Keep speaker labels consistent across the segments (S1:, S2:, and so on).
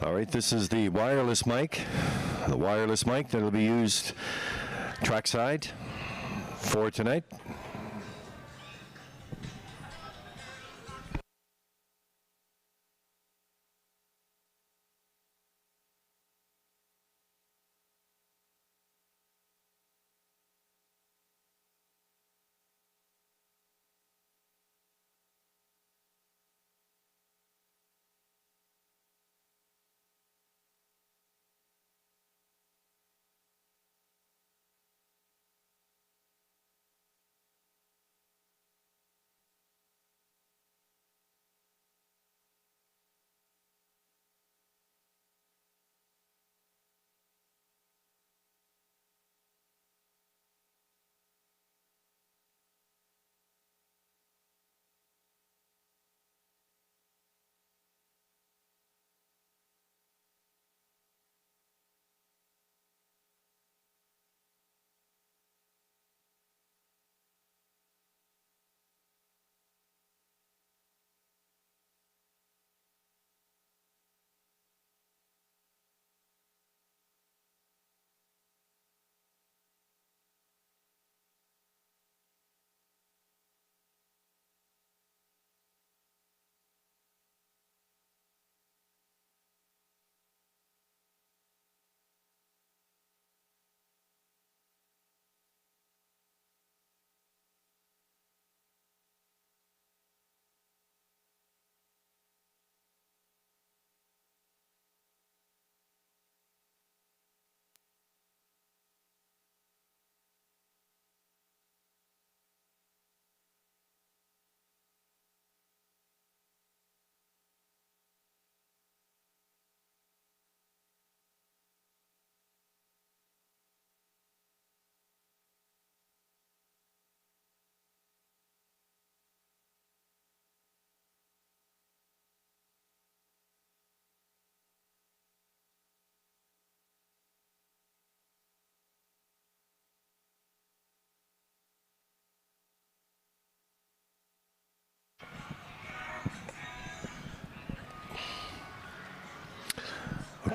S1: All right, this is the wireless mic that will be used trackside for tonight.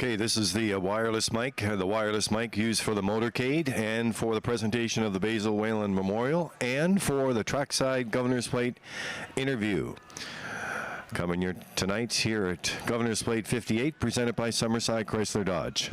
S1: Okay, this is the wireless mic used for the motorcade and for the presentation of the Basil Whalen Memorial and for the trackside Governor's Plate interview. Coming here tonight here at Governor's Plate 58, presented by Summerside Chrysler Dodge.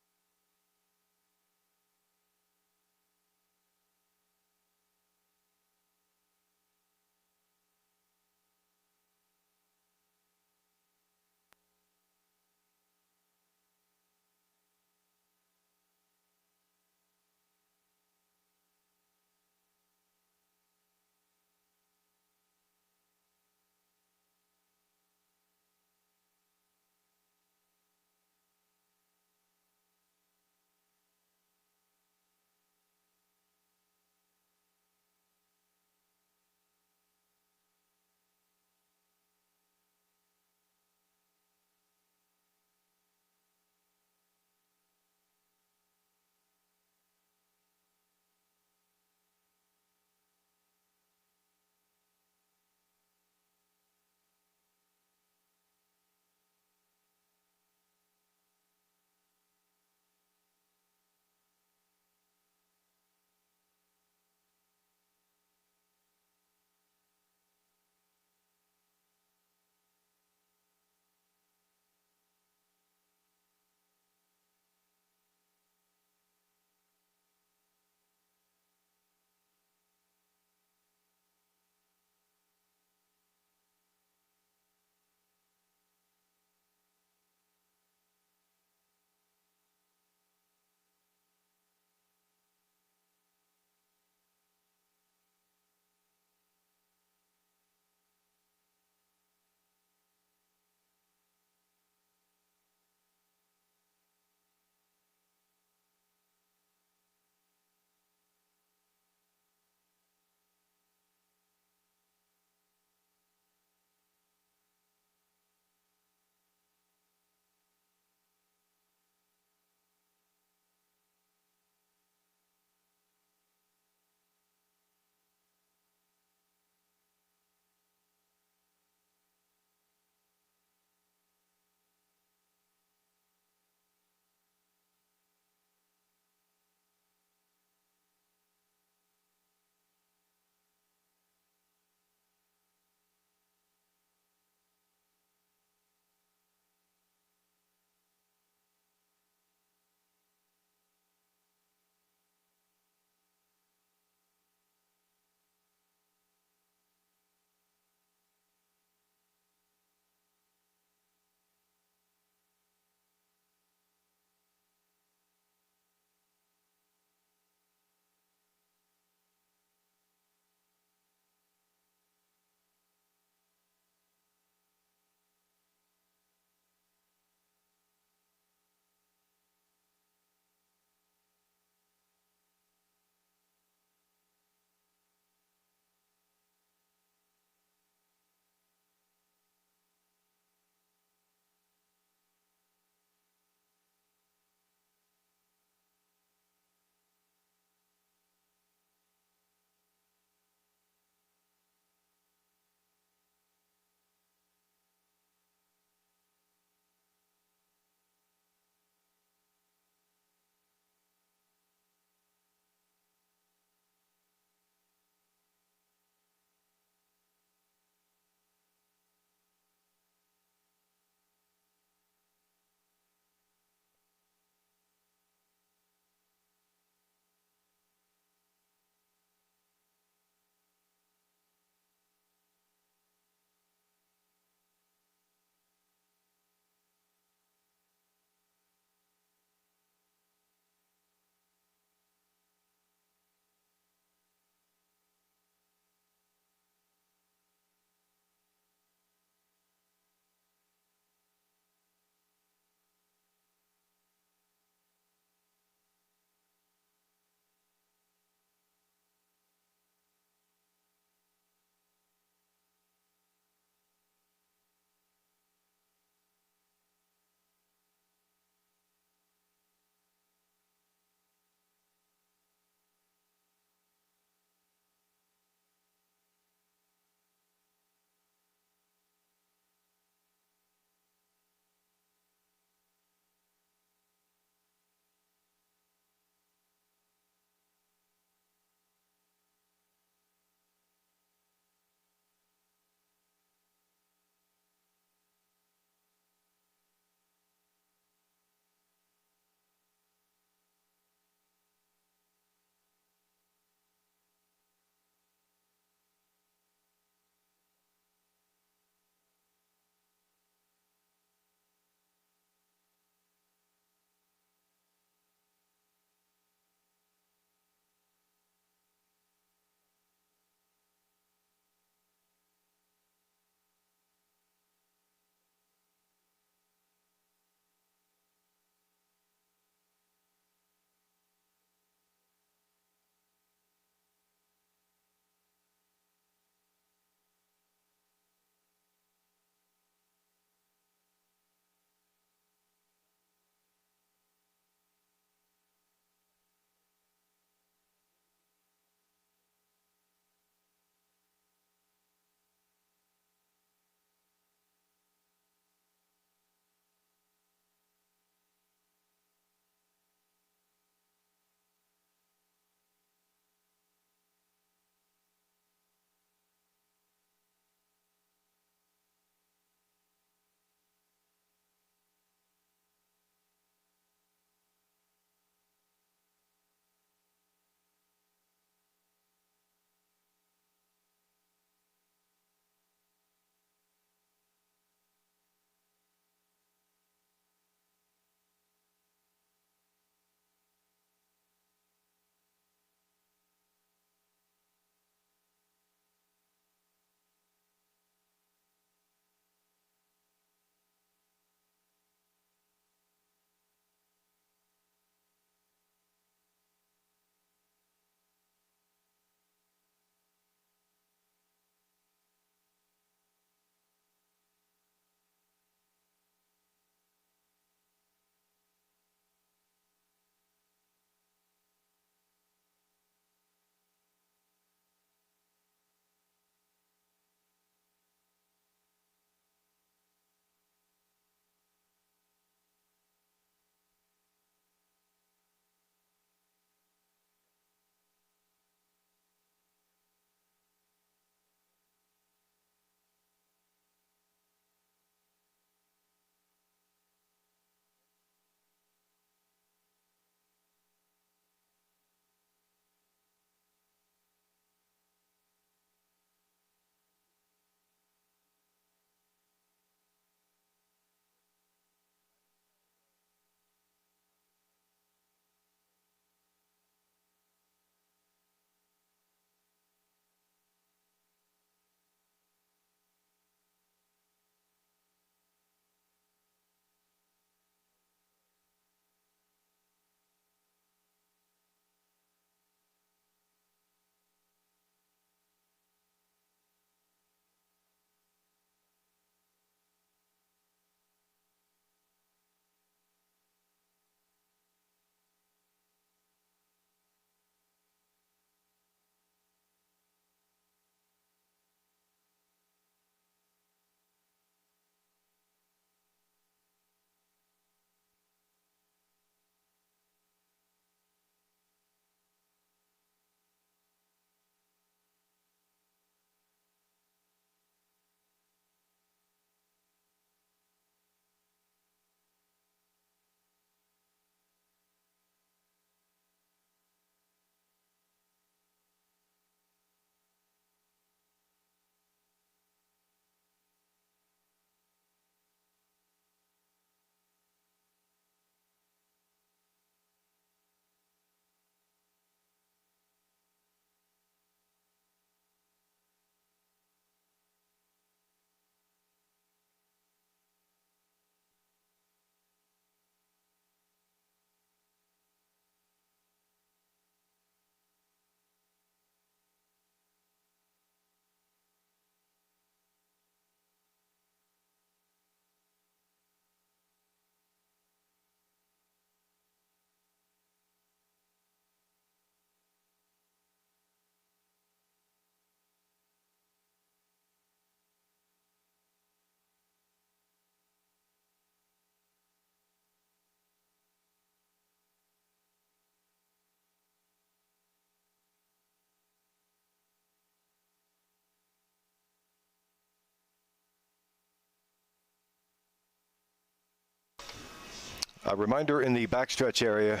S1: A reminder in the backstretch area,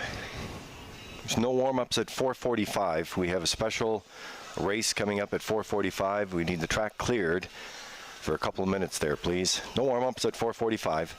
S1: there's no warm-ups at 4:45. We have a special race coming up at 4:45. We need the track cleared for a couple of minutes there, please. No warm-ups at 4:45.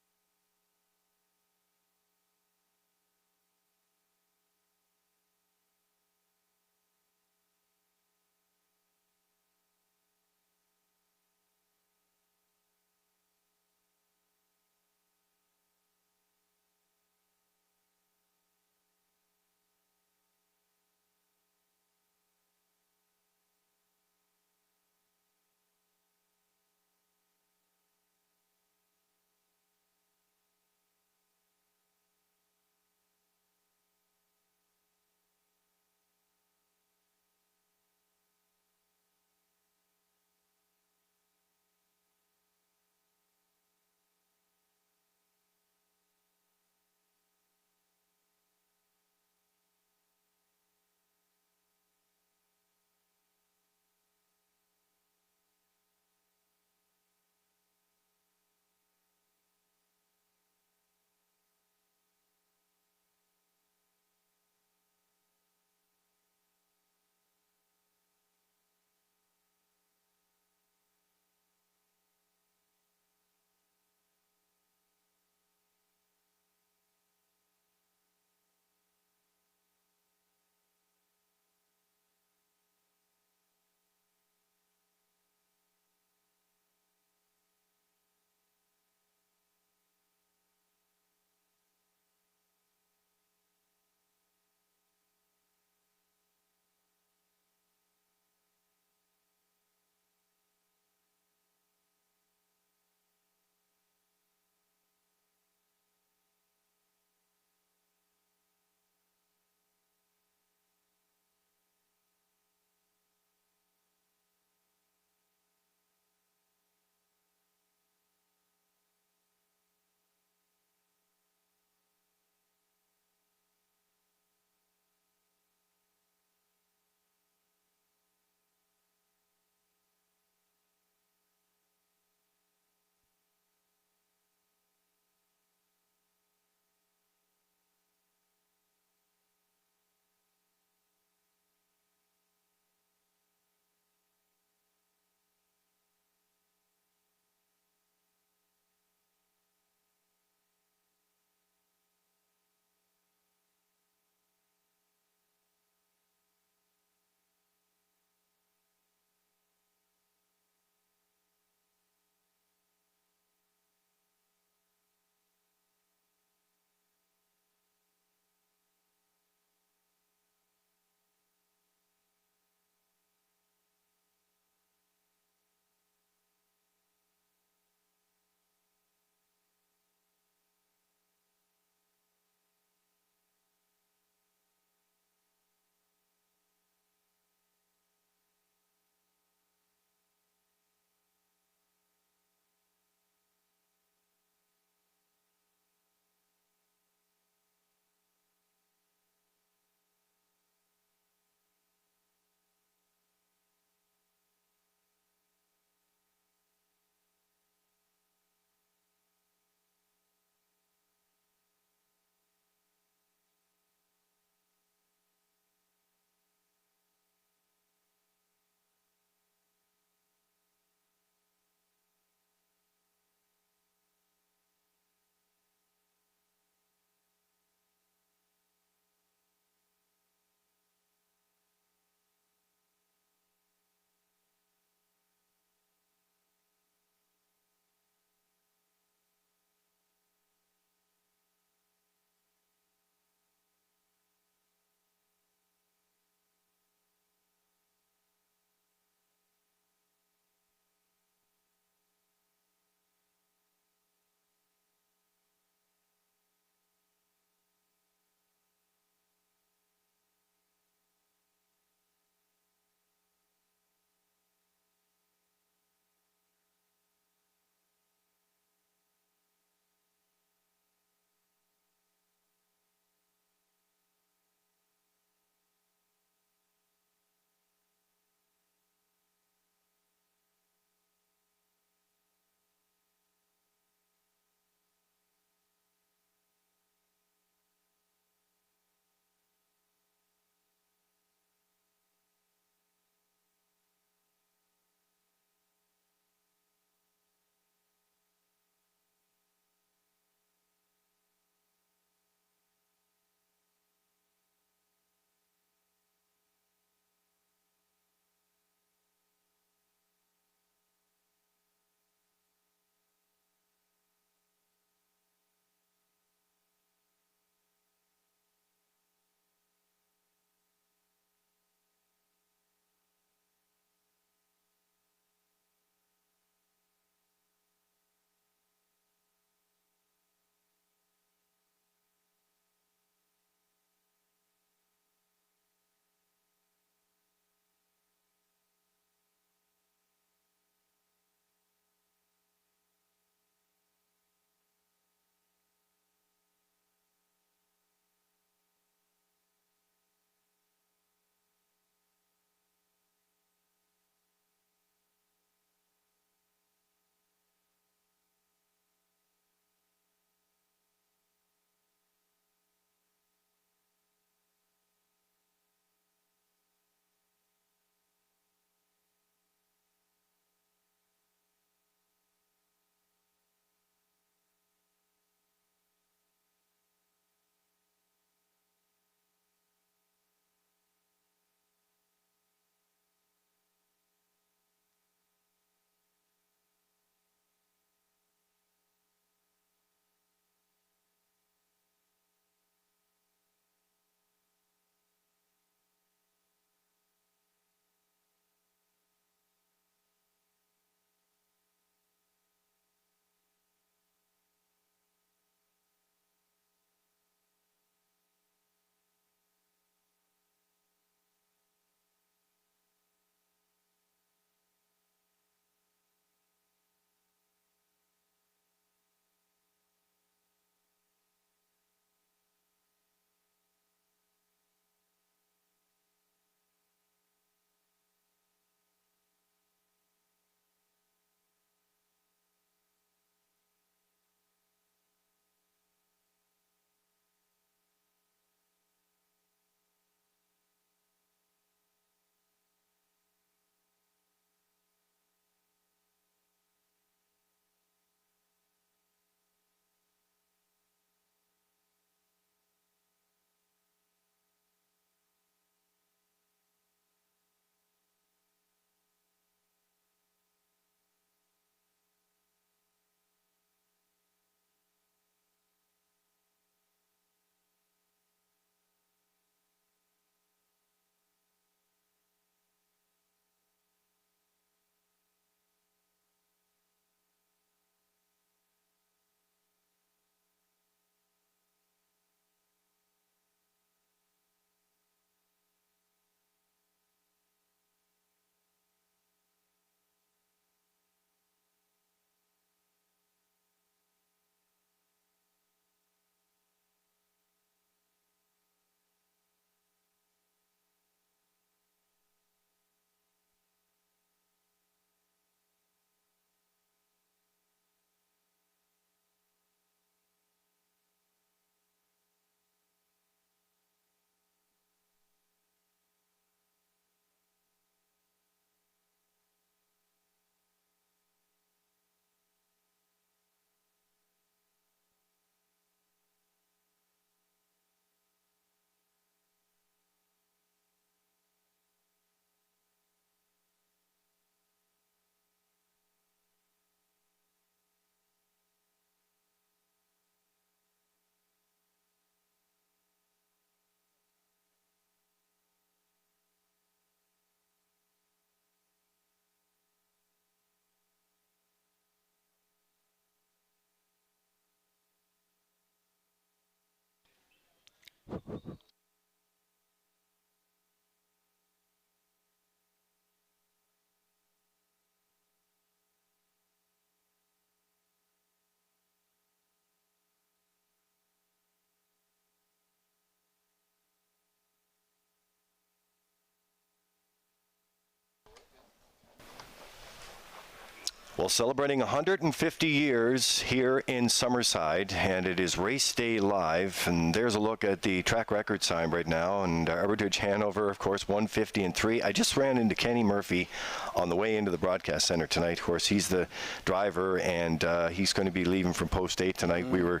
S1: Well, celebrating 150 years here in Summerside, and it is Race Day Live. And there's a look at the track record sign right now. And Arbitrage Hanover, of course, 150-3. I just ran into Kenny Murphy on the way into the broadcast center tonight. Of course, he's the driver, and he's going to be leaving from Post 8 tonight. We were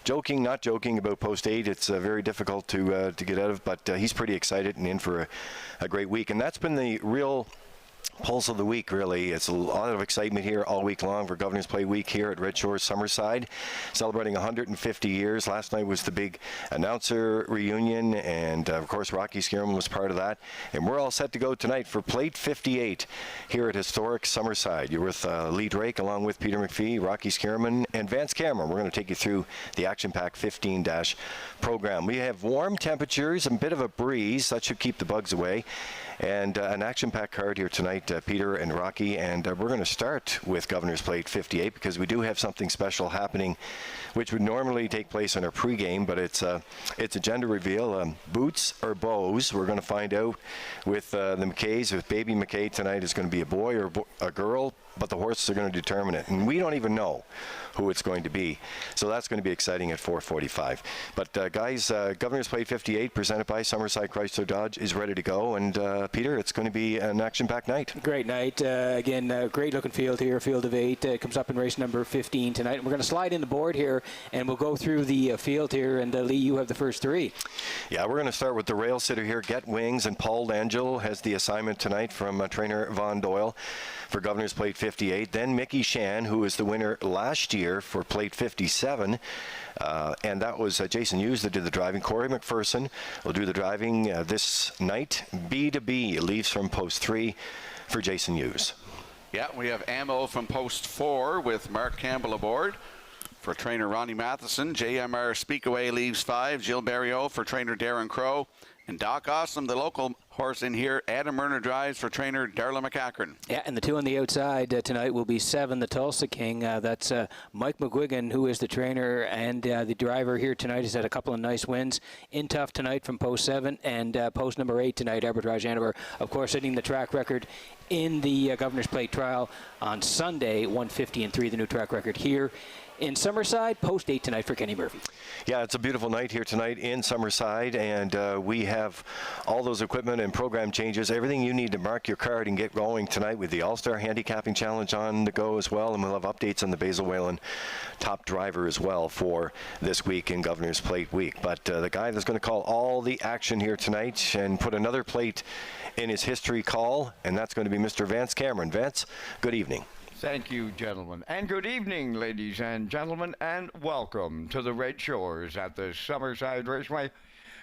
S1: joking, not joking about Post 8. It's very difficult to get out of, but he's pretty excited and in for a great week. And that's been the real pulse of the week, really. It's a lot of excitement here all week long for Governor's Play Week here at Red Shores Summerside, celebrating 150 years. Last night was the big announcer reunion, and of course Rocky Skierman was part of that. And we're all set to go tonight for Plate 58 here at historic Summerside. You're with Lee Drake along with Peter McPhee, Rocky Skierman, and Vance Cameron. We're going to take you through the action-packed 15- program. We have warm temperatures, a bit of a breeze. That should keep the bugs away. And an action-packed card here tonight, Peter and Rocky, and we're going to start with Governor's Plate 58 because we do have something special happening, which would normally take place in our pregame, but it's a gender reveal. Boots or bows? We're going to find out with the McKays. If Baby McKay tonight is going to be a boy or a girl, but the horses are going to determine it, and we don't even know who it's going to be. So that's going to be exciting at 4:45. But guys, Governor's Plate 58, presented by Summerside Chrysler Dodge, is ready to go. And Peter, it's going to be an action-packed night.
S2: Great night. Again, great-looking field here, field of 8. Comes up in race number 15 tonight. And we're going to slide in the board here, and we'll go through the field here. And Lee, you have the first 3.
S1: Yeah, we're going to start with the rail sitter here, Get Wings, and Paul D'Angelo has the assignment tonight from trainer Von Doyle for Governor's Plate 58. Then Mickey Shan, who was the winner last year for Plate 57. And that was Jason Hughes that did the driving. Corey McPherson will do the driving this night. B2B leaves from Post 3 for Jason Hughes.
S3: Yeah, we have ammo from Post 4 with Mark Campbell aboard. For trainer Ronnie Matheson, JMR Speakaway leaves 5. Jill Barrio for trainer Darren Crow. And Doc Awesome, the local horse in here, Adam Erner drives for trainer Darla McCachran.
S2: Yeah, and the 2 on the outside tonight will be 7, the Tulsa King. That's Mike McGuigan, who is the trainer and the driver here tonight. He's had a couple of nice wins in tough tonight from Post 7 and Post number 8 tonight, Arbitrage Hanover, of course, hitting the track record in the Governor's Plate trial on Sunday, 150-3, the new track record here in Summerside. Post 8 tonight for Kenny Murphy.
S1: Yeah, it's a beautiful night here tonight in Summerside, and we have all those equipment and program changes, everything you need to mark your card and get going tonight with the All-Star Handicapping Challenge on the go as well, and we'll have updates on the Basil Whalen top driver as well for this week in Governor's Plate Week. But the guy that's going to call all the action here tonight and put another plate in his history call, and that's going to be Mr. Vance Cameron. Vance, good evening.
S4: Thank you, gentlemen. And good evening, ladies and gentlemen, and welcome to the Red Shores at the Summerside Raceway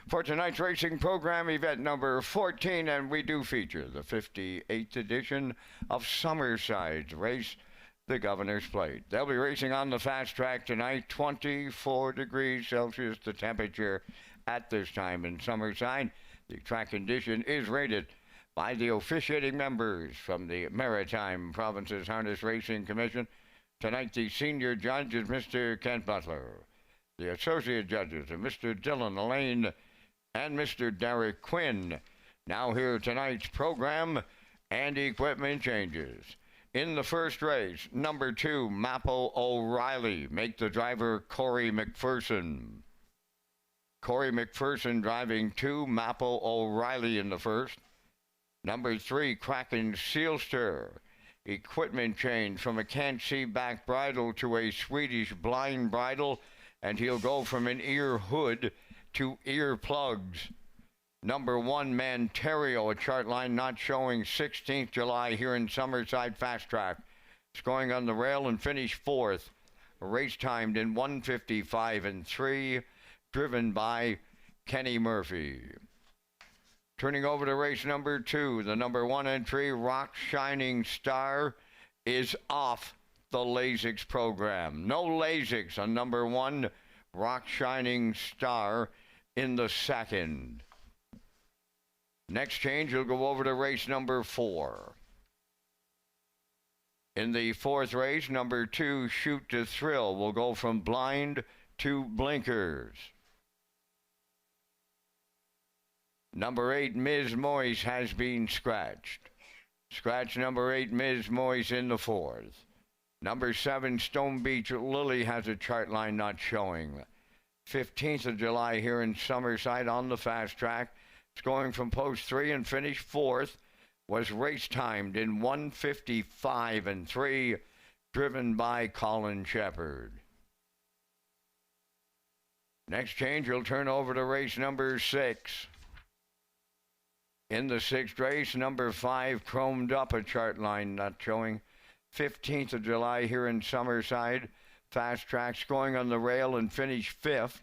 S4: for tonight's racing program, event number 14, and we do feature the 58th edition of Summerside's race, the Governor's Plate. They'll be racing on the fast track tonight, 24 degrees Celsius, the temperature at this time in Summerside. The track condition is rated by the officiating members from the Maritime Provinces Harness Racing Commission. Tonight, the senior judge is Mr. Kent Butler. The associate judges are Mr. Dylan Lane and Mr. Derek Quinn. Now here tonight's program and equipment changes. In the first race, number 2, Mappo O'Reilly. Make the driver Corey McPherson. Corey McPherson driving 2, Mappo O'Reilly in the first. Number 3, Kraken Sealster. Equipment change from a can't-see back bridle to a Swedish blind bridle, and he'll go from an ear hood to ear plugs. Number 1, Manterio, a chart line not showing 16th July here in Summerside Fast Track. It's going on the rail and finished 4th. Race timed in 1:55-3, driven by Kenny Murphy. Turning over to race number 2, the number 1 entry, Rock Shining Star, is off the Lasix program. No Lasix on number 1, Rock Shining Star in the second. Next change, we'll go over to race number 4. In the fourth race, number 2, Shoot to Thrill, will go from blind to blinkers. Number 8, Ms. Moise, has been scratched. Scratch number 8, Ms. Moise in the fourth. Number 7, Stone Beach Lily has a chart line not showing. 15th of July here in Summerside on the fast track. It's going from post 3 and finished 4th. Was race timed in 1:55 and 3, driven by Colin Shepard. Next change, we'll turn over to race number 6. In the 6th race, number 5, Chromed Up, a chart line not showing. 15th of July here in Summerside. Fast track going on the rail and finished 5th.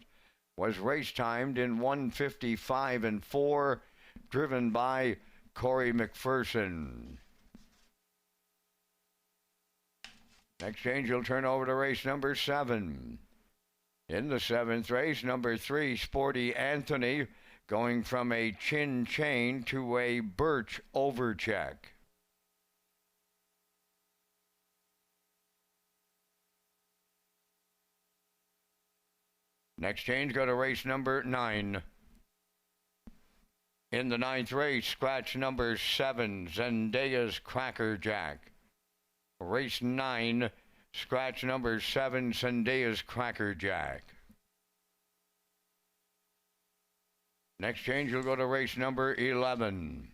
S4: Was race timed in 1:55 and 4, driven by Corey McPherson. Next change, you'll turn over to race number 7. In the 7th race, number 3, Sporty Anthony, going from a chin chain to a birch overcheck. Next change, go to race number 9. In the 9th race, scratch number 7, Zendaya's Crackerjack. Race 9, scratch number 7, Zendaya's Crackerjack. Next change, you'll go to race number 11.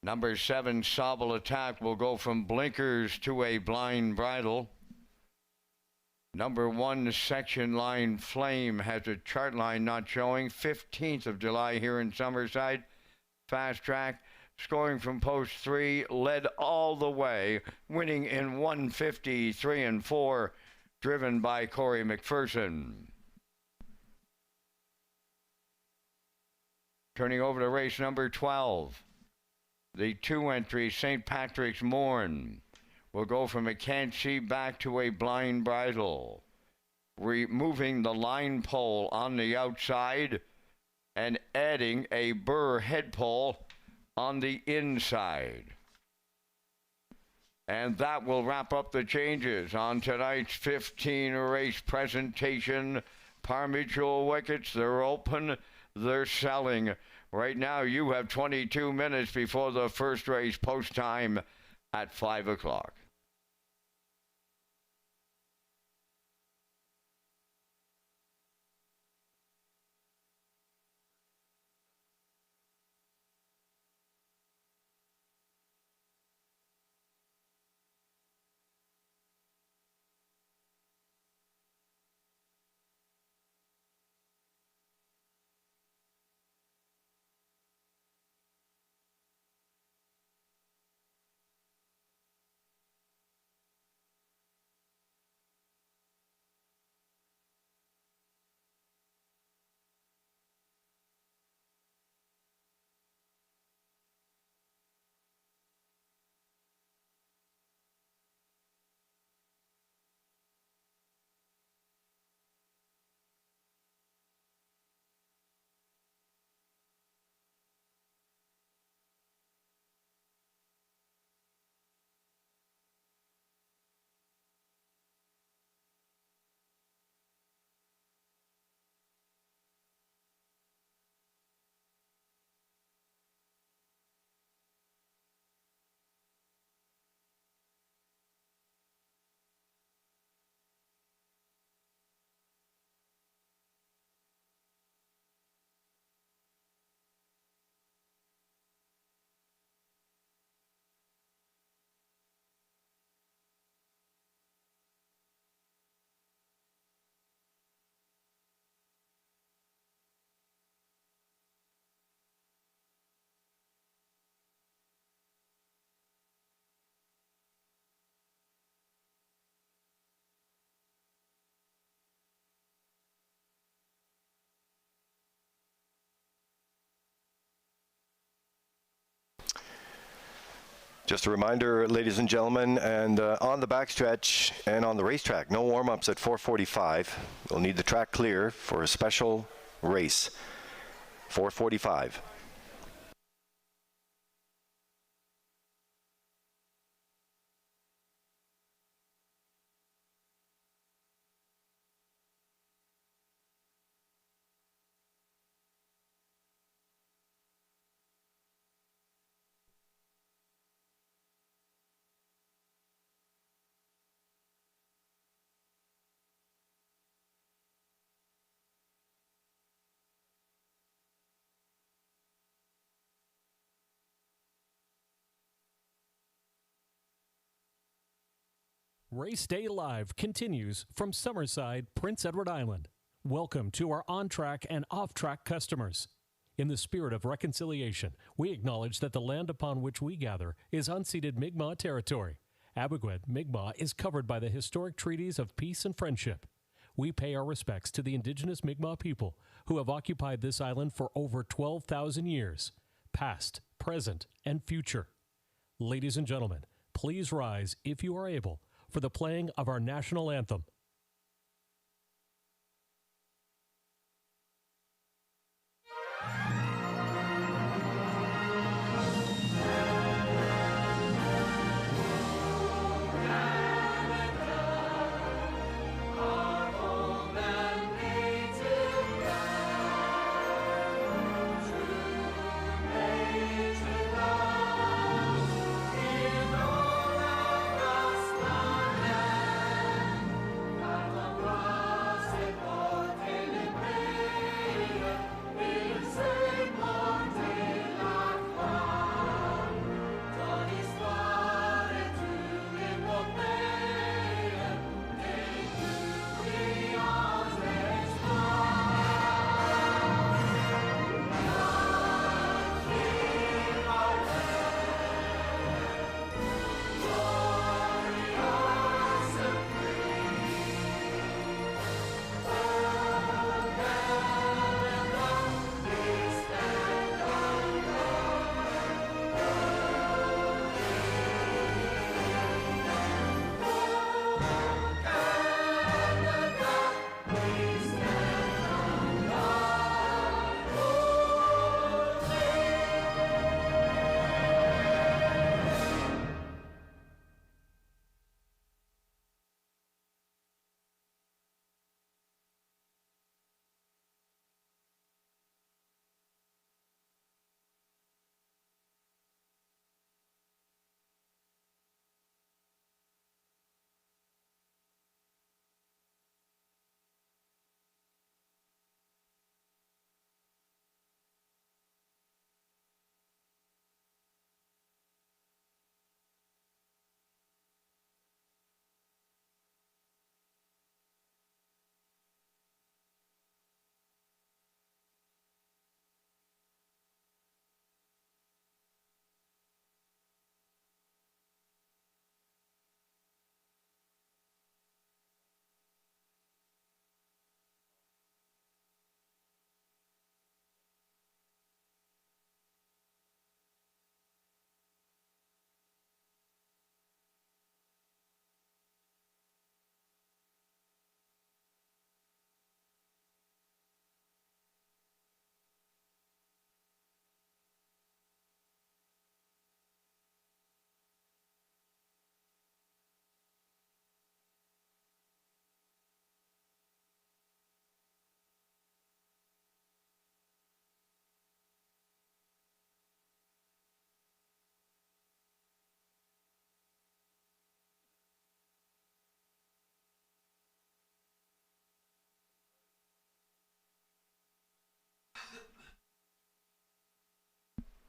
S4: Number 7, Sobble Attack, will go from blinkers to a blind bridle. Number 1, Section Line Flame, has a chart line not showing. 15th of July here in Summerside. Fast track, scoring from post 3, led all the way, winning in 1:53 and 4, driven by Corey McPherson. Turning over to race number 12. The 2 entry, St. Patrick's Morn, will go from a can't see back to a blind bridle, removing the line pole on the outside and adding a burr head pole on the inside. And that will wrap up the changes on tonight's 15 race presentation. Par Mutual wickets, they're open, they're selling. Right now you have 22 minutes before the first race, post time at 5 o'clock.
S1: Just a reminder, ladies and gentlemen, and on the backstretch and on the racetrack, no warm-ups at 4:45. We'll need the track clear for a special race. 4:45.
S5: Race Day Live continues from Summerside, Prince Edward Island. Welcome to our on-track and off-track customers. In the spirit of reconciliation, we acknowledge that the land upon which we gather is unceded Mi'kmaq territory. Abogwed, Mi'kmaq is covered by the historic treaties of peace and friendship. We pay our respects to the indigenous Mi'kmaq people who have occupied this island for over 12,000 years, past, present, and future. Ladies and gentlemen, please rise, if you are able, for the playing of our national anthem.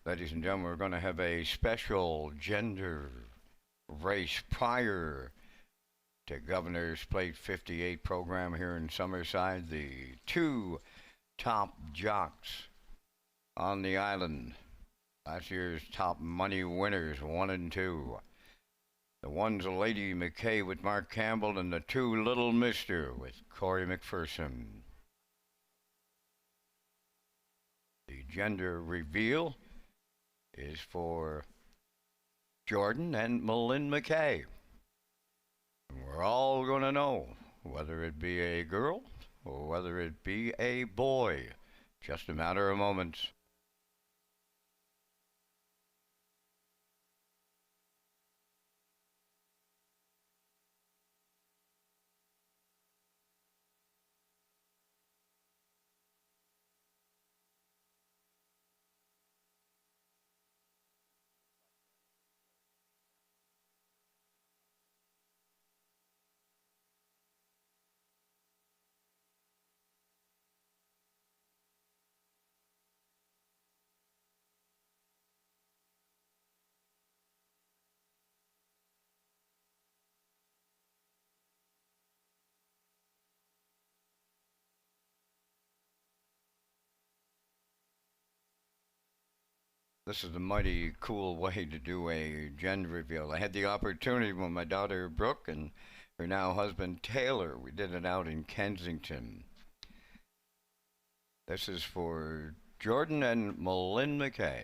S4: Ladies and gentlemen, we're going to have a special gender race prior to Governor's Plate 58 program here in Summerside. The two top jocks on the island, last year's top money winners, 1 and 2. The one's a Lady McKay with Mark Campbell, and the two Little Mister with Corey McPherson. The gender reveal is for Jordan and Malin McKay. And we're all going to know whether it be a girl or whether it be a boy. Just a matter of moments. This is a mighty cool way to do a gender reveal. I had the opportunity with my daughter Brooke and her now husband Taylor. We did it out in Kensington. This is for Jordan and Malin McKay.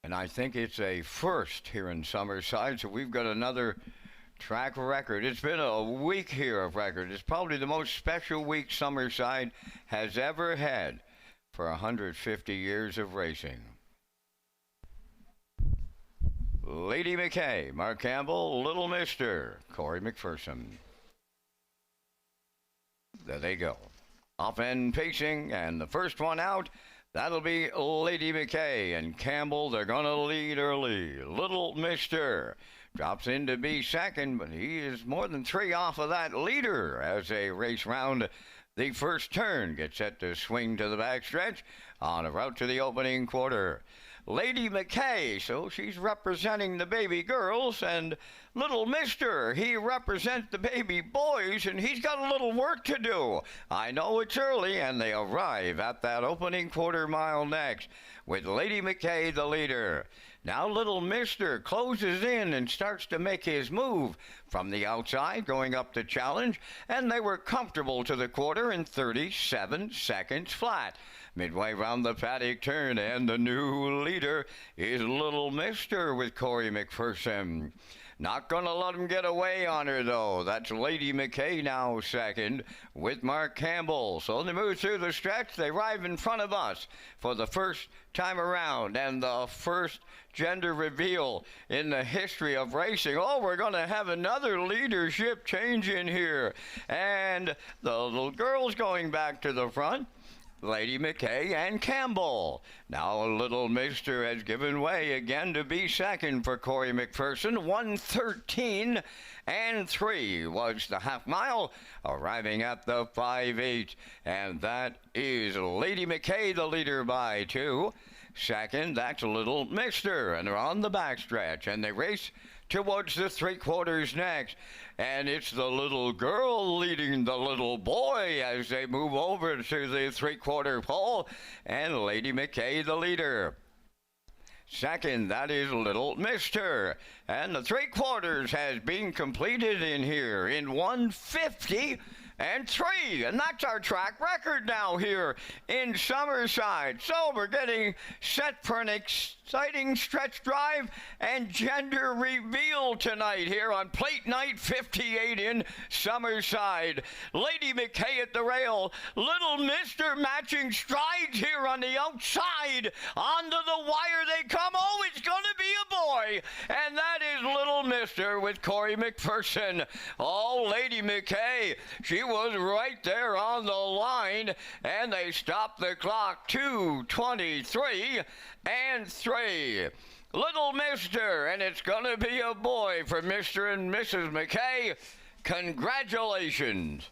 S4: And I think it's a first here in Summerside, so we've got another track record. It's been a week here of record. It's probably the most special week Summerside has ever had for 150 years of racing. Lady McKay, Mark Campbell, Little Mister, Corey McPherson. There they go. Off end pacing, and the first one out, that'll be Lady McKay and Campbell. They're going to lead early. Little Mister drops in to be second, but he is more than 3 off of that leader as they race round the first turn. Gets set to swing to the backstretch on a route to the opening quarter. Lady McKay, so she's representing the baby girls, and Little Mister, he represents the baby boys, and he's got a little work to do. I know it's early, and they arrive at that opening quarter mile next, with Lady McKay the leader. Now Little Mister closes in and starts to make his move from the outside, going up the challenge, and they were comfortable to the quarter in 37 seconds flat. Midway round the paddock turn, and the new leader is Little Mister with Corey McPherson. Not going to let him get away on her, though. That's Lady McKay now second with Mark Campbell. So they move through the stretch. They arrive in front of us for the first time around, and the first gender reveal in the history of racing. Oh, we're going to have another leadership change in here. And the little girls going back to the front. Lady McKay and Campbell. Now Little Mister has given way again to be second for Corey McPherson. 1:13 and 3 was the half mile, arriving at the 5:8. And that is Lady McKay, the leader by 2. Second, that's Little Mister, and they're on the backstretch, and they race towards the 3/4 next. And it's the little girl leading the little boy as they move over to the 3/4 pole, and Lady McKay the leader. Second, that is Little Mister. And the 3/4 has been completed in here in 1:50 and 3. And that's our track record now here in Summerside. So we're getting set for an exciting stretch drive and gender reveal tonight here on Plate Night 58 in Summerside. Lady McKay at the rail. Little Mister matching strides here on the outside. Onto the wire they come. Oh, it's going to be a boy. And that is Little Mister with Corey McPherson. Oh, Lady McKay, she was right there on the line, and they stopped the clock. 2:23 and 3. Little Mister, and it's gonna be a boy for Mr. and Mrs. McKay. Congratulations.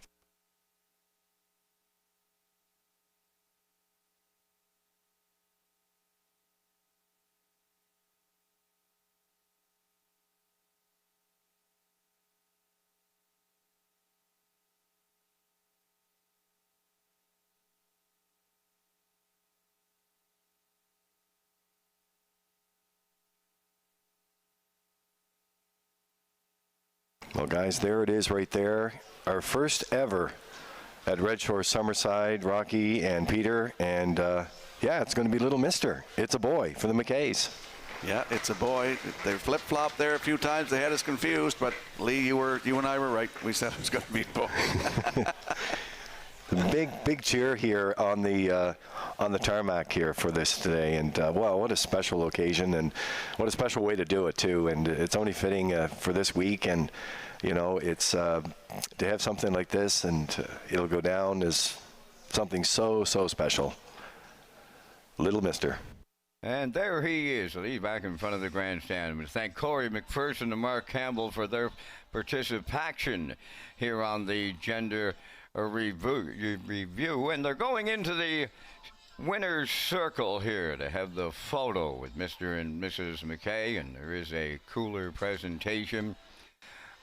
S1: Well, guys, there it is right there. Our first ever at Redshores Summerside, Rocky and Peter. And, yeah, it's going to be Little Mister. It's a boy for the McKays.
S3: Yeah, it's a boy. They flip-flopped there a few times. They had us confused, but Lee, you and I were right. We said it was going to be a boy.
S1: Big cheer here on the tarmac here for this today, and well, what a special occasion, and what a special way to do it too. And it's only fitting for this week, and you know, it's to have something like this, and it'll go down as something so special. Little Mister.
S4: And there he is. He's back in front of the grandstand. We thank Corey McPherson and Mark Campbell for their participation here on the gender review. And they're going into the winner's circle here to have the photo with Mr. and Mrs. McKay. And there is a cooler presentation.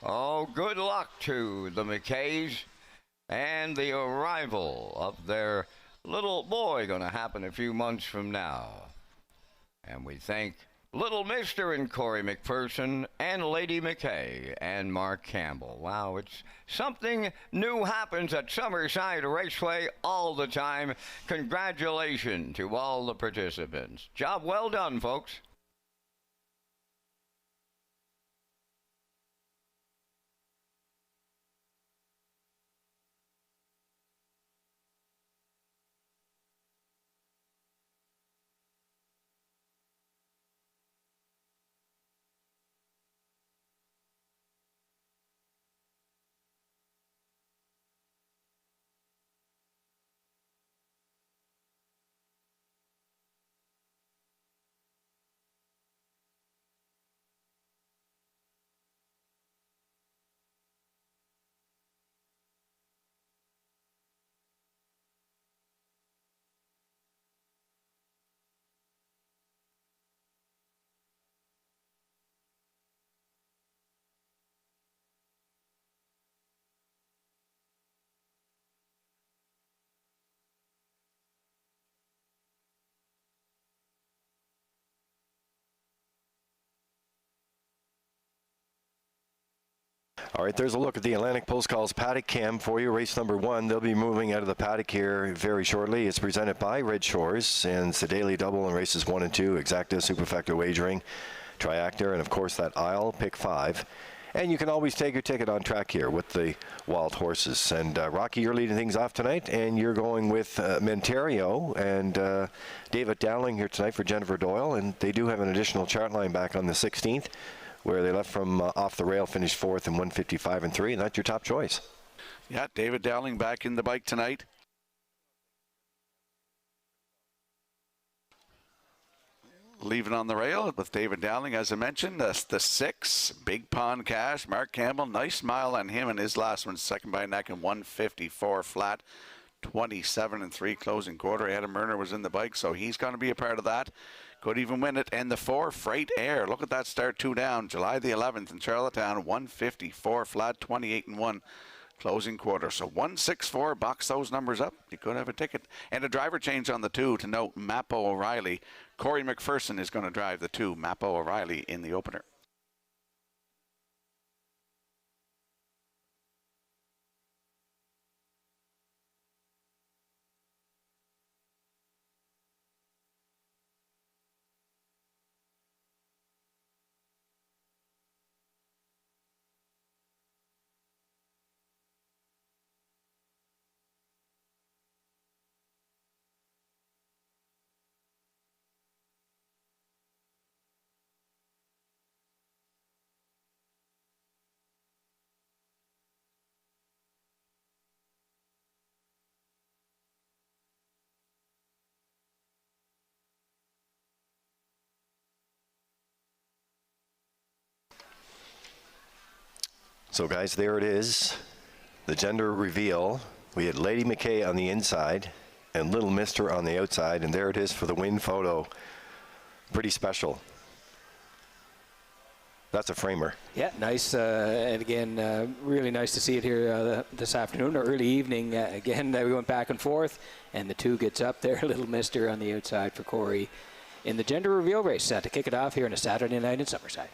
S4: Oh, good luck to the McKays and the arrival of their little boy going to happen a few months from now. And we thank Little Mister and Corey McPherson and Lady McKay and Mark Campbell. Wow, it's something new happens at Summerside Raceway all the time. Congratulations to all the participants. Job well done, folks.
S1: All right, there's a look at the Atlantic Post Calls paddock cam for you. Race number 1, they'll be moving out of the paddock here very shortly. It's presented by Red Shores, and it's a daily double in races 1 and 2, Exacta, Superfecta Wagering, Triactor, and of course that aisle, pick 5. And you can always take your ticket on track here with the wild horses. And Rocky, you're leading things off tonight, and you're going with Montario and David Dowling here tonight for Jennifer Doyle. And they do have an additional chart line back on the 16th, where they left from off the rail, finished 4th in 155 and 3, and that's your top choice.
S3: Yeah, David Dowling back in the bike tonight. Leaving on the rail with David Dowling, as I mentioned, the 6, Big Pond Cash, Mark Campbell, nice smile on him in his last one, second by a neck in 154 flat, 27 and 3 closing quarter. Adam Murner was in the bike, so he's going to be a part of that. Could even win it. And the 4, Freight Air, look at that start, 2 down, July the 11th in Charlottetown, 154 flat, 28 and 1 closing quarter. So 164, box those numbers up. You could have a ticket. And a driver change on the 2 to note Mappo O'Reilly. Corey McPherson is going to drive the 2, Mappo O'Reilly in the opener.
S1: So guys, there it is, the gender reveal. We had Lady McKay on the inside and Little Mister on the outside, and there it is for the win photo. Pretty special. That's a framer.
S2: Yeah, nice. And again, really nice to see it here this afternoon or early evening. Again, we went back and forth, and the 2 gets up there. Little Mister on the outside for Corey in the gender reveal race to kick it off here on a Saturday night in Summerside.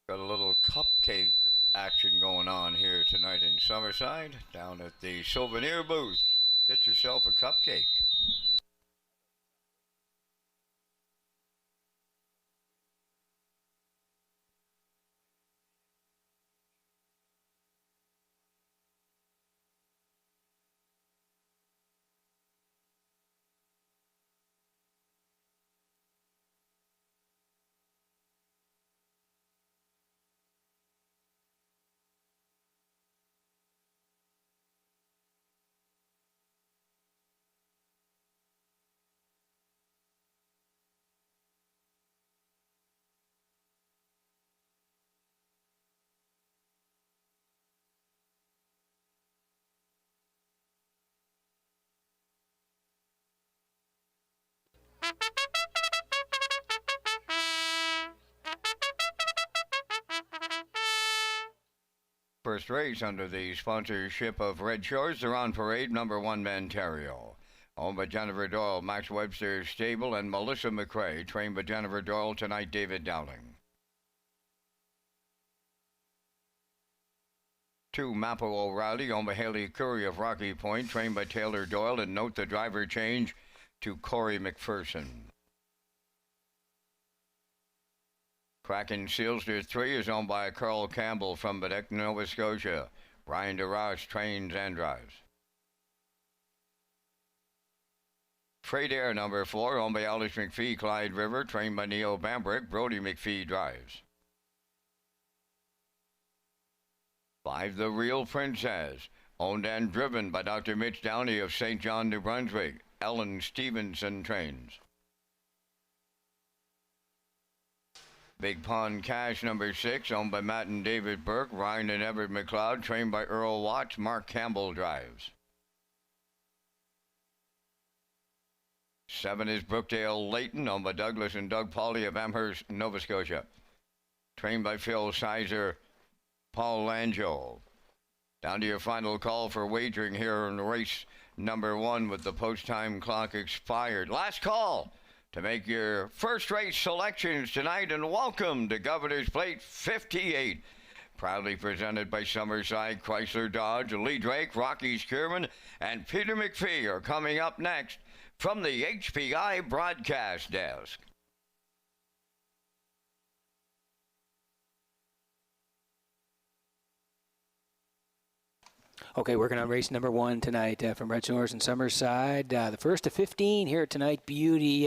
S4: Got a little cupcake action going on here tonight in Summerside, down at the souvenir booth. Get yourself a cupcake. First race under the sponsorship of Red Shores. They're on parade, number 1, Mantario. Owned by Jennifer Doyle, Max Webster's stable, and Melissa McRae. Trained by Jennifer Doyle tonight, David Dowling. 2, Mappo O'Reilly, owned by Haley Curry of Rocky Point. Trained by Taylor Doyle, and note the driver change to Corey McPherson. Kraken Sealster 3 is owned by Carl Campbell from Badek, Nova Scotia. Brian DeRoche trains and drives. Freight Air number 4, owned by Alice McPhee, Clyde River, trained by Neil Bambrick. Brody McPhee drives. 5, The Real Princess, owned and driven by Dr. Mitch Downey of St. John, New Brunswick. Ellen Stevenson trains. Big Pond Cash number 6, owned by Matt and David Burke. Ryan and Everett McLeod, trained by Earl Watts. Mark Campbell drives. 7 is Brookdale Layton, owned by Douglas and Doug Pauley of Amherst, Nova Scotia. Trained by Phil Sizer, Paul Langeau. Down to your final call for wagering here in race number 1 with the post-time clock expired. Last call to make your first race selections tonight, and welcome to Governor's Plate 58. Proudly presented by Summerside Chrysler Dodge. Lee Drake, Rocky Skierman, and Peter McPhee are coming up next from the HPI broadcast desk.
S2: Okay, working on race number 1 tonight from Redshores and Summerside. The first of 15 here tonight. Beauty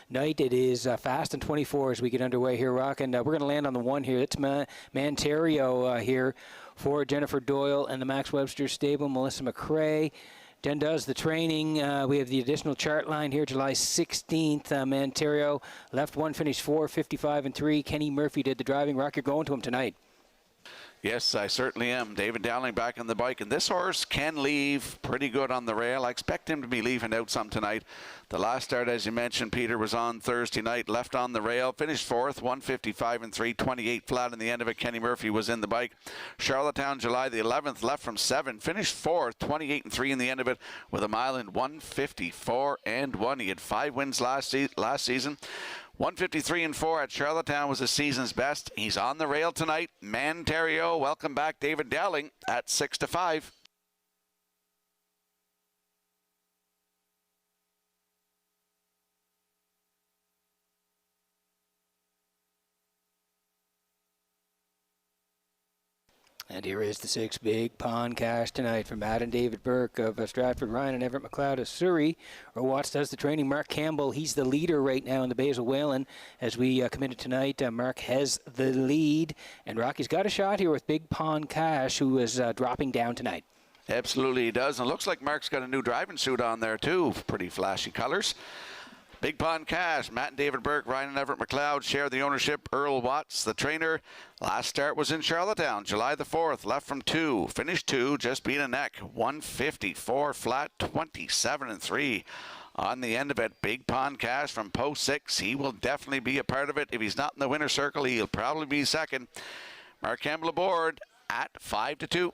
S2: night. It is fast and 24 as we get underway here, Rock. And we're going to land on the 1 here. It's Mantario here for Jennifer Doyle and the Max Webster stable. Melissa McRae. Jen does the training. We have the additional chart line here, July 16th. Mantario left 1, finished 4, 55 and 3. Kenny Murphy did the driving. Rock, you're going to him tonight.
S3: Yes, I certainly am. David Dowling back on the bike, and this horse can leave pretty good on the rail. I expect him to be leaving out some tonight. The last start, as you mentioned, Peter, was on Thursday night, left on the rail, finished 4th, 155 and 3, 28 flat in the end of it. Kenny Murphy was in the bike. Charlottetown, July the 11th, left from 7, finished 4th, 28 and 3 in the end of it, with a mile in 154 and 1. He had 5 wins last season. 153 and 4 at Charlottetown was the season's best. He's on the rail tonight. Mantario, welcome back, David Dowling at 6-5.
S2: And here is the 6 Big Pond Cash tonight from Matt and David Burke of Stratford, Ryan and Everett McLeod of Surrey. Or Watts does the training. Mark Campbell, he's the leader right now in the Basil Whalen. As we come into tonight, Mark has the lead. And Rocky's got a shot here with Big Pond Cash, who is dropping down tonight.
S3: Absolutely he does. And it looks like Mark's got a new driving suit on there too. Pretty flashy colors. Big Pond Cash, Matt and David Burke, Ryan and Everett McLeod share the ownership. Earl Watts, the trainer. Last start was in Charlottetown, July the 4th. Left from 2, finished 2, just beat a neck. 154 flat, 27 and 3. On the end of it, Big Pond Cash from post 6. He will definitely be a part of it. If he's not in the winner's circle, he'll probably be second. Mark Campbell aboard at 5-2.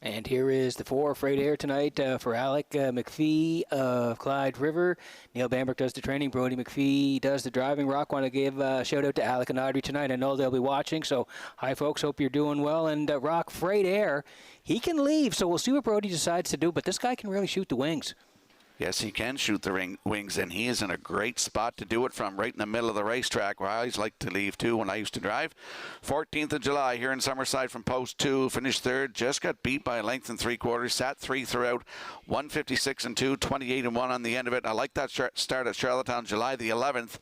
S2: And here is the 4 Freight Air tonight for Alec McPhee of Clyde River. Neil Bamberg does the training. Brody McPhee does the driving. Rock, want to give a shout out to Alec and Audrey tonight. I know they'll be watching, so hi, folks. Hope you're doing well. And Rock, Freight Air, he can leave, so we'll see what Brody decides to do. But this guy can really shoot the wings.
S3: Yes, he can shoot the wings, and he is in a great spot to do it from, right in the middle of the racetrack, where I always like to leave too when I used to drive. 14th of July here in Summerside from post 2, finished third, just got beat by a length and 3/4, sat 3 throughout, 156 and 2, 28 and 1 on the end of it. I like that start at Charlottetown, July the 11th.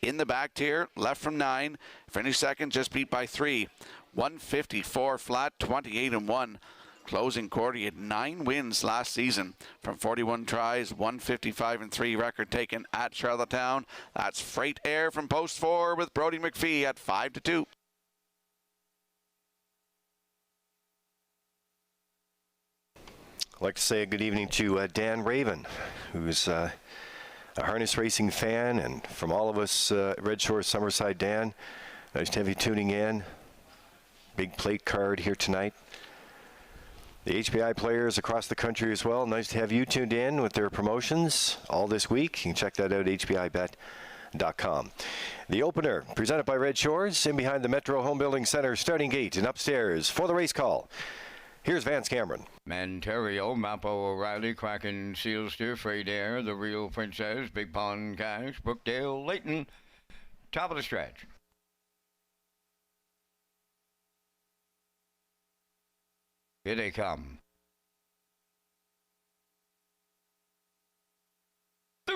S3: In the back tier, left from 9, finished second, just beat by 3, 154 flat, 28 and 1. Closing quarter, he had 9 wins last season from 41 tries, 155 and 3 record taken at Charlottetown. That's Freight Air from post 4 with Brody McPhee at 5-2.
S1: I'd like to say a good evening to Dan Raven, who's a harness racing fan, and from all of us at Red Shores Summerside, Dan, nice to have you tuning in. Big plate card here tonight. The HPI players across the country as well. Nice to have you tuned in with their promotions all this week. You can check that out at hpibet.com. The opener, presented by Red Shores, in behind the Metro Home Building Center starting gate and upstairs for the race call. Here's Vance Cameron.
S4: Manterio, Mapo O'Reilly, Kraken, Sealster, Freight Air, The Real Princess, Big Pond Cash, Brookdale, Layton. Top of the stretch. Here they come.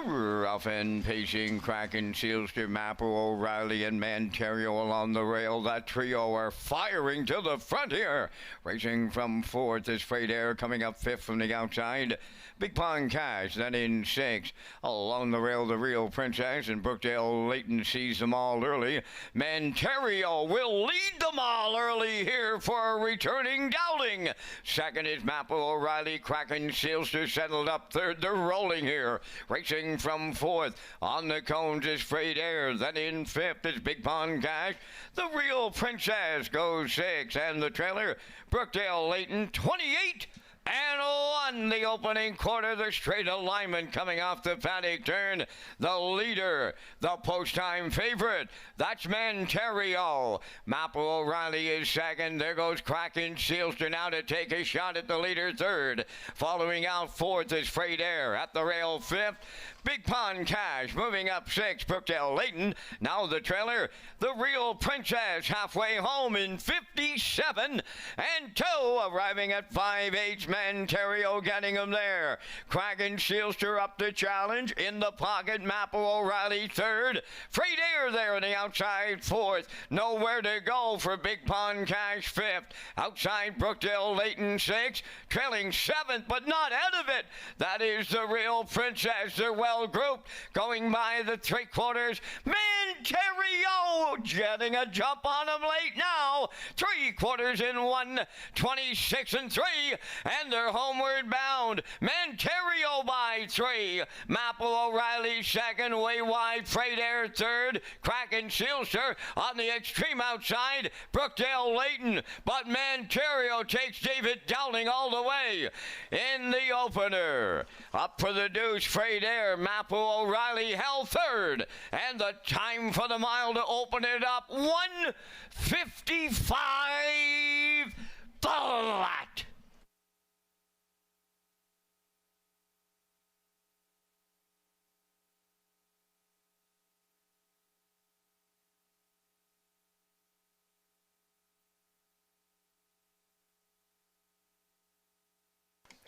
S4: Ralph and Pacing, Kraken, Sealster, Mapper, O'Reilly, and Manterio along the rail. That trio are firing to the front here. Racing from 4th is Freight Air, coming up 5th from the outside. Big Pond Cash, then in 6th. Along the rail, The Real Princess, and Brookdale Layton sees them all early. Manterio will lead them all early here for a returning Dowling. 2nd is Mapper, O'Reilly, Kraken, Sealster settled up 3rd. They're rolling here. Racing from 4th. On the cones is Freight Air. Then in 5th is Big Pond Cash. The Real Princess goes 6th. And the trailer, Brookdale Layton, 28 and 1. The opening quarter, the straight alignment coming off the paddock turn. The leader, the post-time favorite, that's Manterio. Mapper O'Reilly is 2nd. There goes Kraken Sealster now to take a shot at the leader 3rd. Following out 4th is Freight Air. At the rail 5th. Big Pond Cash moving up 6th. Brookdale Layton. Now the trailer, The Real Princess, halfway home in 57 and 2. Arriving at 5/8. Manterio getting him there. Kraken Sealster up the challenge. In the pocket, Mapper O'Reilly 3rd. Freight Air there on the outside 4th. Nowhere to go for Big Pond Cash 5th. Outside Brookdale Layton 6th. Trailing 7th, but not out of it. That is The Real Princess. They're well grouped. Going by the 3/4. Manterio getting a jump on him late now. 3/4 in 1. 26 and 3. And they're homeward bound. Manterio by 3. Mapper O'Reilly 2nd, way wide. Freight Air 3rd. Kraken Sealster on the extreme outside. Brookdale Layton. But Manterio takes David Dowling all the way. In the opener. Up for the deuce, Freight Air. Mapper O'Reilly held 3rd. And the time for the mile to open it up. 1:55 flat.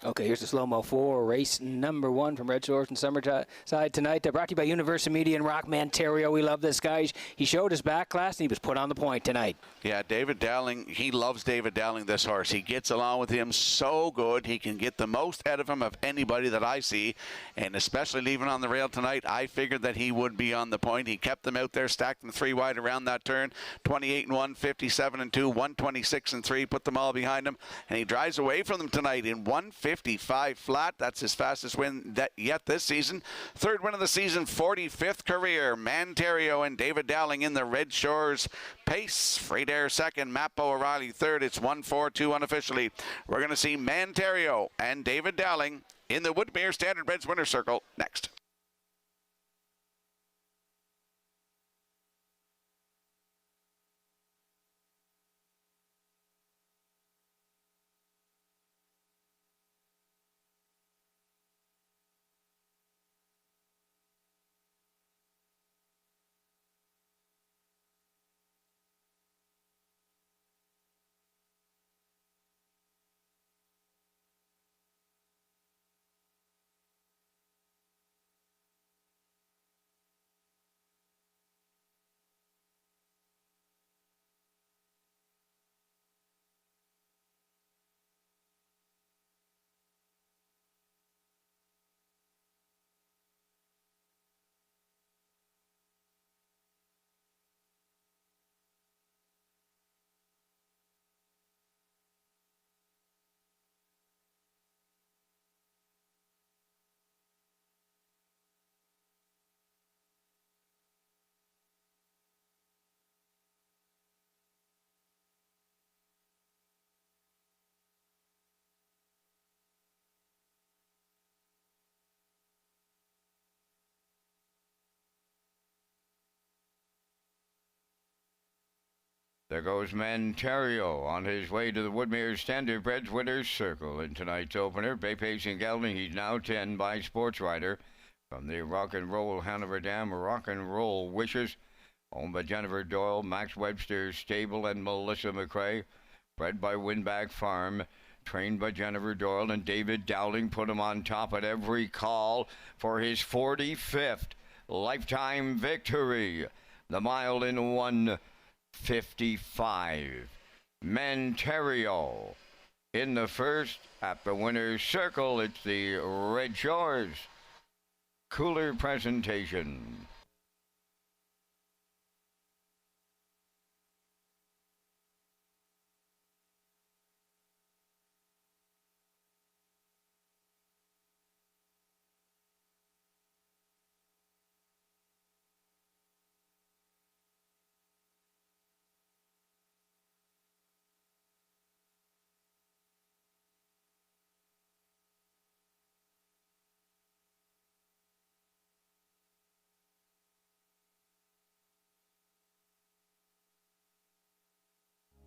S2: Okay, here's the slow-mo for race number 1 from Red Shores and Summerside tonight. Brought to you by Universal Media and Rock. Manterio, we love this guy. He showed his back class, and he was put on the point tonight.
S3: Yeah, David Dowling, he loves David Dowling, this horse. He gets along with him so good. He can get the most out of him of anybody that I see, and especially leaving on the rail tonight, I figured that he would be on the point. He kept them out there, stacked them 3 wide around that turn. 28 and 1, 57 and 2, 126 and 3, put them all behind him, and he drives away from them tonight in 1:50. 155 flat. That's his fastest win yet this season. Third win of the season, 45th career. Manterio and David Dowling in the Red Shores pace. Fradair second, Mappo O'Reilly third. It's 1-4-2 unofficially. We're going to see Manterio and David Dowling in the Woodmere Standard Breds winner's circle next.
S4: There goes Manterio on his way to the Woodmere Standard Breds winner's circle in tonight's opener. Bay Pacing Gelding, he's now 10 by Sports Rider. From the Rock and Roll Hanover Dam, Rock and Roll Wishes, owned by Jennifer Doyle, Max Webster Stable, and Melissa McRae. Bred by Winback Farm, trained by Jennifer Doyle, and David Dowling put him on top at every call for his 45th lifetime victory. The mile in 1:55. Manterio in the first at the winner's circle. It's the Red Shores cooler presentation.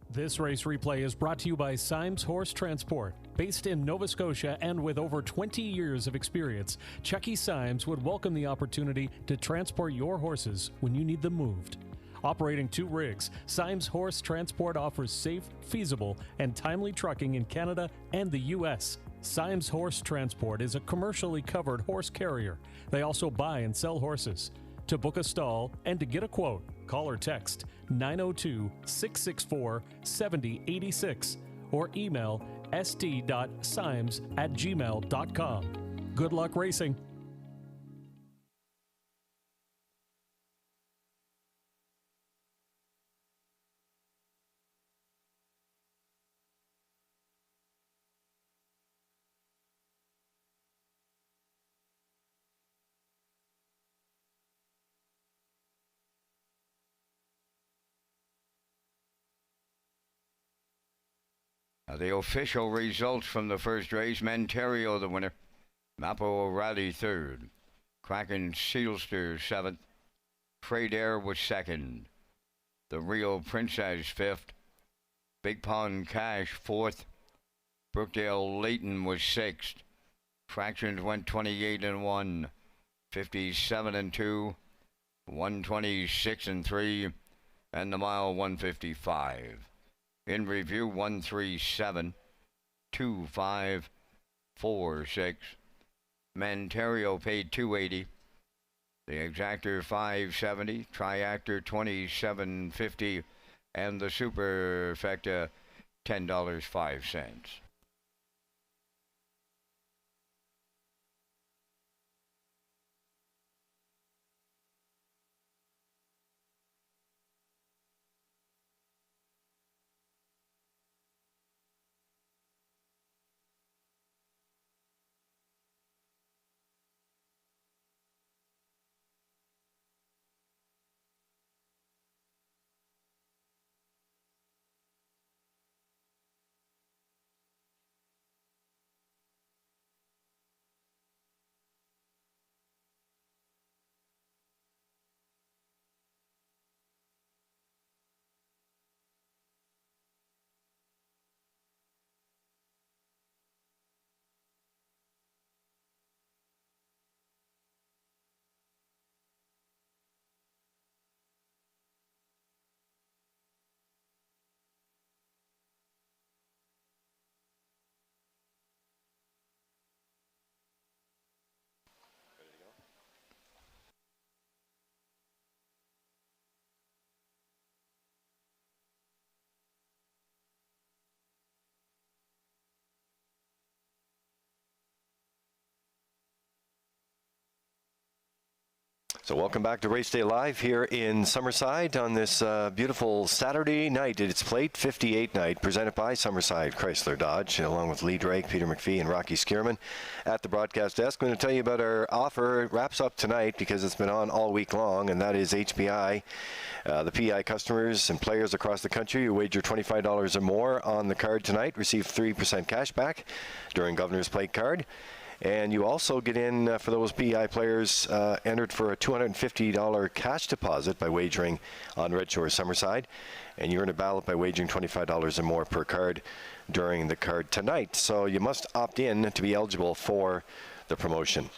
S5: This race replay is brought to you by Symes Horse Transport. Based in Nova Scotia and with over 20 years of experience, Chucky Symes would welcome the opportunity to transport your horses when you need them moved. Operating 2 rigs, Symes Horse Transport offers safe, feasible, and timely trucking in Canada and the U.S. Symes Horse Transport is a commercially covered horse carrier. They also buy and sell horses. To book a stall and to get a quote, call or text 902-664-7086 or email st.symes@gmail.com. Good luck racing.
S4: The official results from the first race: Manterio the winner, Mappo O'Reilly third, Kraken Sealster seventh, Fradair was second, the Rio Princess fifth, Big Pond Cash fourth, Brookdale Layton was sixth, Fractions went 28-1, 57-2, 126-3, and the mile 155. In review, 137-2546. Manterio paid $280. The exactor $570. Triactor $27.50. And the superfecta $10.05.
S1: So welcome back to Race Day Live here in Summerside on this beautiful Saturday night. It's Plate 58 night, presented by Summerside Chrysler Dodge, along with Lee Drake, Peter McPhee, and Rocky Skierman at the broadcast desk. I'm going to tell you about our offer. It wraps up tonight because it's been on all week long, and that is HBI. The PI customers and players across the country who wager $25 or more on the card tonight receive 3% cash back during Governor's Plate card. And you also get in for those PEI players entered for a $250 cash deposit by wagering on Red Shores Summerside. And you earn a ballot by wagering $25 or more per card during the card tonight. So you must opt in to be eligible for the promotion.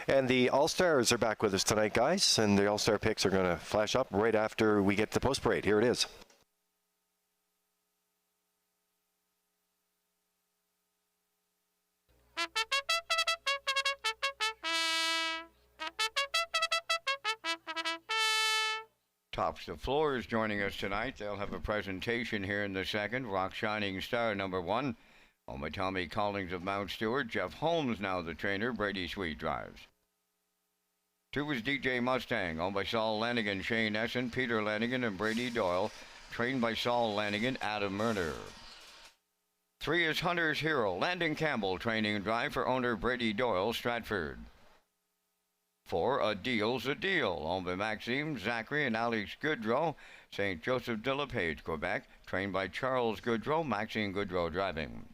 S1: And the All-Stars are back with us tonight, guys. And the All-Star picks are going to flash up right after we get to the post-parade. Here it is.
S4: Tops the Floor is joining us tonight. They'll have a presentation here in the second. Rock Shining Star number 1. Owned by Tommy Collings of Mount Stewart. Jeff Holmes now the trainer. Brady Sweet drives. 2 is DJ Mustang, owned by Saul Lanigan, Shane Essen, Peter Lanigan, and Brady Doyle. Trained by Saul Lanigan, Adam Murner. 3 is Hunter's Hero, Landon Campbell, training and drive for owner Brady Doyle, Stratford. 4, A Deal's a Deal, owned by Maxime, Zachary, and Alex Goodrow, St. Joseph de la Page, Quebec, trained by Charles Goodrow, Maxine Goodrow driving.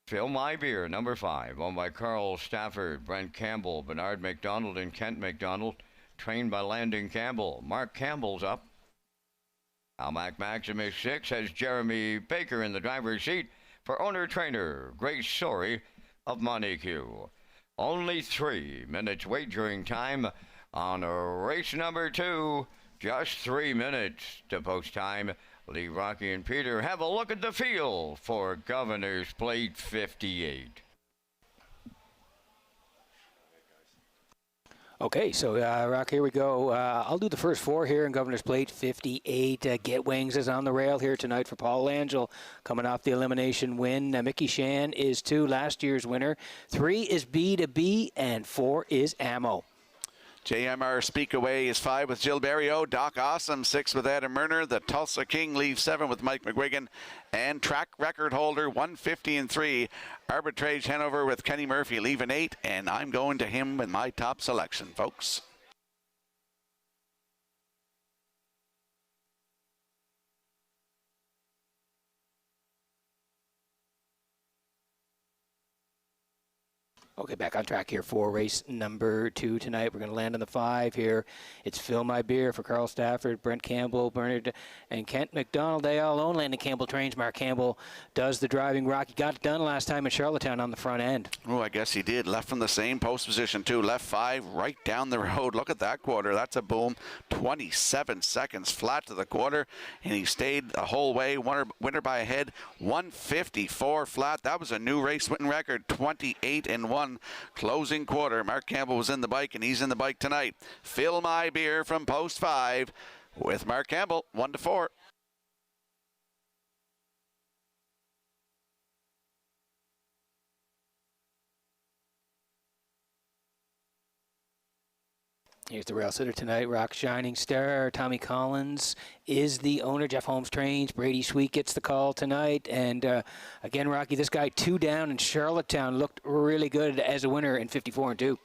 S4: Fill My Beer, number 5, owned by Carl Stafford, Brent Campbell, Bernard McDonald, and Kent McDonald, trained by Landon Campbell. Mark Campbell's up. Almac Maximus 6 has Jeremy Baker in the driver's seat for owner-trainer Grace Sorey of Montague. Only 3 minutes wagering time on race number 2. Just 3 minutes to post time. Lee, Rocky, and Peter have a look at the field for Governor's Plate 58.
S2: Okay, so Rock, here we go. I'll do the first 4 here in Governor's Plate 58. Get Wings is on the rail here tonight for Paul Angel, coming off the elimination win. Mickey Shan is 2, last year's winner. 3 is B2B, and 4 is Ammo.
S3: JMR Speak Away is 5 with Jill Barrio. Doc Awesome 6 with Adam Murner. The Tulsa King leaves 7 with Mike McGuigan. And track record holder 150 and 3. Arbitrage Hanover with Kenny Murphy leaving 8. And I'm going to him with my top selection, folks.
S2: Okay, back on track here for race number 2 tonight. We're going to land on the 5 here. It's Fill My Beer for Carl Stafford, Brent Campbell, Bernard, and Kent McDonald. They all own Landon Campbell trains. Mark Campbell does the driving. Rocky got it done last time in Charlottetown on the front end.
S3: Oh, I guess he did. Left from the same post position, too. Left 5 right down the road. Look at that quarter. That's a boom. 27 seconds flat to the quarter, and he stayed the whole way. Winner by a head. 154 flat. That was a new race winning record. 28 and 1. Closing quarter. Mark Campbell was in the bike, and he's in the bike tonight. Fill My Beer from post 5 with Mark Campbell, 1-4.
S2: Here's the rail sitter tonight. Rock Shining Star. Tommy Collins is the owner. Jeff Holmes trains. Brady Sweet gets the call tonight. And again, Rocky, this guy 2 down in Charlottetown looked really good as a winner in 54 and 2.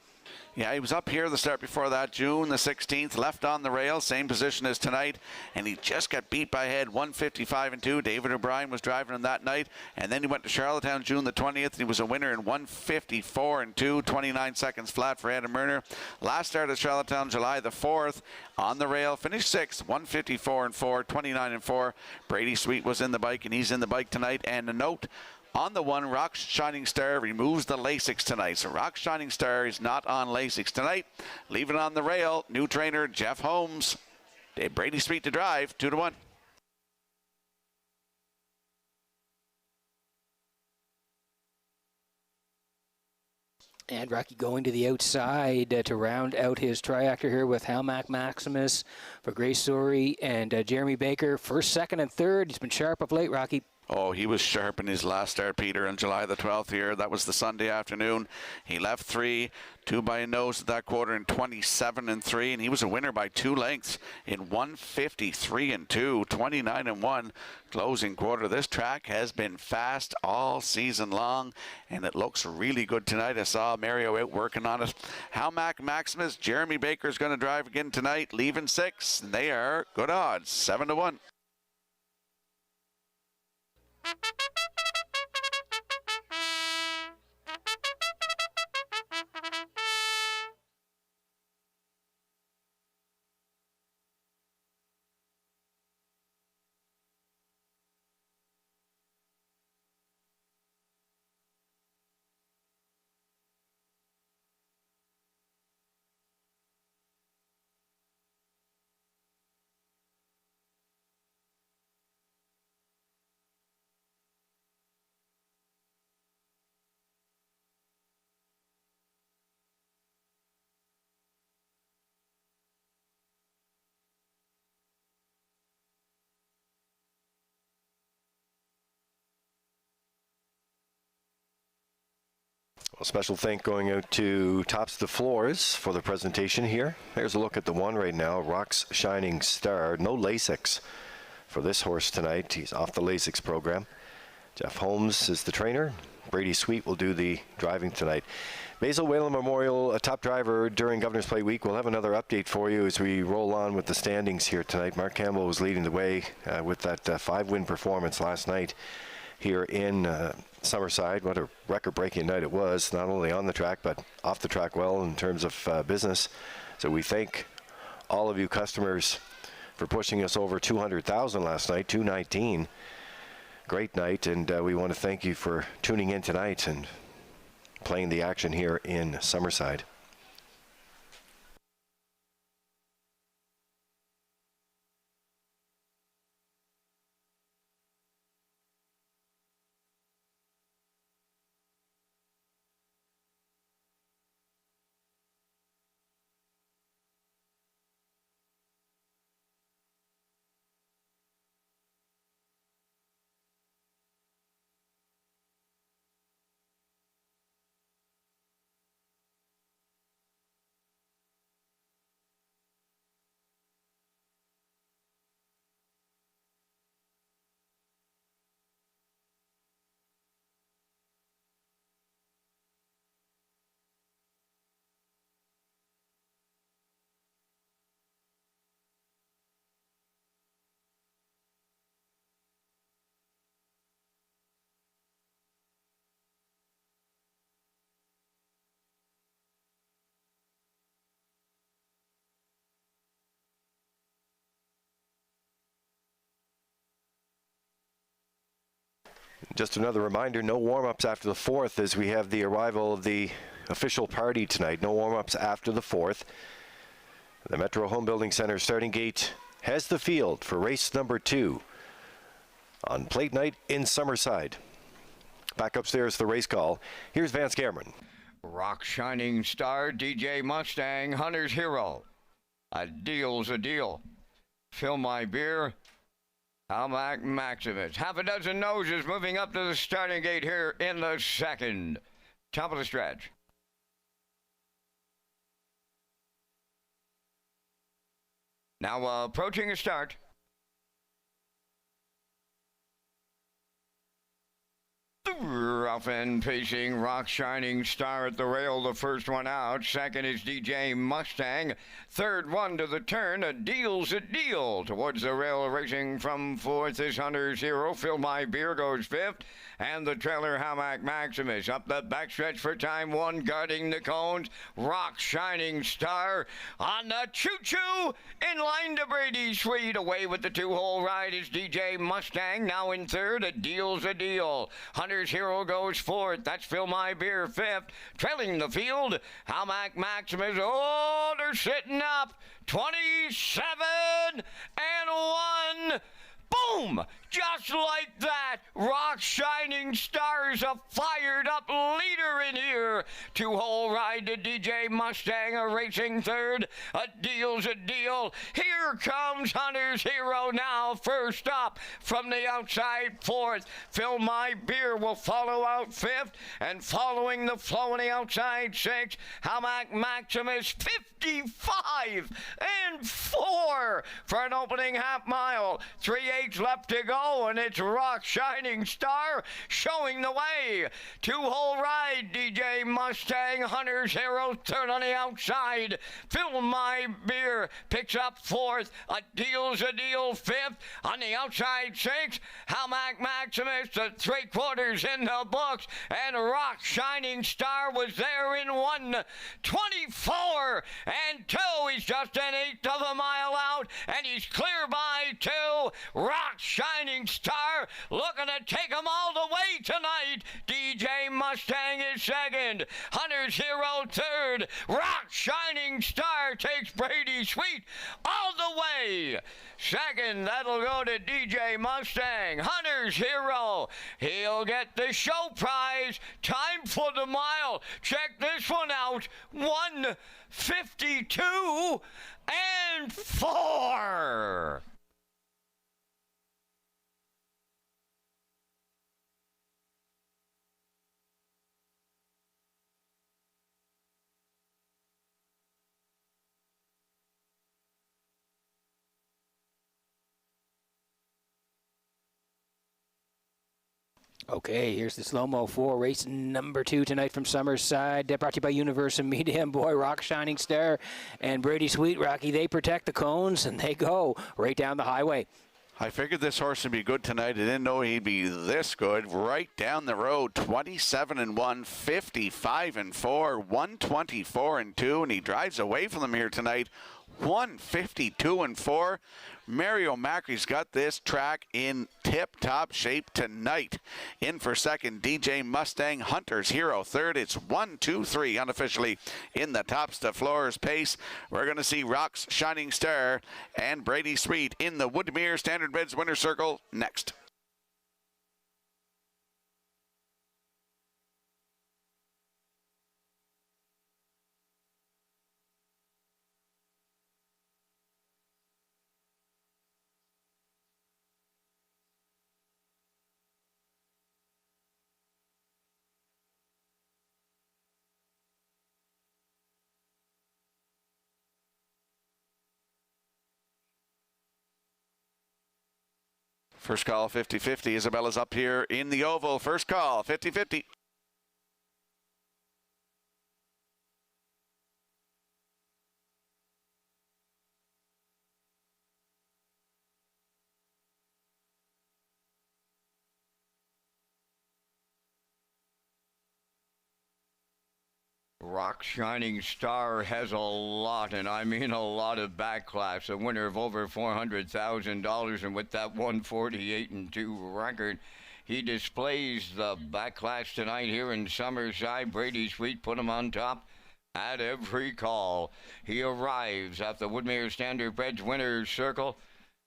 S3: Yeah, he was up here the start before that, June the 16th, left on the rail, same position as tonight, and he just got beat by head, 155 and 2. David O'Brien was driving him that night, and then he went to Charlottetown June the 20th, and he was a winner in 154 and 2, 29 seconds flat for Adam Murner. Last start at Charlottetown, July the 4th, on the rail, finished 6th, 154 and 4, 29 and 4. Brady Sweet was in the bike, and he's in the bike tonight. And a note on the 1, Rock Shining Star removes the Lasix tonight. So Rock Shining Star is not on Lasix tonight. Leave it on the rail. New trainer, Jeff Holmes. Brady Sweet to drive, 2-1.
S2: And Rocky going to the outside to round out his triactor here with Halmac Maximus for Grace Sorey and Jeremy Baker. First, second, and third. He's been sharp of late, Rocky.
S3: Oh, he was sharp in his last start, Peter, on July the 12th here. That was the Sunday afternoon. He left 3, 2 by a nose at that quarter in 27-3, and he was a winner by 2 lengths in 153-2, 29-1 closing quarter. This track has been fast all season long, and it looks really good tonight. I saw Mario out working on it. Halmac Maximus, Jeremy Baker's going to drive again tonight, leaving 6, and they are good odds, 7-1.
S1: A special thank going out to Tops the Floors for the presentation here. There's a look at the one right now, Rock's Shining Star. No Lasix for this horse tonight. He's off the Lasix program. Jeff Holmes is the trainer. Brady Sweet will do the driving tonight. Basil Whalen Memorial, a top driver during Governor's Play Week. We'll have another update for you as we roll on with the standings here tonight. Mark Campbell was leading the way with that 5-win performance last night here in Summerside. What a record-breaking night it was, not only on the track but off the track well in terms of business. So we thank all of you customers for pushing us over 200,000 last night, 219. Great night, and we want to thank you for tuning in tonight and playing the action here in Summerside. Just another reminder, no warm-ups after the 4th as we have the arrival of the official party tonight. No warm-ups after the 4th. The Metro Home Building Center starting gate has the field for race number 2 on plate night in Summerside. Back upstairs, the race call. Here's Vance Cameron.
S4: Rock Shining Star, DJ Mustang, Hunter's Hero. A deal's a deal. Fill my beer. Halmac Maximus. Half a dozen noses moving up to the starting gate here in the second. Top of the stretch. Now approaching a start. Rough and pacing, Rock Shining Star at the rail, the first one out. Second is DJ Mustang. Third one to the turn, a deal's a deal. Towards the rail, racing from fourth is Hunter's Hero. Fill My Beer goes fifth. And the trailer, Halmac Maximus. Up the backstretch for time one, guarding the cones. Rock Shining Star on the choo-choo. In line to Brady Sweet. Away with the two-hole ride is DJ Mustang. Now in third, a deal's a deal. Hunter's Hero goes fourth. That's Fill My Beer fifth. Trailing the field, Halmac Maximus. Oh, they're sitting up. 27 and 1. Boom! Just like that, Rock Shining Stars, a fired-up leader in here. Two-hole ride to DJ Mustang, a racing third. A deal's a deal. Here comes Hunter's Hero now, first up from the outside fourth. Fill My Beer will follow out fifth, and following the flow on the outside six, Hamac Maximus 55 and 4 for an opening half mile. 3/8 left to go, and it's Rock Shining Star showing the way. Two-hole ride, DJ Mustang, Hunter's Hero third on the outside. Fill My Beer picks up fourth. A deal's a deal fifth. On the outside six, Hamac Maximus, the three-quarters in the books, and Rock Shining Star was there in 1:24 and 2. He's just an eighth of a mile out, and he's clear by 2. Rock Shining Star looking to take them all the way tonight. DJ Mustang is second. Hunter's Hero third. Rock Shining Star takes Brady Sweet all the way. Second, that'll go to DJ Mustang. Hunter's Hero, he'll get the show prize. Time for the mile. Check this one out. 1:52 and 4.
S2: Okay, here's the slow-mo for race number 2 tonight from Summerside. Brought to you by Universal Media and boy, Rock Shining Star and Brady Sweet, Rocky. They protect the cones, and they go right down the highway.
S3: I figured this horse would be good tonight. I didn't know he'd be this good. Right down the road, 27 and 1, 55 and 4, 124 and 2, and he drives away from them here tonight. 152 and 4. Mario Macri's got this track in tip-top shape tonight. In for second, DJ Mustang, Hunter's Hero third. It's 1, 2, 3 unofficially in the tops to floors pace. We're going to see Rock's Shining Star and Brady Sweet in the Woodmere Standard Beds Winner's Circle next. First call, 50-50. Isabella's up here in the oval. First call, 50-50.
S4: Rock Shining Star has a lot, and I mean a lot of backlash. A winner of over $400,000, and with that 148 and 2 record, he displays the backlash tonight here in Summerside. Brady Sweet put him on top at every call. He arrives at the Woodmere Standard Beds Winner's Circle.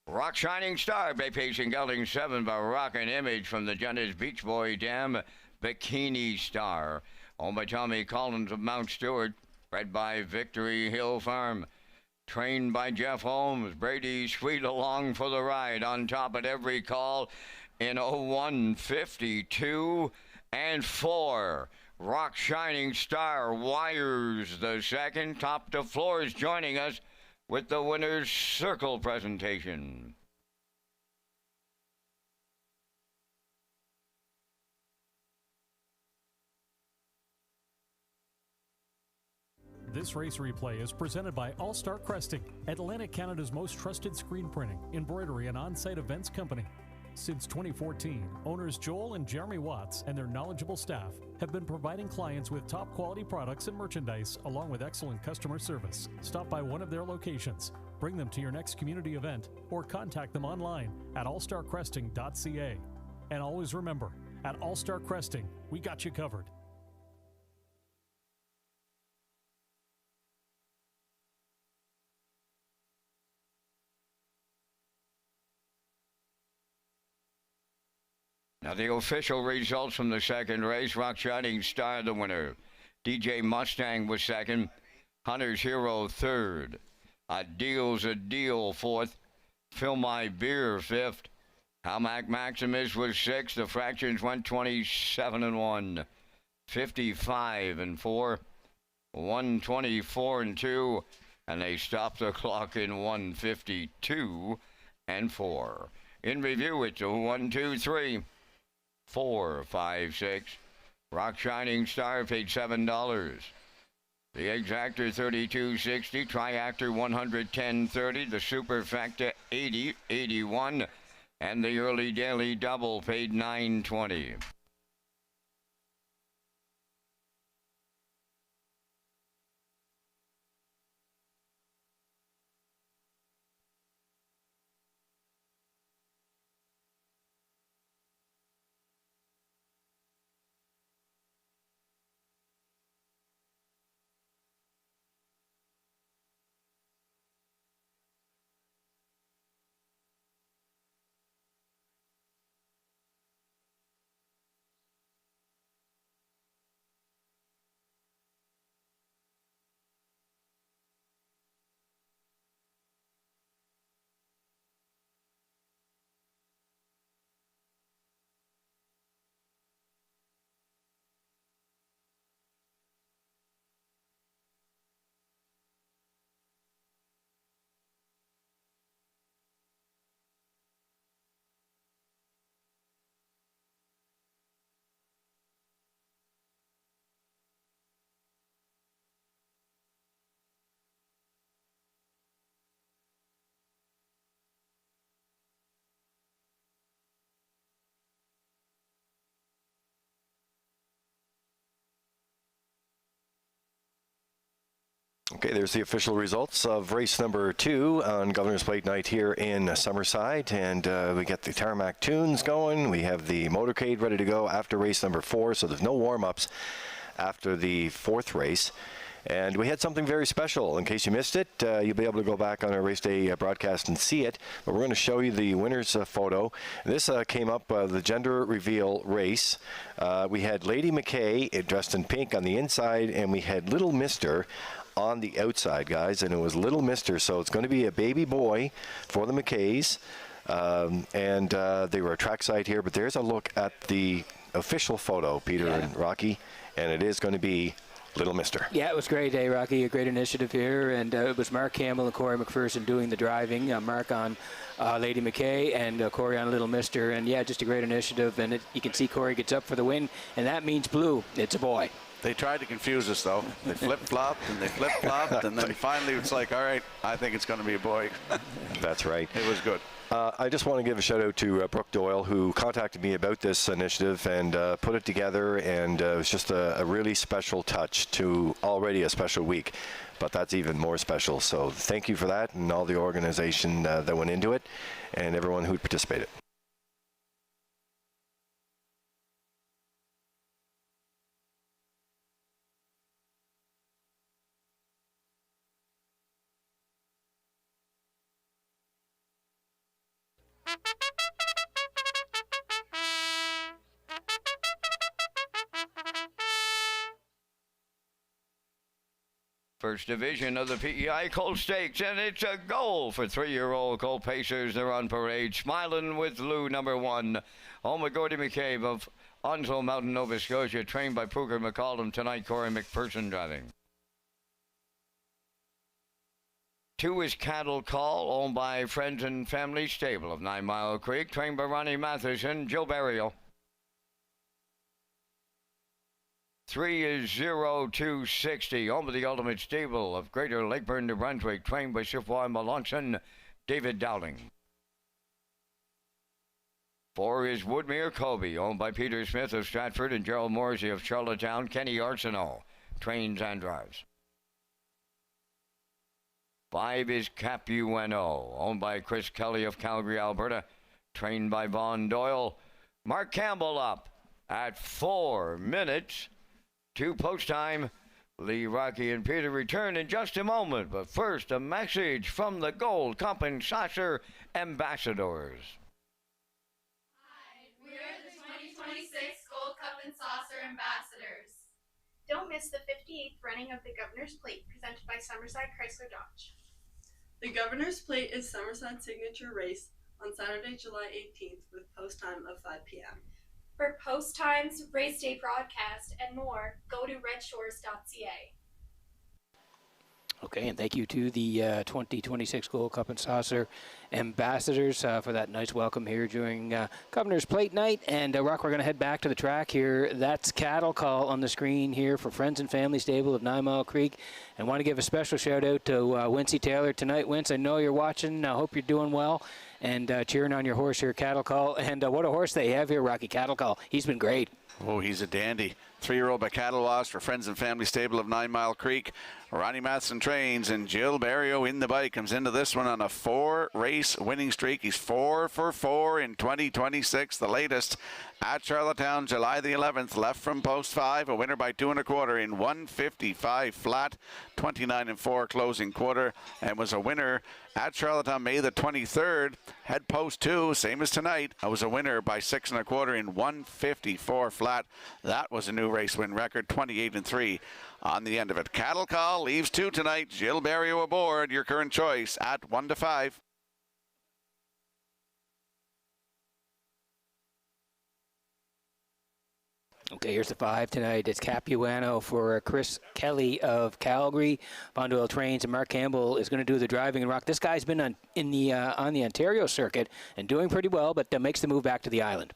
S4: Rock Shining Star, Bay Pacing Gelding 7 by Rockin' Image from the Jenna's Beach Boy Dam, Bikini Star. Owned by Tommy Collins of Mount Stewart, bred by Victory Hill Farm. Trained by Jeff Holmes, Brady Sweet along for the ride, on top at every call in 1:52 and 4. Rock Shining Star wires the second. Top to floors joining us with the Winner's Circle presentation.
S5: This race replay is presented by All Star Cresting, Atlantic Canada's most trusted screen printing, embroidery, and on-site events company. Since 2014, owners Joel and Jeremy Watts and their knowledgeable staff have been providing clients with top quality products and merchandise along with excellent customer service. Stop by one of their locations, bring them to your next community event, or contact them online at allstarcresting.ca. And always remember, at All Star Cresting, we got you covered.
S4: Now the official results from the second race. Rock Shining Star, the winner. DJ Mustang was second. Hunter's Hero third. A Deal's a Deal fourth. Fill My Beer fifth. Hamac Maximus was sixth. The fractions went 27 and 1, 55 and 4, 124 and 2, and they stopped the clock in 152 and 4. In review, it's a 1, 2, 3, 4, 5, 6. Rock Shining Star paid $7. The Exactor $32.60, Triactor $110.30, the Superfecta $80.81, and the Early Daily Double paid $9.20.
S1: Okay, there's the official results of race number 2 on Governor's Plate Night here in Summerside, and we get the Tarmac tunes going. We have the motorcade ready to go after race number 4, so there's no warm-ups after the 4th race. And we had something very special. In case you missed it, you'll be able to go back on our race day broadcast and see it. But we're going to show you the winner's photo. This came up, the gender reveal race. We had Lady McKay dressed in pink on the inside, and we had Little Mister on the outside, guys, and it was Little Mister, so it's going to be a baby boy for the McKays, and they were a trackside here, but there's a look at the official photo, Peter and Rocky, and it is going to be Little Mister.
S2: Yeah, it was great, Rocky. A great initiative here, and it was Mark Campbell and Corey McPherson doing the driving. Mark on Lady McKay and Corey on Little Mister, and yeah, just a great initiative. And you can see Corey gets up for the win, and that means blue. It's a boy.
S3: They tried to confuse us, though. They flip-flopped, and they flip-flopped, and then finally it's like, all right, I think it's going to be a boy.
S1: That's right.
S3: It was good.
S1: I just want to give a shout out to Brooke Doyle, who contacted me about this initiative and put it together, and it was just a really special touch to already a special week, but that's even more special. So thank you for that, and all the organization that went into it, and everyone who participated.
S4: First division of the PEI Colt Stakes, and it's a goal for 3-year-old Colt Pacers. They're on parade, Smiling with Lou, number 1. Home with Gordy McCabe of Onslow Mountain, Nova Scotia, trained by Pooker McCallum. Tonight, Corey McPherson driving. 2 is Cattle Call, owned by Friends and Family Stable of 9 Mile Creek, trained by Ronnie Matheson, Joe Barrio. 3 is 0260, owned by the Ultimate Stable of Greater Lakeburn, New Brunswick, trained by Chiffoy Melanson, David Dowling. 4 is Woodmere Kobe, owned by Peter Smith of Stratford and Gerald Morsey of Charlottetown, Kenny Arsenault, trains and drives. 5 is Capuano, owned by Chris Kelly of Calgary, Alberta, trained by Vaughn Doyle. Mark Campbell up at 4 minutes to post time. Lee, Rocky, and Peter return in just a moment, but first a message from the Gold Compensasser Ambassadors.
S6: Hi, we're the miss the 58th running of the Governor's Plate presented by Summerside Chrysler Dodge.
S7: The Governor's Plate is Summerside's signature race on Saturday, July 18th with post time of 5 p.m.
S6: For post times, race day broadcast, and more, go to Redshores.ca.
S2: Okay, and thank you to the 2026 Gold Cup and Saucer ambassadors for that nice welcome here during Governor's Plate Night. And Rock, we're going to head back to the track here. That's Cattle Call on the screen here for Friends and Family Stable of 9 Mile Creek. And want to give a special shout out to Wincy Taylor tonight. Wince, I know you're watching. I hope you're doing well and cheering on your horse here, Cattle Call. And what a horse they have here, Rocky. Cattle Call. He's been great.
S3: Oh, he's a dandy. 3-year-old by Cattle Wash for Friends and Family Stable of 9 Mile Creek. Ronnie Matheson trains, and Jill Barrio in the bike comes into this one on a 4-race winning streak. He's 4 for 4 in 2026, the latest at Charlottetown, July the 11th. Left from post 5, a winner by 2 1/4 in 155 flat, 29 4 closing quarter, and was a winner at Charlottetown May the 23rd. Head post 2, same as tonight. I was a winner by 6 1/4 in 154 flat. That was a new race win record, 28 3 on the end of it. Cattle Call leaves 2 tonight. Jill Barrio aboard. Your current choice at 1 to 5.
S2: Okay, here's the 5 tonight. It's Capuano for Chris Kelly of Calgary. Bonduel trains, and Mark Campbell is going to do the driving. And Rock, this guy's been on the Ontario circuit and doing pretty well, but makes the move back to the island.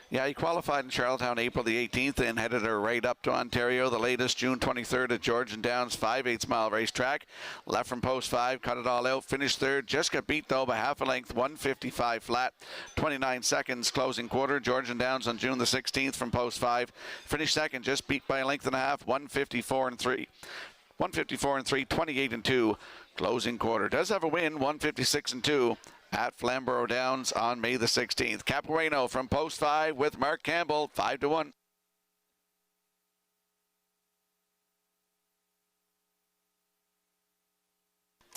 S3: Yeah, he qualified in Charlottetown April the 18th and headed her right up to Ontario. The latest June 23rd at Georgian Downs 5/8 mile racetrack. Left from post 5, cut it all out, finished third. Just got beat though by half a length, 155 flat, 29 seconds closing quarter. Georgian Downs on June the 16th from post 5. Finished second, just beat by a length and a half, 154 3. 154 3, 28 2 closing quarter. Does have a win, 156 2. At Flamborough Downs on May the 16th. Capuano from post 5 with Mark Campbell, 5 to 1.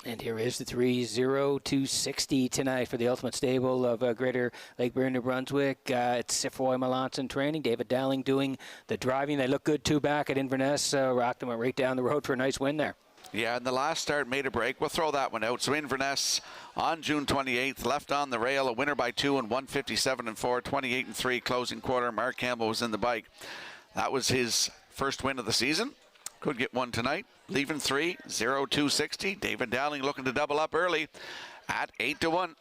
S2: And here is the 3:02:60 tonight for the Ultimate Stable of Greater Lake Erie, New Brunswick. It's Sifroy Melanson training. David Dowling doing the driving. They look good too back at Inverness. Rocked them went right down the road for a nice win there.
S3: Yeah, and the last start made a break. We'll throw that one out. So Inverness on June 28th, left on the rail, a winner by 2 in 157 4, 28 3 closing quarter. Mark Campbell was in the bike. That was his first win of the season. Could get one tonight. Leaving 3:02:60. David Dowling looking to double up early at 8 to 1.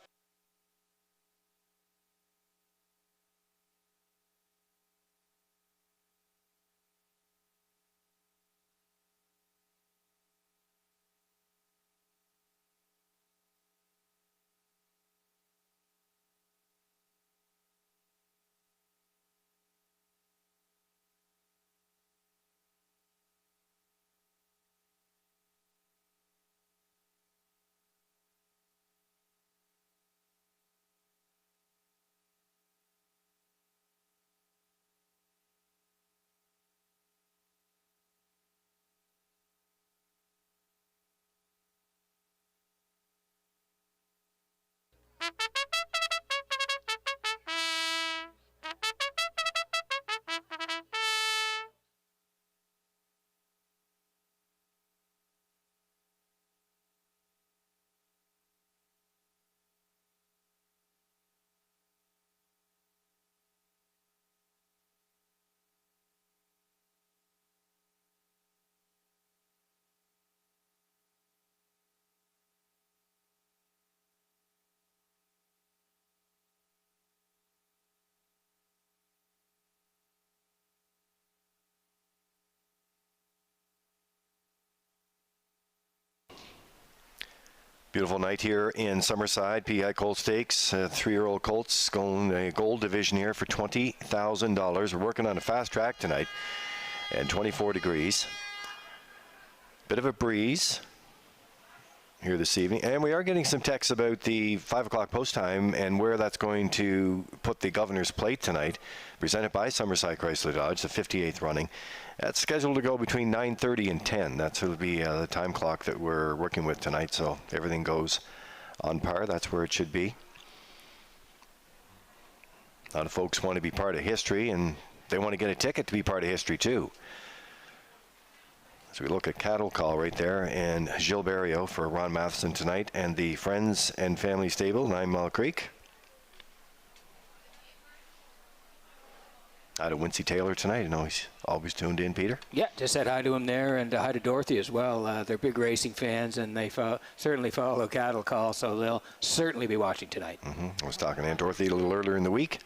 S1: Beautiful night here in Summerside. PI Colt Stakes, 3-year-old colts going a gold division here for $20,000. We're working on a fast track tonight and 24 degrees. Bit of a breeze here this evening. And we are getting some texts about the 5 o'clock post time and where that's going to put the Governor's Plate tonight, presented by Summerside Chrysler Dodge, the 58th running. That's scheduled to go between 9:30 and 10. That's will be the time clock that we're working with tonight, so everything goes on par. That's where it should be. A lot of folks want to be part of history, and they want to get a ticket to be part of history too. So we look at Cattle Call right there, and Gilles Barrio for Ron Matheson tonight, and the Friends and Family Stable, 9 Mile Creek. Hi to Wincy Taylor tonight. I know he's always tuned in, Peter.
S2: Yeah, just said hi to him there, and hi to Dorothy as well. They're big racing fans, and they certainly follow Cattle Call, so they'll certainly be watching tonight.
S1: I was talking to Aunt Dorothy a little earlier in the week.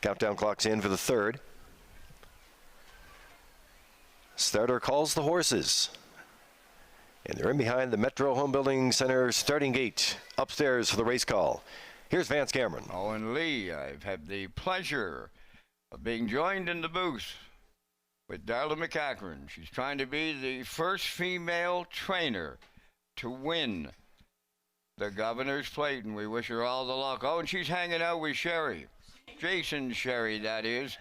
S1: Countdown clock's in for the third. Starter calls the horses. And they're in behind the Metro Home Building Center starting gate. Upstairs for the race call. Here's Vance Cameron.
S4: Owen Lee, I've had the pleasure of being joined in the booth with Darla McCachran. She's trying to be the first female trainer to win the Governor's Plate, and we wish her all the luck. Oh, and she's hanging out with Sherry. Jason Sherry, that is.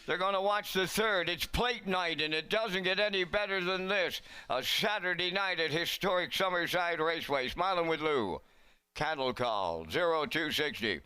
S4: They're going to watch the third. It's plate night, and it doesn't get any better than this. A Saturday night at historic Summerside Raceway. Smiling with Lou. Cattle Call, 0260.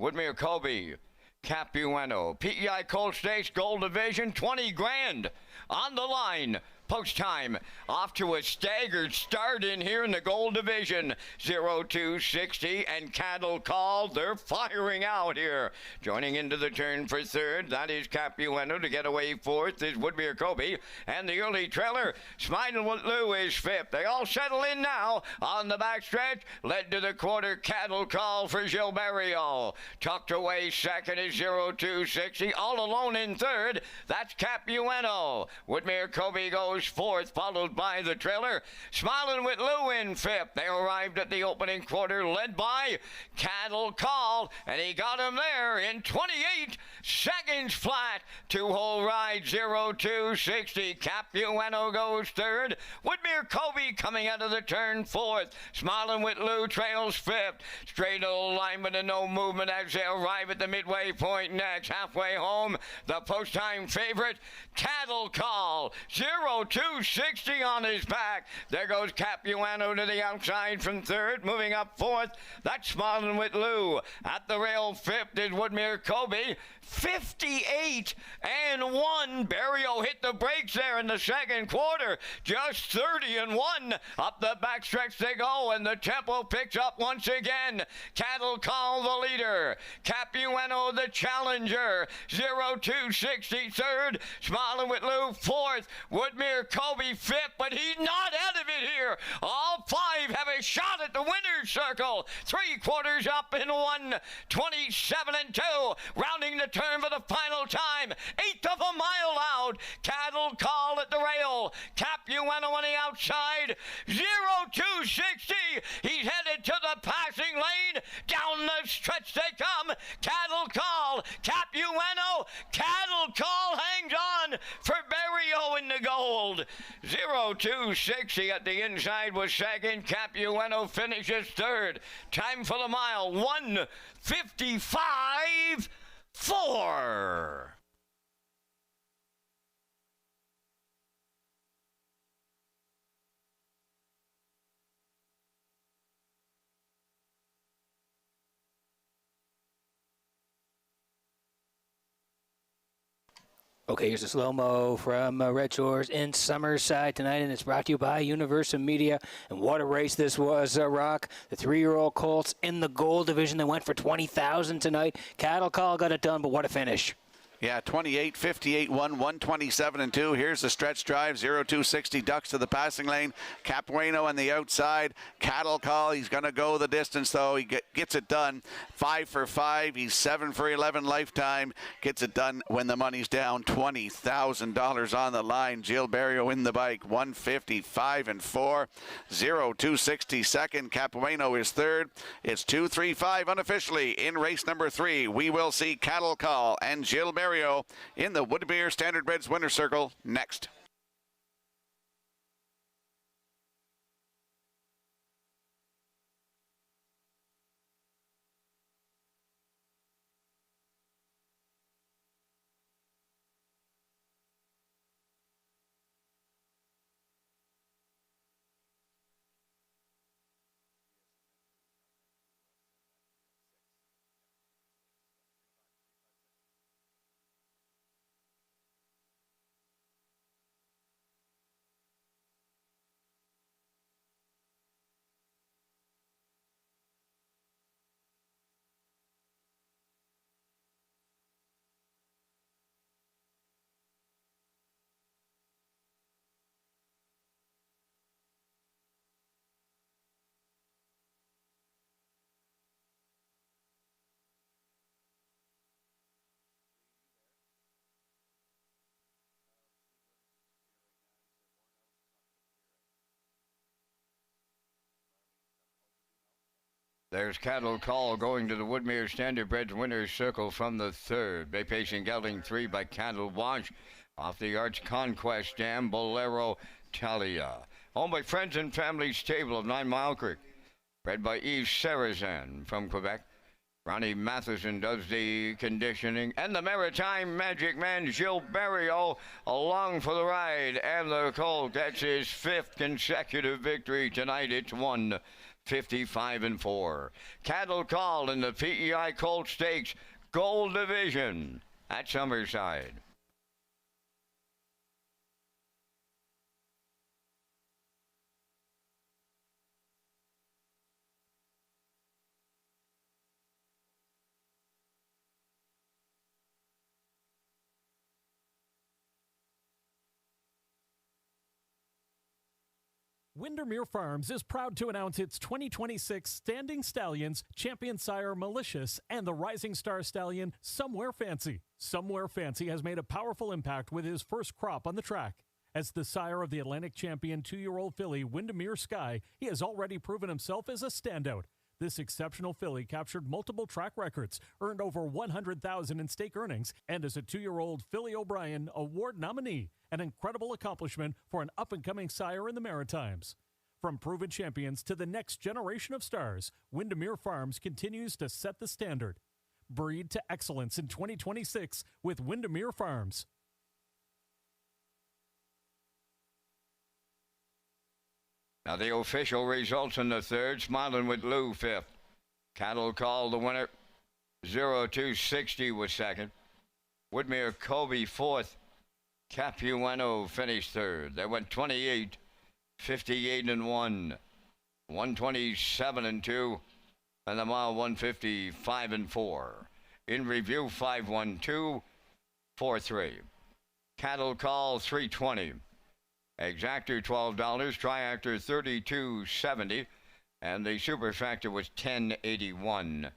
S4: Woodmere Colby, Capuano. PEI Cold States Gold Division, 20 grand on the line. Post time off to a staggered start in here in the Gold Division. 0260 and Cattle Call. They're firing out here. Joining into the turn for third, that is Capuano. To get away fourth is Woodmere Kobe. And the early trailer, Smiling with Lou, is fifth. They all settle in now on the backstretch. Led to the quarter, Cattle Call for Gilles Barrio. Tucked away second is 0260. All alone in third, that's Capuano. Woodmere Kobe goes fourth, followed by the trailer. Smiling with Lou in fifth. They arrived at the opening quarter, led by Cattle Call, and he got him there in 28 seconds flat. Two-hole ride, 0260. Capuano goes third. Woodmere Kobe coming out of the turn fourth. Smiling with Lou trails fifth. Straight alignment and no movement as they arrive at the midway point next. Halfway home, the post-time favorite, Cattle Call, 0260 on his back. There goes Capuano to the outside from third. Moving up fourth, that's Smiling with Lou. At the rail fifth is Woodmere Kobe. 58-1. Barrio hit the brakes there in the second quarter. Just 30-1. Up the backstretch they go, and the tempo picks up once again. Cattle Call the leader. Capuano the challenger. 0260 third. Smiling with Lou fourth. Woodmere Kobe fifth, but he's not out of it here. All five have a shot at the winner's circle. 3/4 up in 1:27-2. Rounding the turn for the final time. 1/8 of a mile out. Cattle Call at the rail. Capuano on the outside. 0260. He's headed to the passing lane. Down the stretch they come. Cattle Call. Capuano. Cattle Call hangs on for Barrio in the gold. 0260 at the inside was second. Capuano finishes third. Time for the mile. 1:55.4.
S2: Okay, here's a slow-mo from Red Shores in Summerside tonight, and it's brought to you by Universal Media. And what a race this was, Rock. The 3-year-old Colts in the gold division. They went for 20,000 tonight. Cattle Call got it done, but what a finish.
S3: Yeah, 28, 58, 1, 127 and 2. Here's the stretch drive, 0-260 ducks to the passing lane. Capuano on the outside. Cattle Call, he's going to go the distance though. He gets it done. 5 for 5. He's 7 for 11 lifetime. Gets it done when the money's down. $20,000 on the line. Jill Barrio in the bike. 155 and 4. 0-260 second. Capuano is third. It's 2-3-5 unofficially in race number 3. We will see Cattle Call and Jill Barrio in the Woodmere Standardbreds Winner Circle next.
S4: There's Cattle Call going to the Woodmere Standardbreds Winners Circle from the third. Bay Pacing Gelding 3 by Cattle Wash. Off the Arch Conquest Dam, Bolero Talia. Owned by Friends and Family Stable of 9 Mile Creek. Bred by Yves Sarazan from Quebec. Ronnie Matheson does the conditioning. And the Maritime Magic Man, Gilles Barrio, along for the ride. And the Colt gets his 5th consecutive victory tonight. It's 155 and 4. Cattle Call in the PEI Colt Stakes Gold Division at Summerside.
S5: Windermere Farms is proud to announce its 2026 Standing Stallions, Champion Sire Malicious, and the Rising Star Stallion Somewhere Fancy. Somewhere Fancy has made a powerful impact with his first crop on the track. As the sire of the Atlantic Champion 2-year-old filly Windermere Sky, he has already proven himself as a standout. This exceptional filly captured multiple track records, earned over $100,000 in stake earnings, and is a 2-year-old Philly O'Brien Award nominee, an incredible accomplishment for an up-and-coming sire in the Maritimes. From proven champions to the next generation of stars, Windermere Farms continues to set the standard. Breed to excellence in 2026 with Windermere Farms.
S4: Now the official results in the third. Smiling with Lou 5th. Cattle Call the winner. 0-260 was second. Woodmere Kobe 4th. Capuano finished third. They went 28, 58 and 1, 127 and 2, and the mile 155 and 4. In review 512, 4-3. Cattle Call 320. Exactor $12, Triactor $32.70, and the Superfactor was $10.81.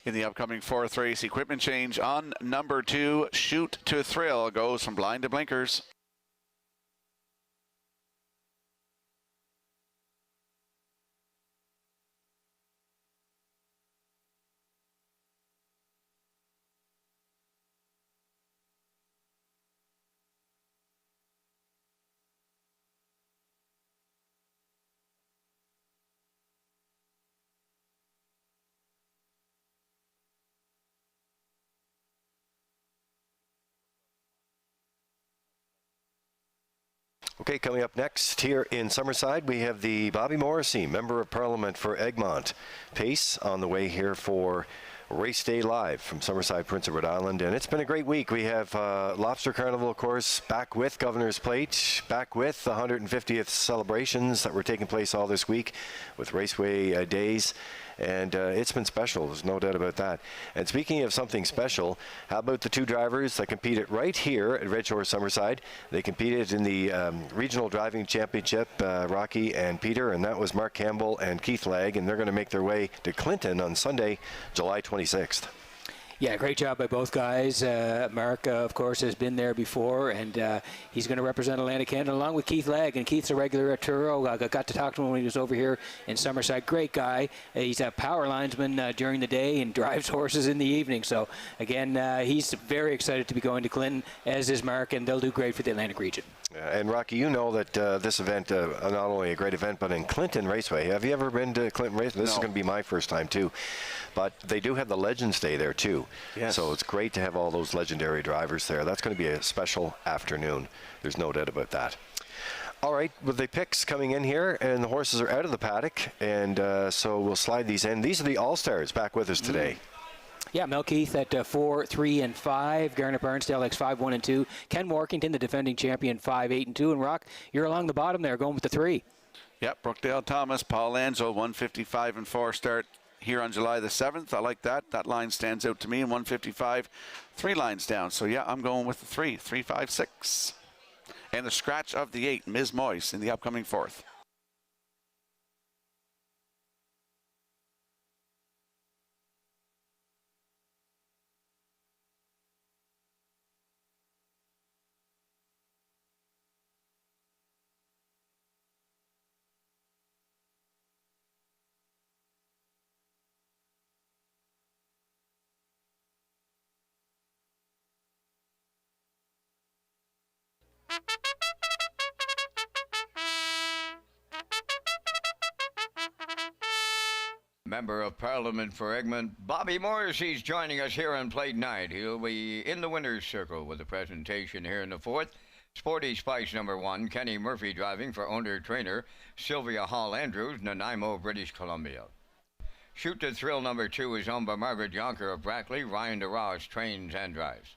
S3: In the upcoming 4th race, equipment change on number 2, Shoot to Thrill, goes from blind to blinkers.
S1: Okay, coming up next here in Summerside, we have the Bobby Morrissey, Member of Parliament for Egmont pace on the way here for Race Day Live from Summerside, Prince Edward Island. And it's been a great week. We have Lobster Carnival, of course, back with Governor's Plate, back with the 150th celebrations that were taking place all this week with Raceway Days. And it's been special, there's no doubt about that. And speaking of something special, how about the two drivers that competed right here at Redshores Summerside? They competed in the Regional Driving Championship, Rocky and Peter, and that was Mark Campbell and Keith Legg, and they're going to make their way to Clinton on Sunday, July 26th.
S2: Yeah, great job by both guys. Mark, of course, has been there before, and he's going to represent Atlantic Canada along with Keith Legg. And Keith's a regular at Truro. I got to talk to him when he was over here in Summerside. Great guy. He's a power linesman during the day and drives horses in the evening. So, again, he's very excited to be going to Clinton, as is Mark, and they'll do great for the Atlantic region.
S1: And Rocky, you know that this event, not only a great event, but in Clinton Raceway. Have you ever been to Clinton Raceway? This is going to be my first time, too. But they do have the Legends Day there, too.
S3: Yes.
S1: So it's great to have all those legendary drivers there. That's going to be a special afternoon. There's no doubt about that. All right, with the picks coming in here, and the horses are out of the paddock, and so we'll slide these in. These are the All-Stars back with us today.
S2: Yeah, Mel Keith at 4, 3, and 5. Garnet Barnsdale X 5, 1, and 2. Ken Workington, the defending champion, 5, 8, and 2. And Rock, you're along the bottom there, going with the 3.
S3: Yep, Brookdale Thomas, Paul Angel, 155 and 4 start here on July the 7th. I like that. That line stands out to me. And 155, 3 lines down. So, yeah, I'm going with the 3, 3, 5, 6. And the scratch of the 8, Ms. Moyes, in the upcoming 4th.
S4: Member of Parliament for Egmont, Bobby Morrissey's joining us here on Plate Night. He'll be in the winner's circle with a presentation here in the 4th. Sporty Spice number 1, Kenny Murphy driving for owner-trainer Sylvia Hall Andrews, Nanaimo, British Columbia. Shoot to Thrill number 2 is owned by Margaret Yonker of Brackley. Ryan DeRoss trains and drives.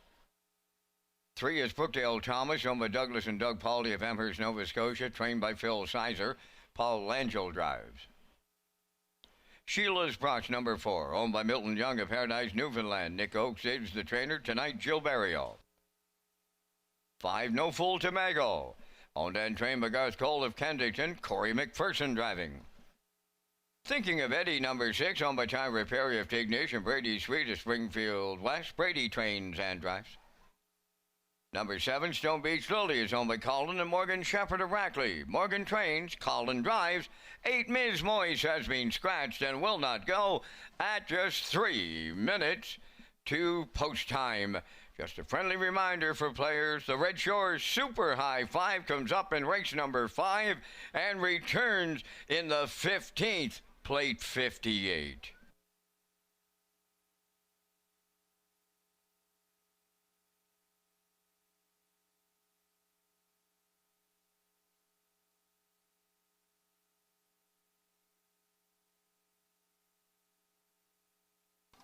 S4: 3 is Brookdale Thomas, owned by Douglas and Doug Pauley of Amherst, Nova Scotia, trained by Phil Sizer. Paul Langell drives. Sheila's Broch number 4, owned by Milton Young of Paradise, Newfoundland. Nick Oakes is the trainer. Tonight, Jill Barrio. 5, No Fool to Mago, owned and trained by Garth Cole of Kensington. Corey McPherson driving. Thinking of Eddie number 6, owned by Tyra Perry of Tignish and Brady Sweet of Springfield West. Brady trains and drives. Number 7, Stone Beach Lily, is owned by Colin and Morgan Shepherd of Rackley. Morgan trains, Colin drives. 8, Ms. Moyes has been scratched and will not go at just 3 minutes to post time. Just a friendly reminder for players, the Red Shores Super High 5 comes up in race number 5 and returns in the 15th, plate 58.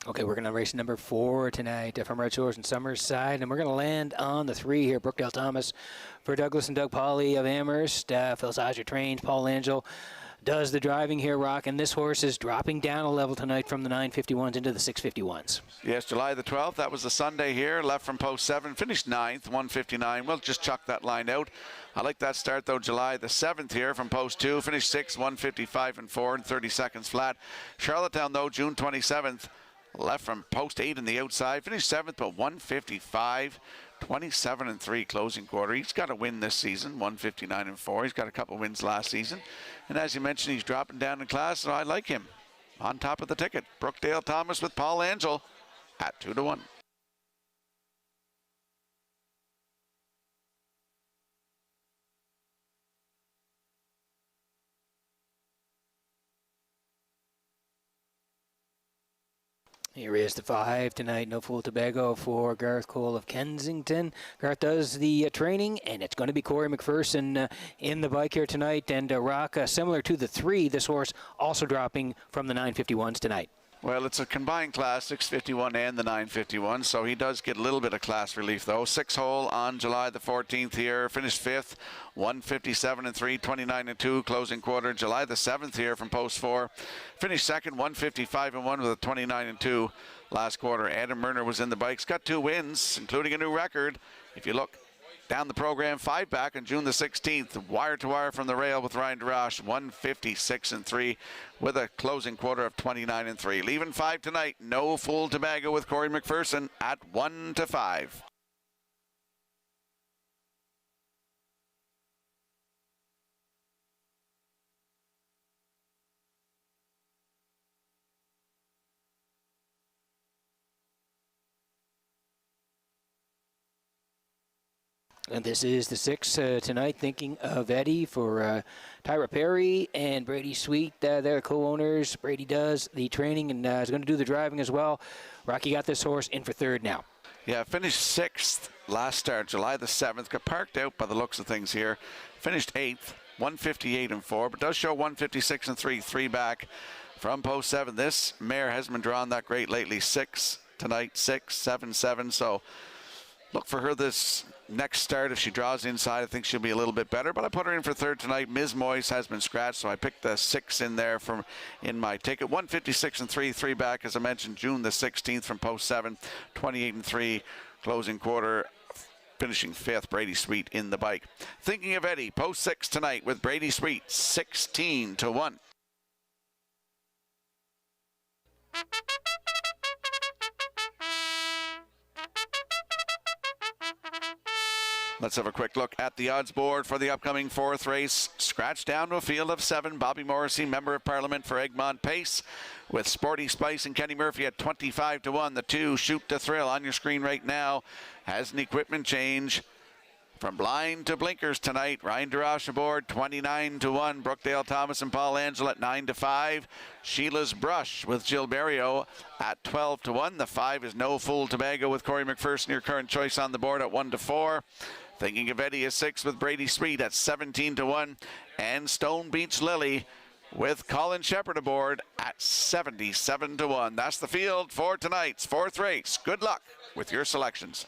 S2: Okay, we're going to race number 4 tonight from Red Shores and Summerside, and we're going to land on the 3 here. Brookdale Thomas for Douglas and Doug Pauley of Amherst. Phil Sizer trains. Paul Angel does the driving here, Rock, and this horse is dropping down a level tonight from the 951s into the 651s.
S3: Yes, July the 12th. That was the Sunday here. Left from post 7. Finished 9th, 159. We'll just chuck that line out. I like that start, though. July the 7th here from post 2. Finished 6, 155 and 4 and 30 seconds flat. Charlottetown, though, June 27th. Left from post 8 in the outside. Finished 7th, but 155. 27-3 closing quarter. He's got a win this season, 159-4. He's got a couple wins last season. And as you mentioned, he's dropping down in class, so I like him. On top of the ticket, Brookdale Thomas with Paul Angel at 2-1.
S2: Here is the 5 tonight. No Fool Tobago for Garth Cole of Kensington. Garth does the training, and it's going to be Corey McPherson in the bike here tonight. And Rock, similar to the 3, this horse also dropping from the 951s tonight.
S3: Well, it's a combined class, 651 and the 951, so he does get a little bit of class relief, though. 6-hole on July the 14th here. Finished 5th, 157-3, 29-2, closing quarter. July the 7th here from post 4. Finished 2nd, 155-1 with a 29-2 last quarter. Adam Murner was in the bikes. Got 2 wins, including a new record. If you look down the program, 5 back on June the 16th, wire to wire from the rail with Ryan DeRoche, 156-3 with a closing quarter of 29-3. Leaving 5 tonight, No Fool Tobago with Corey McPherson at 1-5.
S2: And this is the 6 tonight, thinking of Eddie for Tyra Perry and Brady Sweet. They're co-owners. Brady does the training and is going to do the driving as well. Rocky got this horse in for 3rd now.
S3: Yeah, finished 6th last start, July the 7th. Got parked out by the looks of things here. Finished 8th, 158-4, but does show 156-3, 3 back from post 7. This mare hasn't been drawn that great lately. 6 tonight, 6, 7, 7. So look for her this next start. If she draws inside, I think she'll be a little bit better. But I put her in for 3rd tonight. Ms. Moyes has been scratched, so I picked the 6 in there in my ticket. 156-3, 3 back, as I mentioned, June the 16th from post 7. 28-3 closing quarter. Finishing 5th, Brady Sweet in the bike. Thinking of Eddie, post 6 tonight with Brady Sweet, 16-1. Let's have a quick look at the odds board for the upcoming 4th race. Scratched down to a field of 7. Bobby Morrissey, Member of Parliament for Egmont Pace, with Sporty Spice and Kenny Murphy at 25-1. The 2, Shoot to Thrill, on your screen right now, has an equipment change from blind to blinkers tonight. Ryan DeRoche aboard, 29-1. Brookdale Thomas and Paul Angel at 9-5. Sheila's Brush with Jill Berrio at 12-1. The 5 is No Fool Tobago with Corey McPherson, your current choice on the board at 1-4. Thinking of Eddie is 6 with Brady Sweet at 17-1. And Stone Beach Lily with Colin Shepherd aboard at 77-1. That's the field for tonight's 4th race. Good luck with your selections.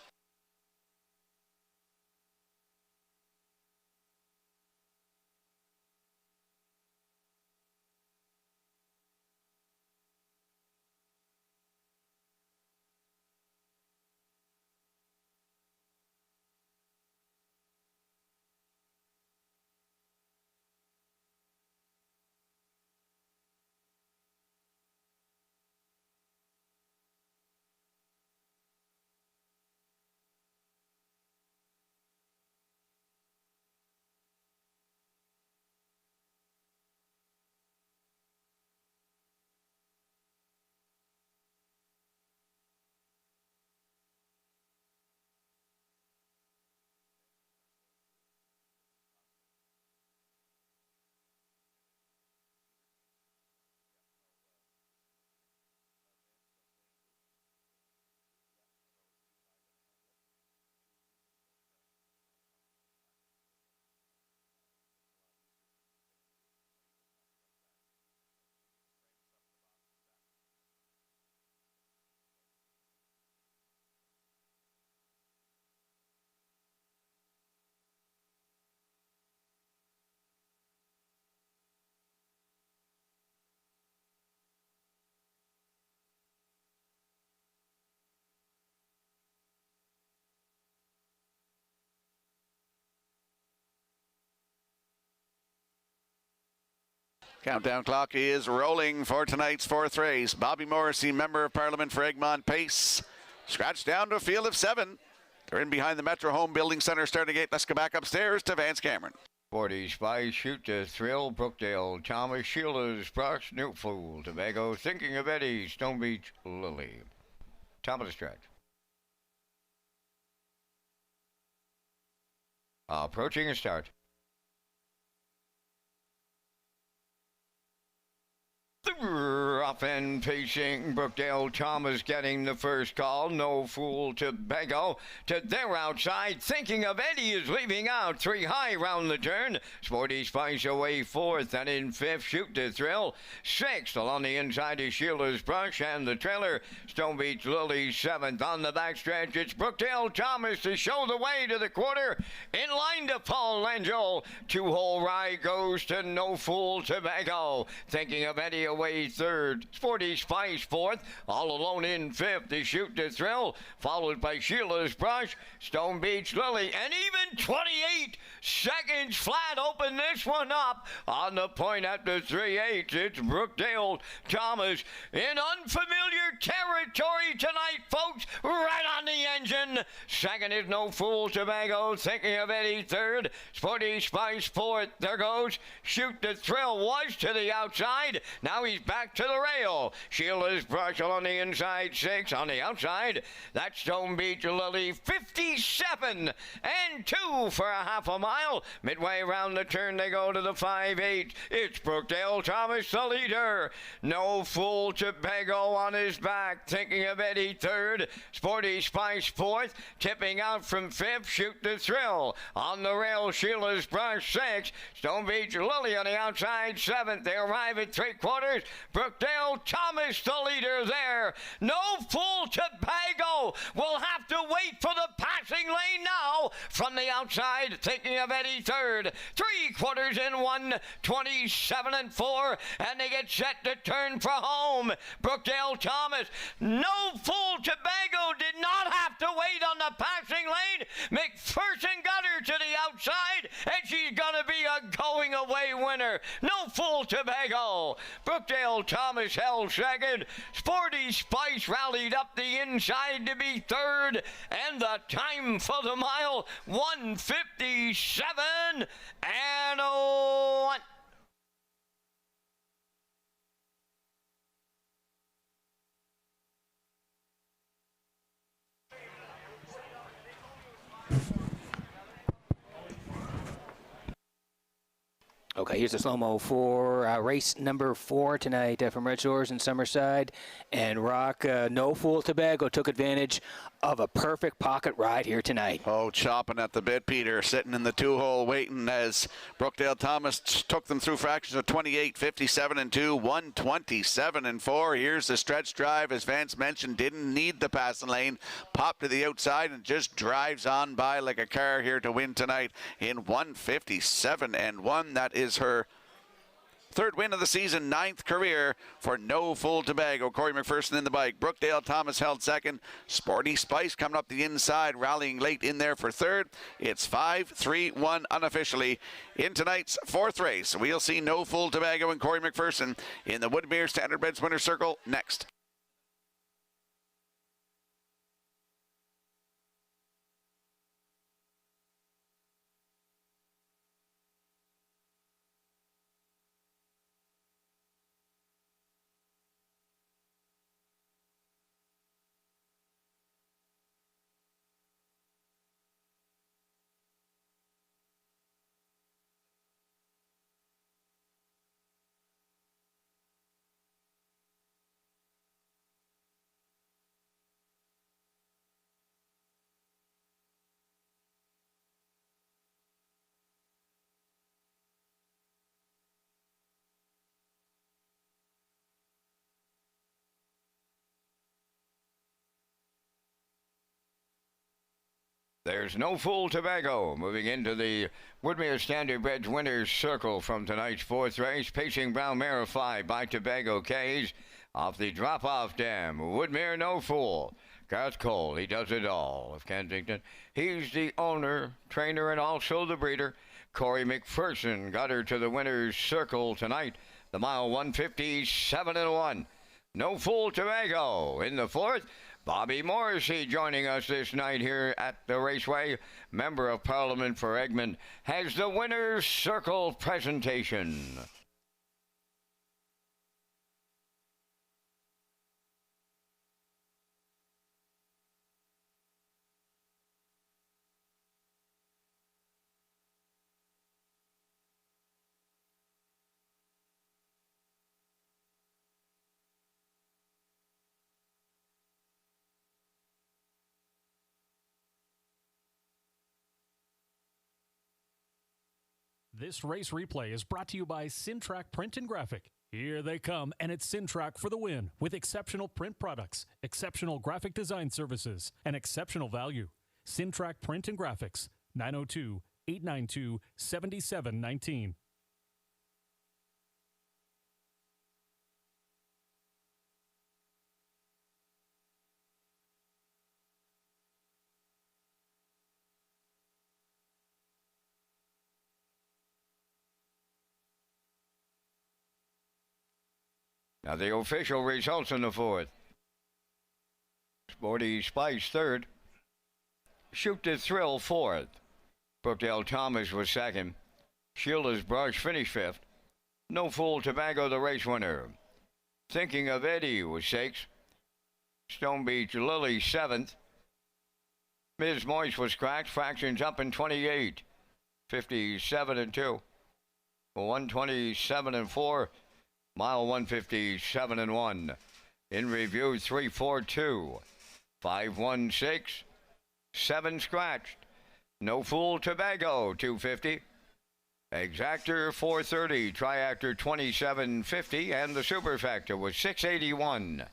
S3: Countdown clock is rolling for tonight's fourth race. Bobby Morrissey, Member of Parliament for Egmont Pace, scratched down to a field of 7. They're in behind the Metro Home Building Center starting gate. Let's go back upstairs to Vance Cameron.
S4: 40 Spice, Shoot to Thrill, Brookdale, Thomas, Sheila's Brush, Newfool, Tobago, Thinking of Eddie, Stone Beach, Lily. Top of the stretch. Approaching a start. Rough and pacing, Brookdale Thomas getting the first call. No Fool Tobago to their outside. Thinking of Eddie is leaving out. 3 high round the turn. Sporty Spice away 4th, and in 5th, Shoot to Thrill. 6th along the inside is Sheila's Brush, and the trailer, Stone Beach Lily 7th. On the backstretch, it's Brookdale Thomas to show the way to the quarter. In line to Paul Langell. 2-hole ride goes to No Fool Tobago. Thinking of Eddie away 3rd, Sporty Spice 4th, all alone in 5th is Shoot to Thrill, followed by Sheila's Brush, Stone Beach Lily, and even 28 seconds flat open this one up. On the point at the 3/8, it's Brookdale Thomas in unfamiliar territory tonight, folks, right on the engine. Second is No Fool Tobago, Thinking of Eddie 3rd, Sporty Spice 4th, there goes Shoot to Thrill, was to the outside, now he's back to the rail. Sheila's Brush on the inside, 6 on the outside. That's Stone Beach Lily, 57 and 2 for a half a mile. Midway around the turn, they go to the 5/8. It's Brookdale Thomas, the leader. No Fool Tobago on his back. Thinking of Eddie 3rd. Sporty Spice 4th. Tipping out from 5th, Shoot to Thrill. On the rail, Sheila's Brush 6. Stone Beach Lily on the outside, 7th. They arrive at 3/4. Brookdale Thomas, the leader there. No Fool Tobago will have to wait for the passing lane now. From the outside, Thinking of Eddie 3rd. 3/4 in 1, 27 and 4, and they get set to turn for home. Brookdale Thomas, No Fool Tobago did not have to wait on the passing lane. McPherson got her to the outside, and she's going to be a going away winner. No Fool Tobago. Brookdale Thomas held 2nd. Sporty Spice rallied up the inside to be 3rd. And the time for the mile, 1:57 and 1.
S2: Okay, here's the slow-mo for race number 4 tonight from Redshores and Summerside. And Rock, No Fool Tobago took advantage of a perfect pocket ride here tonight.
S3: Oh, chopping at the bit, Peter, sitting in the 2-hole waiting as Brookdale Thomas took them through fractions of 28, 57 and 2, 127 and 4. Here's the stretch drive, as Vance mentioned, didn't need the passing lane, popped to the outside and just drives on by like a car here to win tonight in 157 and 1. That is her 3rd win of the season, 9th career for No Fool Tobago. Corey McPherson in the bike. Brookdale Thomas held 2nd. Sporty Spice coming up the inside, rallying late in there for 3rd. It's 5-3-1 unofficially in tonight's 4th race. We'll see No Fool Tobago and Corey McPherson in the Woodmere Standardbreds Winner's Circle next.
S4: There's No Fool Tobago moving into the Woodmere Standardbreds Winners Circle from tonight's 4th race. Pacing Brown Mare 5 by Tobago K's off the drop-off dam. Woodmere No Fool. Garth Cole, he does it all of Kensington. He's the owner, trainer, and also the breeder. Corey McPherson got her to the winner's circle tonight. The mile 157-1. No Fool Tobago in the fourth. Bobby Morrissey joining us this night here at the Raceway. Member of Parliament for Egmont has the winner's circle presentation.
S5: This race replay is brought to you by Racetrack Print and Graphic. Here they come, and it's Racetrack for the win with exceptional print products, exceptional graphic design services, and exceptional value. Racetrack Print and Graphics, 902-892-7719.
S4: Now the official results in the fourth. Sporty Spice third. Shoot the Thrill fourth. Brookdale Thomas was second. Sheila's Brush finished fifth. No Fool Tobago the race winner. Thinking of Eddie was sixth. Stone Beach Lily seventh. Ms. Moist was cracked. Fractions up in 28. 57-2. 127-4. Mile 157-1. In review 342. 516. 7 scratched. No Fool Tobago 250. Exactor 430. Triactor 2750. And the Superfactor was 681.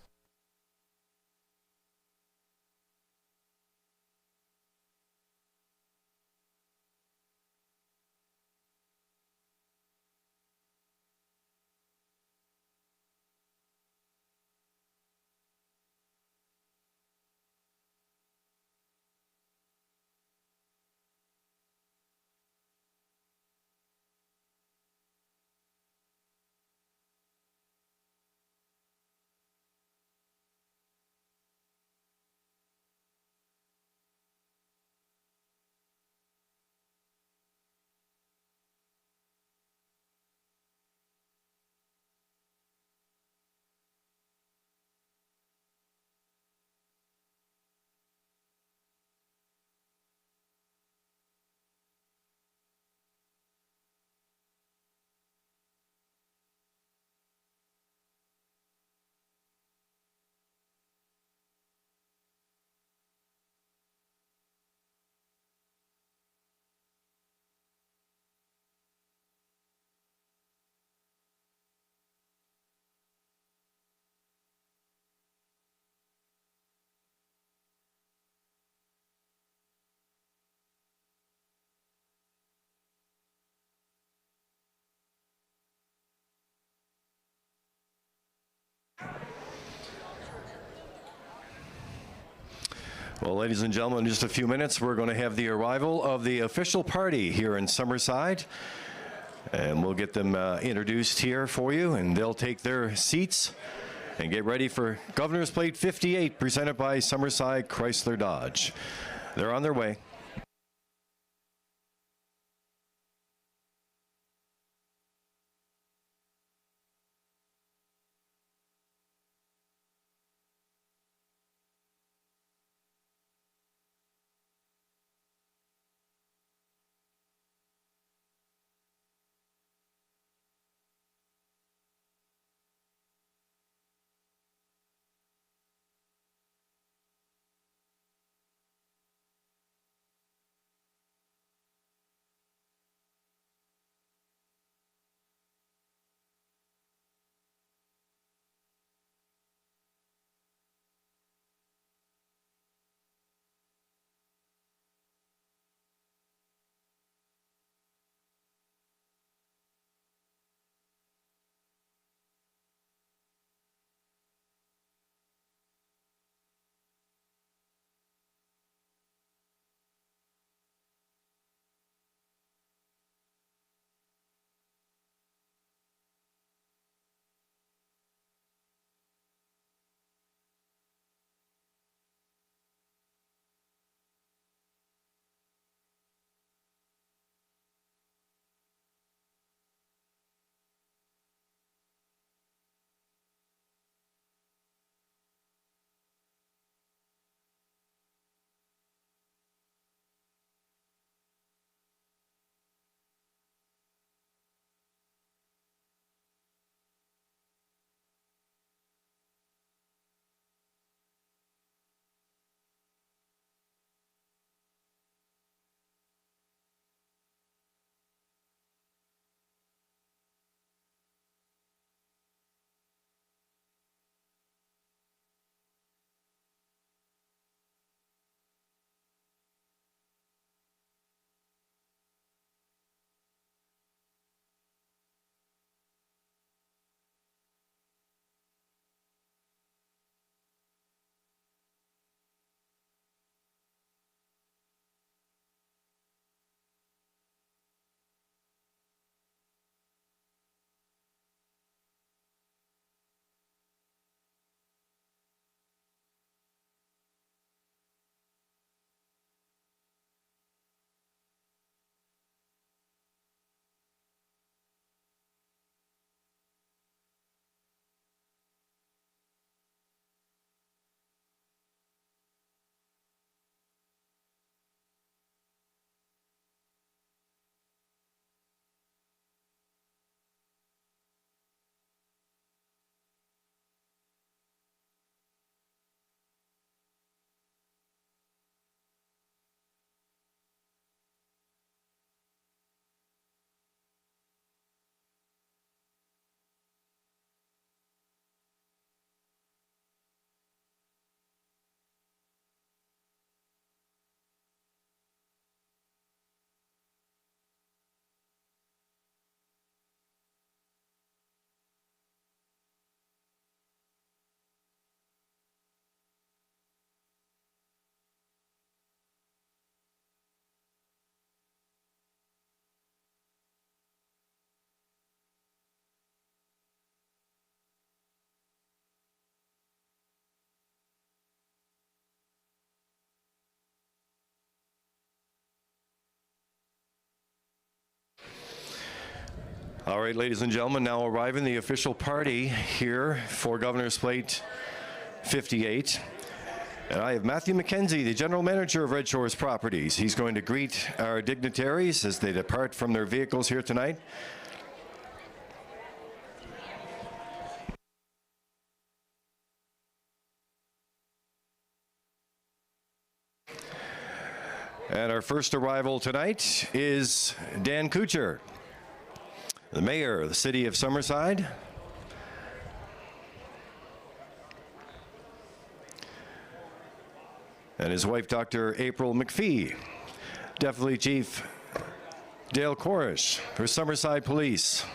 S1: Well, ladies and gentlemen, in just a few minutes, we're going to have the arrival of the official party here in Summerside. And we'll get them introduced here for you, and they'll take their seats and get ready for Governor's Plate 58, presented by Summerside Chrysler Dodge. They're on their way. All right, ladies and gentlemen, now arriving the official party here for Governor's Plate 58. And I have Matthew McKenzie, the General Manager of Red Shores Properties. He's going to greet our dignitaries as they depart from their vehicles here tonight. And our first arrival tonight is Dan Kuchar, the Mayor of the City of Summerside. And his wife, Dr. April McPhee, Deputy Chief Dale Corish for Summerside Police.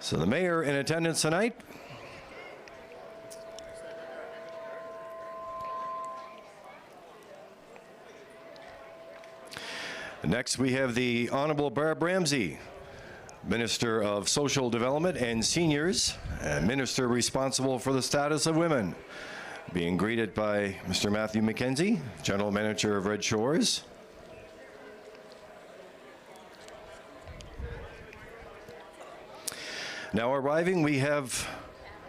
S1: So the Mayor in attendance tonight. Next, we have the Honorable Barb Ramsey, Minister of Social Development and Seniors, and Minister responsible for the status of women, being greeted by Mr. Matthew McKenzie, General Manager of Red Shores. Now arriving, we have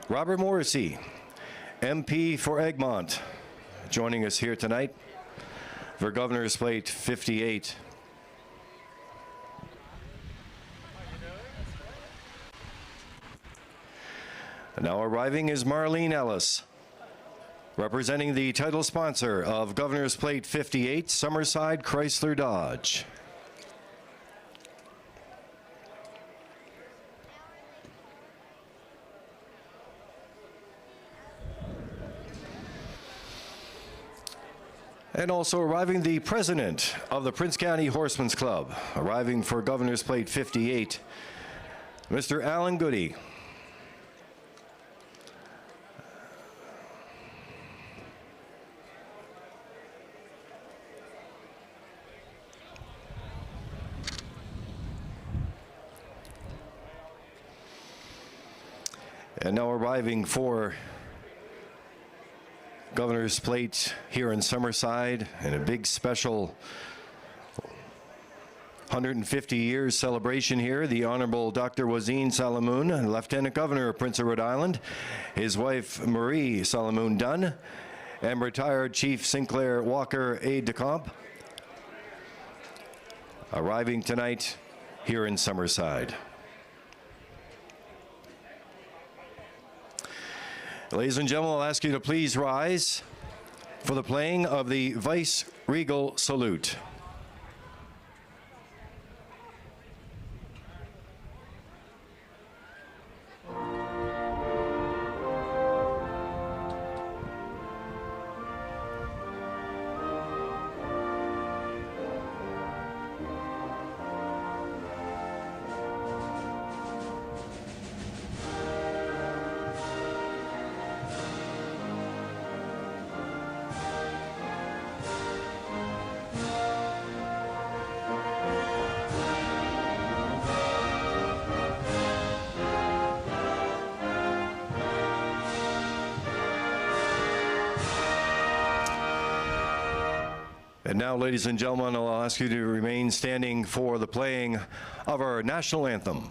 S1: Robert Morrissey, MP for Egmont, joining us here tonight for Governor's Plate 58. Now arriving is Marlene Ellis, representing the title sponsor of Governor's Plate 58, Summerside Chrysler Dodge. And also arriving the president of the Prince County Horsemen's Club, arriving for Governor's Plate 58, Mr. Alan Goody. And now arriving for Governor's Plate here in Summerside, and a big special 150 years celebration here, the Honorable Dr. Wazeen Salamoon, Lieutenant Governor of Prince of Rhode Island, his wife Marie Salamoon Dunn, and retired Chief Sinclair Walker aide-de-camp, arriving tonight here in Summerside. Ladies and gentlemen, I'll ask you to please rise for the playing of the Vice Regal Salute. And now, ladies and gentlemen, I'll ask you to remain standing for the playing of our national anthem.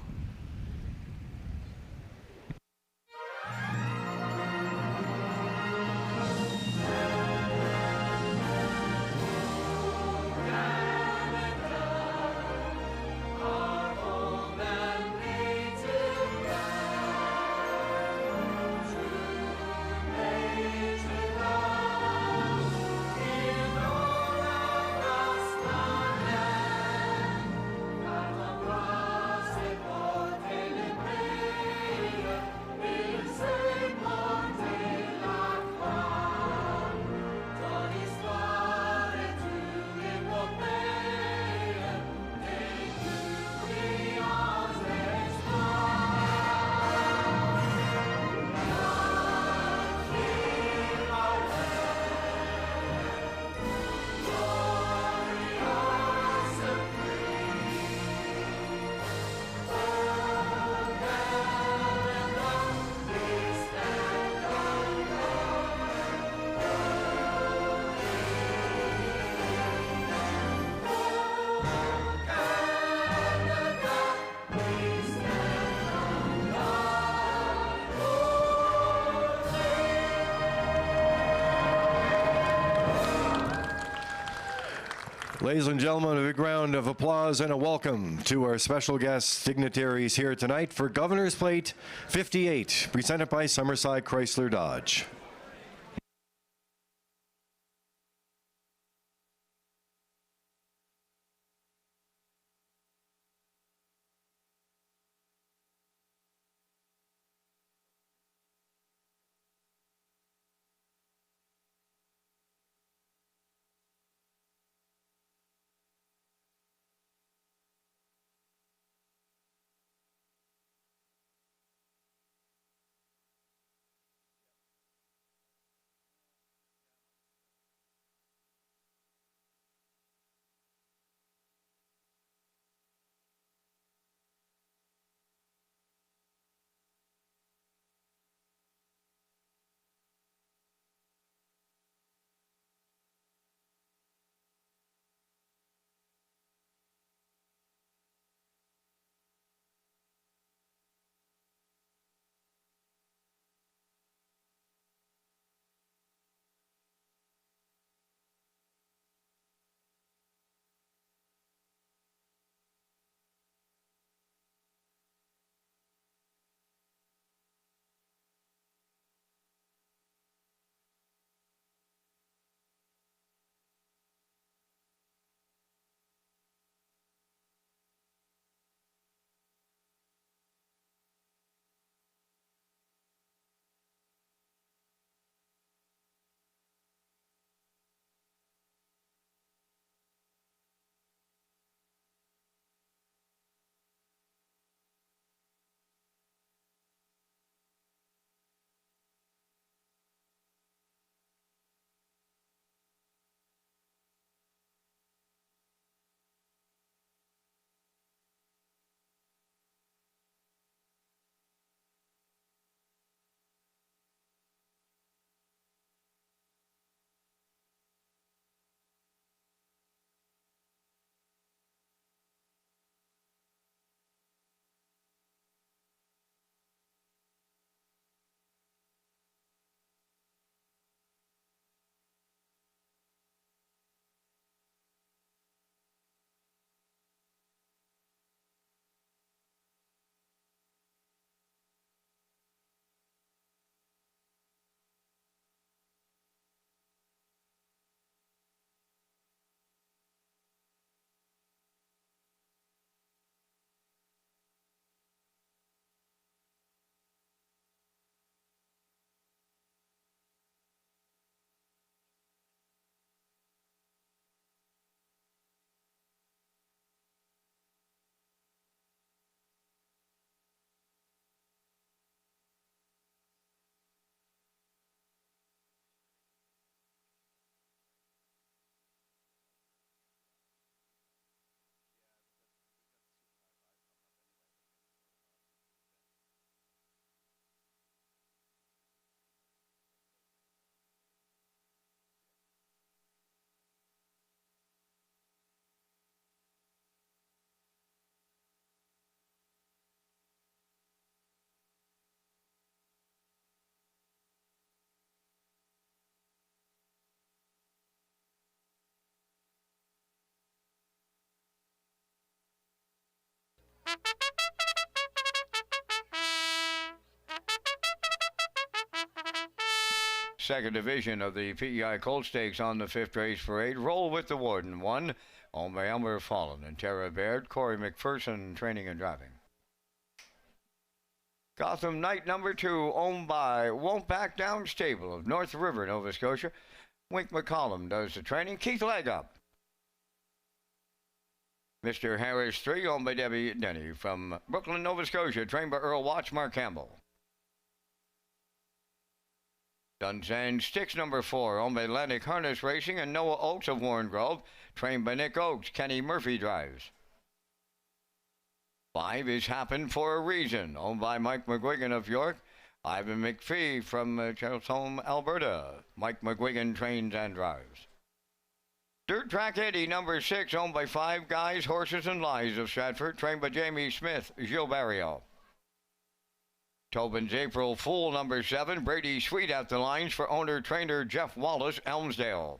S1: Ladies and gentlemen, a big round of applause and a welcome to our special guest dignitaries here tonight for Governor's Plate 58, presented by Summerside Chrysler Dodge.
S4: Second division of the PEI Colt Stakes on the fifth race parade. Roll with the Warden. One, owned by Elmer Fallon and Tara Baird. Corey McPherson, training and driving. Gotham Night number 2, owned by Won't Back Down Stable of North River, Nova Scotia. Wink McCollum does the training. Keith Legup. Mr. Harris 3, owned by Debbie Denny from Brooklyn, Nova Scotia, trained by Earl Watch, Mark Campbell. Duns and Sticks number 4, owned by Atlantic Harness Racing and Noah Oakes of Warren Grove, trained by Nick Oakes. Kenny Murphy drives. 5 is Happen for a Reason, owned by Mike McGuigan of York. Ivan McPhee from Charleston, Alberta. Mike McGuigan trains and drives. Dirt Track Eddie number 6, owned by Five Guys, Horses and Lies of Stratford, trained by Jamie Smith, Gilles Barrio. Tobin's April Fool number 7, Brady Sweet at the lines for owner-trainer Jeff Wallace, Elmsdale.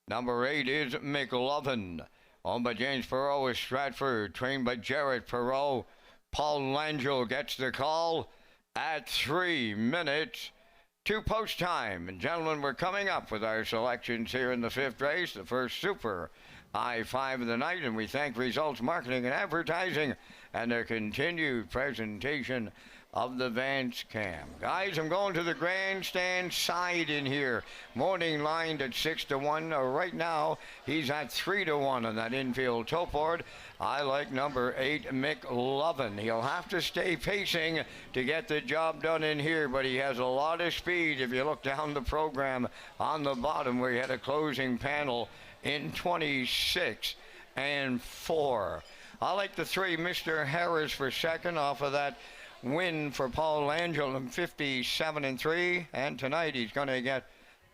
S4: Number 8 is McLovin. Owned by James Perot with Stratford. Trained by Jarrett Perot. Paul Langell gets the call at 3 minutes to post time. And gentlemen, we're coming up with our selections here in the 5th race, the first Super High 5 of the night, and we thank Results Marketing and Advertising and their continued presentation of the Vance Cam. Guys, I'm going to the grandstand side in here. Morning lined at 6-1. Right now, he's at 3-1 on that infield tote board. I like number 8, McLovin. He'll have to stay pacing to get the job done in here, but he has a lot of speed. If you look down the program on the bottom where he had a closing panel in 26 and 4. I like the 3, Mr. Harris, for second off of that win for Paul Langell in 57 and 3. And tonight he's going to get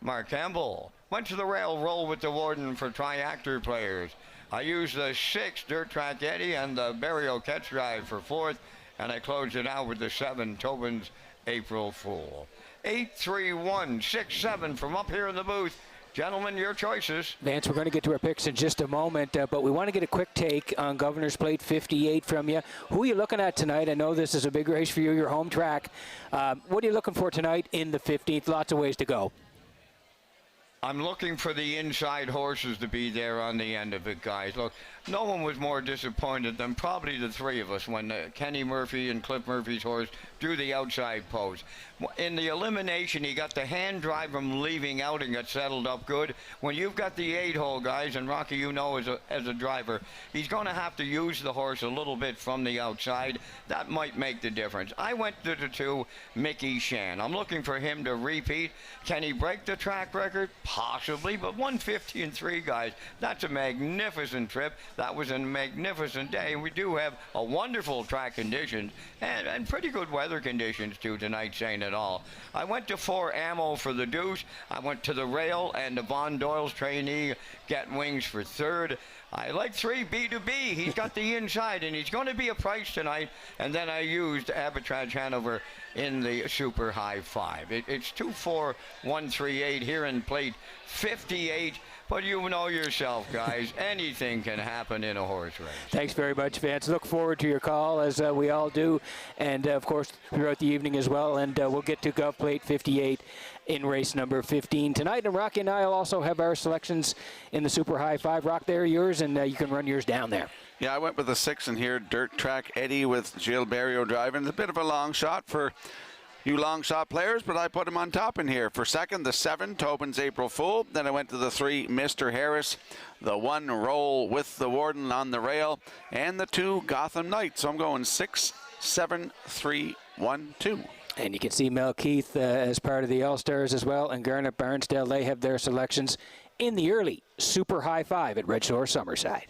S4: Mark Campbell. Went to the rail, roll with the Warden for triactor players. I used the 6, Dirt Track Eddie, and the Burial Catch Drive for 4th. And I closed it out with the 7, Tobin's April Fool. 8-3-1-6-7 from up here in the booth. Gentlemen, your choices.
S2: Vance, we're going to get to our picks in just a moment, but we want to get a quick take on Governor's Plate 58 from you. Who are you looking at tonight? I know this is a big race for you, your home track. What are you looking for tonight in the 15th? Lots of ways to go.
S4: I'm looking for the inside horses to be there on the end of it, guys. Look, no one was more disappointed than probably the 3 of us when Kenny Murphy and Cliff Murphy's horse drew the outside pose. In the elimination, he got the hand drive from leaving out and got settled up good. When you've got the 8-hole, guys, and Rocky, you know, as a driver, he's going to have to use the horse a little bit from the outside. That might make the difference. I went to the 2, Mickey Shan. I'm looking for him to repeat. Can he break the track record? Possibly, but 150 and 3, guys, that's a magnificent trip. That was a magnificent day, and we do have a wonderful track conditions and pretty good weather conditions too tonight, saying it all. I went to 4, Ammo for the deuce. I went to the rail and the Von Doyle's trainee Get Wings for 3rd. I like 3, B2B. He's got the inside, and he's going to be a price tonight. And then I used Abitrage Hanover in the Super High 5. It's 2-4-1-3-8 here in plate 58. But you know yourself, guys, anything can happen in a horse race.
S2: Thanks very much, Vance. Look forward to your call, as we all do, and, of course, throughout the evening as well. And we'll get to Gov Plate 58 in race number 15 tonight. And Rocky and I will also have our selections in the Super High 5. Rock, they're yours, and you can run yours down there.
S3: Yeah, I went with the 6 in here, Dirt Track Eddie with Gilles Barrio driving. It's a bit of a long shot for you long shot players, but I put him on top in here. For second, the 7, Tobin's April Fool. Then I went to the 3, Mr. Harris. The 1, Roll with the Warden on the rail. And the 2, Gotham Knight. So I'm going 6, 7, 3, 1, 2.
S2: And you can see Mel Keith as part of the All-Stars as well. And Garnet Barnsdale, they have their selections in the early Super High 5 at Red Shore Summerside.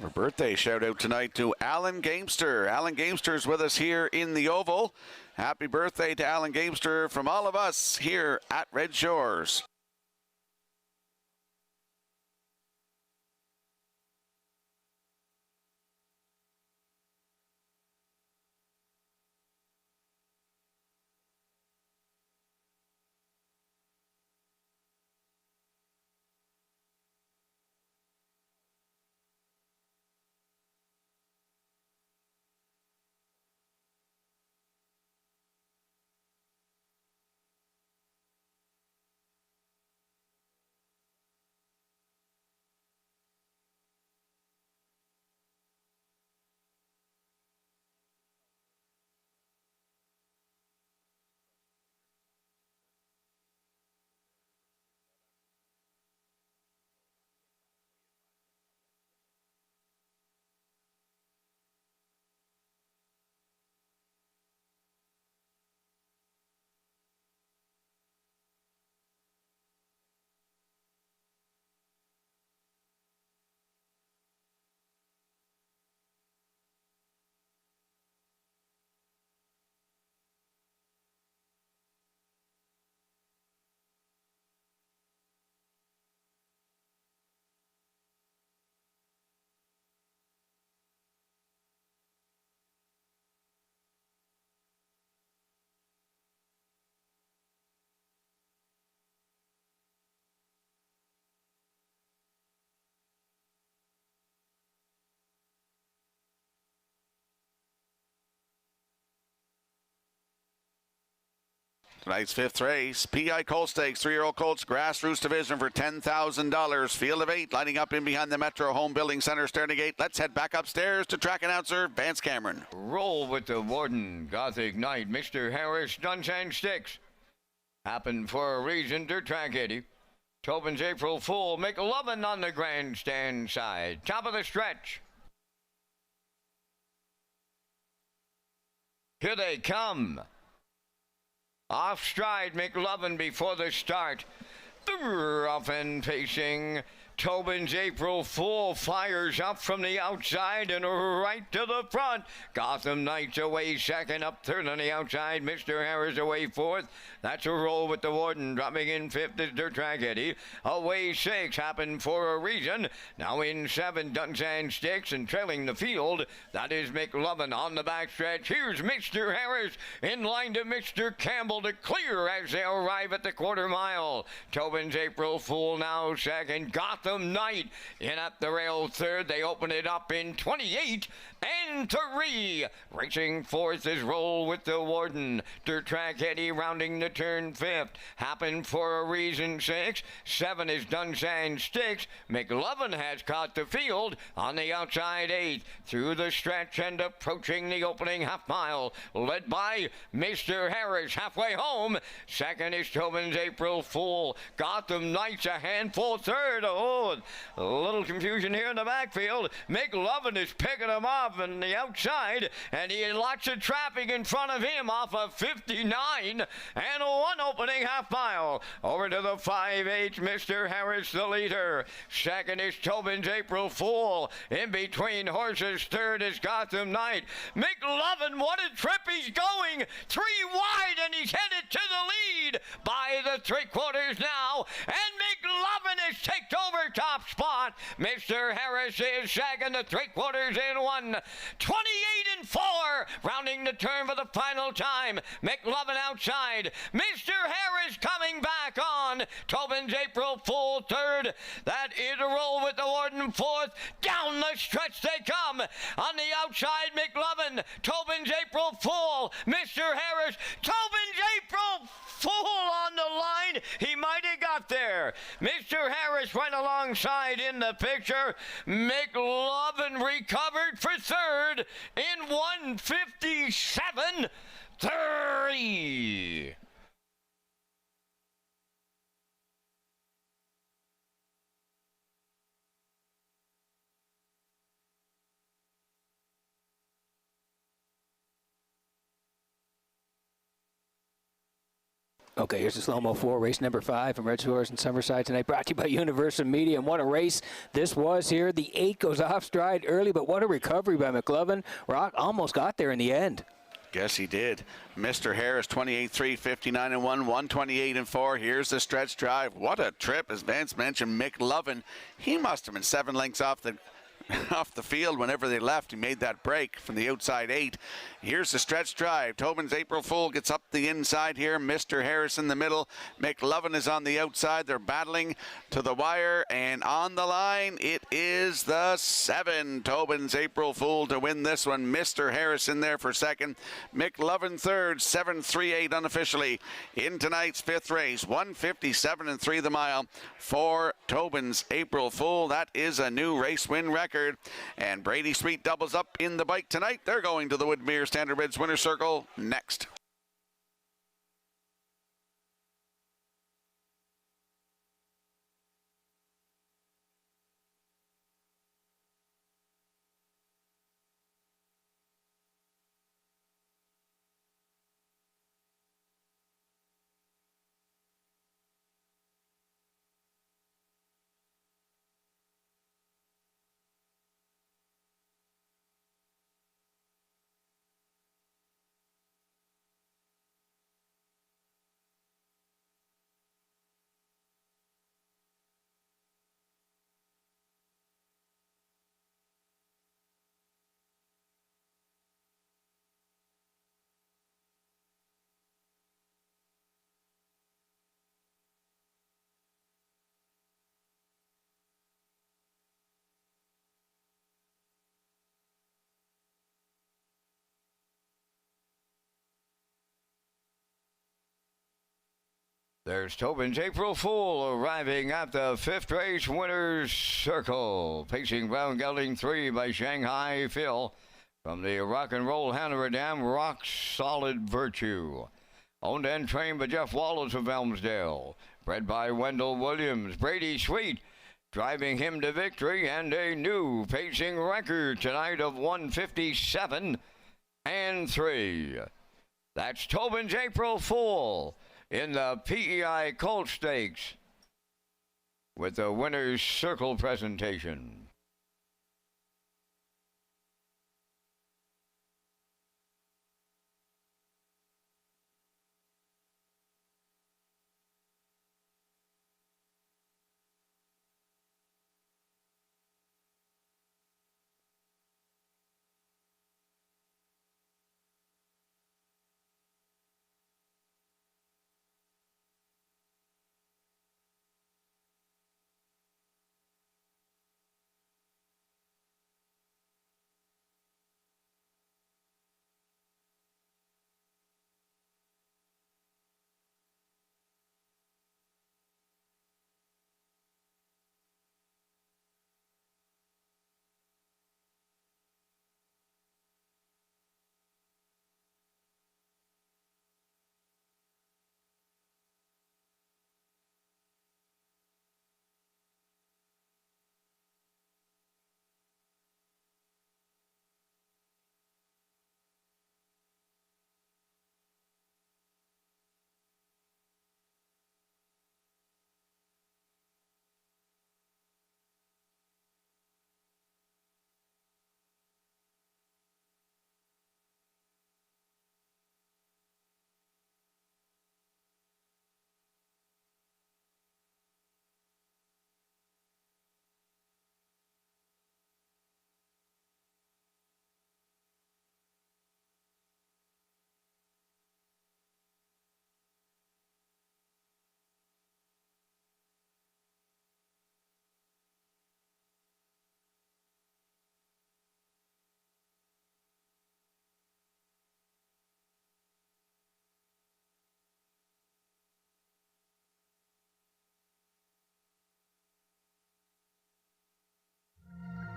S3: Our birthday shout out tonight to Alan Gamester. Alan Gamester's with us here in the Oval. Happy birthday to Alan Gamester from all of us here at Red Shores. Tonight's fifth race, PI Colt Stakes, 3-year-old colts, grassroots division for $10,000. Field of 8 lining up in behind the Metro Home Building Center starting gate. Let's head back upstairs to track announcer Vance Cameron.
S4: Roll with the Warden, Gothic Knight, Mr. Harris, Guns and Sticks. Happened for a reason, Dirt Track Eddie. Tobin's April Fool, McLovin on the grandstand side. Top of the stretch. Here they come. Off stride, McLovin before the start. Off and pacing. Tobin's April Fool fires up from the outside and right to the front. Gotham Knights away second, up third on the outside. Mr. Harris away fourth. That's a roll with the Warden. Dropping in fifth is Dirt Track Eddie. Away six, happened for a reason. Now in seven, Guns and Sticks, and trailing the field. That is McLovin on the backstretch. Here's Mr. Harris in line to Mr. Campbell to clear as they arrive at the quarter mile. Tobin's April Fool now second. Gotham Knight in at the rail third. They open it up in 28 and 3. Racing fourth is Roll with the Warden. Dirt Track Eddie rounding the turn fifth. Happened for a reason 6. 7 is Guns and Sticks. McLovin has caught the field on the outside 8. Through the stretch and approaching the opening half mile. Led by Mr. Harris halfway home. Second is Tobin's April Fool. Gotham Knights a handful third. Oh, a little confusion here in the backfield. McLovin is picking him up on the outside, and he had lots of traffic in front of him off of 59 and one opening half mile. Over to the 5-8, Mr. Harris the leader. Second is Tobin's April Fool. In between horses, third is Gotham Knight. McLovin, what a trip he's going. 3 wide, and he's headed to the lead by the 3/4 now, and McLovin has taken over top spot. Mr. Harris is sagging the 3/4 in 1. 28 and 4, rounding the turn for the final time. McLovin outside. Mr. Harris coming back on. Tobin's April Fool third. That is a Roll with the Warden fourth. Down the stretch they come. On the outside, McLovin. Tobin's April Fool. Mr. Harris. Tobin's April Fool on the line. He might have got there. Mr. Harris right alongside in the picture. McLovin recovered for third in 1:57:30.
S2: Okay, here's the slow-mo 4, race number 5 from Redshores and Summerside tonight, brought to you by Universal Media. And what a race this was here. The 8 goes off stride early, but what a recovery by McLovin. Rock almost got there in the end.
S3: Yes, he did. Mr. Harris, 28-3, 59-1, 128-4. Here's the stretch drive. What a trip, as Vance mentioned. McLovin, he must have been 7 lengths off the field whenever they left. He made that break from the outside 8. Here's the stretch drive. Tobin's April Fool gets up the inside here. Mr. Harris in the middle. McLovin is on the outside. They're battling to the wire, and on the line it is the 7. Tobin's April Fool to win this one. Mr. Harris in there for second. McLovin third. 7:38 unofficially in tonight's 5th race. 1:57:3 the mile for Tobin's April Fool. That is a new race win record. And Brady Sweet doubles up in the bike tonight. They're going to the Woodmere Standard Bids Winner's Circle next.
S4: There's Tobin's April Fool arriving at the fifth race winner's circle. Pacing Brown Gelding 3 by Shanghai Phil. From the Rock and Roll Hanover Dam, Rock Solid Virtue. Owned and trained by Jeff Wallace of Elmsdale. Bred by Wendell Williams. Brady Sweet driving him to victory, and a new pacing record tonight of 157 and 3. That's Tobin's April Fool in the PEI Colt Stakes with the winner's circle presentation.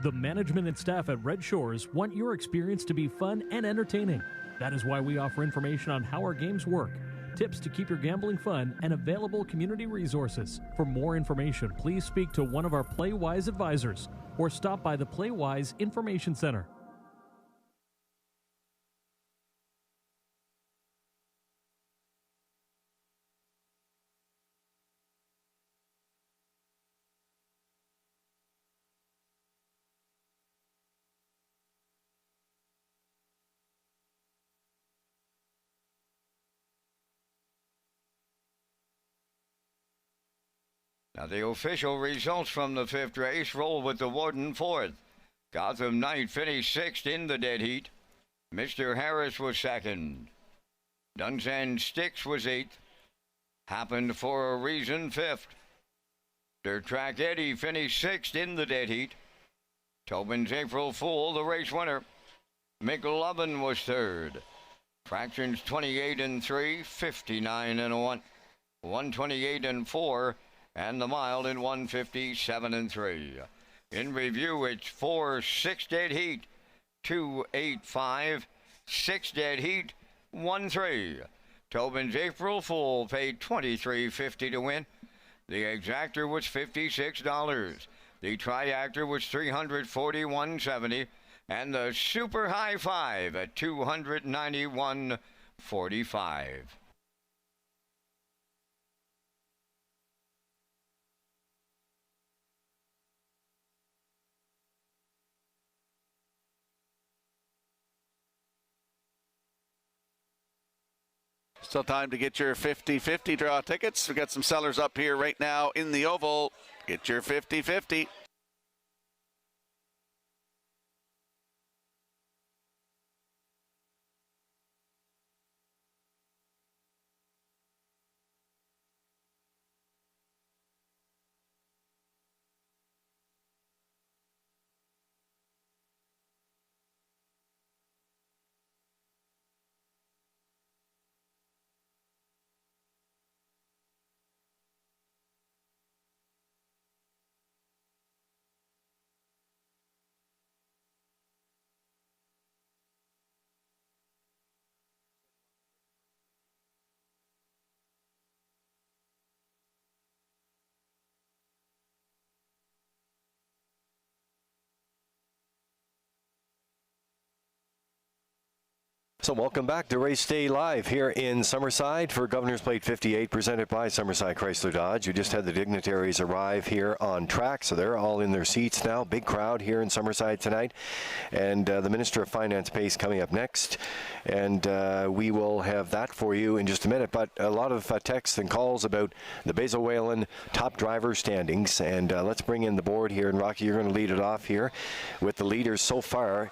S5: The management and staff at Red Shores want your experience to be fun and entertaining. That is why we offer information on how our games work, tips to keep your gambling fun, and available community resources. For more information, please speak to one of our PlayWise advisors or stop by the PlayWise Information Center.
S4: Now the official results from the fifth race roll with the Warden fourth. Gotham Knight finished sixth in the dead heat. Mr. Harris was second. Dunsand Sticks was eighth. Happened for a Reason fifth. Racetrack Eddie finished sixth in the dead heat. Tobin's April Fool, the race winner. McLovin was third. Fractions 28 and 3, 59 and 1, 128 and 4, and the mild in 157 and 3. In review, it's 4 6 dead heat, 2 8 5, 6 dead heat, 1 3. Tobin's April Fool paid $23.50 to win. The exactor was $56. The triactor was $341.70, and the super high five at $291.45.
S3: Still time to get your 50-50 draw tickets. We've got some sellers up here right now in the oval. Get your 50-50.
S1: So welcome back to Race Day Live here in Summerside for Governor's Plate 58, presented by Summerside Chrysler Dodge. You just had the dignitaries arrive here on track, so they're all in their seats now. Big crowd here in Summerside tonight. And the Minister of Finance Pace coming up next. And we will have that for you in just a minute. But a lot of texts and calls about the Basil Whalen top driver standings. And let's bring in the board here. And Rocky, you're going to lead it off here with the leaders so far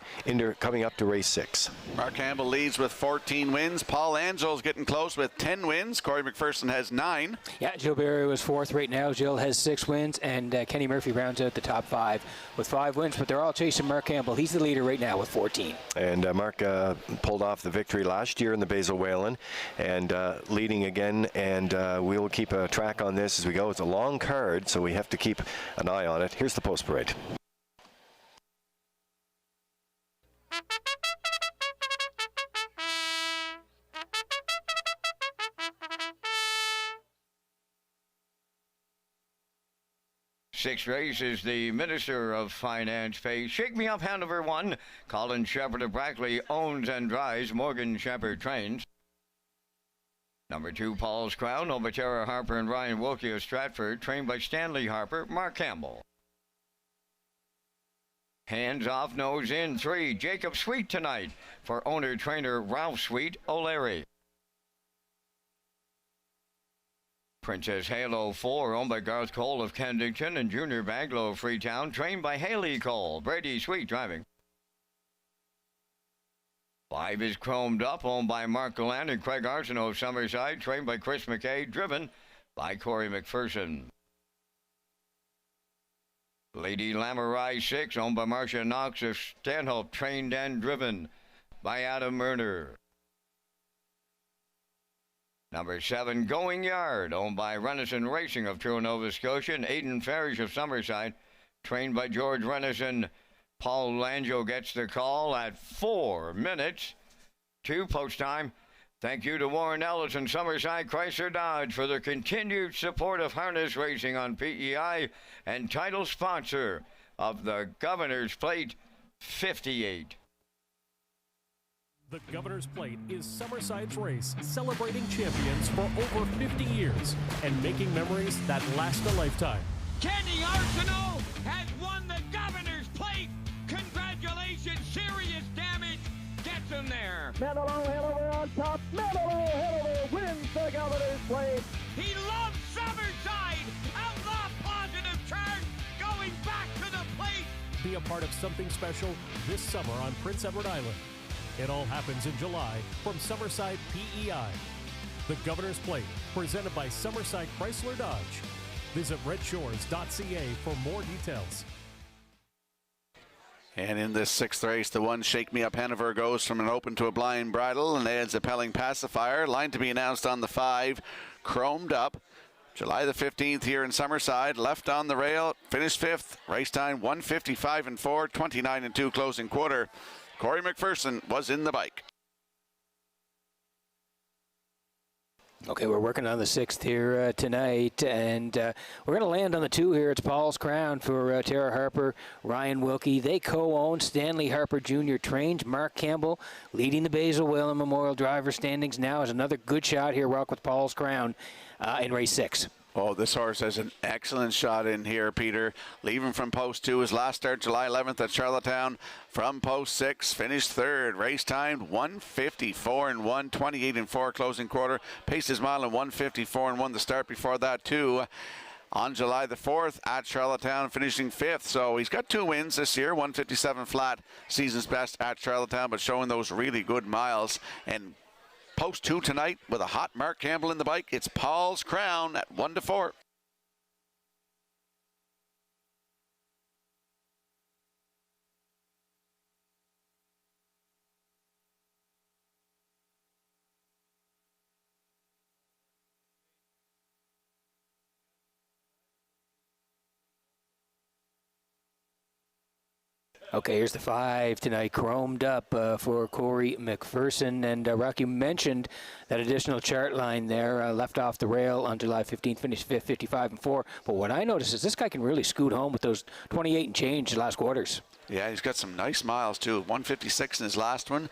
S1: coming up to race 6.
S3: Mark Campbell leads with 14 wins. Paul Angel's getting close with 10 wins. Corey McPherson has 9.
S2: Yeah, Jill Berry was 4th right now. Jill has 6 wins, and Kenny Murphy rounds out the top 5 with 5 wins, but they're all chasing Mark Campbell. He's the leader right now with 14.
S1: And Mark pulled off the victory last year in the Basil Whalen and leading again, and we will keep a track on this as we go. It's a long card, so we have to keep an eye on it. Here's the post parade.
S4: Sixth race is the Minister of Finance Pace. Shake Me Up Hanover 1. Colin Shepard of Brackley owns and drives. Morgan Shepard trains. Number 2, Paul's Crown, owned by Tara Harper and Ryan Wilkie of Stratford, trained by Stanley Harper, Mark Campbell. Hands Off, Nose In 3, Jacob Sweet tonight for owner-trainer Ralph Sweet, O'Leary. Princess Halo 4, owned by Garth Cole of Kensington and Junior Baglow of Freetown, trained by Haley Cole. Brady Sweet driving. 5 is Chromed Up, owned by Mark Gallant and Craig Arsenault of Summerside, trained by Chris McKay, driven by Corey McPherson. Lady Lamorai 6, owned by Marcia Knox of Stanhope, trained and driven by Adam Murner. Number 7, Going Yard, owned by Renison Racing of Truro, Nova Scotia, and Aidan Farish of Summerside, trained by George Renison. Paul Langeau gets the call at 4 minutes to post time. Thank you to Warren Ellis and Summerside Chrysler Dodge for their continued support of harness racing on PEI and title sponsor of the Governor's Plate 58.
S5: The Governor's Plate is Summerside's race, celebrating champions for over 50 years and making memories that last a lifetime.
S8: Kenny Arsenault has won the Governor's Plate. Congratulations, serious damage gets him there.
S9: Manilow Hanover on top. Manilow Hanover wins the Governor's Plate.
S8: He loves Summerside. Outlaw positive turn, going back to the plate.
S5: Be a part of something special this summer on Prince Edward Island. It all happens in July from Summerside PEI. The Governor's Plate, presented by Summerside Chrysler Dodge. Visit Redshores.ca for more details.
S3: And in this 6th race, the 1 Shake Me Up Hanover goes from an open to a blind bridle and adds a Pelling Pacifier. Line to be announced on the 5, Chromed Up. July the 15th here in Summerside, left on the rail, finished 5th. Race time 1:55 and 4, 29 and 2 closing quarter. Corey McPherson was in the bike.
S2: Okay, we're working on the 6th here tonight, and we're going to land on the 2 here. It's Paul's Crown for Tara Harper, Ryan Wilkie. They co-own. Stanley Harper Jr. trains. Mark Campbell leading the Basil Whalen Memorial driver standings now is another good shot here, Rock, with Paul's Crown in race 6.
S3: Oh, this horse has an excellent shot in here, Peter. Leaving from post 2, his last start July 11th at Charlottetown. From post 6, finished 3rd. Race time 1:54 and 1, 28 and 4 closing quarter. Paced his mile in 1:54 and 1 the start before that too. On July the 4th at Charlottetown, finishing 5th. So he's got 2 wins this year, 1:57 flat, season's best at Charlottetown, but showing those really good miles. And post 2 tonight with a hot Mark Campbell in the bike. It's Paul's Crown at 1-4.
S2: Okay, here's the 5 tonight, Chromed Up for Corey McPherson. And Rocky mentioned that additional chart line there, left off the rail on July 15th, finished 5th, 55 and 4. But what I noticed is this guy can really scoot home with those 28 and change last quarters.
S3: Yeah, he's got some nice miles too. 1:56 in his last one.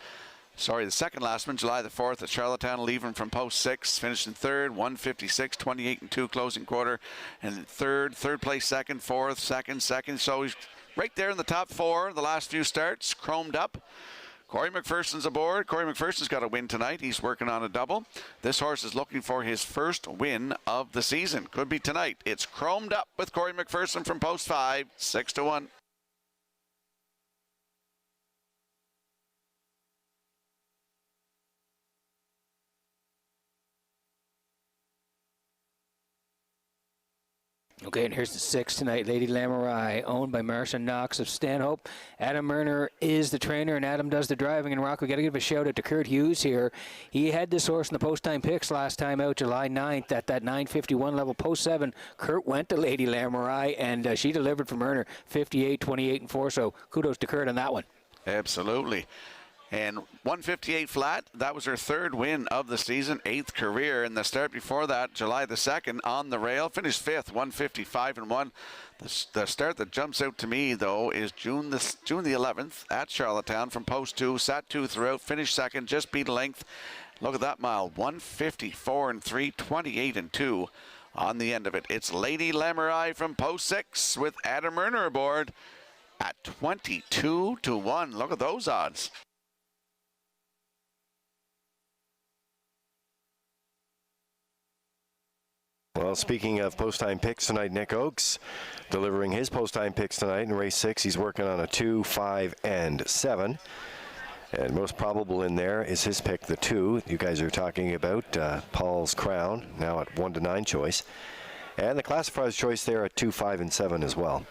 S3: The second last one, July the 4th at Charlottetown, leaving from post 6, finished in third, 156, 28 and 2 closing quarter, and third place second, fourth, second. So he's right there in the top 4 the last few starts, chromed up. Corey McPherson's aboard. Corey McPherson's got a win tonight. He's working on a double. This horse is looking for his first win of the season. Could be tonight. It's chromed up with Corey McPherson from post 5, 6-1.
S2: Okay, and here's the 6 tonight, Lady Lamorai, owned by Marcia Knox of Stanhope. Adam Murner is the trainer, and Adam does the driving. And Rock, we got to give a shout out to Kurt Hughes here. He had this horse in the post-time picks last time out, July 9th, at that 9:51 level, post 7. Kurt went to Lady Lamorai, and she delivered for Murner, 58, 28, and 4. So kudos to Kurt on that one.
S3: Absolutely. And 158 flat, that was her third win of the season, 8th career. And the start before that, July the 2nd, on the rail, finished 5th, 155 and 1. The start that jumps out to me, though, is June the 11th at Charlottetown from post 2, sat 2 throughout, finished second, just beat a length. Look at that mile, 154 and 3, 28 and 2 on the end of it. It's Lady Lamorai from post 6 with Adam Murner aboard at 22-1. Look at those odds.
S1: Well, speaking of post-time picks tonight, Nick Oakes delivering his post-time picks tonight in race 6. He's working on a 2, 5, and 7. And most probable in there is his pick, the 2. You guys are talking about Paul's Crown, now at 1-9 choice. And the classified's choice there at 2, 5, and 7 as well.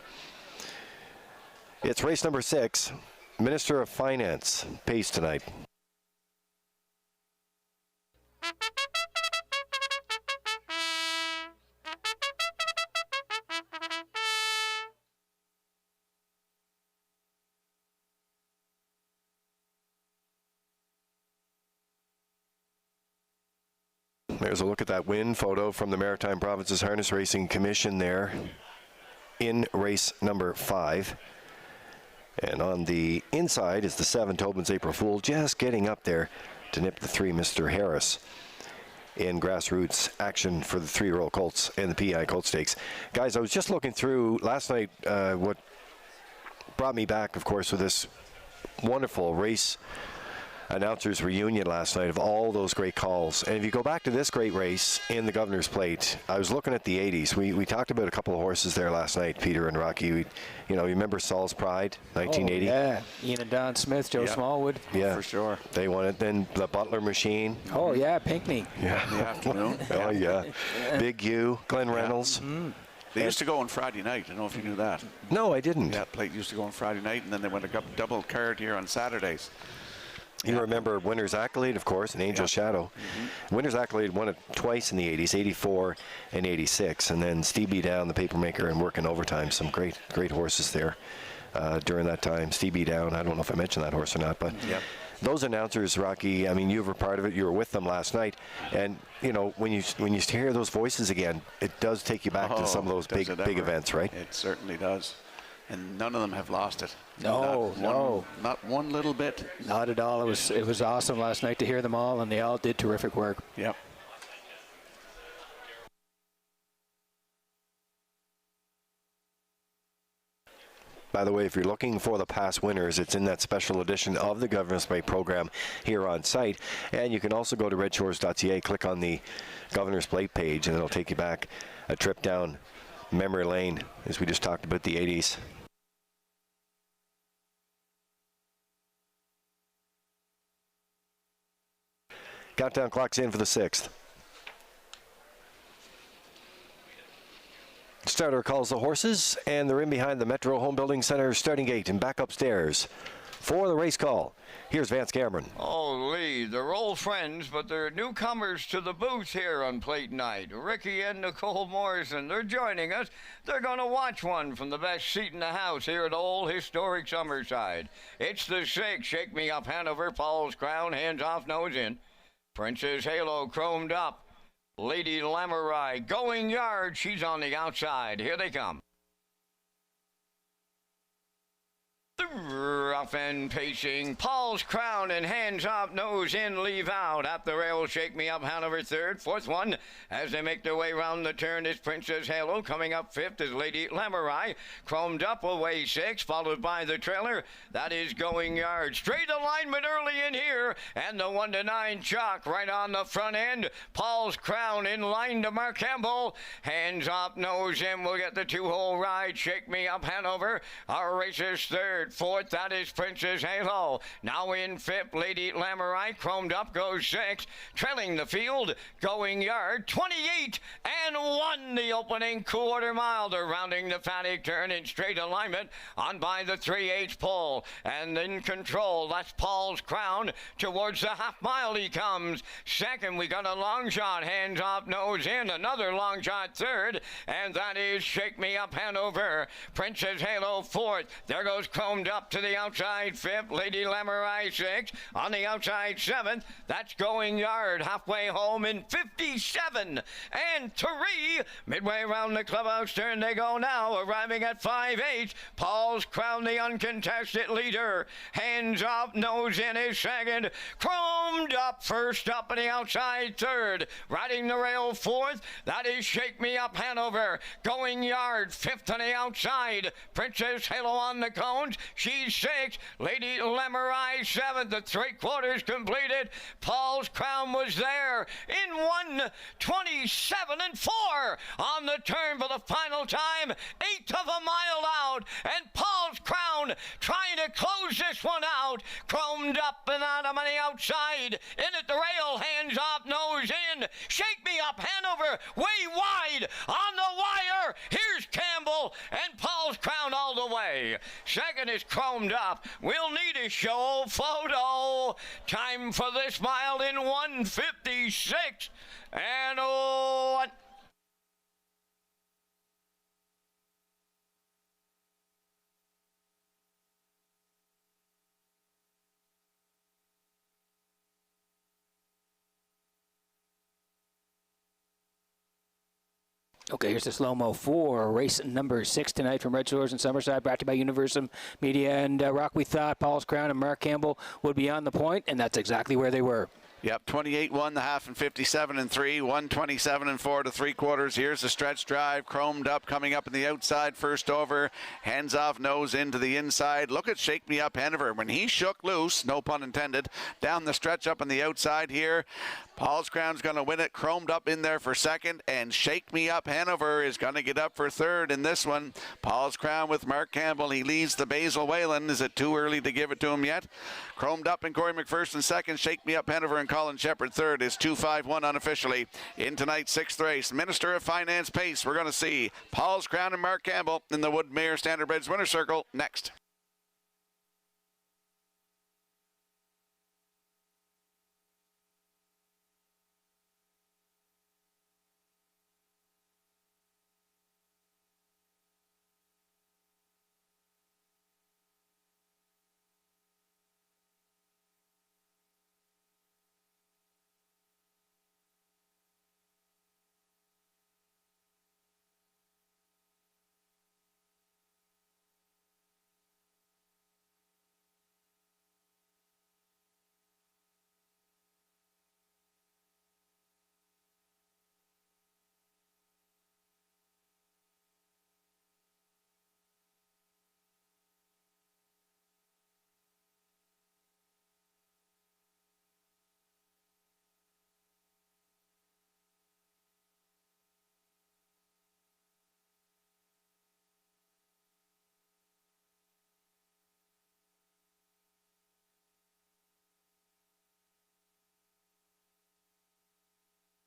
S1: It's race number 6. Minister of Finance pays tonight. There's a look at that win photo from the Maritime Provinces Harness Racing Commission there in race number 5. And on the inside is the 7, Tobin's April Fool, just getting up there to nip the 3, Mr. Harris, in grassroots action for the 3-year-old colts and the PI Colt Stakes. Guys, I was just looking through last night. What brought me back, of course, with this wonderful race announcers reunion last night of all those great calls. And if you go back to this great race in the Governor's Plate, I was looking at the 80s. We talked about a couple of horses there last night, Peter and Rocky. You remember Saul's Pride, 1980?
S2: Oh, yeah. Ian and Don Smith, Joe Smallwood.
S1: Yeah,
S3: for sure.
S1: They won it. Then the Butler Machine.
S2: Oh, yeah, Pinckney.
S1: Yeah.
S3: In the afternoon.
S1: Oh, yeah. Big U, Glenn Reynolds.
S3: Mm-hmm. They used to go on Friday night. I don't know if you knew that.
S1: No, I didn't.
S3: That plate used to go on Friday night, and then they went a double card here on Saturdays.
S1: You remember Winner's Accolade, of course, and Angel Shadow. Mm-hmm. Winner's Accolade won it twice in the 80s, 84 and 86. And then Stevie Down, the papermaker, and Working Overtime. Some great when there during that time. Stevie Down, I don't know if I mentioned that horse or not, but those announcers, Rocky, I mean, you were part of it. You were with them last night. And, when you hear those voices again, it does take you back to some of those big events, right?
S3: It certainly does. And none of them have lost it.
S2: No.
S3: Not one little bit.
S2: Not at all. It was awesome last night to hear them all, and they all did terrific work.
S3: Yep.
S1: By the way, if you're looking for the past winners, it's in that special edition of the Governor's Plate program here on site. And you can also go to Redshores.ca, click on the Governor's Plate page, and it'll take you back a trip down memory lane, as we just talked about the 80s. Countdown clock's in for the 6th. Starter calls the horses, and they're in behind the Metro Home Building Center starting gate and back upstairs for the race call. Here's Vance Cameron.
S4: Oh, Lee, they're old friends, but they're newcomers to the booth here on Plate Night. Ricky and Nicole Morrison, they're joining us. They're going to watch one from the best seat in the house here at old historic Summerside. It's the 6, Shake Me Up Hanover, Paul's Crown, hands off, nose in. Princess Halo chromed up. Lady Lamorai going yard. She's on the outside. Here they come. Rough and pacing, Paul's Crown and hands up, nose in, leave out. At the rail, Shake Me Up, Hanover third. Fourth one, as they make their way round the turn, is Princess Halo. Coming up fifth is Lady Lamurai. Chromed Up away six, followed by the trailer. That is Going Yard. Straight alignment early in here, and the 1-9 Chalk right on the front end. Paul's Crown in line to Mark Campbell. Hands up, nose in, we'll get the two-hole ride. Shake Me Up, Hanover. Our races third. Fourth, that is Princess Halo. Now in fifth, Lady Lamurai. Chromed Up goes sixth. Trailing the field, Going Yard. 28 and 1 the opening quarter mile. They're rounding the Fatic turn in straight alignment on by the 3/8 pole. And in control, that's Paul's Crown. Towards the half mile he comes. Second, we got a long shot. Hands off, nose in. Another long shot third. And that is Shake Me Up, Hanover. Princess Halo fourth. There goes Chromed Up to the outside fifth. Lady Lamurai sixth. On the outside seventh. That's Going Yard. Halfway home in 57 and 3. Midway around the clubhouse turn they go now. Arriving at 5/8. Paul's Crown the uncontested leader. Hands up, nose in is second. Chromed Up first up on the outside third. Riding the rail fourth. That is Shake Me Up, Hanover. Going Yard fifth on the outside. Princess Halo on the cones. She's sixth. Lady Lamurai seventh. The 3/4 completed. Paul's Crown was there in 1:27 and 4 on the turn for the final time. 1/8 of a mile out, and Paul's Crown trying to close this one out. Chromed Up and out on the outside. In at the rail, hands off, nose in. Shake Me Up, Hanover, way wide on the wire. Here's Campbell and Paul's Crown all the way. Second is Chromed Up. We'll need a show photo. Time for this mile in 1:56 and 1.
S2: Okay, here's the slow-mo for race number 6 tonight from Red Shores in Summerside, brought to you by Universum Media and Rock. We thought Paul's Crown and Mark Campbell would be on the point, and that's exactly where they were.
S3: Yep, 28-1 the half and 57 and 3, 127 and 4 to 3/4. Here's the stretch drive. Chromed Up coming up in the outside first over. Hands off, nose into the inside. Look at Shake Me Up, Hanover. When he shook loose, no pun intended, down the stretch up on the outside here. Paul's Crown's going to win it. Chromed Up in there for second, and Shake Me Up, Hanover is going to get up for third in this one. Paul's Crown with Mark Campbell. He leads the Basil Whalen. Is it too early to give it to him yet? Chromed Up and Corey McPherson second. Shake Me Up, Hanover and Colin Shepard third is 2-5-1 unofficially in tonight's sixth race. Minister of Finance pace. We're going to see Paul's Crown and Mark Campbell in the Woodmere Standardbreds winner circle next.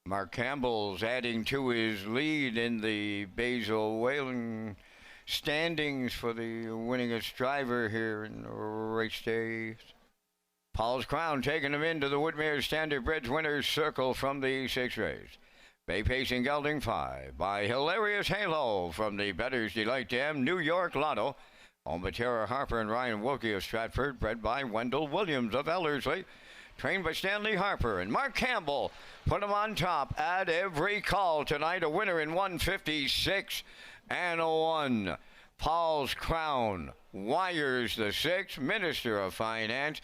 S4: Mark Campbell's adding to his lead in the Basil Whalen standings for the winningest driver here in the race day. Paul's Crown taking him into the Woodmere Standardbreds winner's circle from the sixth race. Bay Pacing Gelding 5 by Hilarious Halo from the Bettor's Delight Dam New York Lotto. Owned by Tara Harper and Ryan Wilkie of Stratford, bred by Wendell Williams of Ellerslie. Trained by Stanley Harper and Mark Campbell. Put him on top at every call tonight. A winner in 1:56 and 1. Paul's Crown wires the 6th. Minister of Finance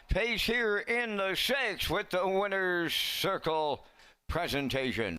S4: pays here in the 6th with the winner's circle presentation.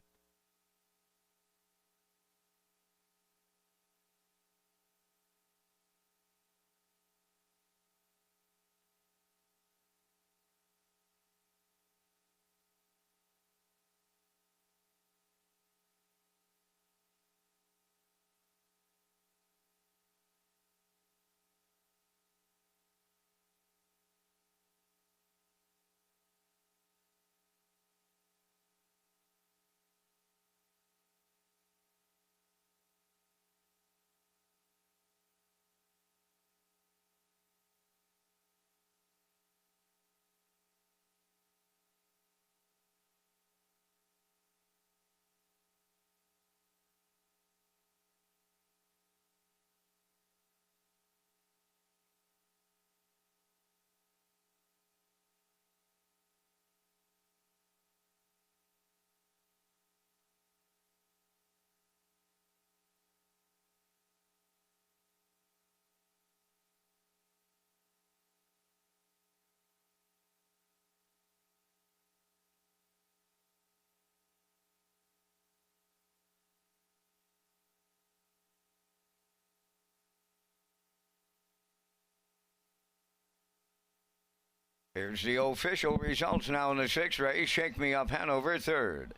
S4: Here's the official results now in the 6th race. Shake Me Up Hanover 3rd.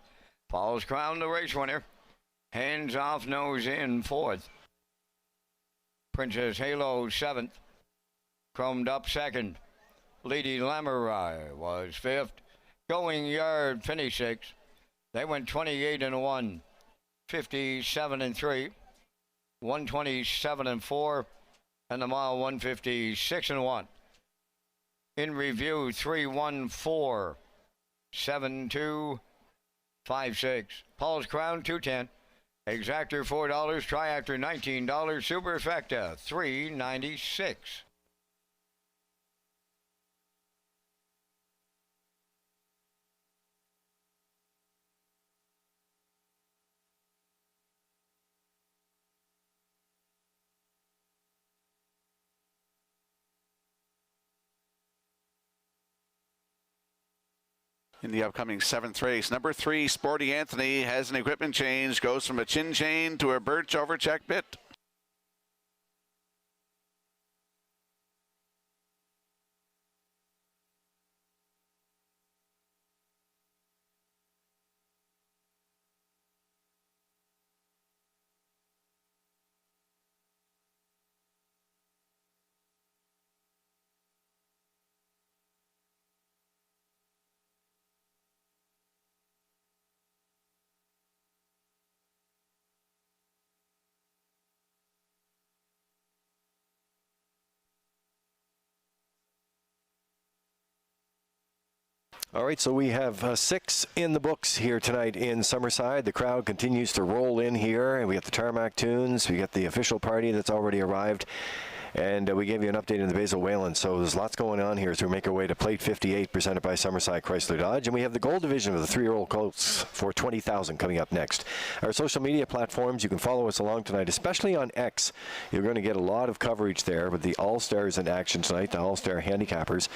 S4: Paul's Crown the race winner. Hands Off Nose In 4th. Princess Halo 7th. Chromed Up 2nd. Lady Lamurai was 5th. Going Yard finished 6th. They went 28-1, 57-3, 127-4, and the mile 156-1. In review, 314, 7256. Paul's Crown, $2.10. Exactor, $4. Triactor, $19. Superfecta, $3.96.
S3: In the upcoming 7th race, number 3, Sporty Anthony, has an equipment change, goes from a chin chain to a birch overcheck bit.
S1: All right, so we have 6 in the books here tonight in Summerside. The crowd continues to roll in here, and we got the Tarmac Tunes. We got the official party that's already arrived. And we gave you an update in the Basil Wayland, so there's lots going on here as we make our way to Plate 58, presented by Summerside Chrysler Dodge. And we have the gold division of the 3-year-old colts for $20,000 coming up next. Our social media platforms, you can follow us along tonight, especially on X. You're going to get a lot of coverage there with the All-Stars in action tonight, the All-Star Handicappers.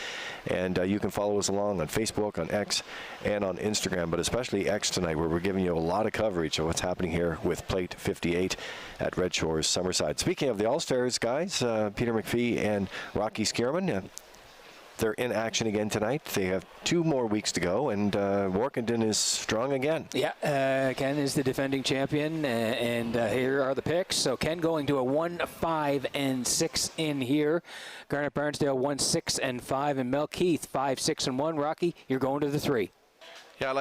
S1: And you can follow us along on Facebook, on X, and on Instagram, but especially X tonight, where we're giving you a lot of coverage of what's happening here with Plate 58 at Red Shores, Summerside. Speaking of the All-Stars, guys, Peter McPhee and Rocky Skierman, they're in action again tonight. They have 2 more weeks to go, and Workington is strong again.
S2: Yeah, Ken is the defending champion, and here are the picks. So Ken going to a 1-5-6 in here. Garnet Barnsdale 1-6-5, and Mel Keith 5-6-1. Rocky, you're going to the 3.
S3: Yeah,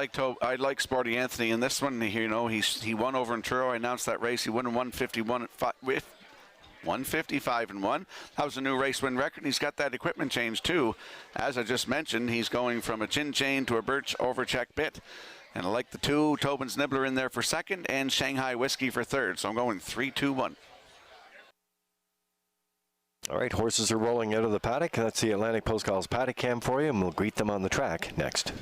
S3: I like Sporty Anthony in this one. You know, he won over in Truro. I announced that race. He won in 151 with 155-1. That was a new race win record. He's got that equipment change too. As I just mentioned, he's going from a chin chain to a birch overcheck bit. And I like the 2, Tobin's Nibbler in there for 2nd, and Shanghai Whiskey for 3rd. So I'm going 3-2-1.
S1: All right, horses are rolling out of the paddock. That's the Atlantic Post Calls paddock cam for you, and we'll greet them on the track next.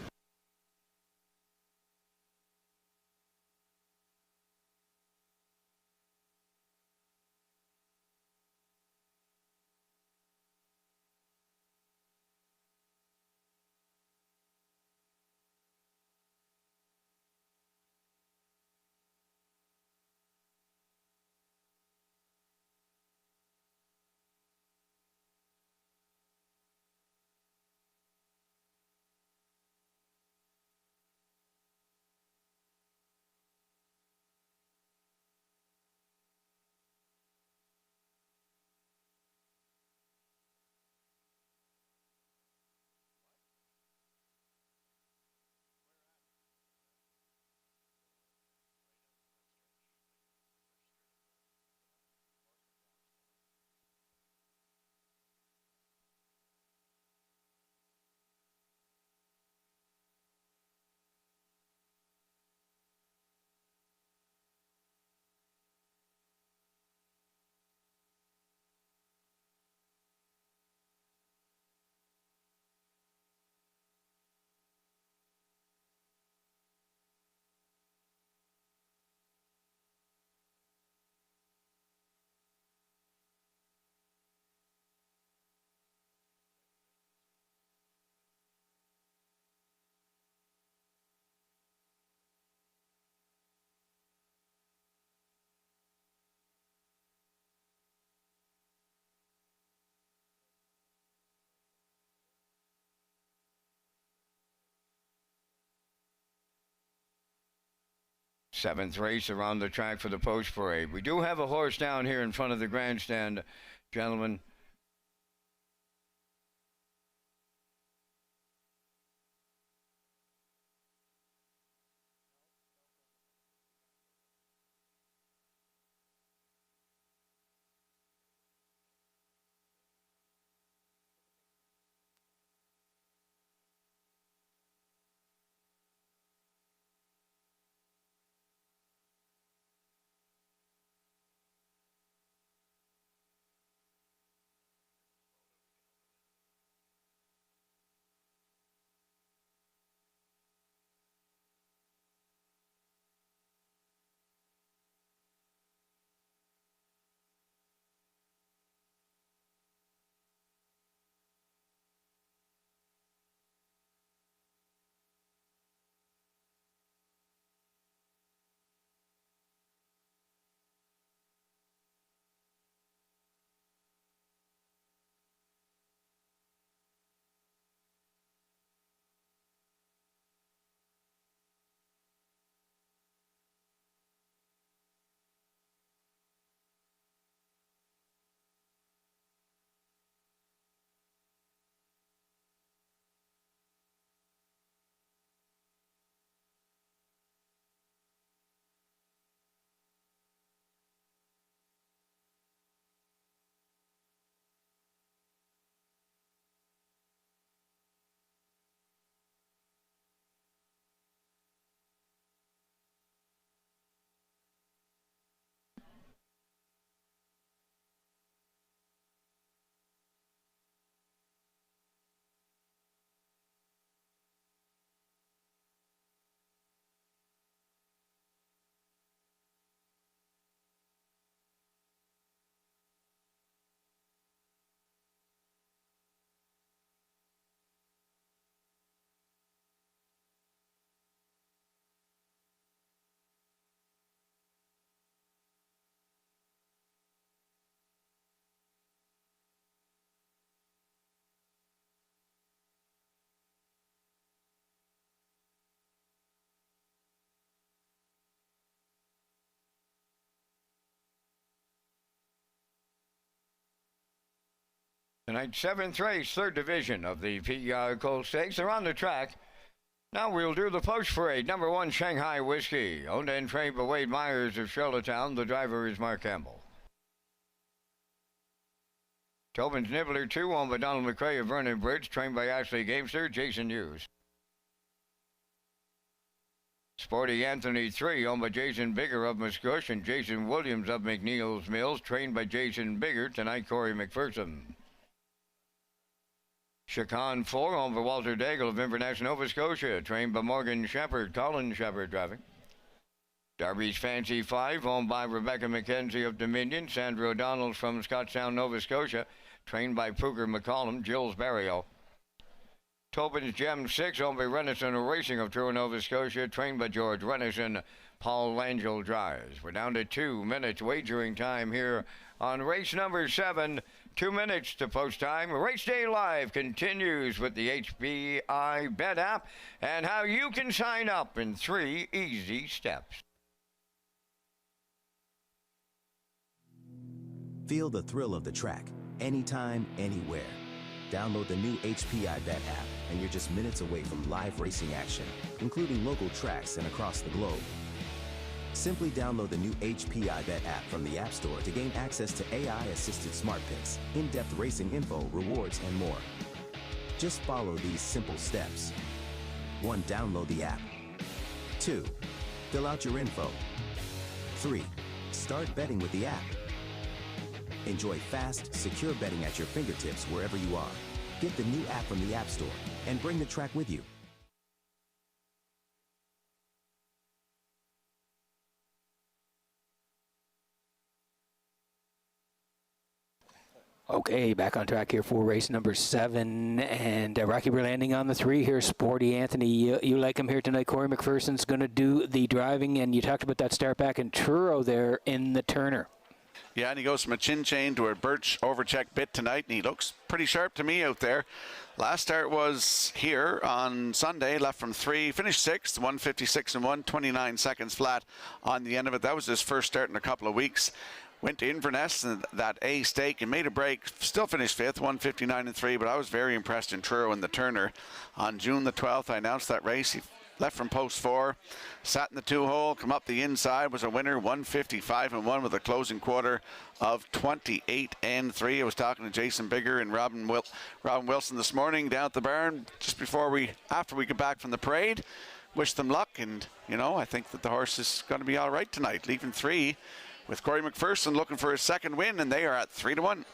S4: 7th race around the track for the post parade. We do have a horse down here in front of the grandstand, gentlemen. Tonight's 7th race, 3rd division of the PEI Colt Stakes. They're on the track. Now we'll do the post parade. Number 1, Shanghai Whiskey. Owned and trained by Wade Myers of Charlottetown. The driver is Mark Campbell. Tobin's Nibbler 2, owned by Donald McRae of Vernon Bridge. Trained by Ashley Gamester, Jason Hughes. Sporty Anthony 3, owned by Jason Bigger of Muscush and Jason Williams of McNeil's Mills. Trained by Jason Bigger. Tonight, Corey McPherson. Chacon 4, owned by Walter Daigle of Inverness, Nova Scotia. Trained by Morgan Shepherd, Colin Shepherd driving. Darby's Fancy 5, owned by Rebecca McKenzie of Dominion. Sandra O'Donnell from Scottstown, Nova Scotia. Trained by Puger McCollum, Jills Barrio. Tobin's Gem 6, owned by Renison Racing of Truro, Nova Scotia. Trained by George Renison, Paul Langell drives. We're down to 2 minutes wagering time here on race number 7. 2 minutes to post time. Race Day Live continues with the HBI Bet app and how you can sign up in 3 easy steps.
S10: Feel the thrill of the track, anytime, anywhere. Download the new HPI Bet app and you're just minutes away from live racing action, including local tracks and across the globe. Simply download the new HPI Bet app from the App Store to gain access to AI-assisted smart picks, in-depth racing info, rewards, and more. Just follow these simple steps. 1. Download the app. 2. Fill out your info. 3. Start betting with the app. Enjoy fast, secure betting at your fingertips wherever you are. Get the new app from the App Store and bring the track with you.
S2: Okay, back on track here for race number 7, and Rocky, we're landing on the 3 here. Sporty Anthony, you like him here tonight. Corey McPherson's going to do the driving, and you talked about that start back in Truro there in the Turner.
S3: Yeah, and he goes from a chin chain to a birch overcheck bit tonight, and he looks pretty sharp to me out there. Last start was here on Sunday, left from 3, finished 6th, 156 and 1, 29 seconds flat on the end of it. That was his first start in a couple of weeks. Went to Inverness and that A stake and made a break. Still finished 5th, 159 and 3, but I was very impressed in Truro and the Turner. On June the 12th, I announced that race. He left from post 4, sat in the 2-hole, come up the inside, was a winner, 155 and 1 with a closing quarter of 28 and 3. I was talking to Jason Bigger and Robin Wilson this morning down at the barn just after we got back from the parade. Wish them luck, and I think that the horse is going to be all right tonight, leaving 3 with Corey McPherson looking for his second win, and they are at 3-1.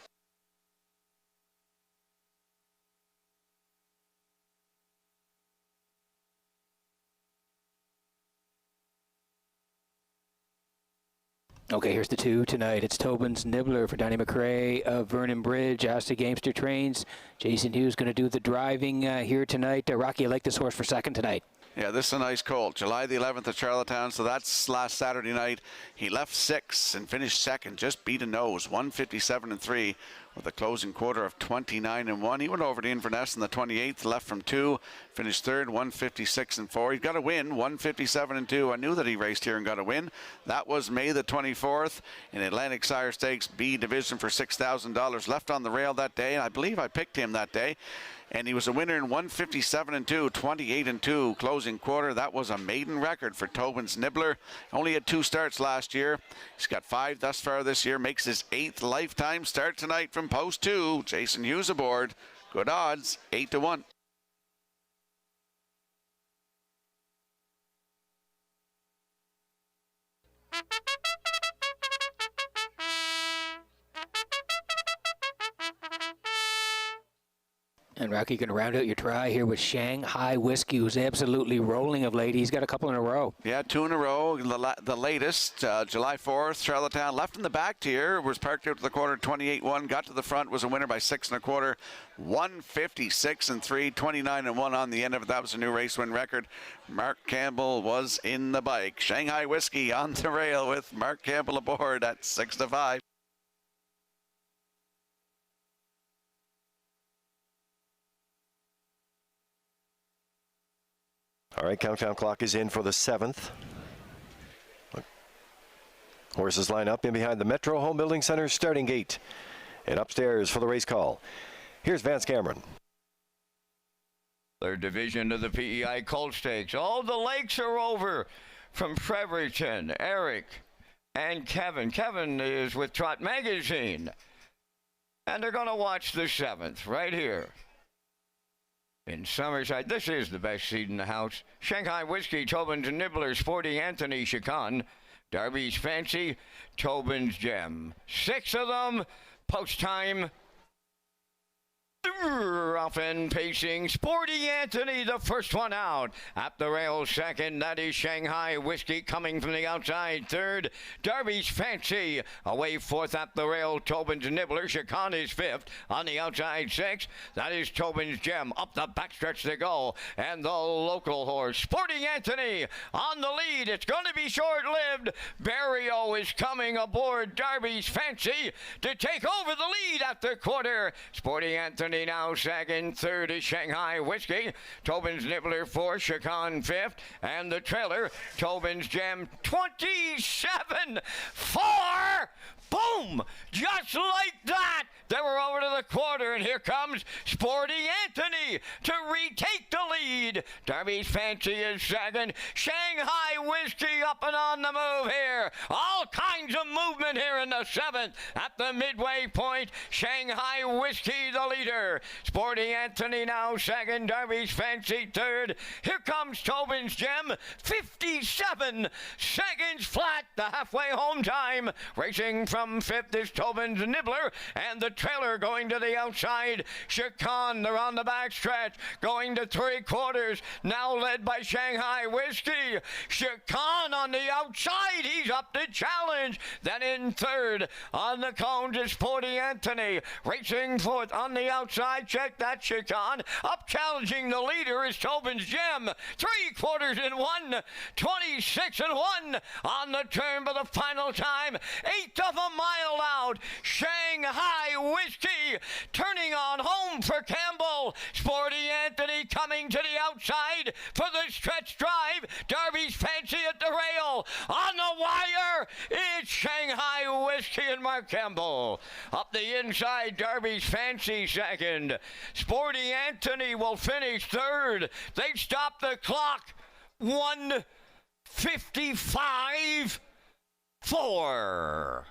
S2: Okay, here's the 2 tonight. It's Tobin's Nibbler for Danny McRae of Vernon Bridge. Asta Gamester trains. Jason Hughes going to do the driving here tonight. Rocky, I like this horse for second tonight.
S3: Yeah, this is a nice colt. July the 11th at Charlottetown, so that's last Saturday night. He left 6 and finished second, just beat a nose, 157 and 3 with a closing quarter of 29 and 1. He went over to Inverness on the 28th, left from 2, finished 3rd, 156 and 4. He got a win, 157 and 2. I knew that he raced here and got a win. That was May the 24th in Atlantic Sire Stakes B division for $6,000. Left on the rail that day, and I believe I picked him that day. And he was a winner in 157 and 2, 28 and 2 closing quarter. That was a maiden record for Tobin's Nibbler. Only had 2 starts last year. He's got 5 thus far this year. Makes his 8th lifetime start tonight from post 2. Jason Hughes aboard. Good odds, 8-1.
S2: And Rocky going to round out your try here with Shanghai Whiskey, who's absolutely rolling of late. He's got a couple in a row.
S3: Yeah, 2 in a row. The latest, July 4th, Charlottetown, left in the back tier, was parked out to the quarter, 28-1, got to the front, was a winner by 6 1/4, 156 and 3, 29 and 1 on the end of it. That was a new race win record. Mark Campbell was in the bike. Shanghai Whiskey on the rail with Mark Campbell aboard at 6-5.
S1: All right, countdown clock is in for the 7th. Horses line up in behind the Metro Home Building Center starting gate. And upstairs for the race call, here's Vance Cameron.
S4: Third division of the PEI Colt Stakes. All the lakes are over from Fredericton, Eric, and Kevin. Kevin is with Trot Magazine. And they're going to watch the 7th right here. In Summerside, this is the best seed in the house. Shanghai Whiskey, Tobin's Nibbler, Sporty Anthony, Chacon, Darby's Fancy, Tobin's Gem. 6 of them, post time. Off and pacing, Sporty Anthony, the first one out. At the rail, second, that is Shanghai Whiskey coming from the outside. Third, Darby's Fancy. Away fourth at the rail, Tobin's Nibbler. Chacon is fifth. On the outside, 6, that is Tobin's Gem. Up the backstretch they go. And the local horse, Sporty Anthony, on the lead. It's going to be short-lived. Barrio is coming aboard Darby's Fancy to take over the lead at the quarter. Sporty Anthony now second, third is Shanghai Whiskey, Tobin's Nibbler fourth, Chacon fifth, and the trailer, Tobin's Gem 27-4. Boom! Just like that, they were over to the quarter, and here comes Sporty Anthony to retake the lead. Darby's Fancy is second. Shanghai Whiskey up and on the move here. All kinds of movement here in the 7th. At the midway point, Shanghai Whiskey the leader. Sporty Anthony now second. Darby's Fancy third. Here comes Tobin's Gem. 57 seconds flat, the halfway home time. Racing from 5th is Tobin's Nibbler, and the trailer going to the outside. Chicon, they're on the backstretch, going to 3/4. Now led by Shanghai Whiskey. Chicon on the outside. He's up to challenge. Then in third on the cones is Sporty Anthony. Racing fourth on the outside. Check that, Chicon. Up challenging the leader is Tobin's Gem. 3/4 in 1. 26 and 1 on the turn for the final time. 1/8 of a mile out. Shanghai Whiskey turning on home for Campbell. Sporty Anthony coming to the outside for the stretch drive. Darby's Fancy at the rail. On the wire, it's Shanghai Whiskey and Mark Campbell. Up the inside, Darby's Fancy second. Sporty Anthony will finish third. They stop the clock. 1:55.4.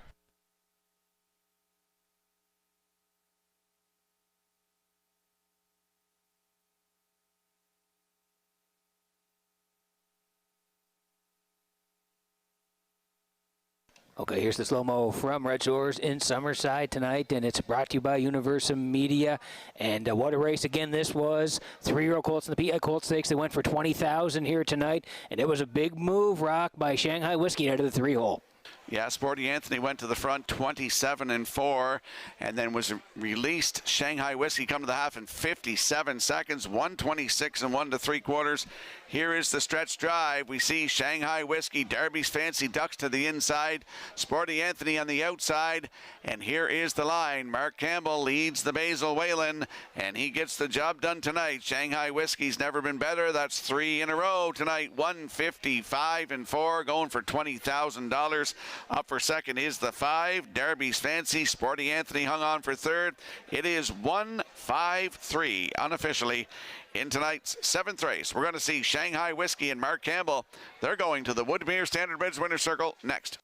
S2: Okay, here's the slow-mo from Red Shores in Summerside tonight, and it's brought to you by Universum Media. And what a race again this was. 3-year-old colts in the PI Colt Stakes. They went for $20,000 here tonight, and it was a big move, Rock, by Shanghai Whiskey out of the 3-hole.
S3: Yeah, Sporty Anthony went to the front 27 and 4, and then was released. Shanghai Whiskey come to the half in 57 seconds, 1:26 and 1 3/4. Here is the stretch drive. We see Shanghai Whiskey, Darby's Fancy ducks to the inside, Sporty Anthony on the outside, and here is the line. Mark Campbell leads the Basil Whalen, and he gets the job done tonight. Shanghai Whiskey's never been better. That's 3 in a row tonight. 1:55 and 4, going for $20,000. Up for second is the 5, Darby's Fancy. Sporty Anthony hung on for third. It is 1:53 unofficially in tonight's 7th race. We're going to see Shanghai Whiskey and Mark Campbell. They're going to the Woodmere Standardbred's Winner's Circle next.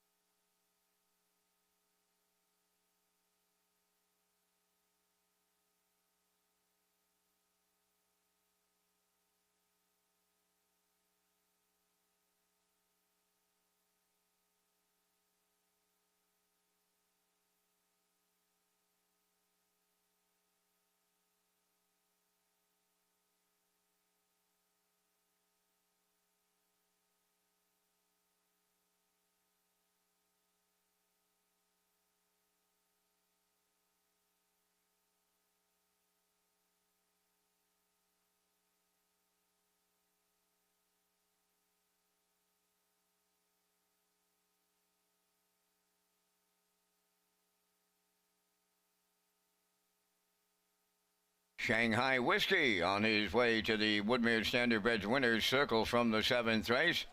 S4: Shanghai Whiskey on his way to the Woodmere Standardbred's Winner's Circle from the 7th race.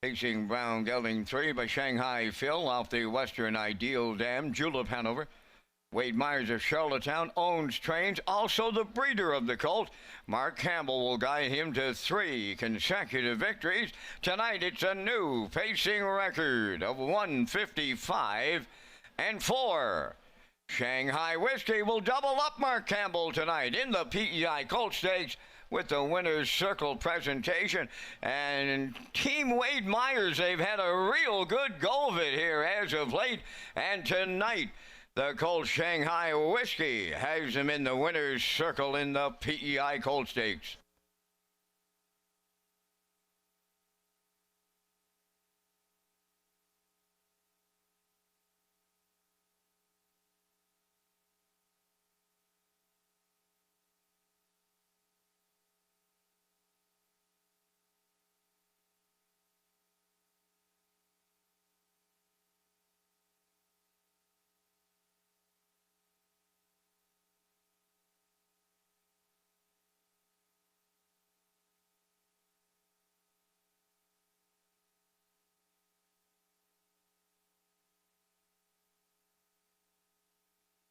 S4: Facing Brown Gelding 3 by Shanghai Phil off the Western Ideal Dam. Julep Hanover. Wade Myers of Charlottetown owns trains, also the breeder of the colt. Mark Campbell will guide him to 3 consecutive victories. Tonight it's a new pacing record of 1:55 and 4. Shanghai Whiskey will double up Mark Campbell tonight in the PEI Colt Stakes with the Winner's Circle presentation. And Team Wade Myers, they've had a real good go of it here as of late. And tonight, the Colt Shanghai Whiskey has him in the Winner's Circle in the PEI Colt Stakes.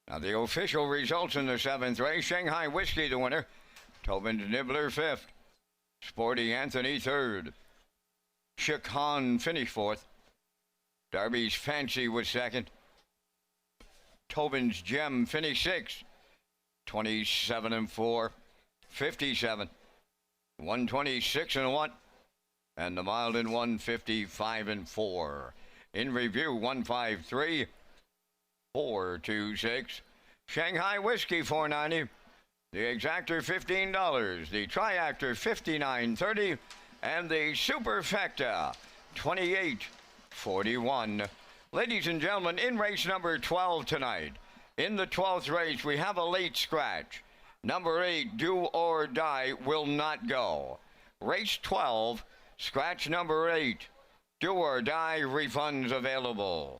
S4: Now the official results in the 7th race. Shanghai Whiskey the winner. Tobin's Nibbler 5th. Sporty Anthony 3rd. Chicon finished 4th. Darby's Fancy was 2nd. Tobin's Gem finished 6th. 27 and 4. 57. 126 and 1. And the Mild in 155 and 4. In review, 153. 426, Shanghai Whiskey $4.90. The Exactor $15. The Triactor $59.30. And the Superfecta $28.41. Ladies and gentlemen, in race number 12 tonight, in the 12th race, we have a late scratch. Number 8, Do or Die, will not go. Race 12, scratch number 8, Do or Die, refunds available.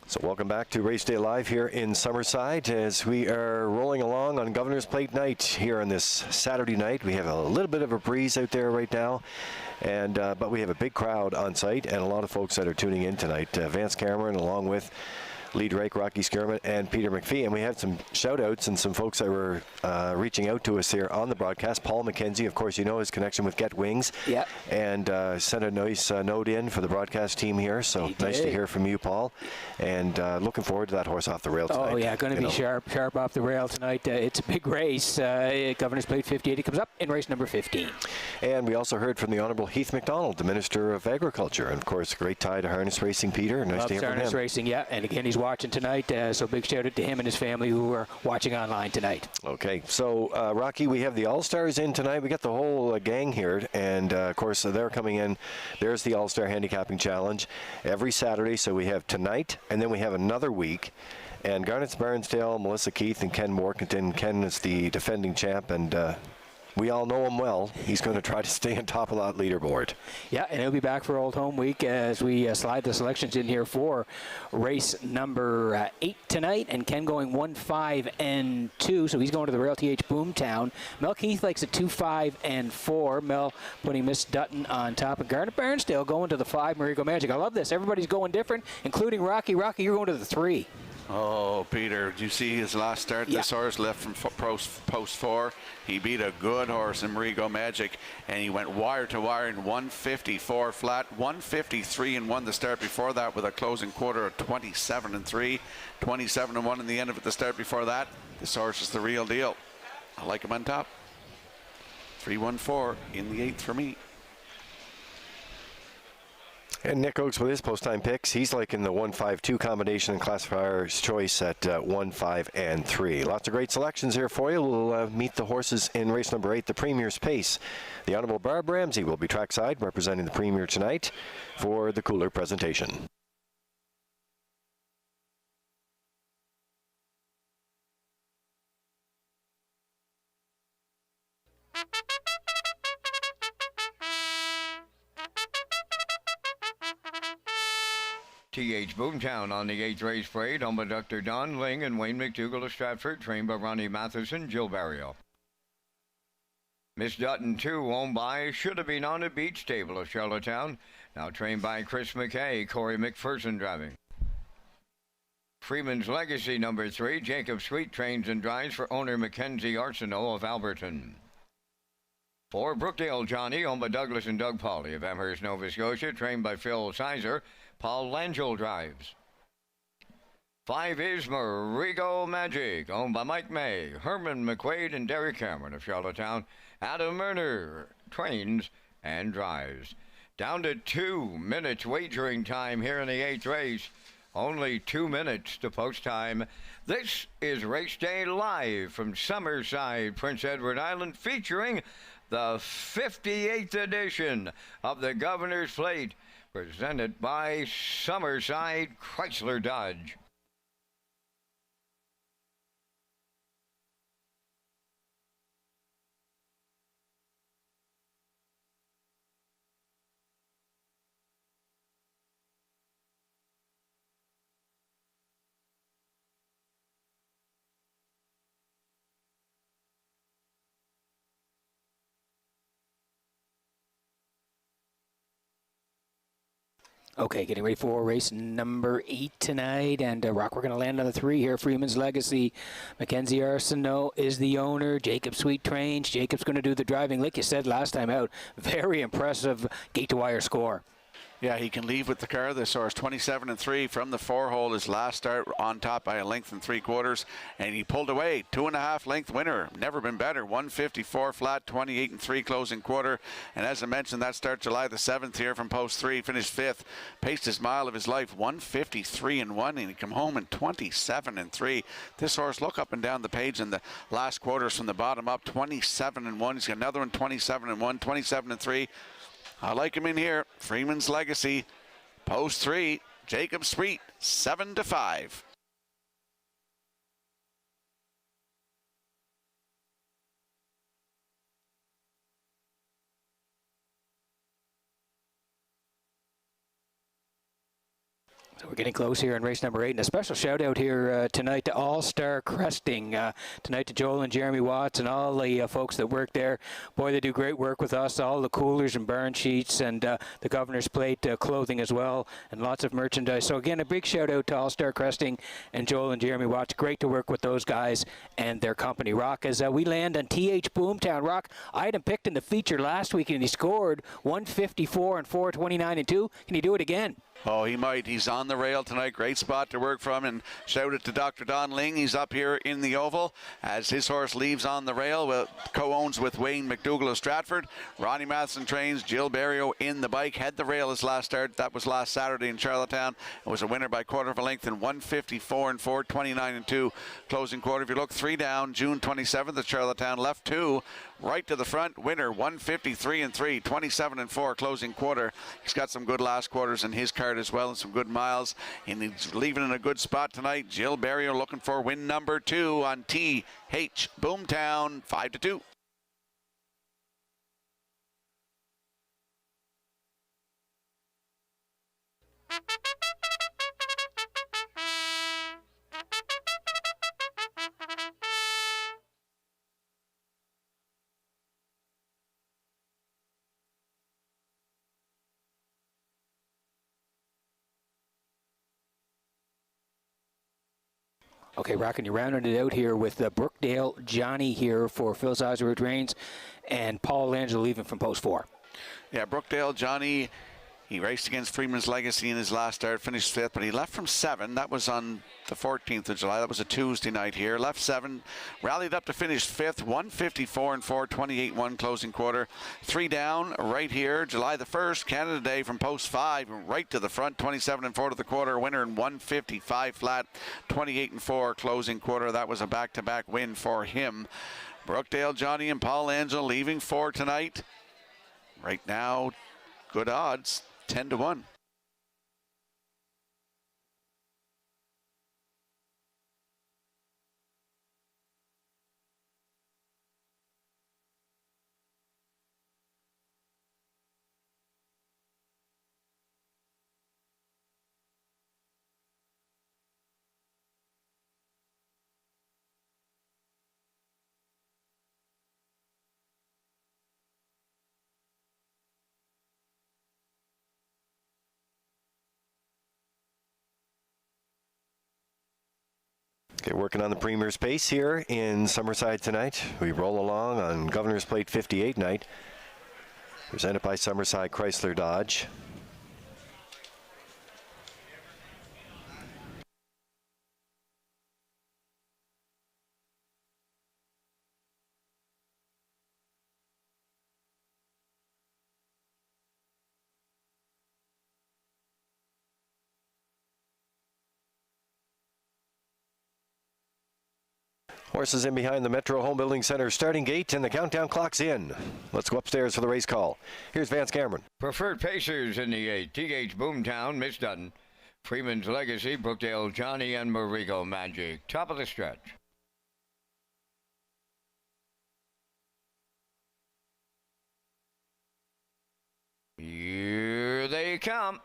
S1: So welcome back to Race Day Live here in Summerside as we are rolling along on Governor's Plate night here on this Saturday night. We have a little bit of a breeze out there right now, and but we have a big crowd on site and a lot of folks that are tuning in tonight. Vance Cameron along with lead rake Rocky Skirman and Peter McPhee, and we had some shout outs and some folks that were reaching out to us here on the broadcast. Paul McKenzie, of course, you know his connection with Get Wings, and sent a nice note in for the broadcast team here, so nice to hear from you, Paul, and looking forward to that horse off the rail tonight.
S2: Oh yeah, going to be sharp off the rail tonight. It's a big race. Governor's Plate 58, it comes up in race number 15.
S1: And we also heard from the Honourable Heath MacDonald, the Minister of Agriculture, and of course, great tie to harness racing, Peter. Nice to hear from him.
S2: Harness racing, yeah, and again, he's watching tonight, so big shout out to him and his family who are watching online tonight.
S1: Okay, so Rocky, we have the All-Stars in tonight. We got the whole gang here, and of course they're coming in. There's the All-Star Handicapping Challenge every Saturday, so we have tonight, and then we have another week. And Garnet's Barnsdale, Melissa Keith, and Ken Morkington. Ken is the defending champ, and we all know him well. He's going to try to stay on top of that leaderboard.
S2: Yeah, and he'll be back for Old Home Week as we slide the selections in here for race number 8 tonight. And Ken going 1, 5, and 2, so he's going to the Rail TH Boomtown. Mel Keith likes a 2, 5, and 4. Mel putting Miss Dutton on top. And Garnet Barnsdale going to the 5, Marigo Magic. I love this. Everybody's going different, including Rocky. Rocky, you're going to the 3.
S3: Oh, Peter, did you see his last start? This horse left from post 4. He beat a good horse in Marigo Magic, and he went wire to wire in 154 flat, 153 and 1 the start before that with a closing quarter of 27 and 3, 27 and 1 in the end of it the start before that. This horse is the real deal. I like him on top. 3-1-4 in the 8th for me.
S1: And Nick Oakes with his post-time picks. He's like in the 1-5-2 combination and classifier's choice at 1, 5, and 3. Lots of great selections here for you. We'll meet the horses in race number 8, the Premier's Pace. The Honourable Barb Ramsey will be trackside representing the Premier tonight for the cooler presentation.
S4: T.H. Boomtown on the 8th race parade, owned by Dr. Don Ling and Wayne McDougall of Stratford, trained by Ronnie Matheson, Jill Barrio. Miss Dutton 2, owned by Should Have Been on a Beach Stable of Charlottetown, now trained by Chris McKay, Corey McPherson driving. Freeman's Legacy number 3, Jacob Sweet trains and drives for owner Mackenzie Arsenault of Alberton. 4, Brookdale Johnny, owned by Douglas and Doug Pauley of Amherst, Nova Scotia, trained by Phil Sizer, Paul Langell drives. 5 is Marigo Magic, owned by Mike May, Herman McQuaid, and Derek Cameron of Charlottetown. Adam Murner trains and drives. Down to 2 minutes wagering time here in the 8th race. Only 2 minutes to post time. This is Race Day live from Summerside, Prince Edward Island, featuring the 58th edition of the Governor's Plate, presented by Summerside Chrysler Dodge.
S2: Okay, getting ready for race number 8 tonight. And Rock, we're going to land on the 3 here. Freeman's Legacy. Mackenzie Arsenault is the owner. Jacob Sweet trains. Jacob's going to do the driving. Like you said last time out, very impressive gate-to-wire score.
S3: Yeah, he can leave with the car. This horse 27-3 from the 4-hole. His last start on top by a length and 3/4, and he pulled away. 2.5 length winner. Never been better. 154 flat, 28-3 closing quarter. And as I mentioned, that start July the 7th here from post 3, finished 5th. Paced his mile of his life, 153-1, and he come home in 27-3. This horse, look up and down the page in the last quarters from the bottom up, 27-1. He's got another one, 27-1, 27-3. I like him in here. Freeman's Legacy, post 3, Jacob Sweet, 7-5.
S2: So we're getting close here in race number 8, and a special shout out here tonight to All Star Cresting. Tonight to Joel and Jeremy Watts and all the folks that work there. Boy, they do great work with us. All the coolers and burn sheets and the Governor's Plate clothing as well, and lots of merchandise. So again, a big shout out to All Star Cresting and Joel and Jeremy Watts. Great to work with those guys and their company. Rock, as we land on T.H. Boomtown. Rock, I had him picked in the feature last week, and he scored 154 and 429 and 2. Can he do it again?
S3: Oh, he might. He's on the rail tonight. Great spot to work from. And shout it to Dr. Don Ling. He's up here in the oval as his horse leaves on the rail. Co-owns with Wayne McDougall of Stratford. Ronnie Matheson trains. Jill Barrio in the bike. Had the rail his last start. That was last Saturday in Charlottetown. It was a winner by quarter of a length in 154 and 4, 29 and 2 closing quarter. If you look, 3 down, June 27th at Charlottetown. Left 2. Right to the front, winner 153 and 3, 27 and 4 closing quarter. He's got some good last quarters in his card as well, and some good miles, and he's leaving in a good spot tonight. Jill Barrio looking for win number 2 on T.H. Boomtown, 5-2.
S2: Okay, Rock, and you rounded it out here with Brookdale Johnny here for Phil Sizer Trains and Paul Langell leaving from post 4.
S3: Yeah, Brookdale Johnny, he raced against Freeman's Legacy in his last start, finished 5th, but he left from 7. That was on the 14th of July. That was a Tuesday night here. Left 7, rallied up to finish 5th, 154 and 4, 28-1 closing quarter. 3 down right here, July the 1st, Canada Day from post 5, right to the front, 27 and 4 to the quarter. Winner in 155 flat, 28 and 4 closing quarter. That was a back-to-back win for him. Brookdale Johnny and Paul Langell leaving 4 tonight. Right now, good odds, 10-1.
S1: Okay, working on the Premier's Pace here in Summerside tonight. We roll along on Governor's Plate 58 night, presented by Summerside Chrysler Dodge. Horses in behind the Metro Home Building Center starting gate, and the countdown clock's in. Let's go upstairs for the race call. Here's Vance Cameron.
S4: Preferred Pacers in the 8. TH Boomtown, Miss Dutton. Freeman's Legacy, Brookdale Johnny, and Marigo Magic. Top of the stretch. Here they come.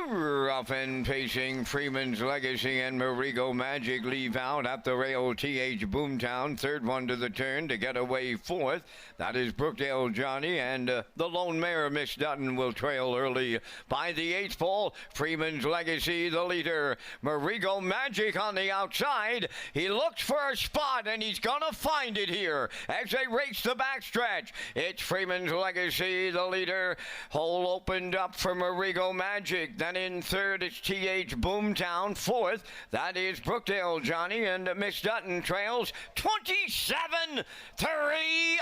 S4: Rough and pacing, Freeman's Legacy and Marigo Magic leave out at the rail. TH Boomtown, third one to the turn to get away fourth. That is Brookdale Johnny, and the lone mare, Miss Dutton, will trail early by the 8th pole. Freeman's Legacy, the leader. Marigo Magic on the outside. He looks for a spot, and he's gonna find it here as they race the backstretch. It's Freeman's Legacy, the leader. Hole opened up for Marigo Magic. Then in third, it's TH Boomtown. Fourth, that is Brookdale Johnny, and Miss Dutton trails 27-3.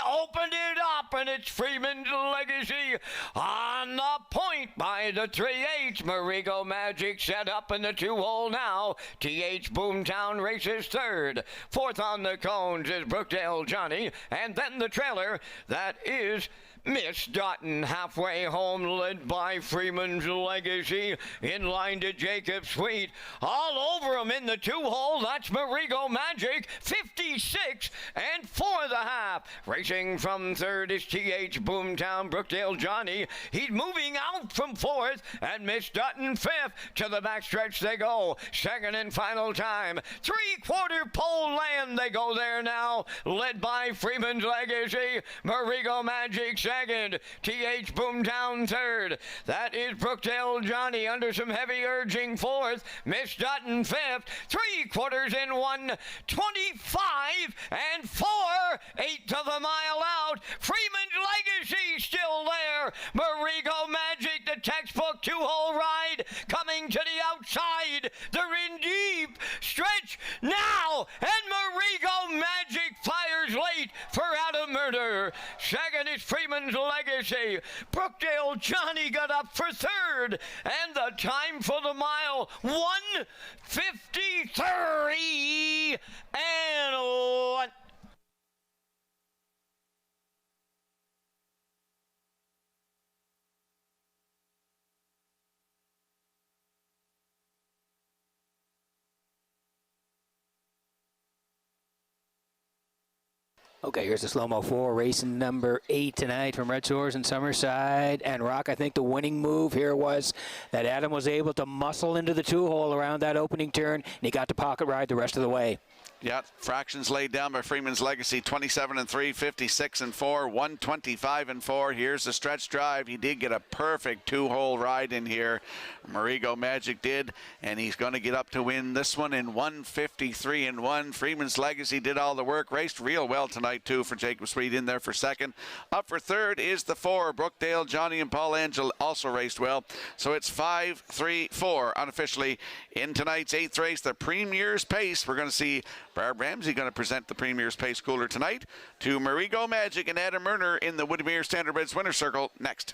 S4: Opened it up, and it's Freeman's Legacy on the point by the 3/8. Marigo Magic set up in the 2-hole now. TH Boomtown races third. Fourth on the cones is Brookdale Johnny, and then the trailer, that is Miss Dutton, halfway home, led by Freeman's Legacy. In line to Jacob Sweet. All over him in the 2-hole. That's Marigo Magic. 56-4 the half. Racing from third is TH Boomtown, Brookdale Johnny. He's moving out from fourth. And Miss Dutton fifth. To the backstretch they go. Second and final time. 3/4 pole land they go there now. Led by Freeman's Legacy. Marigo Magic second. TH Boomtown third. That is Brookdale Johnny under some heavy urging fourth. Miss Dutton fifth. 3/4 in 1:25-4. 8 to the mile out. Freeman's Legacy still there. Marigo Magic, the textbook 2-hole ride, coming to the outside. They're in deep stretch now, and Marigo Magic fires late for Adam Murder. Second is Freeman's Legacy. Brookdale Johnny got up for third, and the time for the mile, 1:53-1.
S2: Okay, here's the slow-mo 4, racing number 8 tonight from Redshores and Summerside. And Rock, I think the winning move here was that Adam was able to muscle into the 2-hole around that opening turn, and he got to pocket ride the rest of the way.
S3: Yeah, fractions laid down by Freeman's Legacy, 27-3, 56-4, 125-4. Here's the stretch drive. He did get a perfect 2-hole ride in here. Marigo Magic did, and he's going to get up to win this one in 1:53-1. Freeman's Legacy did all the work, raced real well tonight too for Jacob Sweet in there for second. Up for third is the 4. Brookdale Johnny and Paul Angel also raced well. So it's 5-3-4 unofficially in tonight's 8th race, the Premier's Pace. We're going to see Barb Ramsey going to present the Premier's Pace Cooler tonight to Marigo Magic and Adam Murner in the Woodmere Standardbreds Winner's Circle next.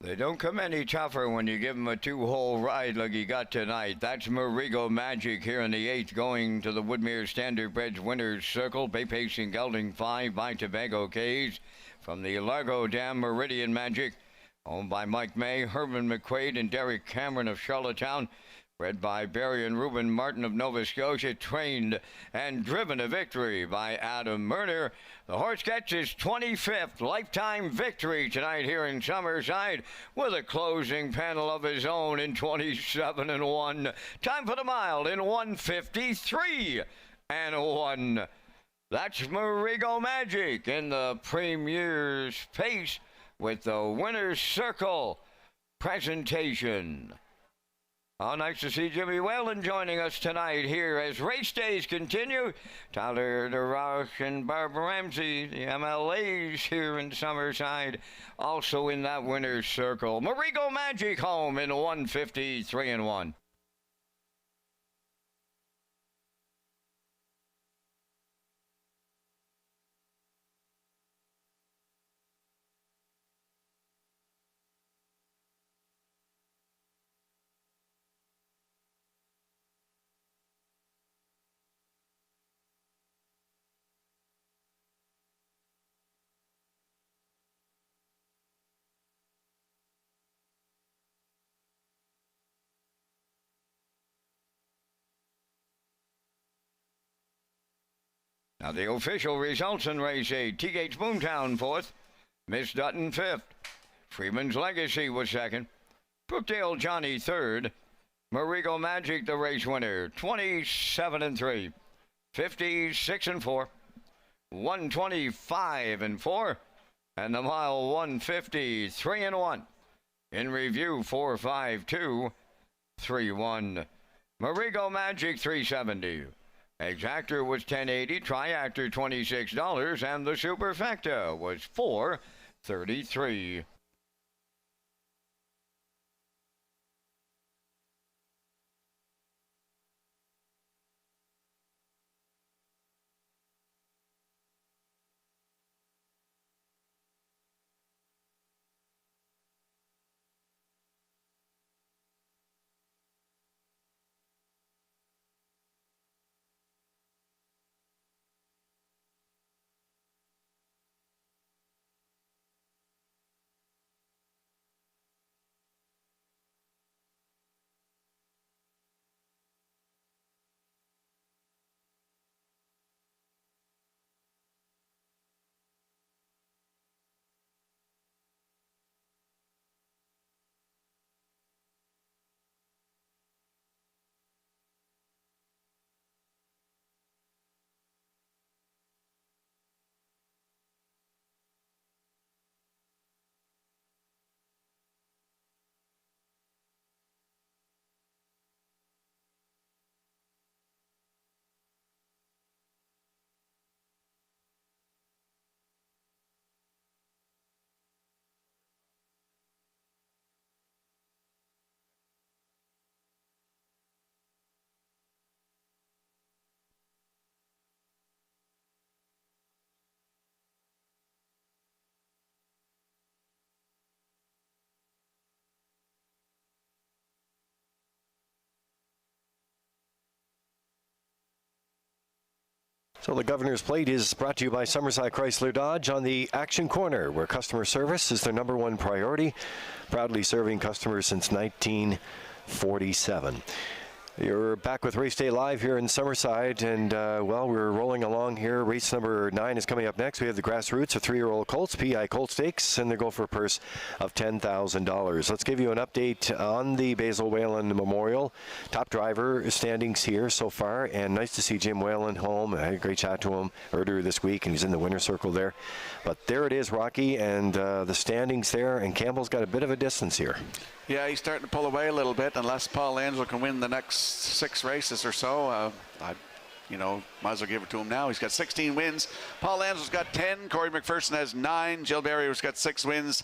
S4: They don't come any tougher when you give them a two-hole ride like you got tonight. That's Marigo Magic here in the 8th, going to the Woodmere Standardbred Winners Circle. Bay Pacing Gelding 5 by Tobago Cays. From the Largo Dam, Meridian Magic, owned by Mike May, Herman McQuaid, and Derek Cameron of Charlottetown. Bred by Barry and Reuben Martin of Nova Scotia, trained and driven to victory by Adam Murner. The horse gets his 25th lifetime victory tonight here in Summerside with a closing panel of his own in 27-1. Time for the mile in 1:53-1. That's Marigo Magic in the Premier's pace with the Winner's Circle presentation. Oh, nice to see Jimmy Whalen joining us tonight here as race days continue. Tyler DeRoche and Barb Ramsey, the MLAs here in Summerside, also in that winner's circle. Marigo Magic home in 1:53-1. Now the official results in race 8. T-Gates Boomtown 4th. Miss Dutton 5th. Freeman's Legacy was 2nd. Brookdale Johnny 3rd. Marigo Magic the race winner. 27-3. 56-4. 125-4. And the mile 1:53-1. In review 4:52-3-1. Marigo Magic 370. Exactor was $10.80, Triactor $26, and the Superfecta was $4.33.
S1: So the Governor's Plate is brought to you by Summerside Chrysler Dodge on the Action Corner, where customer service is their #1 priority, proudly serving customers since 1947. You're back with Race Day Live here in Summerside, and well, we're rolling along here. Race number 9 is coming up next. We have the Grassroots, a 3-year-old colts, PI Colt Stakes, and they go for a purse of $10,000. Let's give you an update on the Basil Whalen Memorial. Top driver standings here so far, and nice to see Jim Whalen home. I had a great chat to him earlier this week, and he's in the winner's circle there. But there it is, Rocky, and the standings there, and Campbell's got a bit of a distance here.
S3: Yeah, he's starting to pull away a little bit. Unless Paul Angel can win the next 6 races or so, might as well give it to him now. He's got 16 wins. Paul Angel's got 10. Corey McPherson has 9. Jill Barrier's got 6 wins.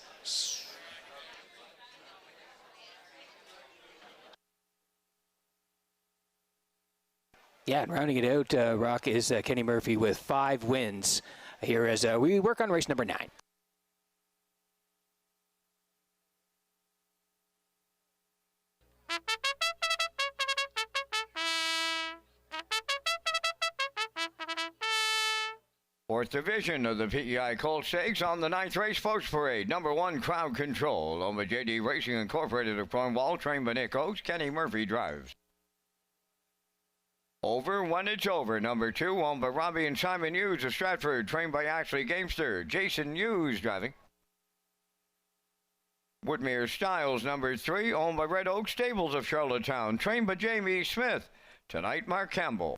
S2: Yeah, and rounding it out, Rock, is Kenny Murphy with 5 wins here as we work on race number 9.
S4: Fourth division of the PEI Colt Stakes on the 9th race post parade. Number 1, Crowd Control. Owned by JD Racing Incorporated of Cornwall. Trained by Nick Oakes. Kenny Murphy drives. Over When It's Over. Number 2, owned by Robbie and Simon Hughes of Stratford. Trained by Ashley Gamester. Jason Hughes driving. Woodmere Styles. Number 3, owned by Red Oak Stables of Charlottetown. Trained by Jamie Smith. Tonight, Mark Campbell.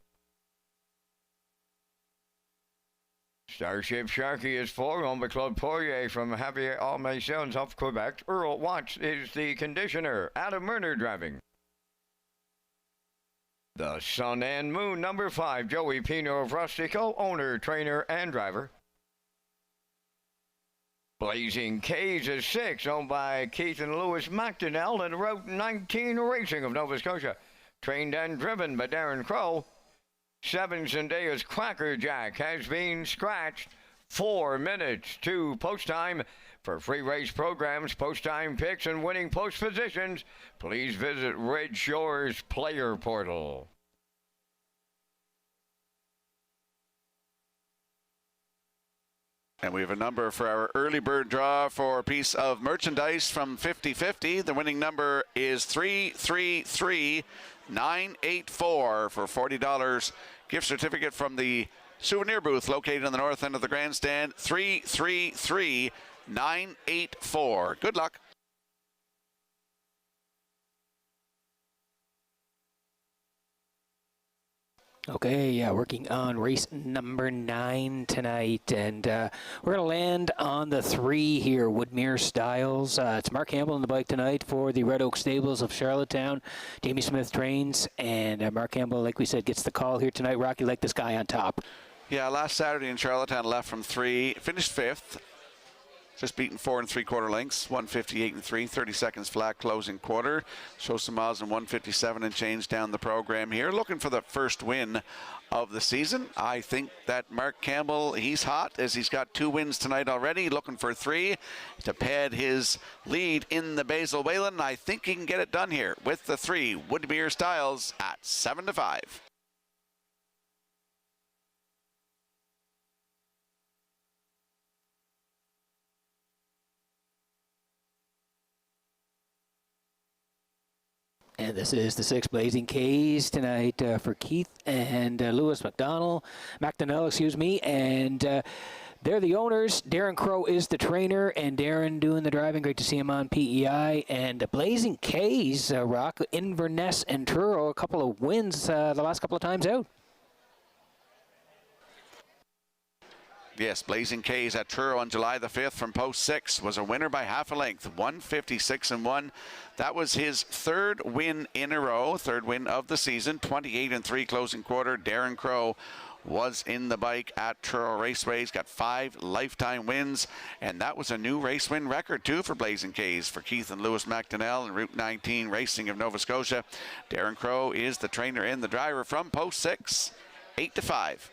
S4: Starship Sharky is 4, owned by Claude Poirier from Javier Almaisons of Quebec. Earl Watts is the conditioner. Adam Murner driving. The Sun and Moon, number 5, Joey Pino of Rustico, owner, trainer, and driver. Blazing K's is 6, owned by Keith and Lewis McDonnell and Route 19 Racing of Nova Scotia. Trained and driven by Darren Crow. 7 Zendaya's Cracker Jack has been scratched. 4 minutes to post time. For free race programs, post time picks, and winning post positions, please visit Red Shores Player Portal.
S3: And we have a number for our early bird draw for a piece of merchandise from 50/50. The winning number is 333984 for $40. Gift certificate from the souvenir booth located on the north end of the grandstand. 333984. Good luck.
S2: Okay, yeah, working on race number 9 tonight, and we're going to land on the 3 here, Woodmere Styles. It's Mark Campbell on the bike tonight for the Red Oak Stables of Charlottetown. Jamie Smith trains, and Mark Campbell, like we said, gets the call here tonight. Rocky, like this guy on top.
S3: Yeah, last Saturday in Charlottetown, left from 3, finished 5th. Just beaten 4 3/4 lengths, 158 and 3, 30 seconds flat closing quarter. Shows some miles in 157 and change down the program here. Looking for the first win of the season. I think that Mark Campbell, he's hot as he's got 2 wins tonight already. Looking for 3 to pad his lead in the Basil Whalen. I think he can get it done here with the 3, Woodmere Styles at 7-5.
S2: And this is the 6 Blazing K's tonight for Keith and Lewis McDonnell, and they're the owners. Darren Crow is the trainer, and Darren doing the driving. Great to see him on PEI. And Blazing K's, Rock, Inverness and Truro, a couple of wins the last couple of times out.
S3: Yes, Blazing K's at Truro on July the 5th from post 6 was a winner by half a length, 156 and 1. That was his 3rd win in a row, 3rd win of the season, 28 and 3 closing quarter. Darren Crow was in the bike at Truro Raceway. He's got 5 lifetime wins, and that was a new race win record too for Blazing K's for Keith and Lewis McDonnell and Route 19 Racing of Nova Scotia. Darren Crow is the trainer and the driver from post 6, 8-5.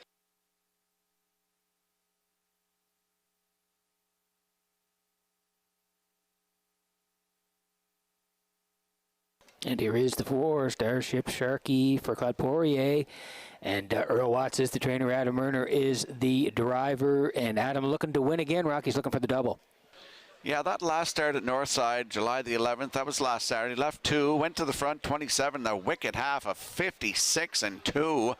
S2: And here is the 4, Starship Sharky for Claude Poirier. And Earl Watts is the trainer. Adam Murner is the driver. And Adam looking to win again. Rocky's looking for the double.
S3: Yeah, that last start at Northside, July the 11th, that was last Saturday. Left 2, went to the front, 27, the wicked half of 56 and 2.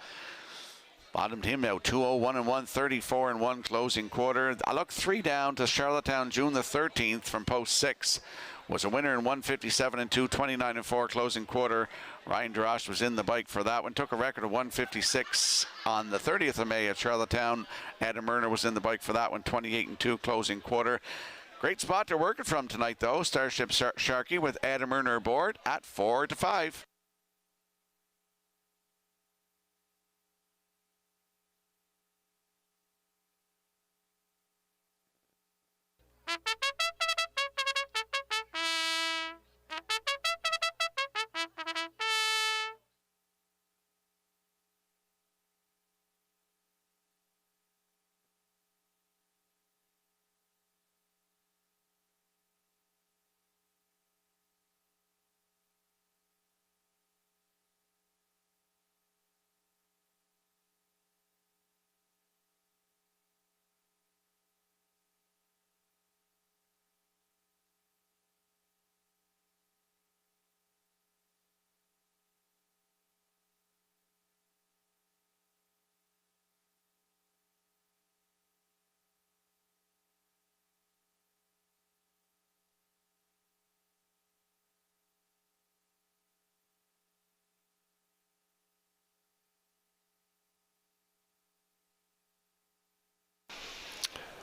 S3: Bottomed him out, 201 and 1, 34 and 1 closing quarter. I looked 3 down to Charlottetown, June the 13th from post 6. Was a winner in 157 and 2, 29 and 4 closing quarter. Ryan Darash was in the bike for that one. Took a record of 156 on the 30th of May at Charlottetown. Adam Murner was in the bike for that one, 28 and 2 closing quarter. Great spot to work it from tonight, though. Starship Sharky with Adam Murner aboard at 4-5.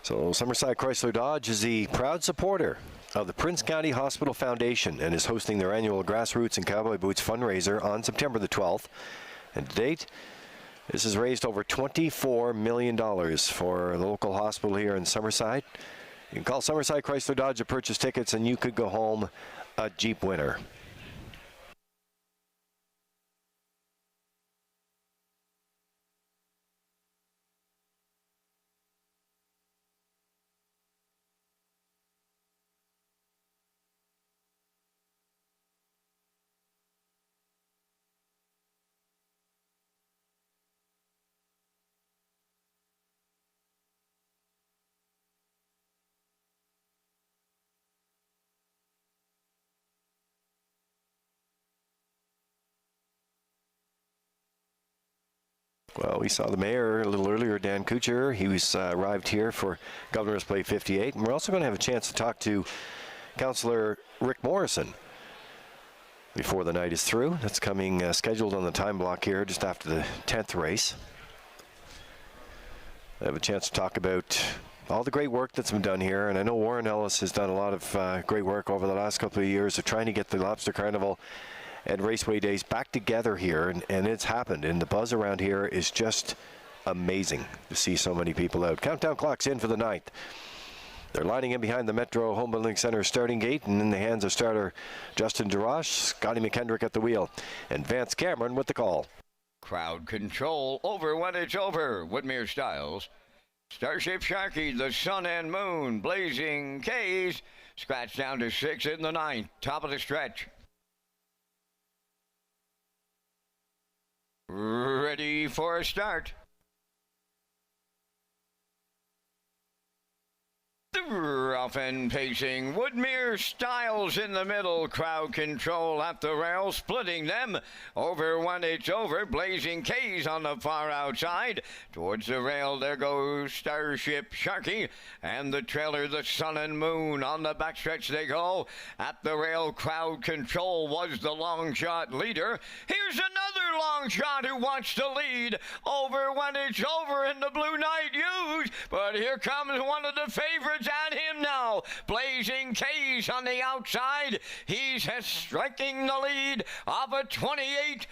S1: So Summerside Chrysler Dodge is the proud supporter of the Prince County Hospital Foundation and is hosting their annual Grassroots and Cowboy Boots fundraiser on September the 12th. And to date, this has raised over $24 million for the local hospital here in Summerside. You can call Summerside Chrysler Dodge to purchase tickets and you could go home a Jeep winner. Well, we saw the mayor a little earlier, Dan Kuchar. He was arrived here for Governor's Plate 58. And we're also going to have a chance to talk to Councillor Rick Morrison before the night is through. That's coming scheduled on the time block here just after the 10th race. I have a chance to talk about all the great work that's been done here. And I know Warren Ellis has done a lot of great work over the last couple of years of trying to get the Lobster Carnival and Raceway Days back together here, and it's happened, and the buzz around here is just amazing to see so many people out. Countdown clock's in for the 9th. They're lining in behind the Metro Home Building Center starting gate, and in the hands of starter Justin Durash, Scotty McKendrick at the wheel, and Vance Cameron with the call.
S4: Crowd control over when it's over. Whitmere Styles. Starship Sharky, the Sun and Moon, Blazing K's, scratch down to 6 in the 9th, top of the stretch. Ready for a start. Rough and pacing, Whitmere Styles in the middle, crowd control at the rail, splitting them over when it's over. Blazing K's on the far outside. Towards the rail, there goes Starship Sharky, and the trailer, the Sun and Moon. On the backstretch they go. At the rail, crowd control was the long shot leader. Here's another long shot who wants to lead over when it's over in the Blue Knight Hughes, but here comes one of the favorites at him now. Blazing K's on the outside. He's striking the lead of a 28-3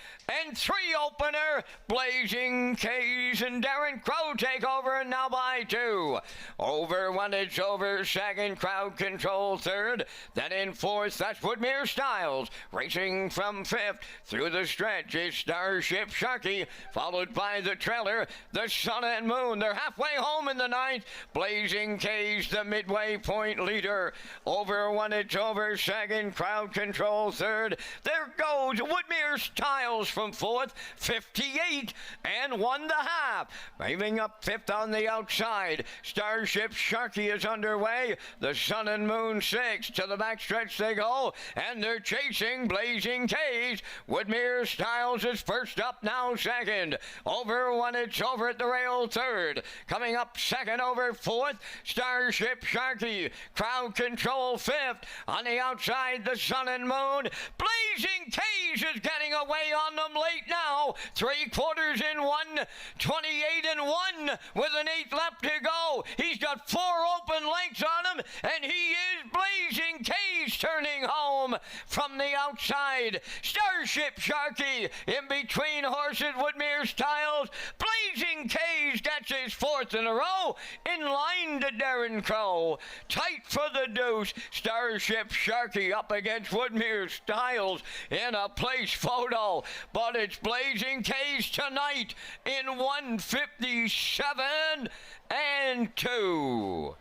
S4: opener. Blazing K's and Darren Crow take over now by 2. Over when it's over, second, crowd control third. Then in fourth, that's Whitmere Styles. Racing from 5th through the stretch is Starship Sharky, followed by the trailer, the Sun and Moon. They're halfway home in the 9th. Blazing K's the midway point leader. Over when it's over, second, crowd control third. There goes Whitmere Styles from 4th, 58 and 1.5. Moving up 5th on the outside, Starship Sharky is underway. The Sun and Moon 6th. To the backstretch they go, and they're chasing Blazing K's. Whitmere Styles is first up now, second. Over when it's over at the rail, third. Coming up second over 4th, Starship Sharky. Crowd control 5th. On the outside, the Sun and Moon. Blazing K's is getting away on them late now. 3/4 in 1, 28 and 1 with an 8 left to go. He's got 4 open lengths on him, and he is Blazing K's turning home from the outside. Starship Sharky in between horses, Whitmere Styles. Blazing K's gets his 4th in a row, in line to Darren Crow. Tight for the deuce. Starship Sharky up against Whitmere Styles in a place photo. But it's Blazing K's tonight in 157 and 2.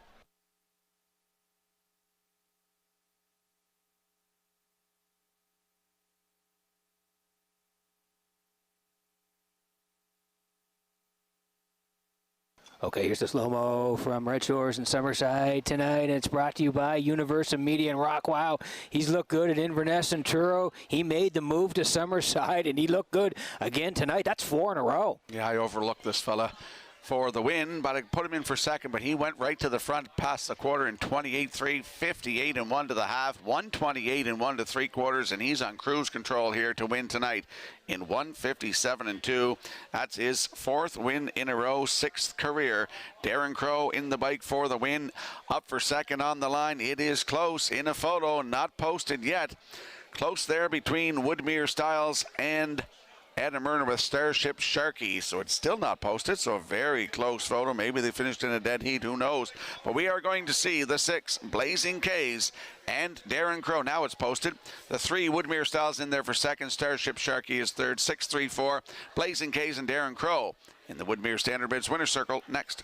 S2: Okay, here's the slow-mo from Red Shores and Summerside tonight, and it's brought to you by Universal Media and Rock. Wow, he's looked good at Inverness and Truro. He made the move to Summerside, and he looked good again tonight. That's 4 in a row.
S3: Yeah, I overlooked this fella. for the win, but I put him in for second, but he went right to the front past the quarter in 28.3, 58 and 1 to the half, 128 and 1 to 3/4, and he's on cruise control here to win tonight in 157 and 2. That's his 4th win in a row, 6th career. Darren Crow in the bike for the win, up for second on the line. It is close in a photo, not posted yet. Close there between Woodmere Styles and Adam Murner with Starship Sharky. So it's still not posted, so a very close photo. Maybe they finished in a dead heat, who knows. But we are going to see the 6 Blazing K's and Darren Crow. Now it's posted. The 3 Woodmere Styles in there for second. Starship Sharky is third. 6, 3, 4. Blazing K's and Darren Crow in the Woodmere Standard Bids Winner's Circle next.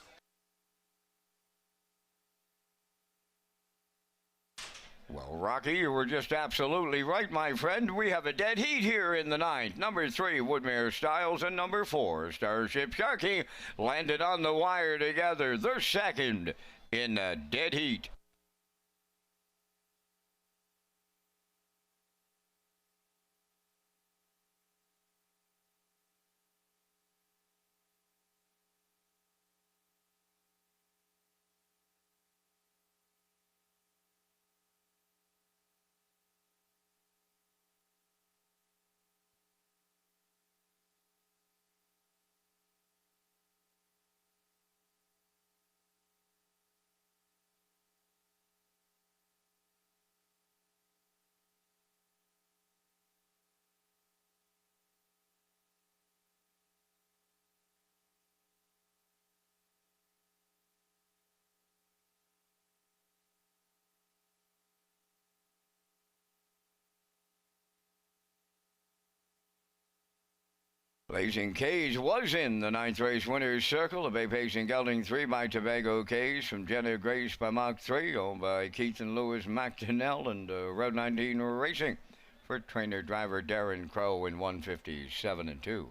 S4: Well, Rocky, you were just absolutely right, my friend. We have a dead heat here in the 9th. Number 3, Woodmere Styles, and number 4, Starship Sharky, landed on the wire together. They're second in the dead heat. Blazing K's was in the 9th race winner's circle. The Bay Pacing Gelding 3 by Tobago K's from Jenna Grace by Mach 3, owned by Keith and Lewis McDonnell, and Road 19 Racing for trainer driver Darren Crow in 157 and 2.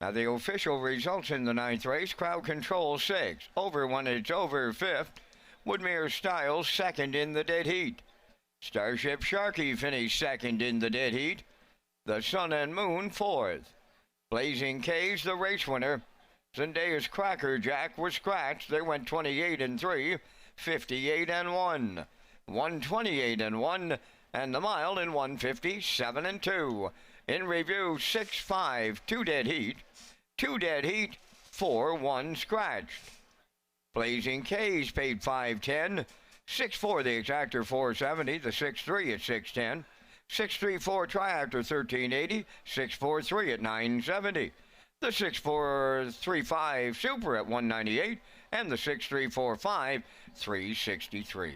S4: Now the official results in the 9th race: Crowd Control 6, Over When It's Over 5th, Woodmere Styles 2nd in the dead heat. Starship Sharky finished 2nd in the dead heat. The Sun and Moon 4th. Blazing K's the race winner. Zendaya's Cracker Jack was scratched. They went 28-3, 58-1, 128-1, and the mile in 157-2. In review, 6-5, 2 dead heat, 4-1 scratched. Blazing K's paid $5.10, 6-4 the exactor $4.70, the 6-3 at $6.10, 6-3-4 triactor $13.80, 6-4-3 at $9.70, the 6-4-3-5 super at $198, and the 6-3-4-5 $3.63.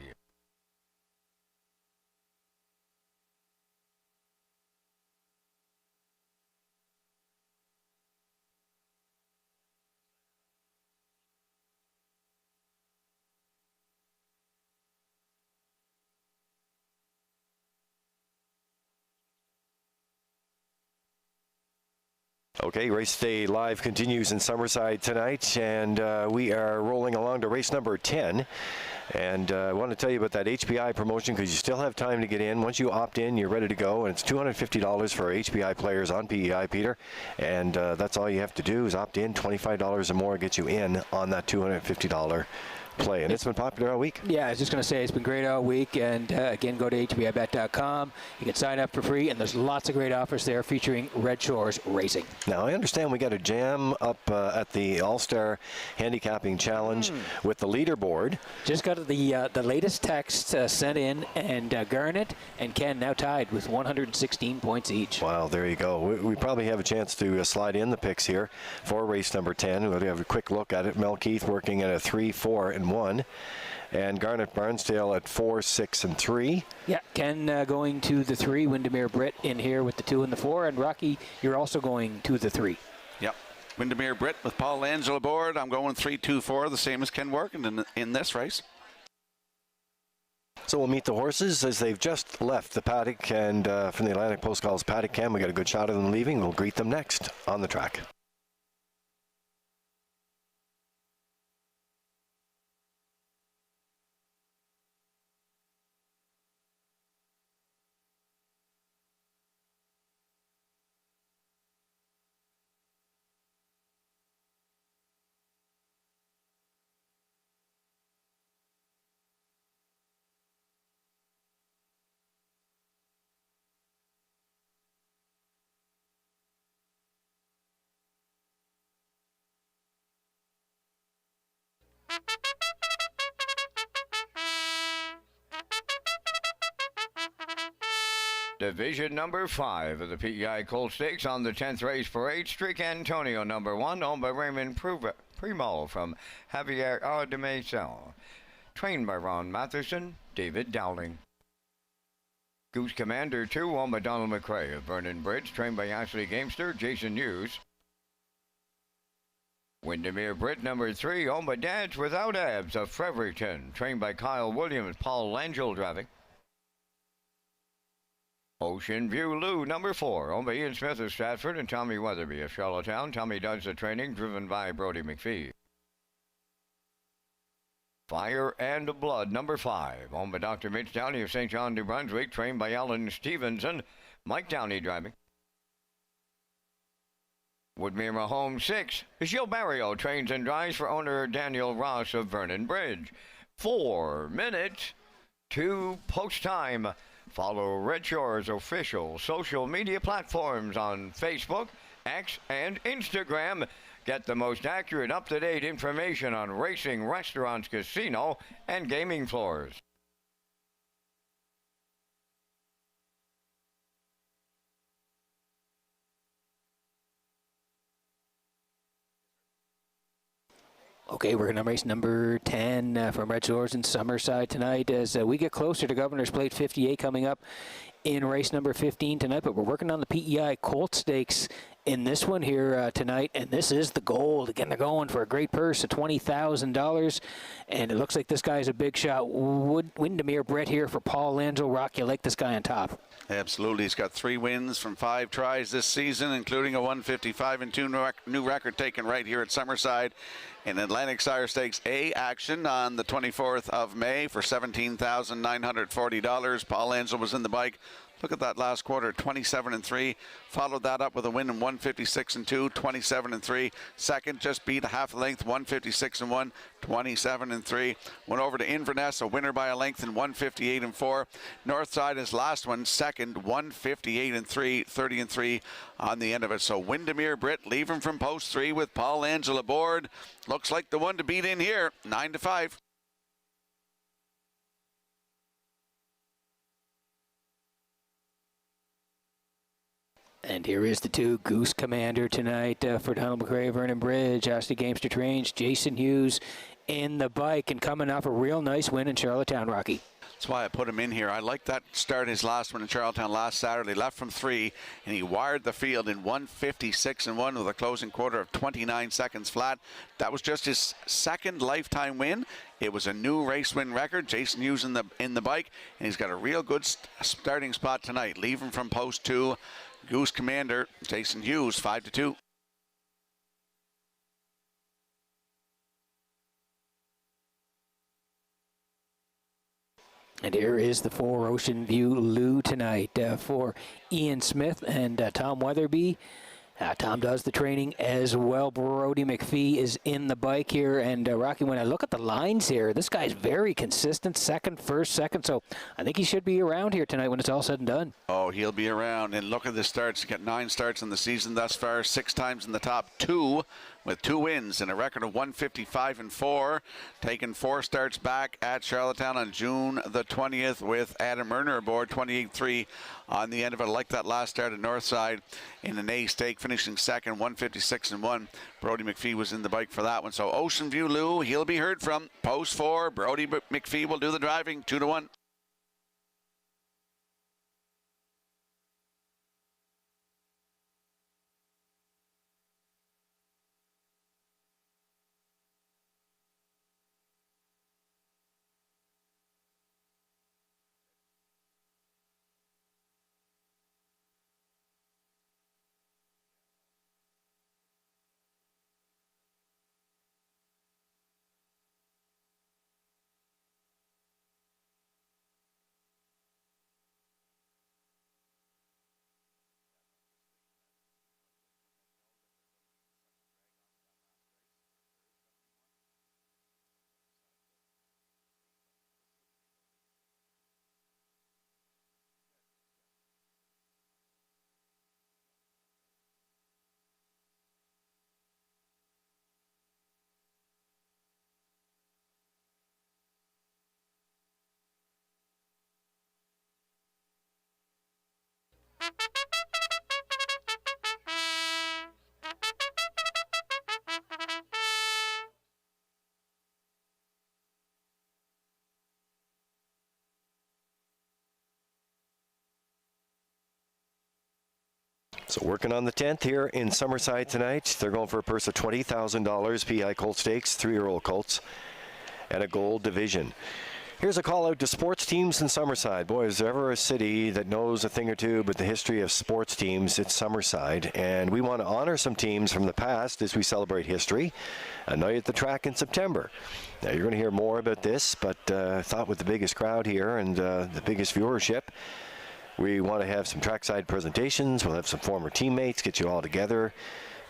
S1: Okay, Race Day Live continues in Summerside tonight, and we are rolling along to race number 10. And I want to tell you about that HPI promotion because you still have time to get in. Once you opt in, you're ready to go, and it's $250 for HPI players on PEI, Peter. And that's all you have to do is opt in. $25 or more gets you in on that $250 play, and it's been popular all week.
S2: Yeah, I was just going to say it's been great all week, and again, go to hpibet.com. You can sign up for free, and there's lots of great offers there featuring Red Shores Racing.
S1: Now, I understand we got a jam up at the All-Star Handicapping Challenge with the leaderboard.
S2: Just got the latest text sent in, and Garnet and Ken now tied with 116 points each.
S1: Wow, there you go. We probably have a chance to slide in the picks here for race number 10. We'll have a quick look at it. Mel Keith working at a 3-4-1, and Garnet Barnsdale at 4-6-3. Yeah,
S2: Ken going to the 3. Windermere Britt in here with the 2 and the 4, and Rocky, you're also going to the 3.
S3: Yep. Windermere Britt with Paul Langell aboard. I'm going 3-2-4, the same as Ken Workington in this race.
S1: So we'll meet the horses as they've just left the paddock, and from the Atlantic Post Calls paddock cam, we got a good shot of them leaving. We'll greet them next on the track.
S4: Division number 5 of the PEI Colt Stakes on the 10th race parade. Streak Antonio number 1, owned by Raymond Primo from Javier Ardemesel. Trained by Ron Matheson, David Dowling. Goose Commander 2, owned by Donald McRae of Vernon Bridge. Trained by Ashley Gamester, Jason Hughes. Windermere Britt number 3, owned by Dads Without Abs of Fredericton. Trained by Kyle Williams, Paul Langell driving. Ocean View Lou number 4, owned by Ian Smith of Stratford and Tommy Weatherby of Charlottetown. Tommy does the training, driven by Brody McPhee. Fire and Blood number 5, owned by Dr. Mitch Downey of St. John, New Brunswick. Trained by Alan Stevenson, Mike Downey driving. Woodmere Mahone 6, Gilles Barrio trains and drives for owner Daniel Ross of Vernon Bridge. 4 minutes to post time. Follow Red Shores official social media platforms on Facebook, X, and Instagram. Get the most accurate, up-to-date information on racing, restaurants, casino, and gaming floors.
S2: Okay, we're going to race number 10 from Red Shores in Summerside tonight as we get closer to Governor's Plate 58 coming up in race number 15 tonight, but we're working on the PEI Colt Stakes in this one here tonight, and this is the gold. Again, they're going for a great purse of $20,000, and it looks like this guy's a big shot. Windermere Brett here for Paul Angel. Rock, you like this guy on top?
S3: Absolutely. He's got 3 wins from 5 tries this season, including a 155-2 new record taken right here at Summerside in Atlantic Sire Stakes A action on the 24th of May for $17,940. Paul Angel was in the bike. Look at that last quarter, 27-3. Followed that up with a win in 156-2, 27-3. Second, just beat a half a length, 156-1, 27-3. Went over to Inverness, a winner by a length in 158-4. Northside, his last one, second, 158-3, 30-3 on the end of it. So Windermere Britt leaving from post 3 with Paul Angel aboard. Looks like the one to beat in here, 9-5.
S2: And here is the 2 Goose Commander tonight for Donald McRae, Vernon Bridge, Ashley Gamester Trains, Jason Hughes in the bike, and coming off a real nice win in Charlottetown, Rocky.
S3: That's why I put him in here. I like that start, his last one in Charlottetown last Saturday. Left from 3, and he wired the field in 156-1 with a closing quarter of 29 seconds flat. That was just his second lifetime win. It was a new race win record. Jason Hughes in the bike, and he's got a real good starting spot tonight. Leaving from post 2. Goose Commander, Jason Hughes, 5-2.
S2: And here is the 4 Ocean View Lou tonight for Ian Smith and Tom Weatherby. Tom does the training as well. Brody McPhee is in the bike here. And Rocky, when I look at the lines here, this guy's very consistent. Second, first, second. So I think he should be around here tonight when it's all said and done.
S3: Oh, he'll be around. And look at the starts. He's got 9 starts in the season thus far. 6 times in the top 2 with 2 wins and a record of 155-4. Taking 4 starts back at Charlottetown on June the 20th with Adam Erner aboard, 28-3 on the end of it. I like that last start at Northside in an A stake, finishing second, 156-1. Brody McPhee was in the bike for that one. So Ocean View Lou, he'll be heard from. Post 4, Brody McPhee will do the driving, 2-1.
S1: So working on the 10th here in Summerside tonight. They're going for a purse of $20,000, PI Colt Stakes, 3-year-old colts, and a gold division. Here's a call out to sports teams in Summerside. Boy, is there ever a city that knows a thing or two about the history of sports teams, it's Summerside. And we want to honor some teams from the past as we celebrate history. A night at the track in September. Now, you're going to hear more about this, but I thought with the biggest crowd here and the biggest viewership, we want to have some trackside presentations. We'll have some former teammates, get you all together,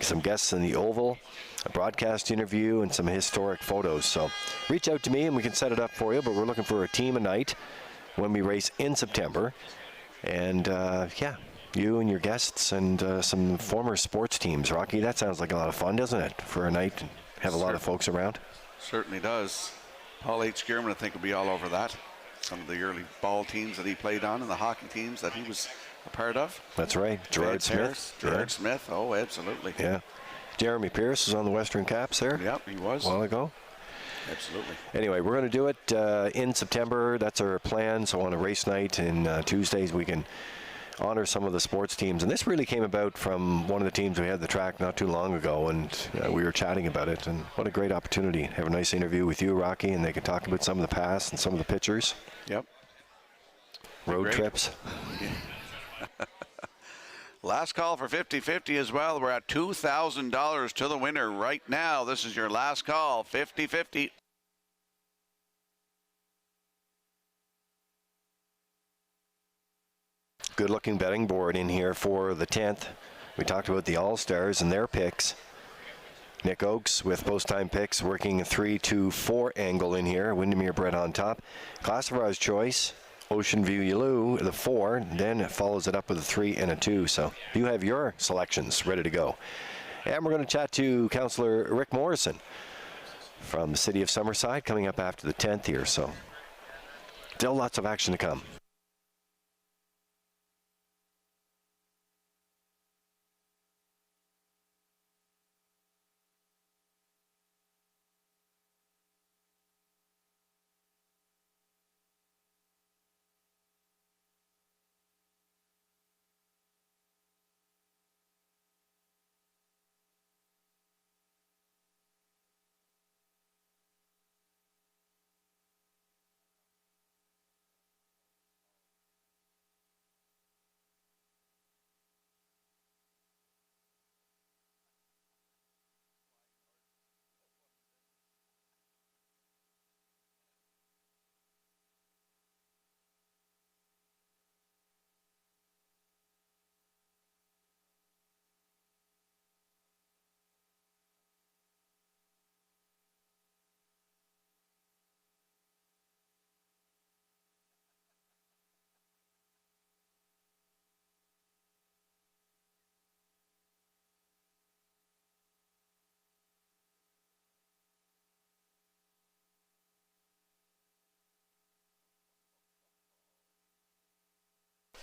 S1: some guests in the Oval, a broadcast interview, and some historic photos. So reach out to me and we can set it up for you, but we're looking for a team a night when we race in September. And yeah, you and your guests and some former sports teams. Rocky, that sounds like a lot of fun, doesn't it, for a night and have a lot of folks around?
S3: Certainly does. Paul H. Gearman, I think, will be all over that. Some of the early ball teams that he played on and the hockey teams that he was a part of.
S1: That's right. Gerard Smith.
S3: Gerard Smith. Oh, absolutely.
S1: Yeah. Jeremy Pierce was on the Western Caps there.
S3: Yep, he was.
S1: A while ago.
S3: Absolutely.
S1: Anyway, we're going to do it in September. That's our plan. So on a race night and Tuesdays, we can honor some of the sports teams. And this really came about from one of the teams we had at the track not too long ago, and we were chatting about it. And what a great opportunity. Have a nice interview with you, Rocky, and they can talk about some of the past and some of the pictures.
S3: Yep.
S1: Road
S3: Great.
S1: trips.
S3: Last call for 50-50 as well. We're at $2,000 to the winner right now. This is your last call, 50-50.
S1: Good looking betting board in here for the 10th. We talked about the All-Stars and their picks. Nick Oakes with post-time picks working a 3-2-4 angle in here. Windermere Brett on top. Classifiers choice, Ocean View Yaloo, the 4. Then it follows it up with a 3 and a 2. So you have your selections ready to go. And we're going to chat to Councillor Rick Morrison from the city of Summerside coming up after the 10th here. So still lots of action to come.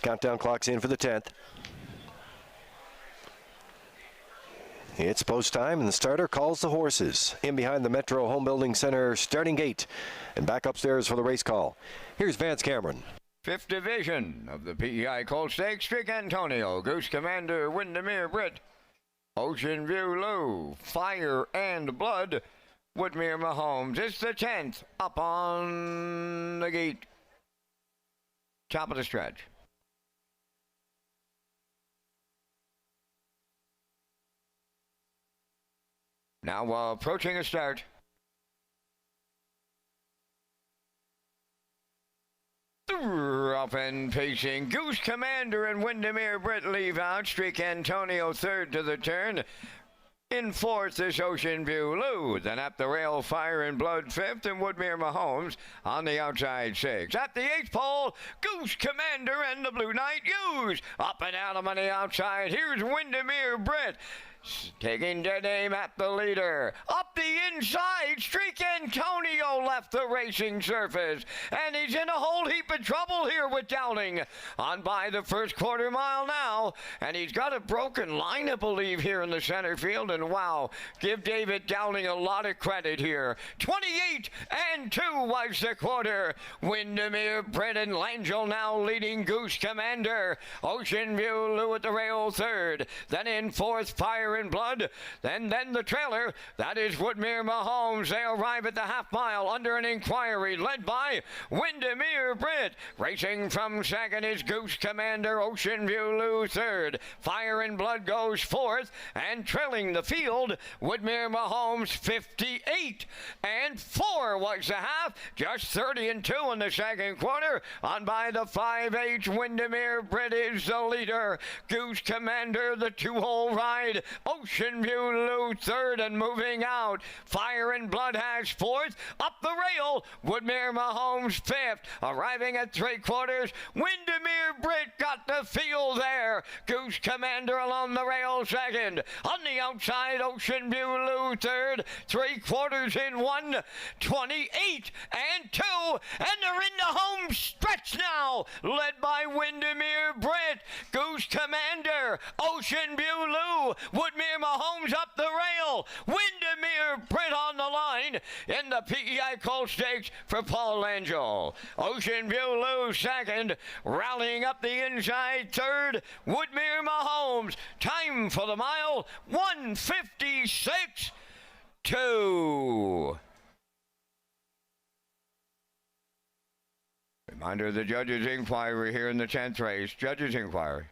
S1: Countdown clock's in for the 10th. It's post time, and the starter calls the horses. In behind the Metro Home Building Center starting gate. And back upstairs for the race call. Here's Vance Cameron.
S4: 5th division of the PEI Colt Stakes. Strick Antonio, Goose Commander, Windermere Britt, Ocean View Lou, Fire and Blood, Woodmere Mahomes. It's the 10th up on the gate. Top of the stretch. Now approaching a start. Up and pacing. Goose Commander and Windermere Britt leave out. Streak Antonio third to the turn. In fourth is Ocean View Lou. Then at the rail, Fire and Blood fifth, and Woodmere Mahomes on the outside six. At the eighth pole, Goose Commander and the Blue Knight Use. Up and out on the outside. Here's Windermere Britt. Taking dead aim at the leader. Up the inside, Streak Antonio left the racing surface. And he's in a whole heap of trouble here with Dowling. On by the first quarter mile now. And he's got a broken line, I believe, here in the center field. And wow, give David Dowling a lot of credit here. 28 and 2 was the quarter. Windermere Britt and Langell now leading Goose Commander. Ocean View Lou at the rail third. Then in fourth, Fire and Blood. Then the trailer. That is Woodmere Mahomes. They arrive at the half mile under an inquiry led by Windermere Britt. Racing from second is Goose Commander. Ocean View Lou third. Fire and Blood goes fourth. And trailing the field, Woodmere Mahomes 58 and 4 was the half. Just 30 and 2 in the second quarter. On by the 5H, Windermere Britt is the leader. Goose Commander, the two-hole ride. Ocean View Lou third and moving out. Fire and Blood has fourth. Up the rail, Woodmere Mahomes fifth. Arriving at three quarters, Windermere Britt got the field there. Goose Commander along the rail second. On the outside, Ocean View Lou third. 3 quarters in 1. 28 and 2. And they're in the home stretch now. Led by Windermere Britt. Goose Commander. Ocean View Lou. Woodmere Mahomes up the rail. Windermere Britt on the line. in the PEI Colt Stakes for Paul Angel. Ocean View Lou second, rallying up the inside third, Woodmere Mahomes. Time for the mile, 1:56.2. Reminder of the judges' inquiry here in the 10th race. Judges' inquiry.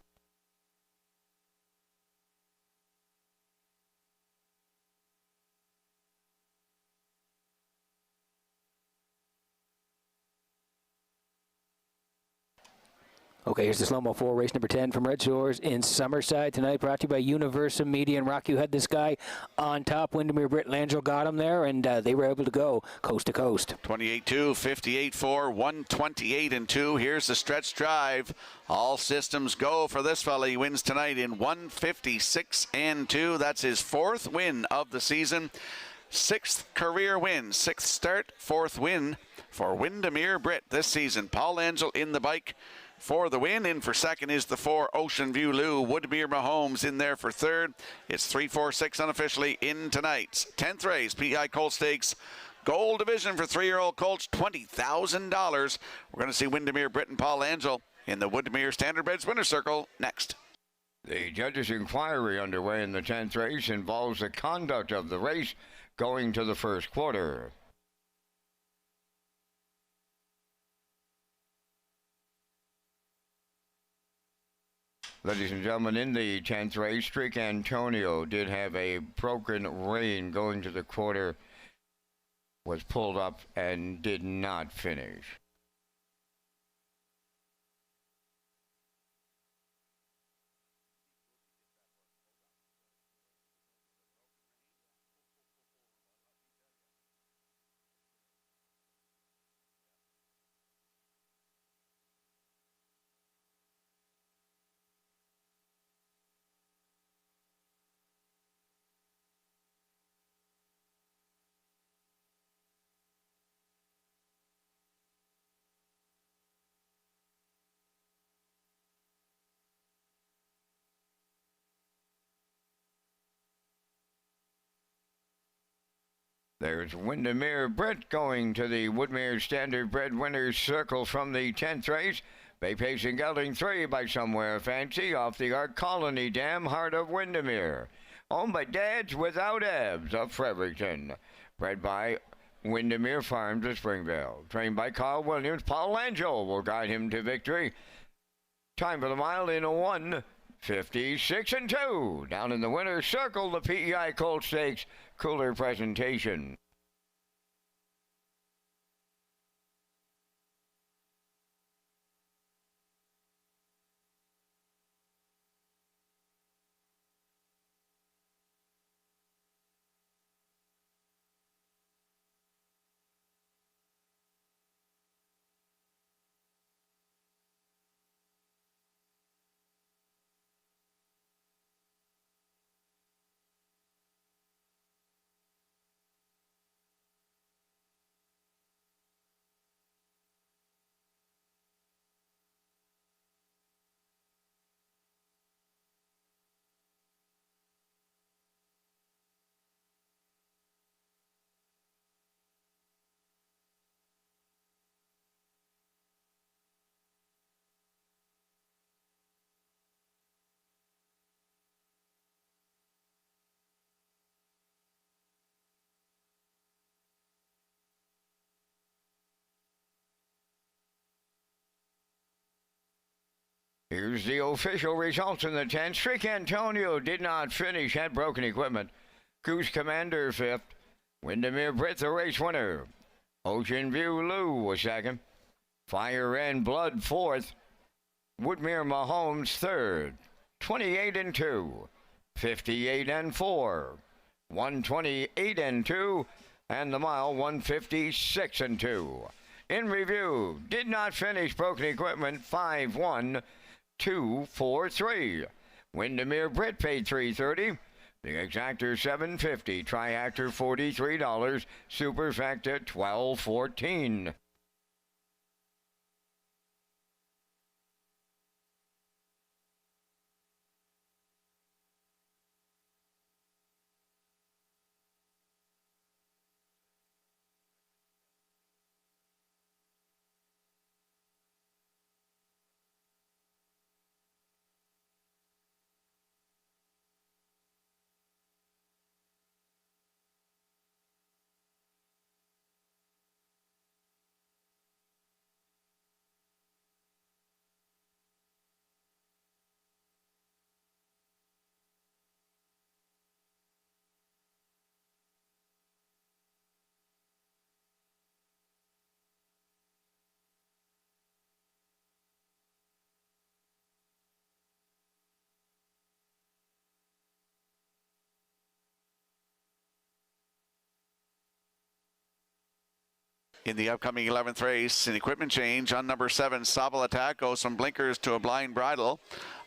S2: Okay, here's the slow-mo 4, race number 10 from Red Shores in Summerside tonight, brought to you by Universum Media and Rock. You had this guy on top. Windermere Britt Langell got him there, and they were able to go coast to coast.
S3: 28-2, 58-4, 128-2. Here's the stretch drive. All systems go for this fella. He wins tonight in 156-2. That's his 4th win of the season. 6th career win, 6th start, 4th win for Windermere Britt this season. Paul Angel in the bike for the win. In for second is the 4 Ocean View Lou. Woodmere Mahomes in there for third. It's 3-4-6 unofficially in tonight's 10th race, PEI Colt Stakes. Gold division for 3-year-old colts, $20,000. We're going to see Windermere Britt and Paul Angel in the Woodmere Standardbreds Winner Circle next.
S4: The judges' inquiry underway in the 10th race involves the conduct of the race going to the first quarter. Ladies and gentlemen, in the 10th race, Streak Antonio did have a broken rein going to the quarter, was pulled up and did not finish. There's Windermere Britt going to the Woodmere Standardbred Winners Circle from the 10th race. Bay Pacing Gelding 3 by Somewhere Fancy off the Ark Colony Dam, heart of Windermere. Owned by Dads Without Abs of Fredericton. Bred by Windermere Farms of Springvale. Trained by Carl Williams. Paul Angel will guide him to victory. Time for the mile in 1:56.2. Down in the winner's circle, the PEI Colt Stakes cooler presentation. Here's the official results in the 10th. Streak Antonio did not finish, had broken equipment. Goose Commander 5th. Windermere Britt, the race winner. Ocean View Lou was 2nd. Fire and Blood 4th. Woodmere Mahomes 3rd. 28-2. 58-4. 128-2. And the mile 156-2. In review, did not finish, broken equipment 5-1. 2-4-3. Windermere Britt paid $330. The exactor $750. Triactor $43. Superfecta $12.14.
S3: In the upcoming 11th race, an equipment change on number 7, Sobble Attack, goes from blinkers to a blind bridle.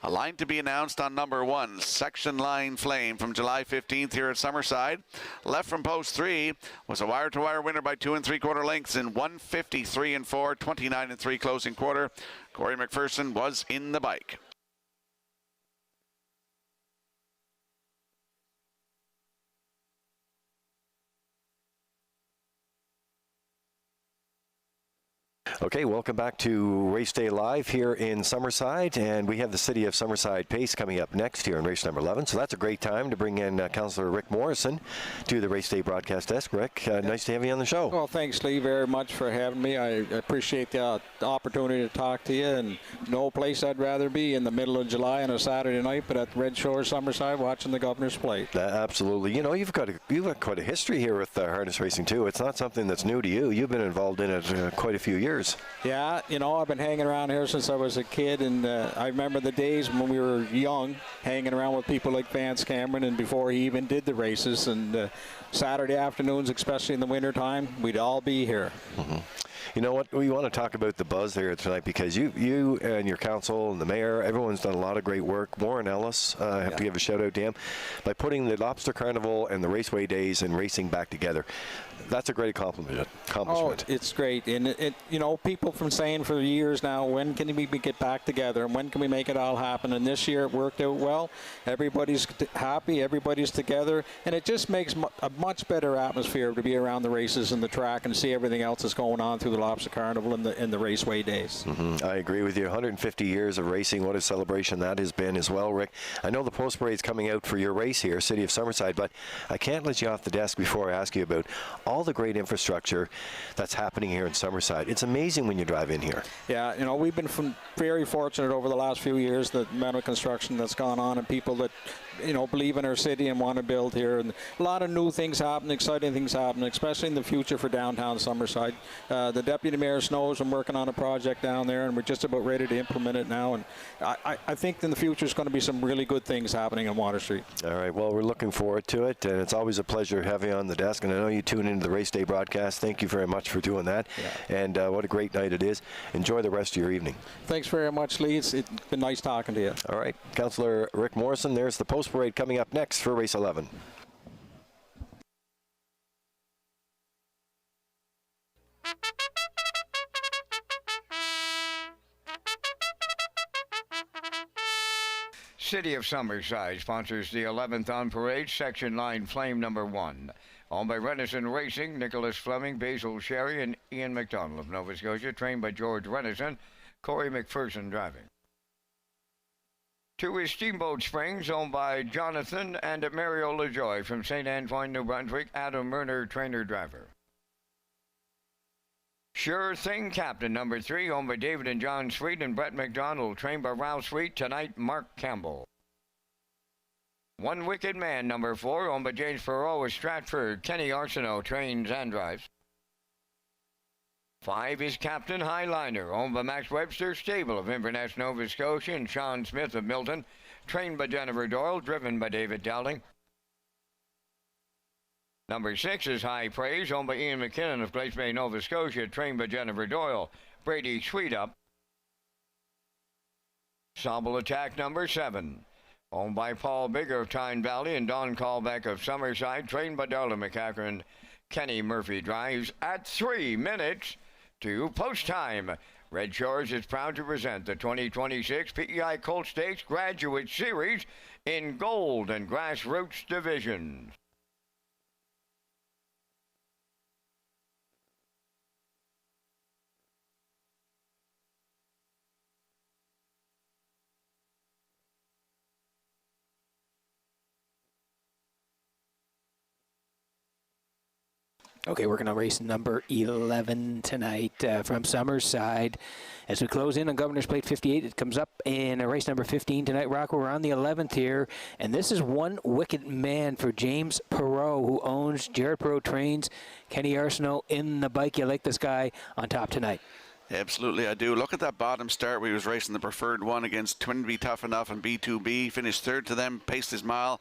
S3: A line to be announced on number 1, Section Line Flame, from July 15th here at Summerside. Left from post 3 was a wire-to-wire winner by 2 3/4 lengths in 1:53 and 4, 29 and 3 closing quarter. Corey McPherson was in the bike.
S1: Okay, welcome back to Race Day Live here in Summerside, and we have the City of Summerside Pace coming up next here in race number 11, so that's a great time to bring in Councillor Rick Morrison to the Race Day broadcast desk. Rick, nice to have you on the show.
S11: Well, thanks, Lee, very much for having me. I appreciate the opportunity to talk to you, and no place I'd rather be in the middle of July on a Saturday night, but at Redshores, Summerside, watching the Governor's Plate.
S1: Absolutely. You know, you've got quite a history here with harness racing, too. It's not something that's new to you. You've been involved in it quite a few years.
S11: Yeah, you know, I've been hanging around here since I was a kid, and I remember the days when we were young, hanging around with people like Vance Cameron, and before he even did the races, and Saturday afternoons, especially in the wintertime, we'd all be here.
S1: Mm-hmm. You know what? We want to talk about the buzz here tonight because you and your council and the mayor, everyone's done a lot of great work. Warren Ellis, I have to give a shout out to him, by putting the Lobster Carnival and the Raceway Days and racing back together. That's a great accomplishment.
S11: Oh, it's great. And, you know, people from saying for years now, when can we get back together and when can we make it all happen? And this year it worked out well. Everybody's happy, everybody's together, and it just makes a much better atmosphere to be around the races and the track and see everything else that's going on through the Lobster Carnival and the Raceway Days.
S1: Mm-hmm. I agree with you. 150 years of racing. What a celebration that has been as well, Rick. I know the post parade's coming out for your race here, City of Summerside, but I can't let you off the desk before I ask you about all the great infrastructure that's happening here in Summerside. It's amazing when you drive in here.
S11: Yeah, you know, we've been very fortunate over the last few years, the amount of construction that's gone on and people that, you know, believe in our city and want to build here. And a lot of new things happen, exciting things happen, especially in the future for downtown Summerside. The Deputy Mayor Snows, I'm working on a project down there, and we're just about ready to implement it now. And I think in the future is going to be some really good things happening on Water Street.
S1: All right, well, we're looking forward to it, and it's always a pleasure having you on the desk. And I know you tune into the Race Day broadcast. Thank you very much for doing that. Yeah. And what a great night it is. Enjoy the rest of your evening.
S11: Thanks very much, Lee. It's been nice talking to you.
S1: All right, Councillor Rick Morrison, there's the post parade coming up next for race 11.
S4: City of Summerside sponsors the 11th on parade, Section Line Flame number 1. Owned by Renison Racing, Nicholas Fleming, Basil Sherry, and Ian McDonald of Nova Scotia. Trained by George Renison, Corey McPherson driving. 2 is Steamboat Springs, owned by Jonathan and Mario LaJoy from St. Antoine, New Brunswick. Adam Murner, trainer driver. Sure Thing Captain number 3, owned by David and John Sweet and Brett McDonald. Trained by Ralph Sweet. Tonight, Mark Campbell. One Wicked Man number 4, owned by James Perot of Stratford. Kenny Arsenault trains and drives. 5 is Captain Highliner, owned by Max Webster Stable of Inverness, Nova Scotia, and Sean Smith of Milton. Trained by Jennifer Doyle, driven by David Dowling. Number 6 is High Praise, owned by Ian McKinnon of Glace Bay, Nova Scotia. Trained by Jennifer Doyle. Brady Sweetup. Sobble Attack number 7. Owned by Paul Bigger of Tyne Valley and Don Callback of Summerside. Trained by Darla McCacker. Kenny Murphy drives at 3 minutes to post time. Red Shores is proud to present the 2026 PEI Colt Stakes Graduate Series in Gold and Grassroots divisions.
S2: Okay, we're going to race number 11 tonight from Summerside. As we close in on Governor's Plate 58, it comes up in race number 15 tonight. Rocco, we're on the 11th here, and this is One Wicked Man for James Perot, who owns Jared Perot Trains. Kenny Arsenault in the bike. You like this guy on top tonight?
S3: Absolutely, I do. Look at that bottom start where he was racing the preferred one against Twinbee Tough Enough and B2B. Finished third to them, paced his mile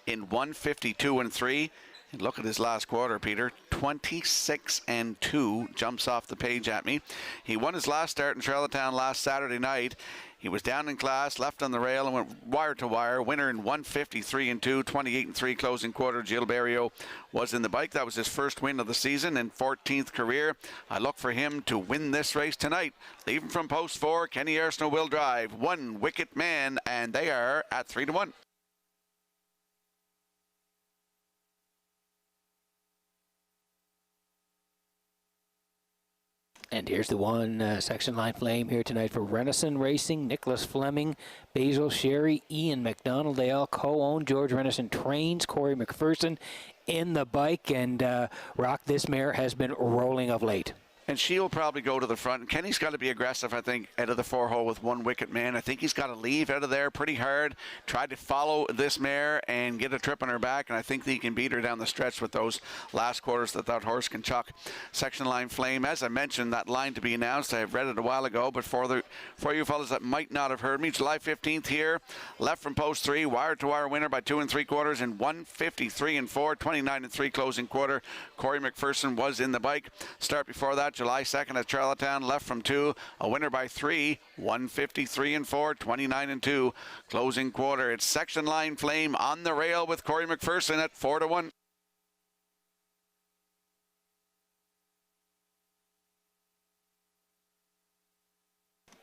S3: in 1:52 and 3. Look at his last quarter, Peter. 26-2 jumps off the page at me. He won his last start in Charlottetown last Saturday night. He was down in class, left on the rail, and went wire to wire. Winner in 153-2, 28-3 closing quarter. Gil Berrio was in the bike. That was his first win of the season and 14th career. I look for him to win this race tonight. Leaving from post 4, Kenny Arsenault will drive. One Wicket Man, and they are at 3-1.
S2: And here's the one section line flame here tonight for Renison Racing, Nicholas Fleming, Basil Sherry, Ian McDonald. They all co-own. George Renison trains. Corey McPherson in the bike. And Rock, this mare has been rolling of late.
S3: And she'll probably go to the front. Kenny's got to be aggressive, I think, out of the 4-hole with One Wicket Man. I think he's got to leave out of there pretty hard, try to follow this mare and get a trip on her back, and I think that he can beat her down the stretch with those last quarters that horse can chuck. Section line flame, as I mentioned, that line to be announced. I have read it a while ago, but for you fellas that might not have heard me, July 15th here, left from post 3, wire-to-wire winner by 2 3/4 in 153-4, 29-3 closing quarter. Corey McPherson was in the bike. Start before that, July 2nd at Charlottetown, left from 2, a winner by 3, 153-4, 29-2 closing quarter. It's section line flame on the rail with Corey McPherson at 4-1.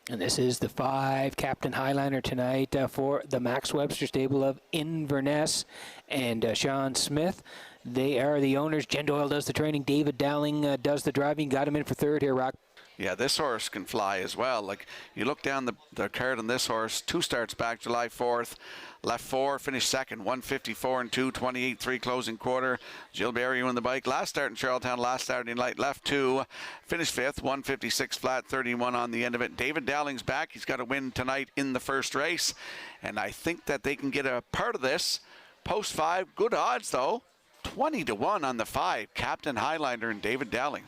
S2: And this is the 5 Captain Highliner tonight for the Max Webster stable of Inverness and Sean Smith. They are the owners. Jen Doyle does the training. David Dowling does the driving. Got him in for 3rd here, Rock.
S3: Yeah, this horse can fly as well. Like, you look down the card on this horse, 2 starts back, July 4th. Left 4, finished 2nd, 154-2, 28-3 closing quarter. Gil Berrio in the bike. Last start in Charlottetown last Saturday night. Left 2, finished 5th, 156 flat, 31 on the end of it. David Dowling's back. He's got to win tonight in the first race. And I think that they can get a part of this. Post 5, good odds though. 20-1 on the 5, Captain Highliner and David Dowling.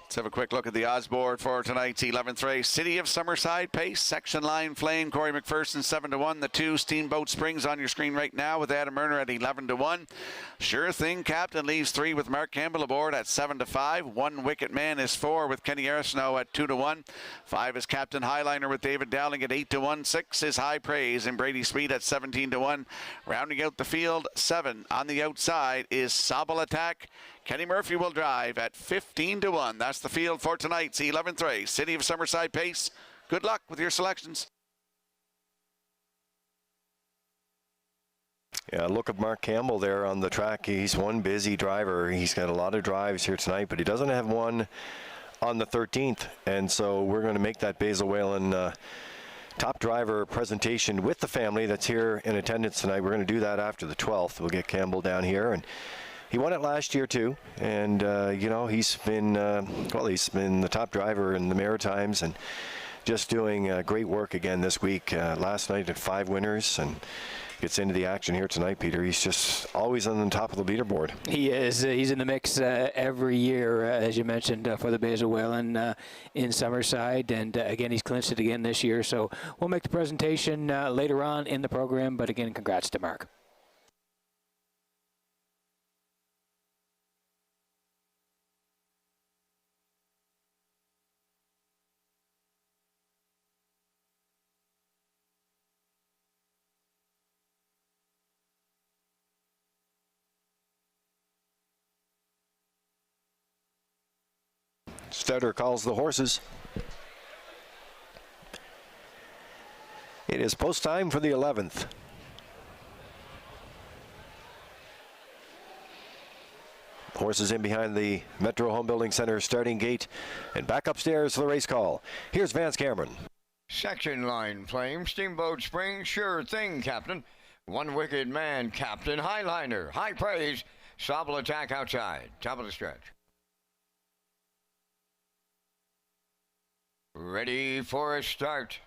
S3: Let's have a quick look at the odds board for tonight's 11th race. City of Summerside Pace, section line flame, Corey McPherson 7-1. The 2 Steamboat Springs on your screen right now with Adam Erner at 11-1. Sure Thing Captain leaves 3 with Mark Campbell aboard at 7-5. One Wicket Man is 4 with Kenny Arsenault at 2-1. 5 is Captain Highliner with David Dowling at 8-1. 6 is High Praise and Brady Sweet at 17-1. Rounding out the field, 7 on the outside is Sobble Attack. Kenny Murphy will drive at 15-1. That's the field for tonight's 11th race. City of Summerside Pace. Good luck with your selections.
S1: Yeah, look at Mark Campbell there on the track. He's one busy driver. He's got a lot of drives here tonight, but he doesn't have one on the 13th. And so we're going to make that Basil Whalen top driver presentation with the family that's here in attendance tonight. We're going to do that after the 12th. We'll get Campbell down here, and he won it last year too, and you know, he's been he's been the top driver in the Maritimes and just doing great work again this week. Last night at 5 winners and gets into the action here tonight, Peter. He's just always on the top of the leaderboard.
S2: He is. He's in the mix every year, as you mentioned, for the Basil Whalen in Summerside, and again, he's clinched it again this year. So we'll make the presentation later on in the program. But again, congrats to Mark.
S1: Starter calls the horses. It is post time for the 11th. Horses in behind the Metro Home Building Center starting gate and back upstairs for the race call. Here's Vance Cameron.
S4: Section line flame, Steamboat Springs, Sure Thing, Captain. One Wicked Man, Captain Highliner. High Praise, Sobble Attack outside. Top of the stretch. Ready for a start.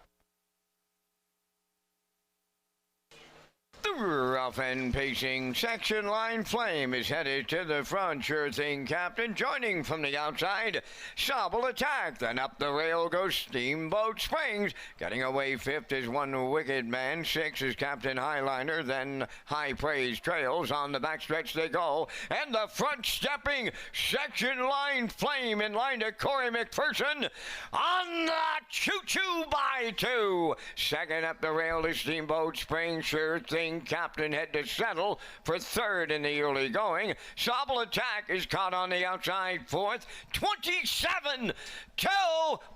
S4: The rough and pacing section line flame is headed to the front. Sure Thing, Captain. Joining from the outside, Sobble Attack. Then up the rail goes Steamboat Springs. Getting away fifth is One Wicked Man. Six is Captain Highliner. Then High Praise trails. On the backstretch they go. And the front stepping section line flame in line to Corey McPherson. On the choo-choo by two. Second up the rail is Steamboat Springs. Sure Thing, Captain head to settle for third in the early going. Sobble Attack is caught on the outside fourth. 27 to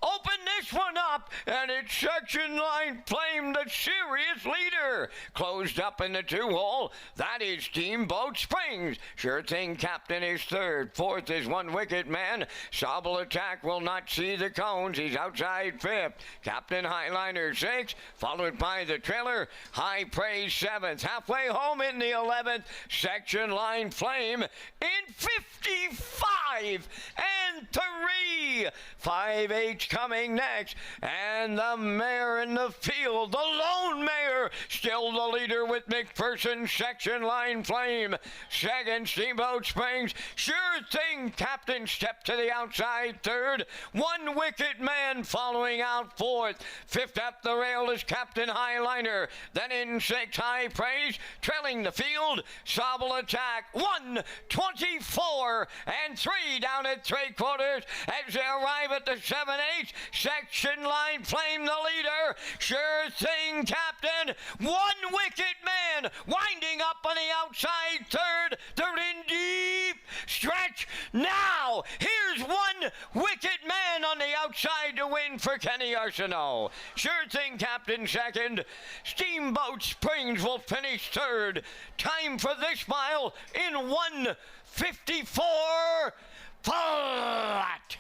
S4: open this one up, and it's section line flame, the serious leader. Closed up in the 2-hole. That is Steamboat Springs. Sure Thing, Captain is third. Fourth is One Wicked Man. Sobble Attack will not see the cones. He's outside fifth. Captain Highliner sixth, followed by the trailer. High Praise seventh. Halfway home in the 11th, section line flame in 55 and 3. 5H coming next, and the mare in the field, the lone mare, still the leader with McPherson. Section line flame. Second, Steamboat Springs. Sure Thing, Captain, step to the outside third. One Wicked Man following out fourth. Fifth up the rail is Captain Highliner. Then in sixth, High Praise, trailing the field. Sobble Attack 1:24 and 3 down at 3/4 as they arrive at the 7/8. Section line flame the leader. Sure Thing, Captain. One Wicked Man winding up on the outside third. They're in deep stretch now. Here's One Wicked Man on the outside to win for Kenny Arsenault. Sure Thing, Captain second. Steamboat Springs will finish third. Time for this mile in 1:54 flat.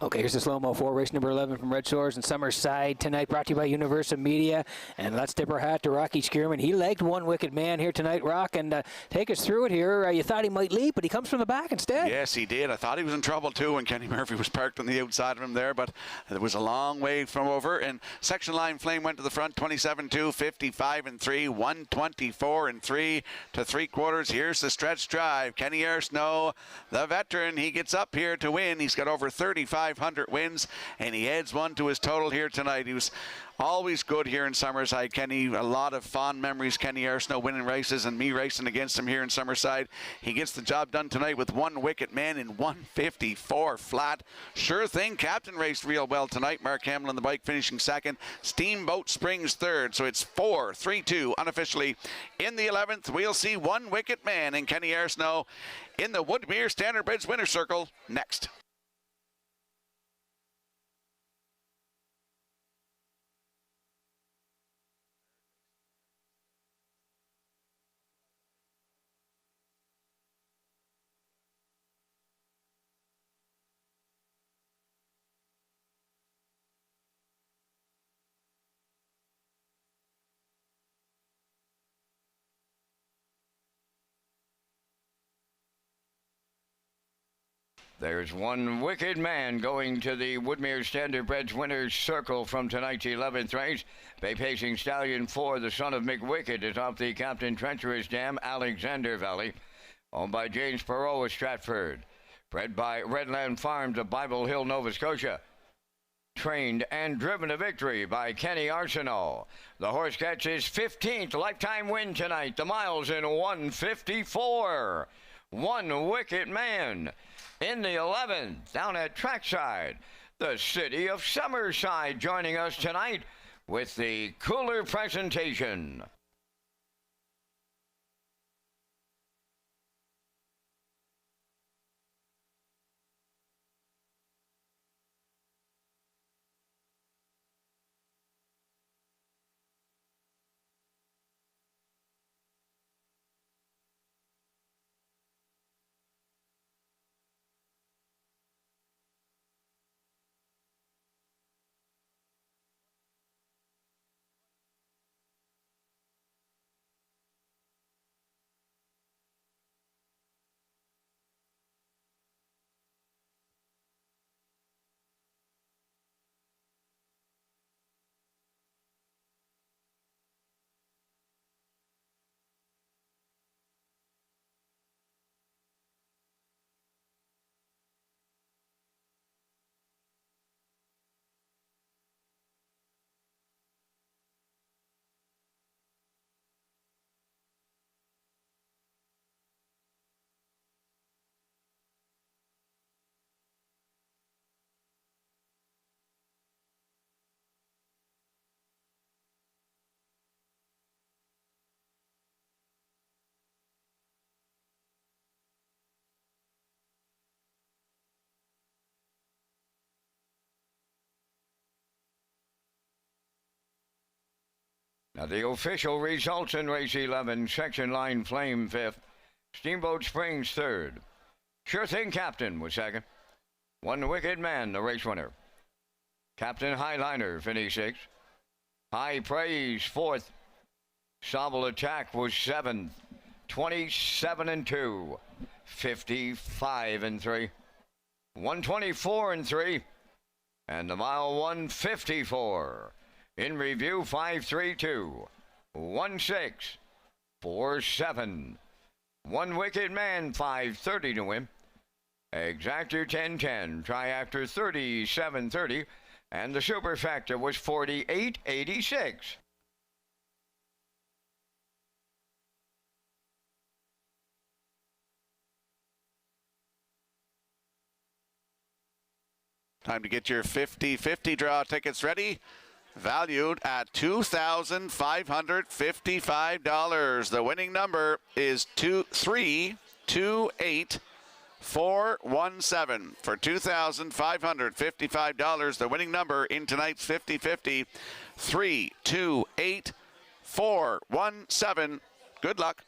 S2: Okay, here's the slow-mo for race number 11 from Red Shores and Summerside tonight, brought to you by Universal Media. And let's tip our hat to Rocky Skierman. He legged One Wicked Man here tonight, Rock, and take us through it here. You thought he might lead, but he comes from the back instead.
S3: Yes, he did. I thought he was in trouble too when Kenny Murphy was parked on the outside of him there, but it was a long way from over. And section line flame went to the front, 27-2, 55 and 3, 124 and 3 to 3/4. Here's the stretch drive. Kenny Arsenault, the veteran, he gets up here to win. He's got over 3,500 wins, and he adds one to his total here tonight. He was always good here in Summerside, Kenny. A lot of fond memories, Kenny Arsenault winning races and me racing against him here in Summerside. He gets the job done tonight with One Wicked Man in 1:54 flat. Sure Thing, Captain raced real well tonight. Mark Hamill on the bike finishing second. Steamboat Springs third. So it's 4-3-2 unofficially. In the 11th, we'll see One Wicked Man and Kenny Arsenault in the Woodmere Standardbridge Winner's Circle next.
S4: There's One Wicked Man going to the Woodmere Standardbridge Winners Circle from tonight's 11th race. Bay Pacing Stallion 4, the son of McWicked, is off the Captain Treacherous Dam, Alexander Valley. Owned by James Perot of Stratford. Bred by Redland Farms of Bible Hill, Nova Scotia. Trained and driven to victory by Kenny Arsenault. The horse gets his 15th lifetime win tonight. The miles in 1:54. One Wicked Man. In the 11th, down at Trackside, the city of Summerside joining us tonight with the cooler presentation. Now the official results in race 11, Section Line Flame 5th, Steamboat Springs 3rd, Sure Thing Captain was 2nd, One Wicked Man the race winner, Captain Highliner finished 6th, High Praise 4th, Sobble Attack was 7th, 27-2, 55-3, 124-3, and the mile 154. In review, 5-3-2, 1-6-4-7. One Wicked Man, 5:30 to win. Exactor 10-10, Triactor 37-30, and the Super Factor was 48.86.
S3: Time to get your 50-50 draw tickets ready. Valued at $2,555. The winning number is 2328417. For $2,555, the winning number in tonight's 50-50, 328417. Good luck.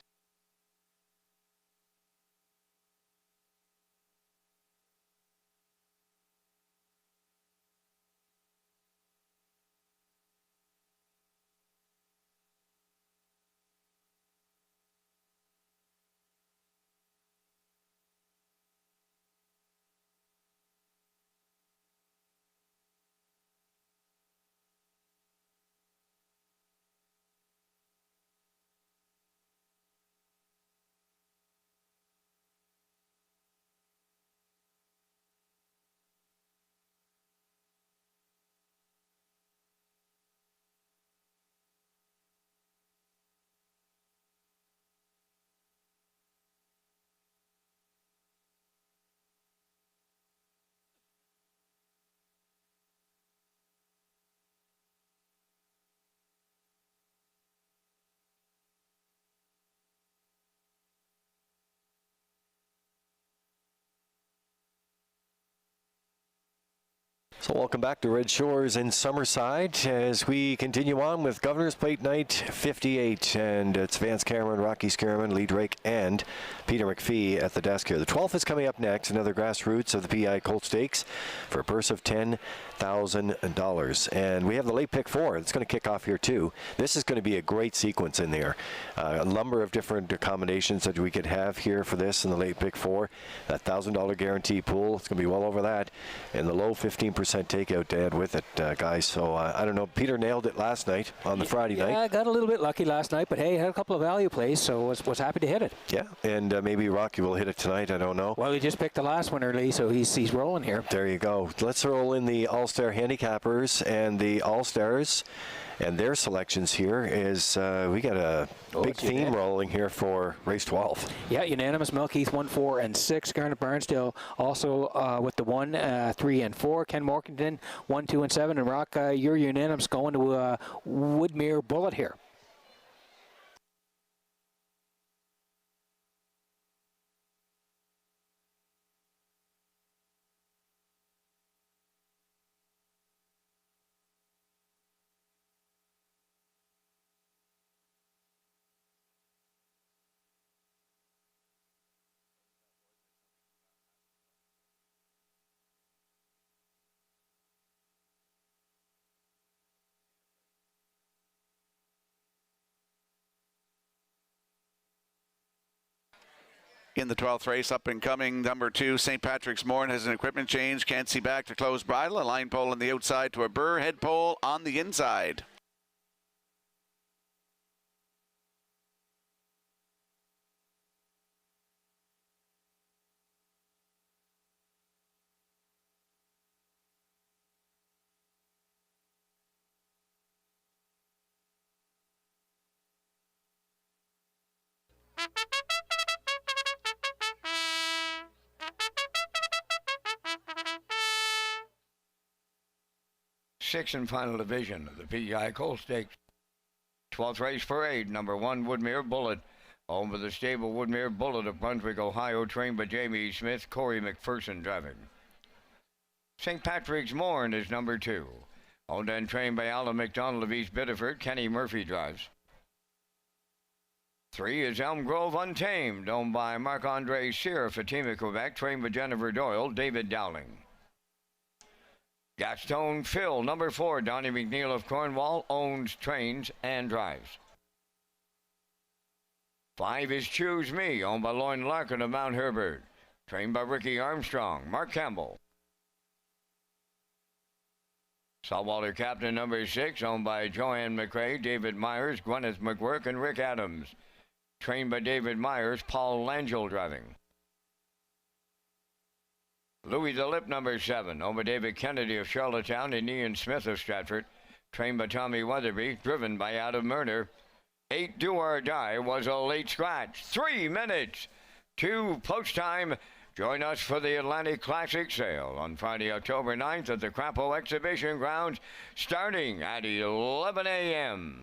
S1: So welcome back to Red Shores in Summerside as we continue on with Governor's Plate Night 58, and it's Vance Cameron, Rocky Skierman, Lee Drake, and Peter McPhee at the desk here. The 12th is coming up next, another grassroots of the PI Colt Stakes for a purse of $10,000. And we have the late pick 4. It's going to kick off here too. This is going to be a great sequence in there. A number of different combinations that we could have here for this in the late pick 4. That $1,000 guarantee pool, it's going to be well over that. And the low 15% takeout to add with it, guys. So I don't know. Peter nailed it last night on the Friday night.
S2: Yeah, I got a little bit lucky last night, but hey, had a couple of value plays, so was happy to hit it.
S1: Yeah, and maybe Rocky will hit it tonight. I don't know.
S2: Well, he just picked the last one early, so he's rolling here.
S1: There you go. Let's roll in the All-Star Handicappers and the All-Stars. And their selections here is, we got a big theme rolling here for race 12.
S2: Yeah, unanimous. Melkeith 1, 4, and 6. Garnet Barnsdale also with the 1, 3, and 4. Ken Morkington 1, 2, and 7. And Rock, you're unanimous going to Woodmere Bullet here.
S3: In the 12th race, up and coming, number 2, St. Patrick's Morn has an equipment change. Can't see back to close bridle. A line pole on the outside to a burr head pole on the inside.
S4: Sixth and final division of the PEI Colt Stakes. 12th race parade, number 1, Woodmere Bullet. Home of the stable Woodmere Bullet of Brunswick, Ohio, trained by Jamie Smith, Corey McPherson driving. St. Patrick's Morn is number 2. Owned and trained by Alan McDonald of East Biddeford. Kenny Murphy drives. 3 is Elm Grove Untamed, owned by Marc-Andre Cyr, Fatima, Quebec, trained by Jennifer Doyle, David Dowling. Gaston Phil, number 4, Donnie McNeil of Cornwall, owns, trains, and drives. 5 is Choose Me, owned by Lloyd Larkin of Mount Herbert, trained by Ricky Armstrong, Mark Campbell. Saltwater Captain, number 6, owned by Joanne McRae, David Myers, Gwyneth McGuirk, and Rick Adams, trained by David Myers, Paul Langell driving. Louis the Lip, number 7, owned by David Kennedy of Charlottetown and Ian Smith of Stratford, trained by Tommy Weatherby, driven by Adam Murner. 8 Do or Die was a late scratch. 3 minutes to post time. Join us for the Atlantic Classic Sale on Friday, October 9th at the Crapo Exhibition Grounds, starting at 11 a.m.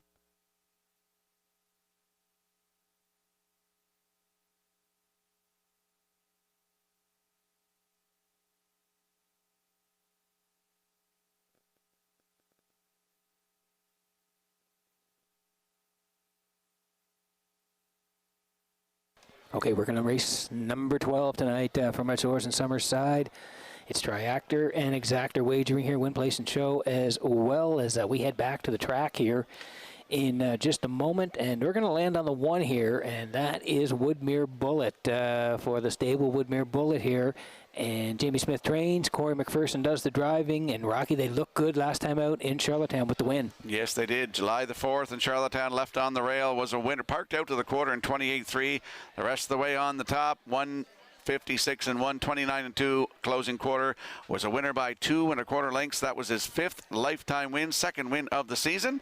S2: Okay, we're going to race number 12 tonight from Redshores and Summerside. It's Triactor and Exactor wagering here, win, place, and show, as well as we head back to the track here in just a moment. And we're going to land on the 1 here, and that is Woodmere Bullet for the stable Woodmere Bullet here. And Jamie Smith trains, Corey McPherson does the driving, and Rocky, they look good last time out in Charlottetown with the win.
S3: Yes, they did. July the 4th in Charlottetown, left on the rail, was a winner. Parked out to the quarter in 28.3. The rest of the way on the top, 1:56 and 1:29 and 2 closing quarter, was a winner by 2 1/4 lengths. That was his 5th lifetime win, 2nd win of the season.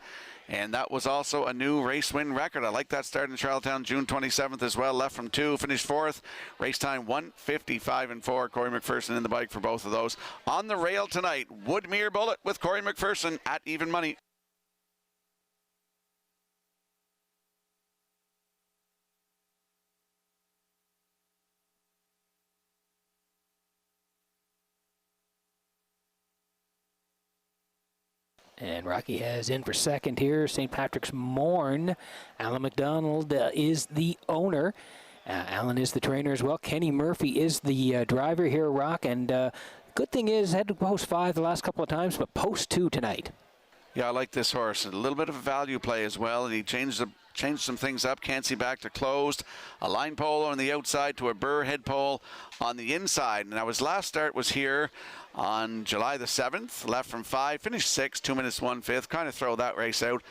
S3: And that was also a new race win record. I like that start in Charlottetown, June 27th as well. Left from 2, finished 4th. Race time 1:55 and 4. Corey McPherson in the bike for both of those. On the rail tonight, Woodmere Bullet with Corey McPherson at even money.
S2: And Rocky has in for second here, St. Patrick's Morn. Alan McDonald is the owner. Alan is the trainer as well. Kenny Murphy is the driver here, Rock. And good thing is, had to post 5 the last couple of times, but post 2 tonight.
S3: Yeah, I like this horse. A little bit of a value play as well. And he changed some things up. Can't see back to closed. A line pole on the outside to a burr head pole on the inside. And now his last start was here on July the 7th. Left from 5, finished 6, 2 minutes 1/5. Kind of throw that race out.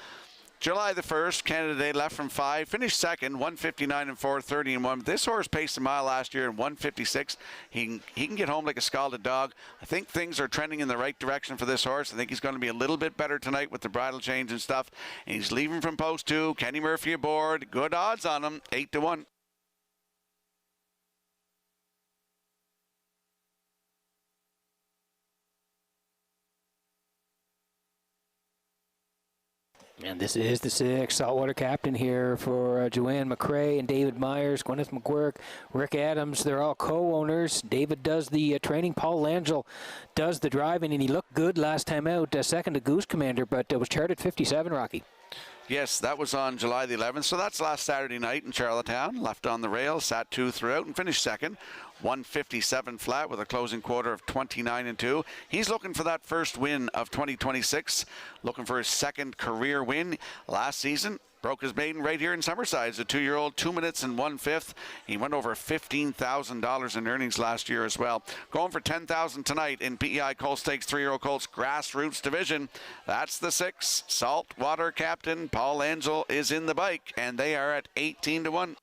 S3: July the 1st, Canada Day, left from 5, finished 2nd, 1:59 and 4, 30 and 1. This horse paced a mile last year in 1:56. He can get home like a scalded dog. I think things are trending in the right direction for this horse. I think he's going to be a little bit better tonight with the bridle change and stuff. And he's leaving from post 2. Kenny Murphy aboard. Good odds on him, 8-1.
S2: And this is the 6 saltwater captain here for Joanne McRae and David Myers, Gwyneth McGuirk, Rick Adams. They're all co-owners. David does the training. Paul Langell does the driving, and he looked good last time out, second to Goose Commander, but was charted 57, Rocky.
S3: Yes, that was on July the 11th. So that's last Saturday night in Charlottetown. Left on the rail, sat 2 throughout, and finished 2nd. 1:57 flat with a closing quarter of 29 and 2. He's looking for that first win of 2026. Looking for his 2nd career win. Last season, broke his maiden right here in Summerside as a 2-year-old, 2 minutes and 1/5. He went over $15,000 in earnings last year as well. Going for $10,000 tonight in PEI Colt Stakes 3-year-old Colts Grassroots Division. That's the 6. Saltwater captain Paul Langell is in the bike, and they are at 18-1.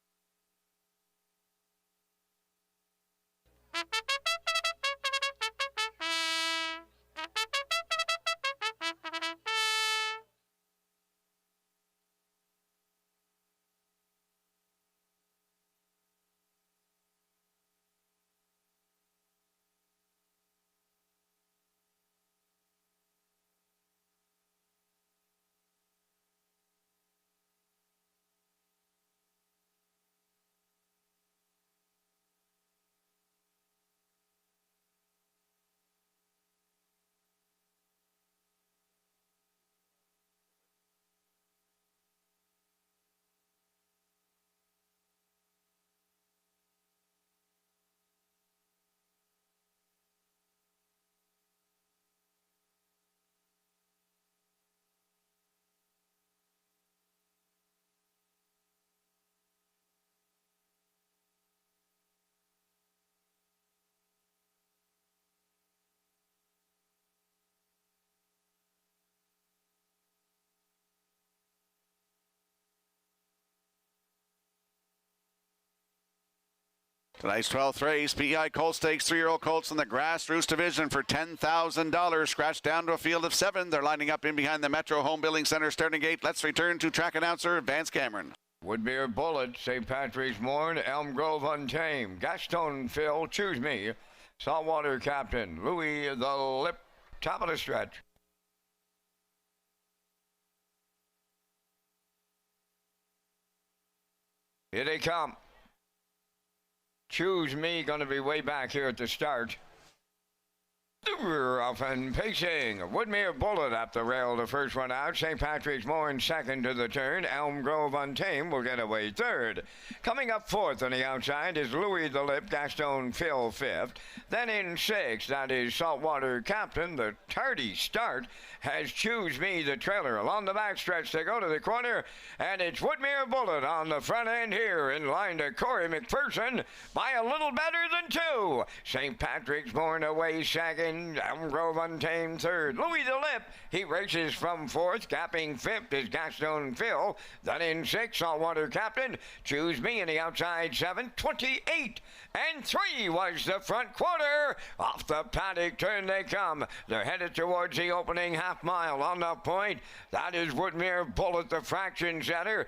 S3: Tonight's 12th race, PEI Colt Stakes, 3-year-old colts in the grassroots division for $10,000. Scratched down to a field of 7. They're lining up in behind the Metro Home Building Center starting gate. Let's return to track announcer Vance Cameron.
S4: Woodmere Bullet, St. Patrick's Morn, Elm Grove Untamed, Gaston Phil, Choose Me, Saltwater Captain, Louis the Lip, top of the stretch. Here they come. Choose Me, going to be way back here at the start. Off and pacing. Woodmere Bullet up the rail, the first one out. St. Patrick's Morn second to the turn. Elm Grove Untamed will get away third. Coming up fourth on the outside is Louis the Lip, Gaston Phil fifth. Then in sixth, that is Saltwater Captain. The tardy start has Choose Me, the trailer. Along the backstretch, they go to the corner, and it's Woodmere Bullet on the front end here, in line to Corey McPherson by a little better than 2. St. Patrick's Morn away second. Elm Grove Untamed third. Louis the Lip, he races from fourth. Capping fifth is Gaston Phil. Then in sixth, Saltwater Captain. Choose Me in the outside 7. 28 and 3 was the front quarter. Off the paddock turn they come. They're headed towards the opening half mile on the point. That is Woodmere Bullet, the fraction setter.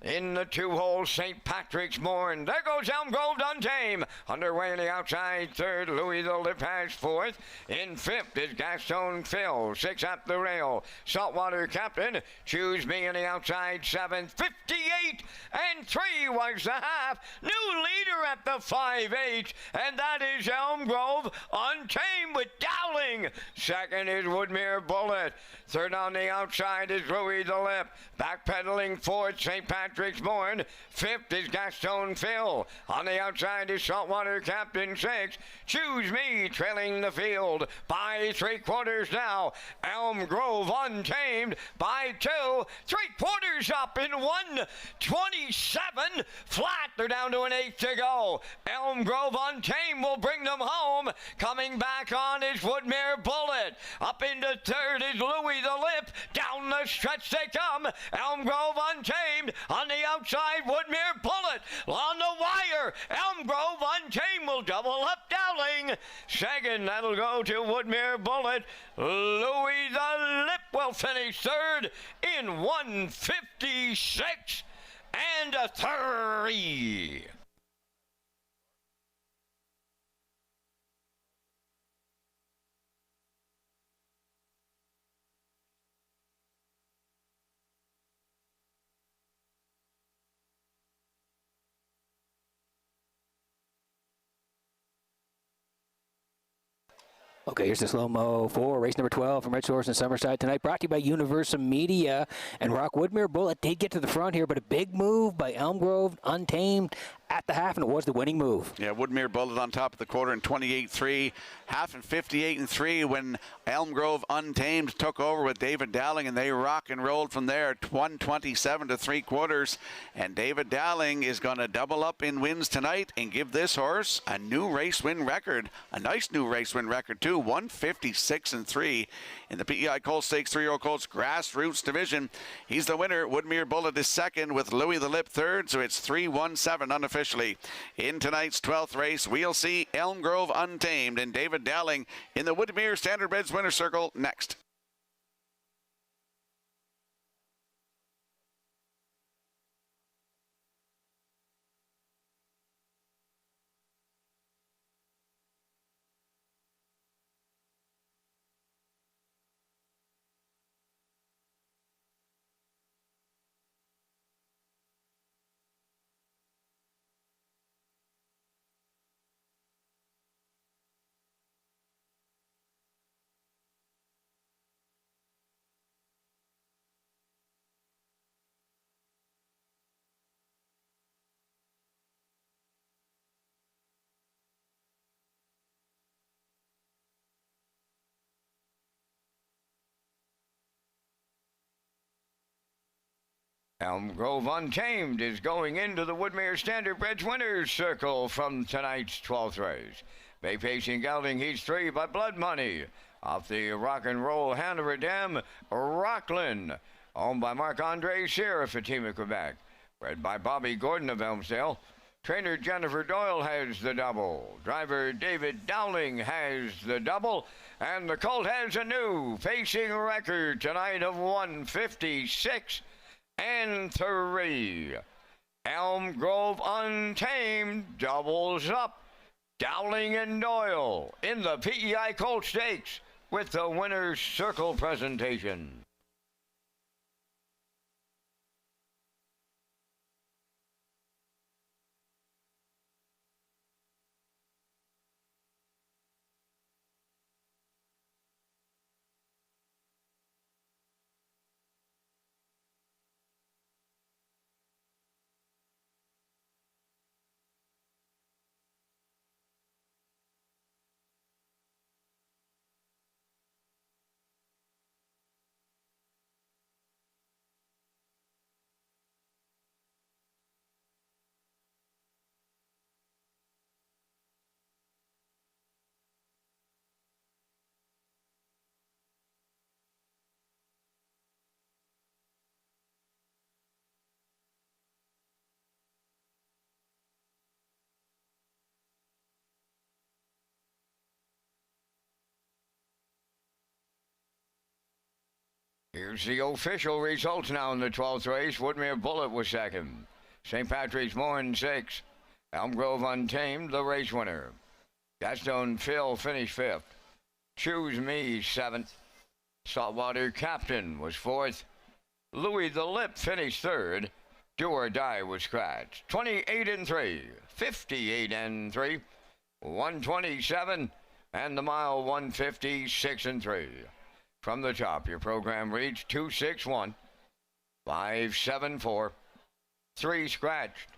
S4: In the 2-hole, St. Patrick's Morn. There goes Elm Grove Untamed. Underway on the outside third. Louis the Lip has fourth. In fifth is Gaston Phil. 6 up the rail. Saltwater Captain. Choose Me on the outside 7th. 58 and 3 was the half. New leader at the 5-8. And that is Elm Grove Untamed with Dowling. Second is Woodmere Bullet. Third on the outside is Louis the Lip. Backpedaling fourth, St. Patrick's Morn. Fifth is Gaston Phil. On the outside is Saltwater Captain 6. Choose Me trailing the field by 3/4 now. Elm Grove Untamed by 2. 3/4 up in 1:27 flat. They're down to an 8 to go. Elm Grove Untamed will bring them home. Coming back on is Woodmere Bullet. Up into third is Louis the Lip. Down the stretch they come. Elm Grove Untamed on the outside. Woodmere Bullet on the wire. Elm Grove Untamed will double up Dowling. Second, that'll go to Woodmere Bullet. Louis the Lip will finish third in 1:56 and a 3.
S2: Okay, here's the slow-mo for race number 12 from Redshores in Summerside tonight, brought to you by Universal Media. And Rock Woodmere Bullet did get to the front here, but a big move by Elm Grove Untamed at the half, and it was the winning move.
S3: Yeah, Woodmere Bullet on top of the quarter in 28-3, half in 58-3 when Elm Grove Untamed took over with David Dowling, and they rock and rolled from there, 127 to 3/4. And David Dowling is going to double up in wins tonight and give this horse a new race win record, a nice new race win record too, 156-3 in the PEI Colt Stakes 3-year-old colts grassroots division. He's the winner. Woodmere Bullet is second with Louis the Lip third, so it's 3-1-7 unofficially. In tonight's 12th race, we'll see Elm Grove Untamed and David Dowling in the Woodmere Standardbreds winner circle next.
S4: Elm Grove Untamed is going into the Woodmere Standardbreds winners circle from tonight's 12th race. Bay Pacing Gelding, he's 3 by Blood Money. Off the Rock and Roll Hanover Dam, Rockland. Owned by Marc-Andre Scheer, Fatima, Quebec. Bred by Bobby Gordon of Elmsdale. Trainer Jennifer Doyle has the double. Driver David Dowling has the double. And the colt has a new pacing record tonight of 156 and 3. Elm Grove Untamed doubles up. Dowling and Doyle in the PEI Colt Stakes with the winner's circle presentation. Here's the official results now in the 12th race. Woodmere Bullet was second. St. Patrick's Morn 6. Elm Grove Untamed, the race winner. Gaston Phil finished 5th. Choose Me 7th. Saltwater Captain was 4th. Louis the Lip finished 3rd. Do or Die was scratched. 28 and 3. 58 and 3. 127. And the mile 156 and 3. From the top, your program reads 261, 574, 3 scratched.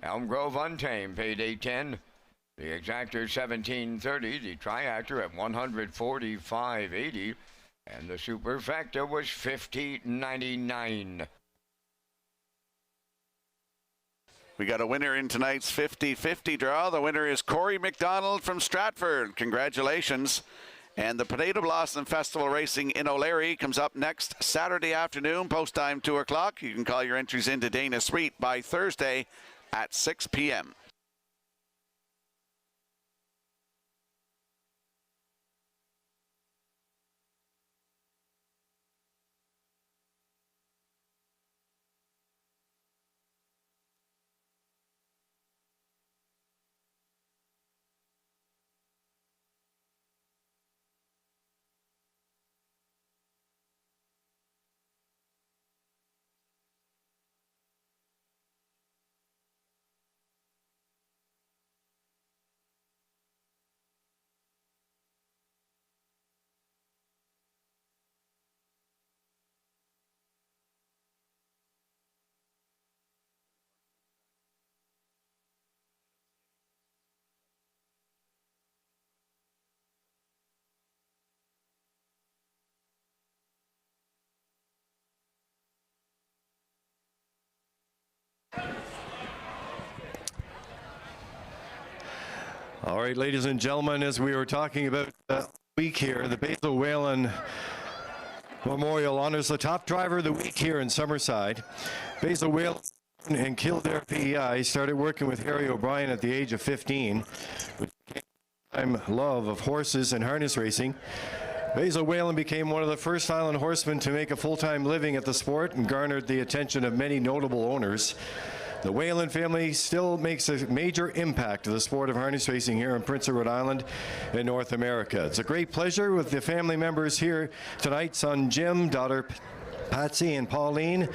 S4: Elm Grove Untamed paid $810. The exactor 1730, the triactor at 145.80, and the superfecta was $50.99.
S3: We got a winner in tonight's 50-50 draw. The winner is Corey McDonald from Stratford. Congratulations. And the Potato Blossom Festival Racing in O'Leary comes up next Saturday afternoon, post time 2 o'clock. You can call your entries into Dana Sweet by Thursday at 6 p.m.
S1: All right, ladies and gentlemen, as we were talking about the week here, the Basil Whalen Memorial honors the top driver of the week here in Summerside. Basil Whalen and Kildare PEI started working with Harry O'Brien at the age of 15, with time love of horses and harness racing. Basil Whalen became one of the first Highland horsemen to make a full-time living at the sport and garnered the attention of many notable owners. The Whalen family still makes a major impact to the sport of harness racing here in Prince Edward Island in North America. It's a great pleasure with the family members here tonight, son Jim, daughter Patsy and Pauline,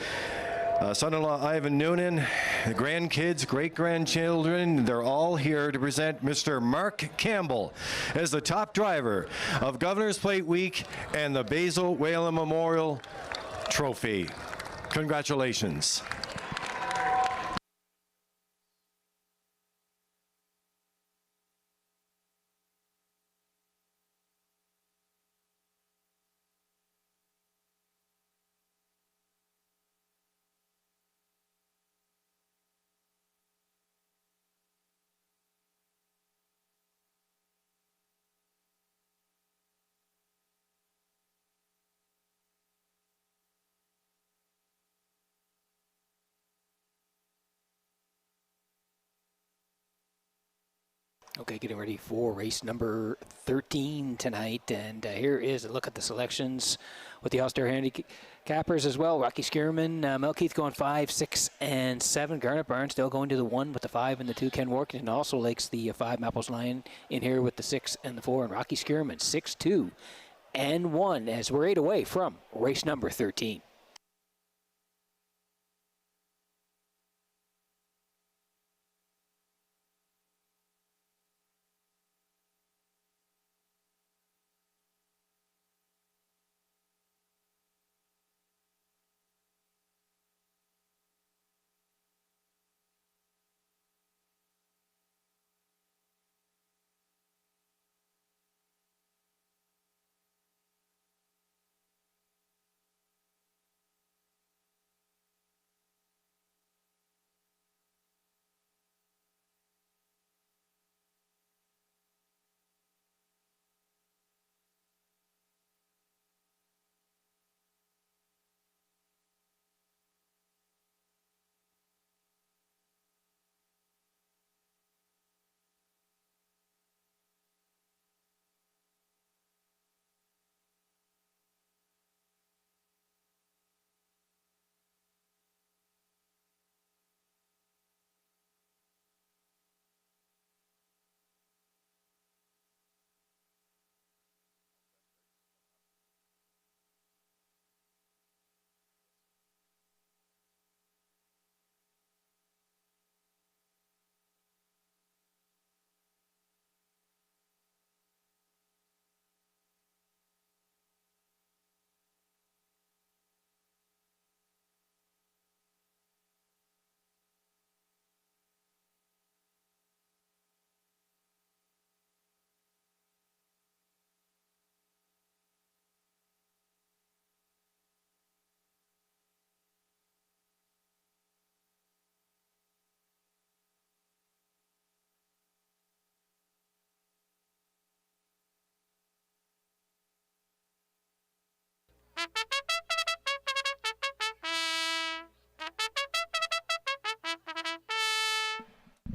S1: son-in-law Ivan Noonan, the grandkids, great-grandchildren. They're all here to present Mr. Mark Campbell as the top driver of Governor's Plate Week and the Basil Whalen Memorial Trophy. Congratulations.
S2: Okay, getting ready for race number 13 tonight. And here is a look at the selections with the All-Star handicappers as well. Rocky Skierman, Melkeith going 5, 6, and 7. Garnet Barnes still going to the 1 with the 5 and the 2. Ken Workington also likes the 5. Mapples Lion in here with the 6 and the 4. And Rocky Skierman 6, 2, and 1 as we're 8 away from race number 13.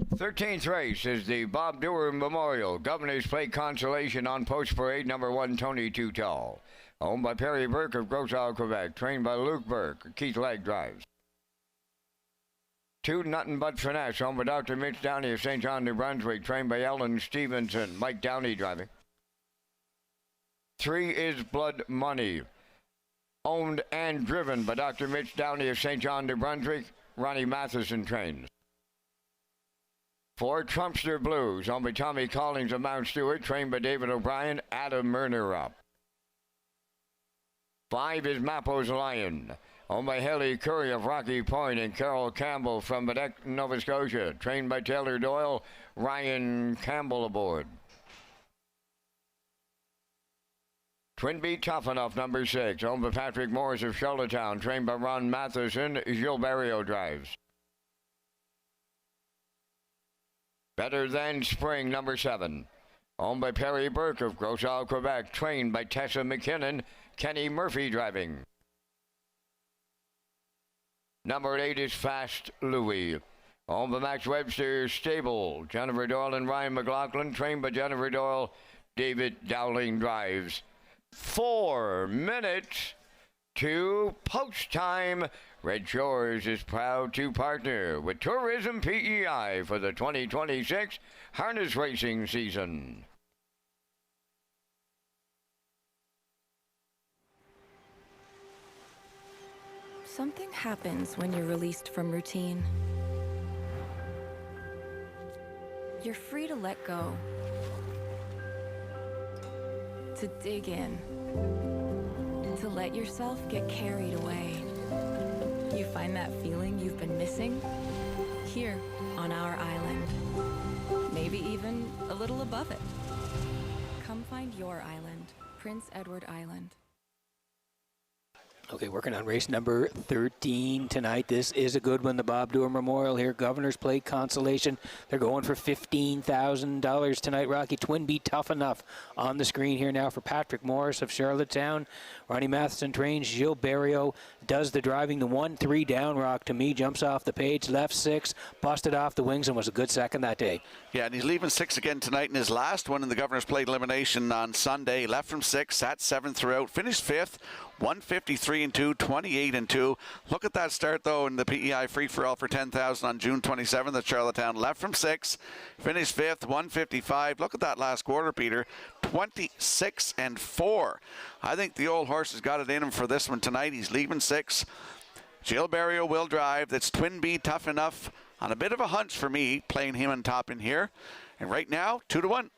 S4: The 13th race is the Bob Dewar Memorial Governor's Plate Consolation on Post Parade number 1, Tony Too Tall. Owned by Perry Burke of Gros Isle, Quebec. Trained by Luke Burke. Keith Legg drives. 2, Nothing But Finesse. Owned by Dr. Mitch Downey of St. John, New Brunswick. Trained by Ellen Stevenson. Mike Downey driving. 3 is Blood Money. Owned and driven by Dr. Mitch Downey of St. John, New Brunswick. Ronnie Matheson trains. 4, Trumpster Blues, owned by Tommy Collins of Mount Stewart, trained by David O'Brien, Adam Murner up. 5 is Mappos Lion, owned by Haley Curry of Rocky Point and Carol Campbell from Bedeck, Nova Scotia, trained by Taylor Doyle, Ryan Campbell aboard. Twin Beat Tough Enough, number 6, owned by Patrick Morris of Charlottetown, trained by Ron Matheson, Gilles Barrio drives. Better Than Spring, number 7. Owned by Perry Burke of Gros Isle, Quebec. Trained by Tessa McKinnon. Kenny Murphy driving. Number 8 is Fast Louie. Owned by Max Webster Stable. Jennifer Doyle and Ryan McLaughlin. Trained by Jennifer Doyle. David Dowling drives. 4 minutes to post time. Red Shores is proud to partner with Tourism PEI for the 2026 harness racing season.
S12: Something happens when you're released from routine. You're free to let go, to dig in, to let yourself get carried away. You find that feeling you've been missing here on our island. Maybe even a little above it. Come find your island, Prince Edward Island.
S2: Okay, working on race number 13 tonight. This is a good one, the Bob Doer Memorial here. Governor's Plate Consolation. They're going for $15,000 tonight. Rocky Twin Be Tough Enough on the screen here now for Patrick Morris of Charlottetown. Ronnie Matheson trains. Gilles Barrio does the driving. The 1-3 down rock to me jumps off the page. Left 6, busted off the wings and was a good second that day.
S3: Yeah, and he's leaving 6 again tonight in his last one in the Governor's Plate elimination on Sunday. Left from 6, sat 7 throughout, finished 5th. 153-2, 28-2. Look at that start though in the PEI free-for-all for $10,000 on June 27th at Charlottetown. Left from 6, finished 5th, 155. Look at that last quarter, Peter. 26-4. I think the old horse has got it in him for this one tonight. He's leaving 6. Gilles Barrio will drive. That's Twin B Tough Enough on a bit of a hunch for me, playing him on top in here. And right now, 2-1.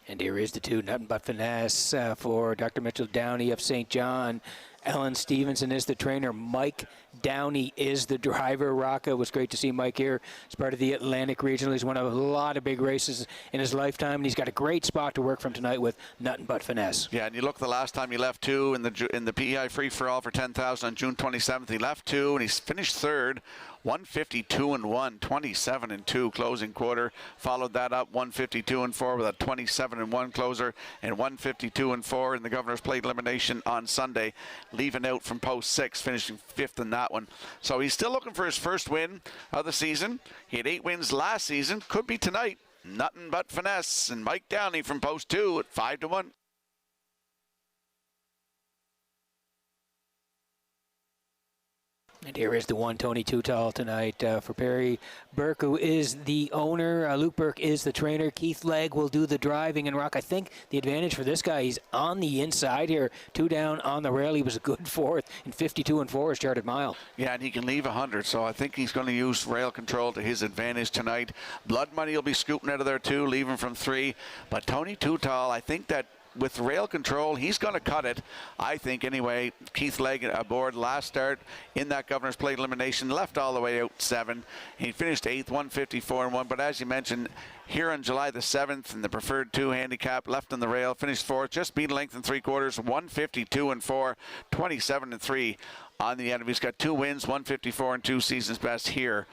S2: And here is the 2, nothing but finesse for Dr. Mitchell Downey of St. John. Ellen Stevenson is the trainer. Mike Downey is the driver. Rocca, it was great to see Mike here as part of the Atlantic Regional. He's won a lot of big races in his lifetime, and he's got a great spot to work from tonight with nothing but finesse.
S3: Yeah, and you look the last time he left 2 in the PEI free-for-all for $10,000 on June 27th. He left 2, and he's finished 3rd. 152-1, 27-2 closing quarter. Followed that up 152-4 with a 27-1 closer, and 152-4 in the Governor's Plate elimination on Sunday, leaving out from post 6, finishing 5th in that one. So he's still looking for his first win of the season. He had 8 wins last season. Could be tonight. Nothing but finesse. And Mike Downey from post 2 at 5-1.
S2: And here is the 1, Tony Tutal tonight for Perry Burke, who is the owner. Luke Burke is the trainer. Keith Legg will do the driving. And Rock, I think the advantage for this guy, he's on the inside here. 2 down on the rail. He was a good 4th in 52-4 started mile.
S3: Yeah, and he can leave 100, so I think he's going to use rail control to his advantage tonight. Blood Money will be scooping out of there too, leaving from 3. But Tony Tutal, I think that with rail control, he's going to cut it, I think, anyway. Keith Legg aboard last start in that Governor's Plate elimination, left all the way out 7. He finished 8th, 154-1, but as you mentioned, here on July the 7th in the preferred 2 handicap, left on the rail, finished 4th, just beat length and 3/4, 152-4, 27-3 on the end. He's got 2 wins, 154-2 season's best here.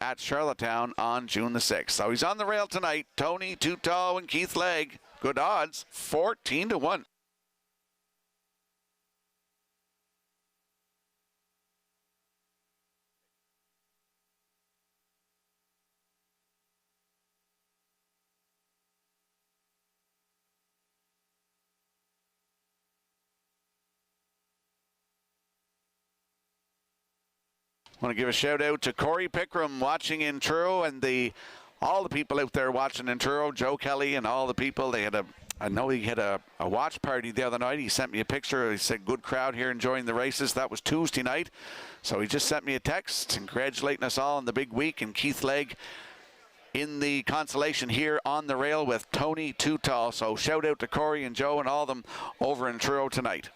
S3: At Charlottetown on June the 6th. So he's on the rail tonight. Tony Tutal and Keith Legg. Good odds, 14-1. I want to give a shout out to Corey Pickram watching in Truro, and all the people out there watching in Truro, Joe Kelly and all the people. I know he had a watch party the other night. He sent me a picture. He said, good crowd here enjoying the races. That was Tuesday night. So he just sent me a text congratulating us all on the big week. And Keith Legg in the consolation here on the rail with Tony Tutal. So shout out to Corey and Joe and all of them over in Truro tonight.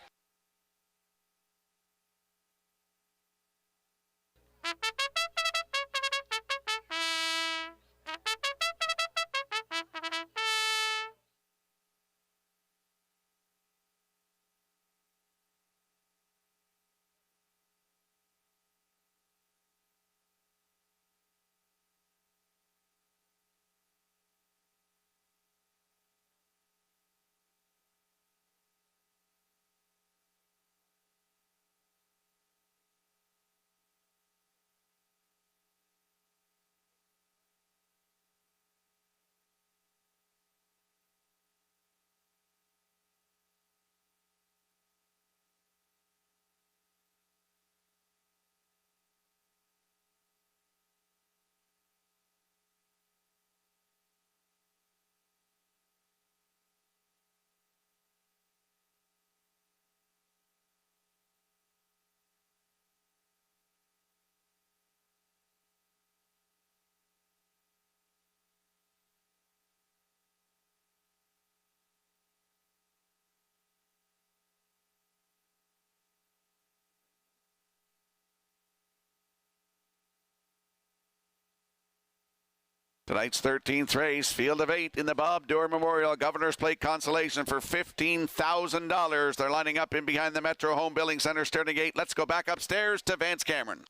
S3: Tonight's 13th race, field of 8 in the Bob Doer Memorial Governor's Plate Consolation for $15,000. They're lining up in behind the Metro Home Building Center starting gate. Let's go back upstairs to Vance Cameron.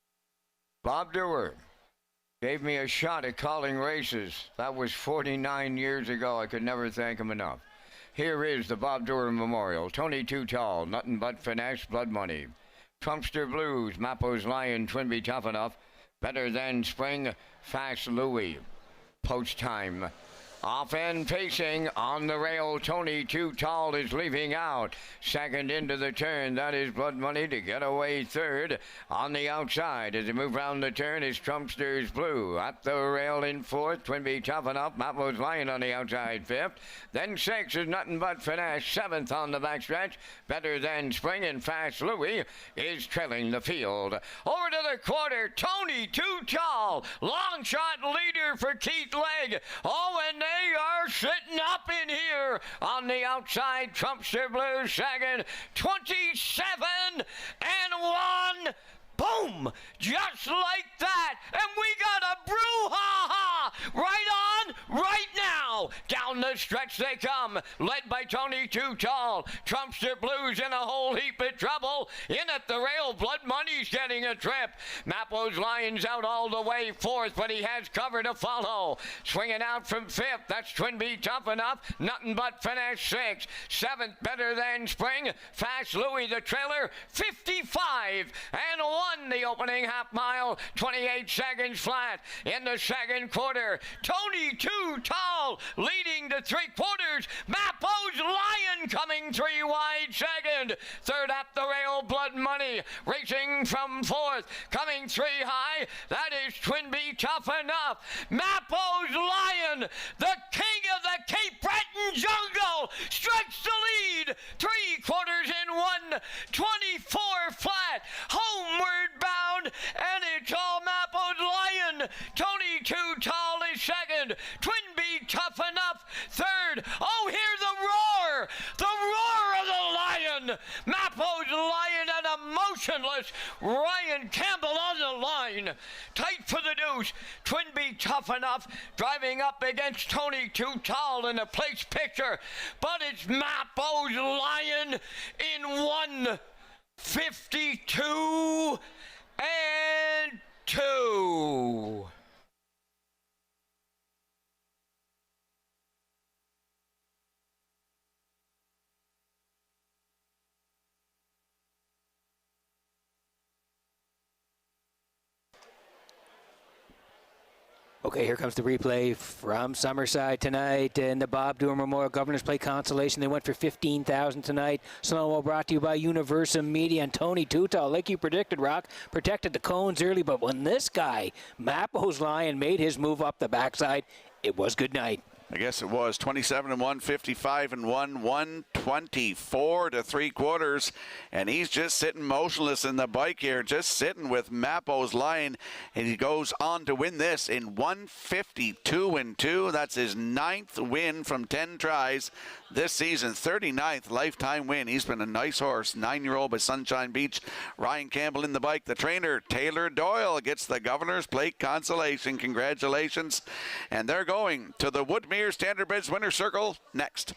S4: Bob Doer gave me a shot at calling races. That was 49 years ago. I could never thank him enough. Here is the Bob Doer Memorial. Tony Too Tall, Nothing But Finesse, Blood Money. Trumpster Blues, Mappo's Lion, Twinbee Tough Enough. Better Than Spring, Fast Louie. Post time. Off and pacing on the rail. Tony Too Tall is leaving out. Second into the turn. That is Blood Money to get away third. On the outside as they move round the turn is Trumpster's Blue. At the rail in fourth. Twinbee Tough Enough. Mappo's Lion on the outside fifth. Then sixth is Nothing But Finesse. Seventh on the backstretch. Better Than Spring and Fast Louie is trailing the field. Over to the quarter. Tony Too Tall. Long shot leader for Keith Legg. Oh, and they are sitting up in here on the outside. Trumpster Blue second, 27 and 1. Boom! Just like that. And we got a brouhaha right on, right now. Down the stretch they come, led by Tony Too Tall. Trumpster Blues in a whole heap of trouble. In at the rail, Blood Money's getting a trip. Mappo's Lion's out all the way fourth, but he has cover to follow. Swinging out from fifth, that's Twinbee Tough Enough. Nothing But Finesse sixth. Seventh, Better Than Spring. Fast Louie the trailer, 55 and 1. The opening half mile, 28 seconds flat in the second quarter. Tony Too Tall leading to three quarters. Mappo's Lion coming three wide second. Third at the rail, Blood Money racing from fourth, coming three high. That is Twinbee Tough Enough. Mappo's Lion, the king of the Cape Breton jungle, strikes the lead. Three quarters in 1:24 flat. Homeward bound, and it's all Mappo's Lion. Tony Too Tall is second. Twinbee Tough Enough third. Oh, hear the roar of the Lion. Mappo's Lion and a motionless Ryan Campbell on the line. Tight for the deuce. Twinbee Tough Enough driving up against Tony Too Tall in a place picture, but it's Mappo's Lion in 1:52 and 2.
S2: Okay, here comes the replay from Summerside tonight in the Bob Doer Memorial Governor's Plate Consolation. They went for $15,000 tonight. Slow-mo brought to you by Universum Media and Tony Too Tall. Like you predicted, Rock, protected the cones early, but when this guy, Mappo's Lion, made his move up the backside, it was good night.
S3: I guess it was 27 and 1, 55 and 1, 124 to three quarters, and he's just sitting motionless in the bike here, just sitting with Mappo's Lion, and he goes on to win this in 152 and 2. That's his 9th win from 10 tries this season, 39th lifetime win. He's been a nice horse, 9-year-old by Sunshine Beach. Ryan Campbell in the bike. The trainer, Taylor Doyle, gets the Governor's Plate Consolation. Congratulations. And they're going to the Woodmere Standard Bridge Winner's Circle next.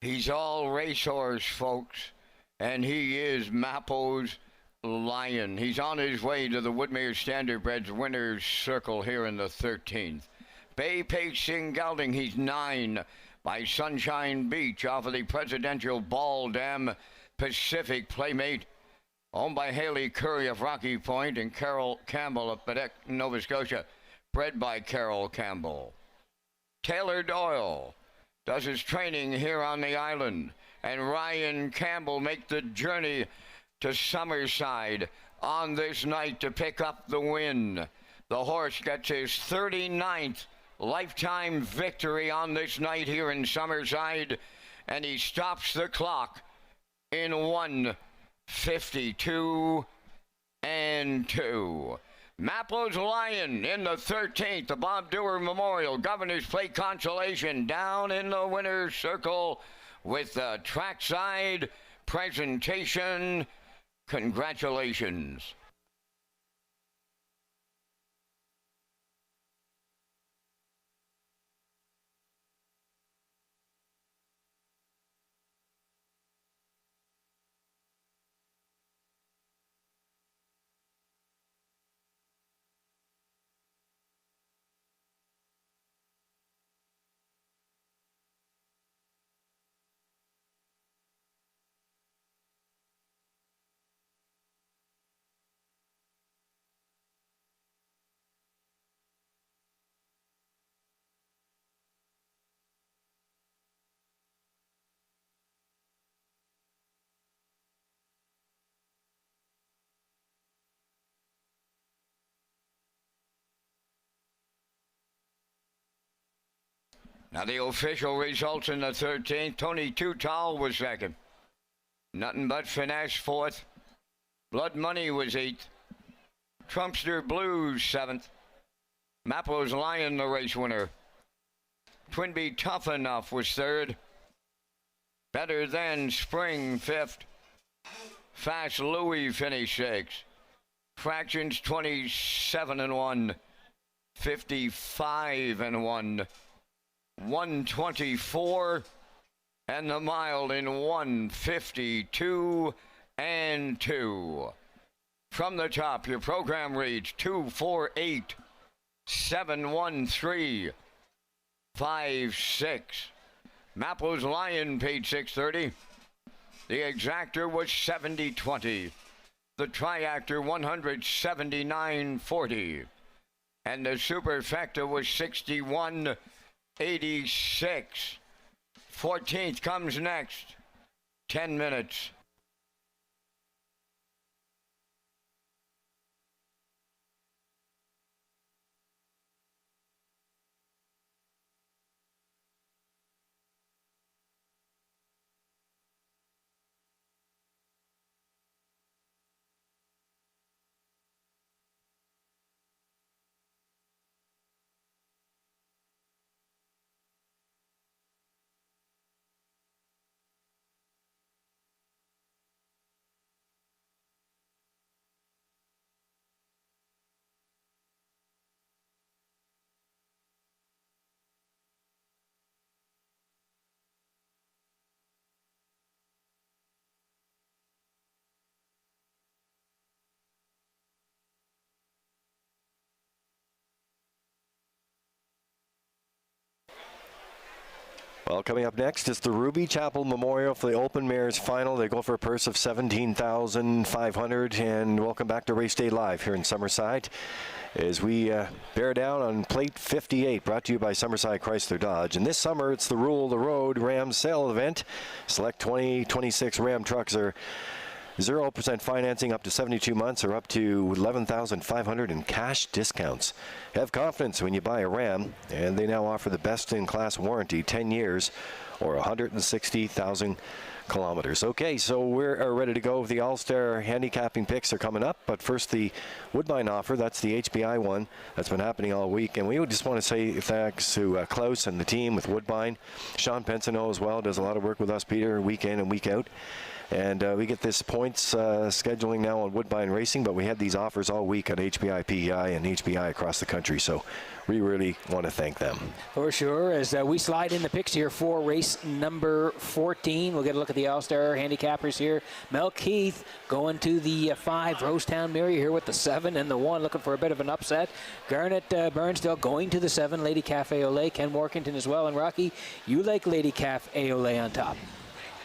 S4: He's all racehorse, folks, and he is Mappo's Lion. He's on his way to the Woodmere Standardbreds winner's circle here in the 13th. Bay Pacing Gelding, he's 9 by Sunshine Beach off of the Presidential Ball Dam Pacific Playmate, owned by Haley Curry of Rocky Point and Carol Campbell of Quebec, Nova Scotia, bred by Carol Campbell. Taylor Doyle does his training here on the island, and Ryan Campbell make the journey to Summerside on this night to pick up the win. The horse gets his 39th lifetime victory on this night here in Summerside, and he stops the clock in 1:52 and 2. Mappo's Lion in the 13th, the Bob Dewar Memorial Governor's Plate Consolation down in the winner's circle with the trackside presentation. Congratulations. Now the official results in the 13th. Tony Tutal was second. Nothing But Finesse fourth. Blood Money was 8th. Trumpster Blues 7th. Mappo's Lion the race winner. Twinbee Tough Enough was 3rd. Better Than Spring 5th. Fast Louie finished 6th. Fractions 27 and 1. 55 and 1. 124 and the mile in 1:52 and 2. From the top, your program reads 248-713-56. Mappo's Lion paid $630. The exactor was $70.20. The triactor $179.40. And the superfecta was $61.86. 14th comes next. 10 minutes.
S1: Well, coming up next is the Ruby Chapel Memorial for the Open Mares Final. They go for a purse of $17,500. And welcome back to Race Day Live here in Summerside as we bear down on Plate 58, brought to you by Summerside Chrysler Dodge. And this summer, it's the Rule of the Road Ram Sale event. Select 2026 Ram trucks are 0% financing up to 72 months or up to $11,500 in cash discounts. Have confidence when you buy a Ram, and they now offer the best-in-class warranty, 10 years or 160,000 kilometers. Okay, so we're ready to go. The All-Star handicapping picks are coming up, but first the Woodbine offer. That's the HBI one that's been happening all week, and we would just want to say thanks to Klaus and the team with Woodbine. Sean Pensano as well does a lot of work with us, Peter, week in and week out. And we get this points scheduling now on Woodbine Racing, but we had these offers all week on HPI, PEI, and HPI across the country. So we really want to thank them.
S2: For sure. As we slide in the picks here for race number 14, we'll get a look at the All-Star handicappers here. Mel Keith going to the 5. Rosetown Mary here with the 7 and the 1, looking for a bit of an upset. Garnet Burnsdale going to the 7. Lady Cafe Olay, Ken Workington as well. And Rocky, you like Lady Cafe Olay on top.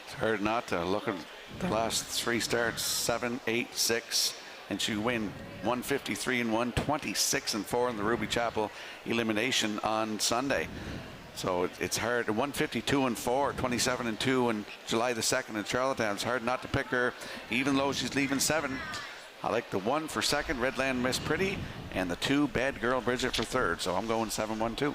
S3: It's hard not to look at the last 3 starts, 7, 8, 6, and she win 153 and 1, 26 and 4 in the Ruby Chapel elimination on Sunday. So it's hard. 152 and 4, 27 and 2 in July the 2nd in Charlottetown. It's hard not to pick her, even though she's leaving 7. I like the 1 for 2nd, Redland Miss Pretty, and the 2, Bad Girl Bridget for 3rd. So I'm going 7-1-2.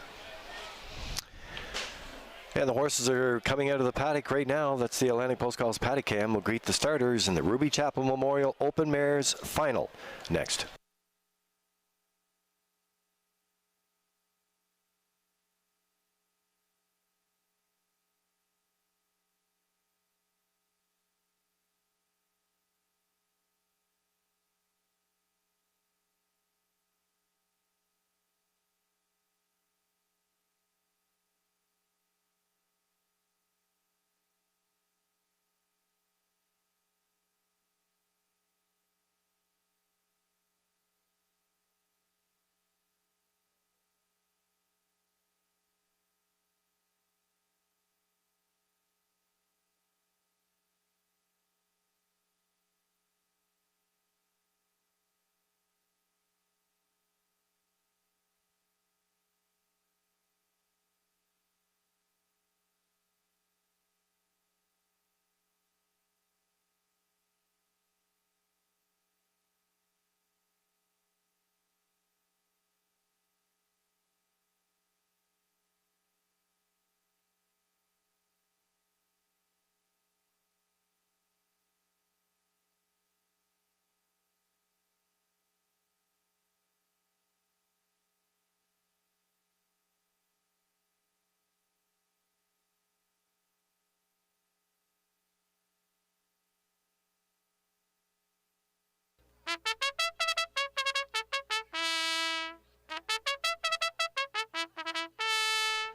S1: And the horses are coming out of the paddock right now. That's the Atlantic Post Calls paddock cam. We'll greet the starters in the Ruby Chapel Memorial Open Mares Final next.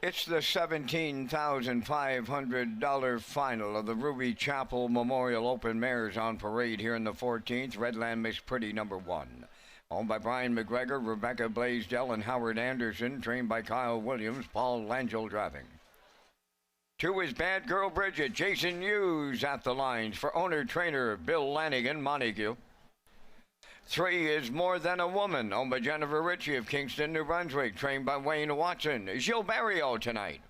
S4: It's the $17,500 final of the Ruby Chapel Memorial Open Mares on parade here in the 14th. Redland Miss Pretty number 1. Owned by Brian McGregor, Rebecca Blaisdell, and Howard Anderson. Trained by Kyle Williams, Paul Langell driving. 2 is Bad Girl Bridget, Jason Hughes at the lines for owner-trainer Bill Lanigan, Montague. 3 is More Than a Woman, owned by Jennifer Ritchie of Kingston, New Brunswick, trained by Wayne Watson. Gilles Barrio tonight.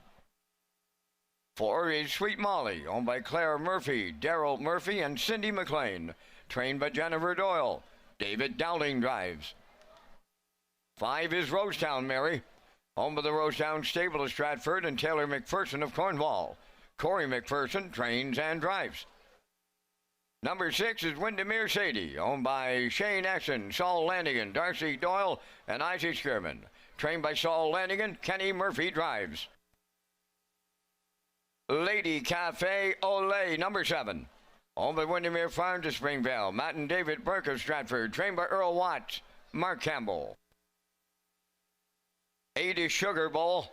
S4: 4 is Sweet Molly, owned by Claire Murphy, Daryl Murphy, and Cindy McLean, trained by Jennifer Doyle. David Dowling drives. 5 is Rosetown Mary, owned by the Rosetown Stable of Stratford and Taylor McPherson of Cornwall. Corey McPherson trains and drives. Number 6 is Windermere Sadie, owned by Shane Exon, Saul Lanigan, Darcy Doyle, and Isaac Skierman. Trained by Saul Lanigan, Kenny Murphy drives. Lady Cafe Olay, number 7, owned by Windermere Farms of Springvale, Matt and David Burke of Stratford, trained by Earl Watts, Mark Campbell. 8 is Sugar Bowl,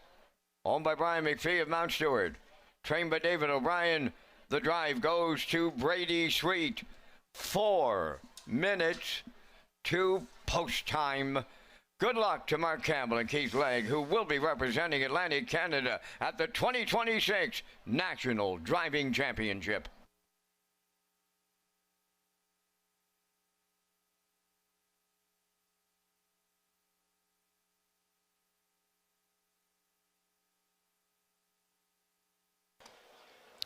S4: owned by Brian McPhee of Mount Stewart, trained by David O'Brien. The drive goes to Brady Sweet. 4 minutes to post time. Good luck to Mark Campbell and Keith Legg, who will be representing Atlantic Canada at the 2026 National Driving Championship.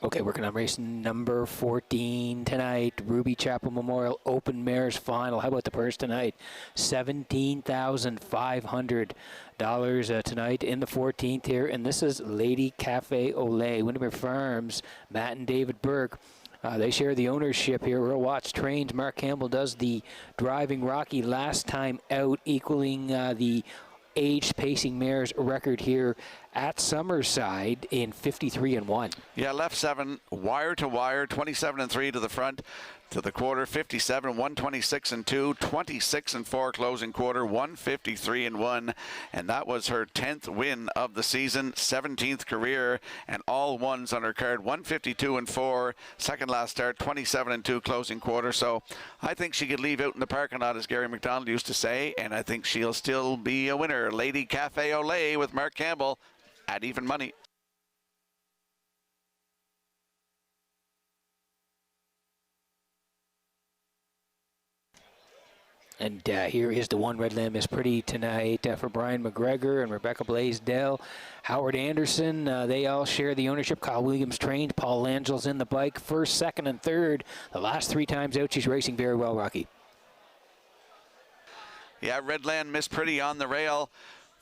S2: Okay, working on race number 14 tonight. Ruby Chapel Memorial Open Mares Final. How about the purse tonight? $17,500 tonight in the 14th here. And this is Lady Cafe Olay, Windermere Farms, Matt and David Burke. They share the ownership here. Earl Watts trains. Mark Campbell does the driving. Rocky last time out, equaling the aged pacing mare's record here at Summerside in 53-1.
S3: Yeah, left 7, wire to wire, 27-3 to the front. To the quarter, 57, 126-2, 26-4 closing quarter, 153-1, and that was her 10th win of the season, 17th career, and all ones on her card, 152-4, second last start, 27-2 closing quarter. So I think she could leave out in the parking lot, as Gary McDonald used to say, and I think she'll still be a winner. Lady Cafe Olay with Mark Campbell at even money.
S2: And here is the one. Red Lamb is pretty tonight for Brian McGregor and Rebecca Blaisdell. Howard Anderson, they all share the ownership. Kyle Williams trained. Paul Langel's in the bike. First, second, and third. The last 3 times out, she's racing very well, Rocky.
S3: Yeah, Redland Miss Pretty on the rail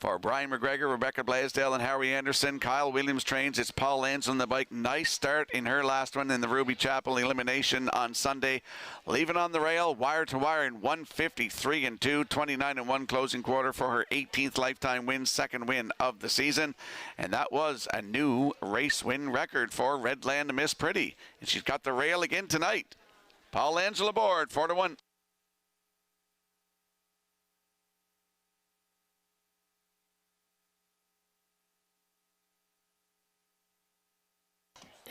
S3: for Brian McGregor, Rebecca Blaisdell, and Howie Anderson. Kyle Williams trains. It's Paul Lange on the bike. Nice start in her last one in the Ruby Chapel elimination on Sunday. Leaving on the rail, wire to wire in 153-2, 29-1 closing quarter for her 18th lifetime win, second win of the season. And that was a new race win record for Redland Miss Pretty. And she's got the rail again tonight. Paul Lange aboard, 4-1.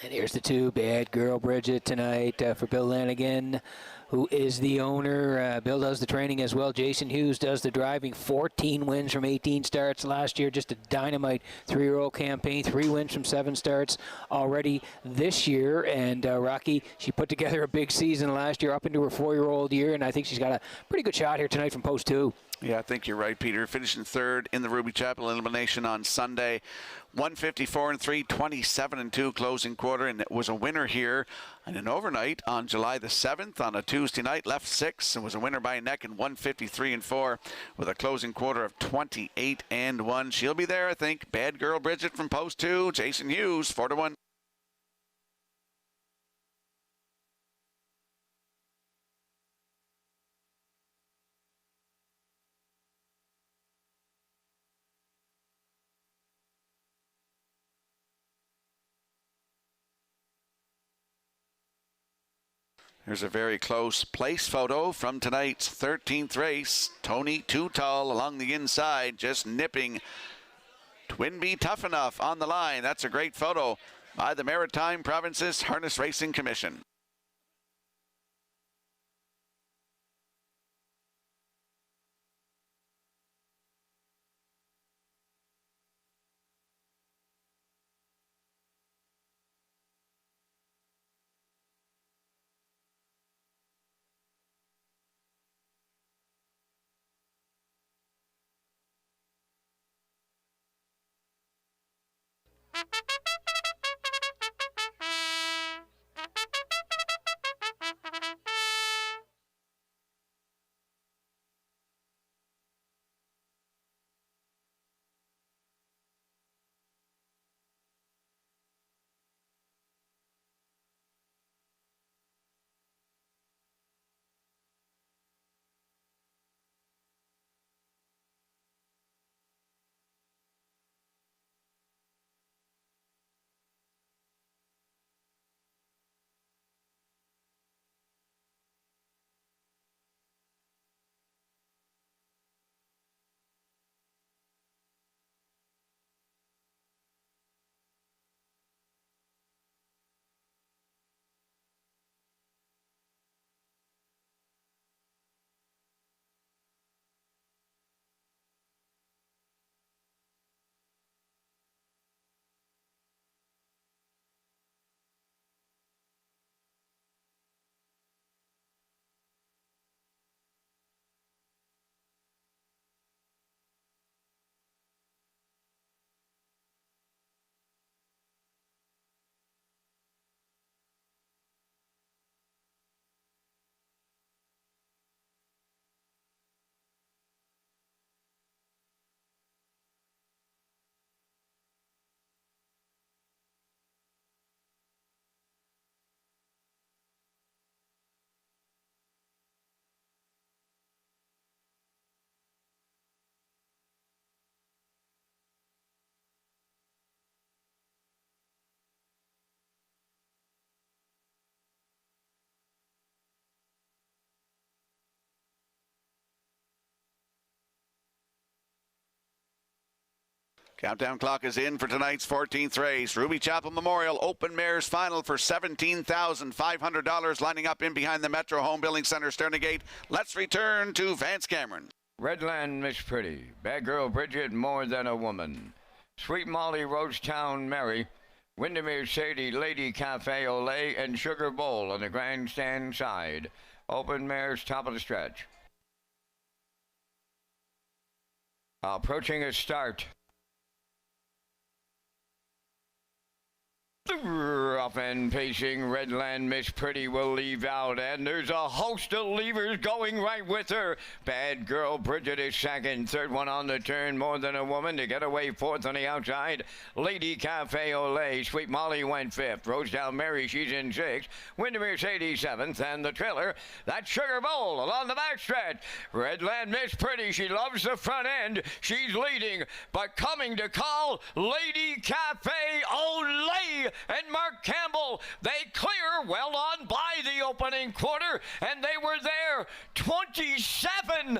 S2: And here's the 2, Bad Girl Bridget tonight for Bill Lanigan, who is the owner. Bill does the training as well. Jason Hughes does the driving. 14 wins from 18 starts last year. Just a dynamite 3-year-old campaign. 3 wins from 7 starts already this year. And Rocky, she put together a big season last year up into her 4-year-old year. And I think she's got a pretty good shot here tonight from post 2.
S3: Yeah, I think you're right, Peter. Finishing third in the Ruby Chapel elimination on Sunday. 154-3, 27-2 closing quarter, and it was a winner here in an overnight on July the 7th on a Tuesday night. Left 6 and was a winner by a neck in 153-4 with a closing quarter of 28-1. She'll be there, I think. Bad Girl Bridget from post 2. Jason Hughes, 4-1. Here's a very close place photo from tonight's 13th race. Tony Too Tall along the inside, just nipping Twinbee Tough Enough on the line. That's a great photo by the Maritime Provinces Harness Racing Commission. Countdown clock is in for tonight's 14th race. Ruby Chapel Memorial Open Mares Final for $17,500 lining up in behind the Metro Home Building Center Stern Gate. Let's return to Vance Cameron.
S4: Redland Miss Pretty, Bad Girl Bridget, More Than a Woman, Sweet Molly, Rosetown Mary, Windermere Shady, Lady Cafe Olay, and Sugar Bowl on the grandstand side. Open Mares top of the stretch. Approaching a start. Rough and pacing, Redland Miss Pretty will leave out, and there's a host of leavers going right with her. Bad Girl Bridget is second, third one on the turn, More Than a Woman to get away fourth on the outside. Lady Cafe Olay, Sweet Molly went fifth, Rosetown Mary, she's in sixth, Windermere Shady seventh, and the trailer, that's Sugar Bowl along the backstretch. Redland Miss Pretty, she loves the front end, she's leading, but coming to call, Lady Cafe Olay and Mark Campbell. They clear well on by the opening quarter, and they were there 27 and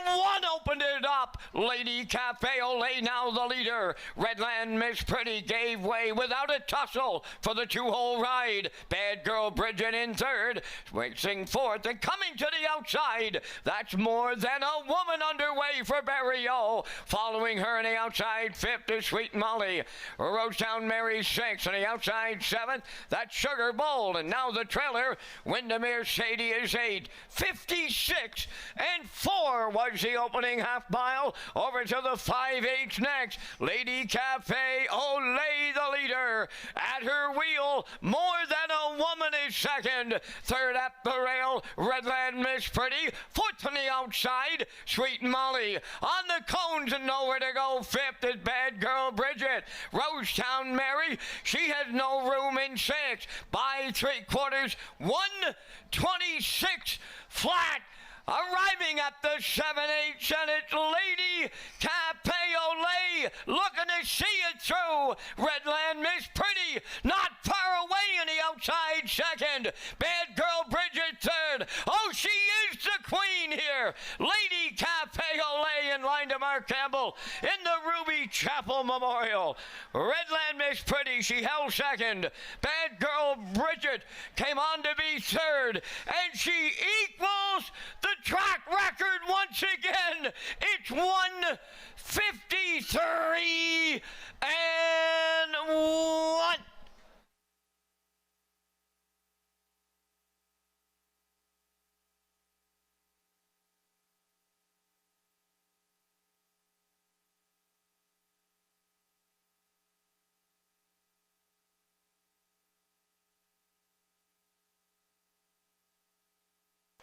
S4: 1 opened it up. Lady Cafe Olay now the leader. Redland Miss Pretty gave way without a tussle for the two-hole ride. Bad Girl Bridget in third, racing fourth, and coming to the outside, that's More Than a Woman underway for Barrio. Following her on the outside, fifth is Sweet Molly. Rosetown Mary sixth, on the outside seventh, that's Sugar Bowl, and now the trailer, Windermere Shady is 8. 56 and 4 was the opening half mile. Over to the 5/8 next. Lady Cafe Olay the leader. At her wheel, More Than a Woman is second. Third at the rail, Redland Miss Pretty. Fourth on the outside, Sweet Molly. On the cones and nowhere to go, fifth is Bad Girl Bridget. Rosetown Mary, she has no room in sixth. By 3/4, 126 flat. Arriving at the 7/8, and it's Lady Cafe Olay looking to see it through. Redland Miss Pretty not far away in the outside second. Bad Girl Bridget third. Oh, she is the queen here. Lady Cafe Olay in line to Mark Campbell in the Ruby Chapel Memorial. Redland Miss Pretty, she held second. Bad Girl Bridget came on to be third, and she equals the track record once again. It's 153 and 1.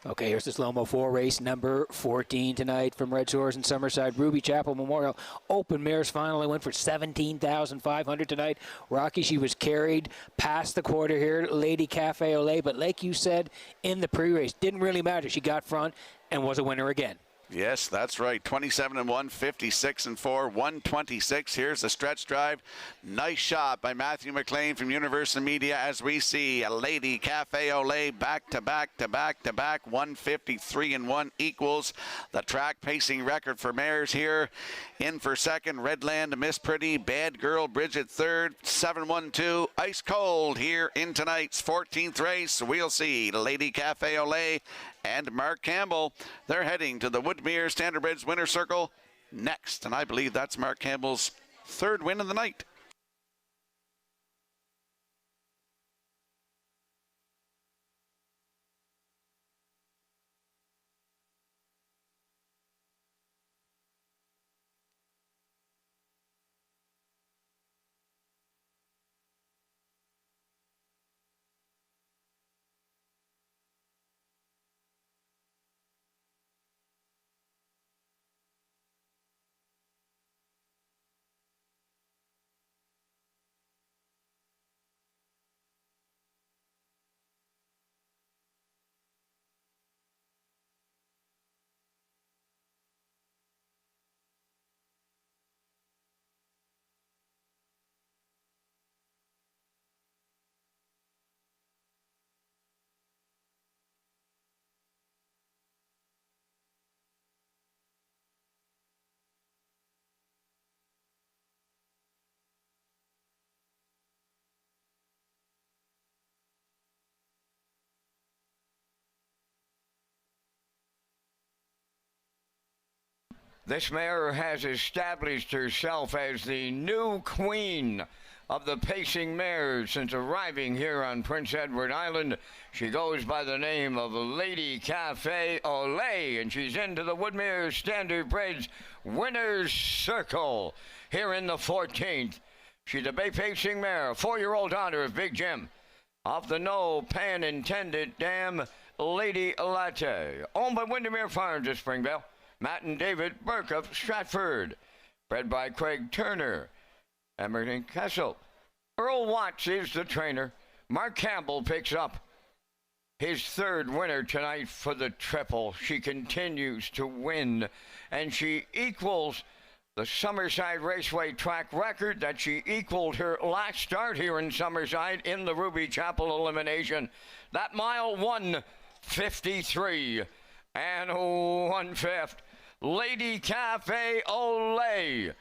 S2: Okay, here's the slow-mo 4 race number 14 tonight from Redshores and Summerside. Ruby Chapel Memorial Open Mares Final. They went for $17,500 tonight. Rocky, she was carried past the quarter here, Lady Cafe Olay, but like you said in the pre-race, didn't really matter. She got front and was a winner again.
S3: Yes, that's right. 27 and 1, 56 and 4, 126. Here's the stretch drive. Nice shot by Matthew McLean from Universal Media as we see a Lady Cafe Olay back to back to back to back. 153 and 1 equals the track pacing record for mares here. In for second, Redland Miss Pretty, Bad Girl Bridget third, 7-1-2. Ice cold here in tonight's 14th race. We'll see Lady Cafe Olay and Mark Campbell. They're heading to the Woodmere Standardbridge Winner Circle next, and I believe that's Mark Campbell's third win of the night.
S4: This mare has established herself as the new queen of the pacing mares since arriving here on Prince Edward Island. She goes by the name of Lady Cafe Olay, and she's into the Woodmere Standard Breds Winner's Circle here in the 14th. She's a bay pacing mare, 4-year-old daughter of Big Jim. Off the no pan intended dam, Lady Latte, owned by Windermere Farms of Springvale. Matt and David Burke of Stratford, bred by Craig Turner. Emerson Kessel. Earl Watts is the trainer. Mark Campbell picks up his third winner tonight for the triple. She continues to win, and she equals the Summerside Raceway track record that she equaled her last start here in Summerside in the Ruby Chapel elimination. That mile 1:53 and 1/5. Lady Cafe Olay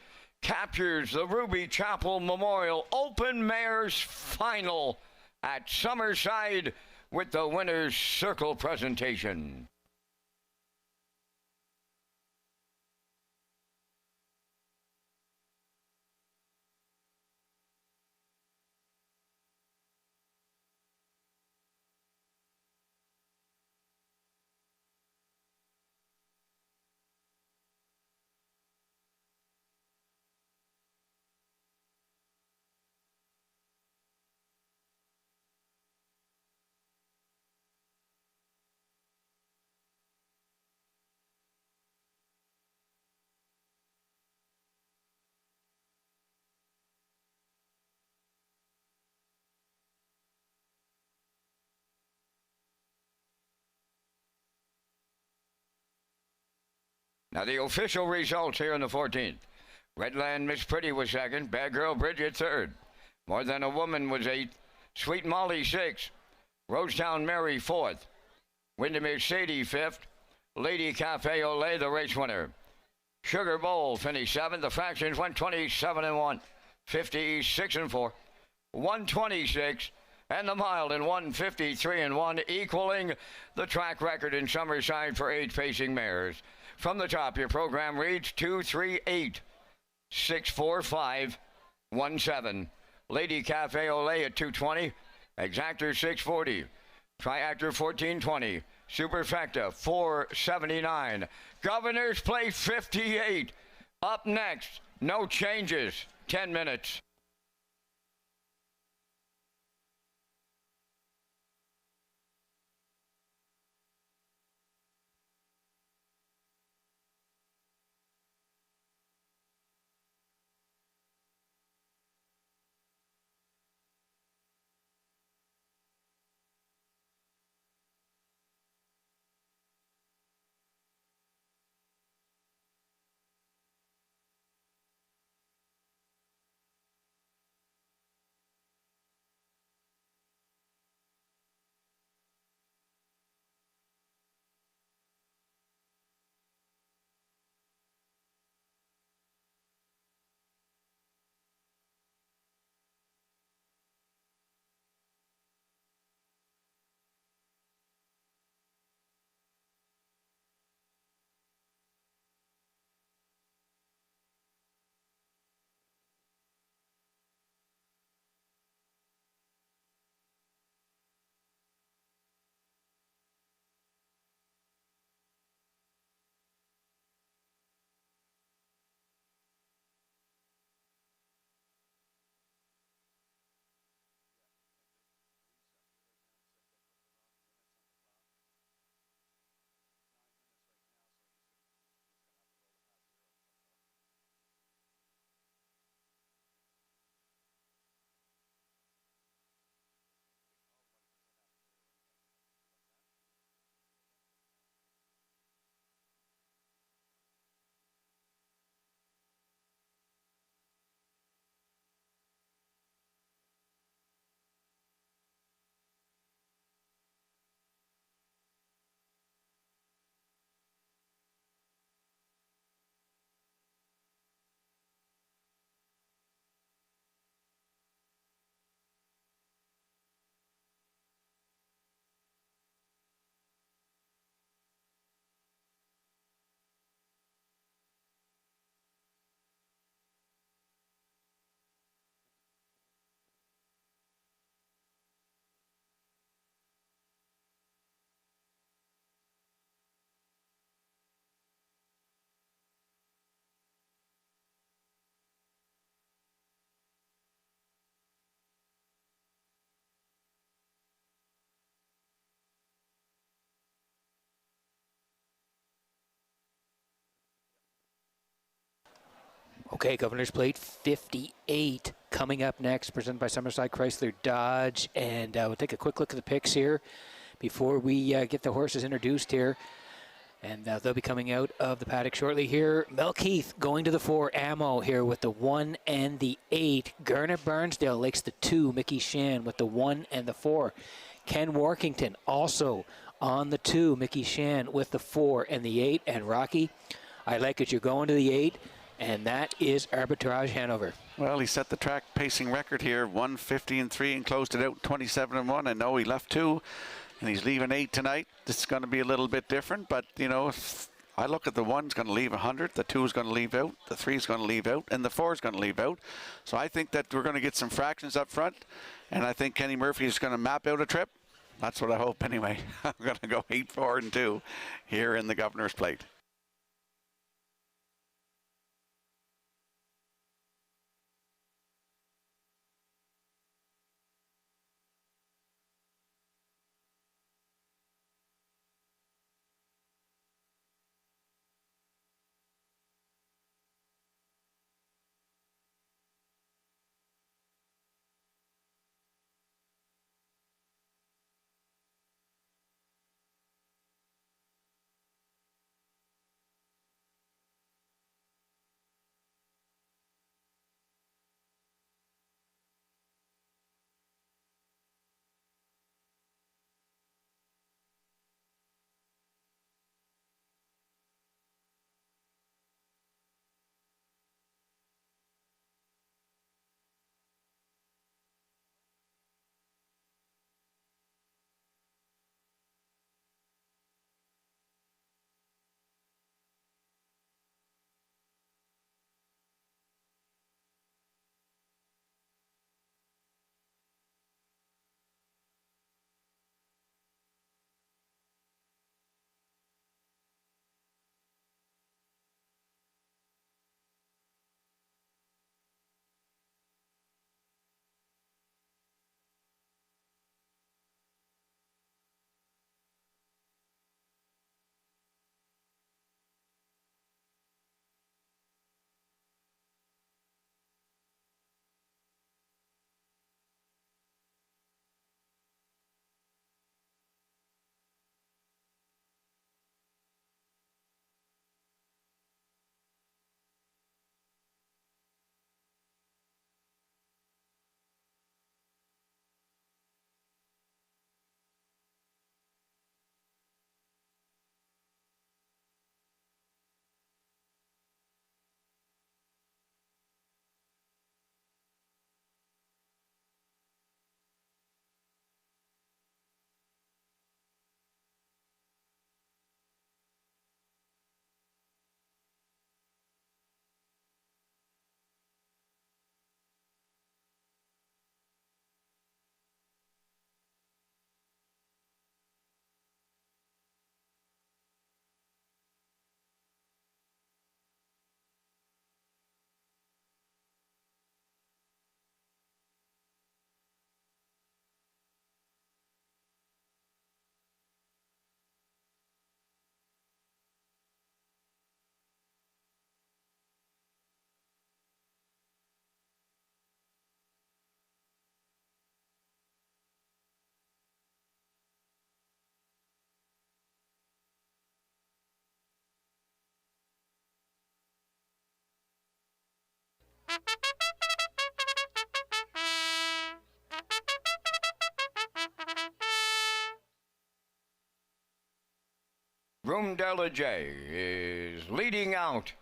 S4: captures the Ruby Chapel Memorial Open Mares Final at Summerside with the Winner's Circle presentation. Now the official results here in the 14th. Redland Miss Pretty was second. Bad Girl Bridget third. More Than a Woman was 8th. Sweet Molly 6th. Rosetown Mary 4th. Windermere Sadie 5th. Lady Cafe Olay the race winner. Sugar Bowl finished 7th. The fractions went 27 and 1. 56 and 4. 126. And the mile in 1:53 and 1, equaling the track record in Summerside for 8 pacing mares. From the top, your program reads 238-645-17. Lady Cafe Olay at 220. Exactor 640. Triactor 1420. Superfecta 479. Governor's Plate 58. Up next, no changes, 10 minutes.
S2: Okay, Governor's Plate 58 coming up next, presented by Summerside Chrysler Dodge. And we'll take a quick look at the picks here before we get the horses introduced here. And they'll be coming out of the paddock shortly here. Melkeith going to the 4, Ammo here with the 1 and the 8. Garnet Barnsdale likes the 2, Mickey Shan with the 1 and the 4. Ken Workington also on the 2, Mickey Shan with the 4 and the 8. And Rocky, I like it, you're going to the 8. And that is Arbitrage Hanover.
S3: Well, he set the track pacing record here, 1:50-3, and closed it out 27-1. And no, he left 2, and he's leaving 8 tonight. This is going to be a little bit different, but you know, I look at the 1's going to leave 100, the 2's going to leave out, the 3's going to leave out, and the 4's going to leave out. So I think that we're going to get some fractions up front, and I think Kenny Murphy is going to map out a trip. That's what I hope anyway. I'm going to go 8, 4, and 2 here in the Governor's Plate.
S4: Roomdella J is leading out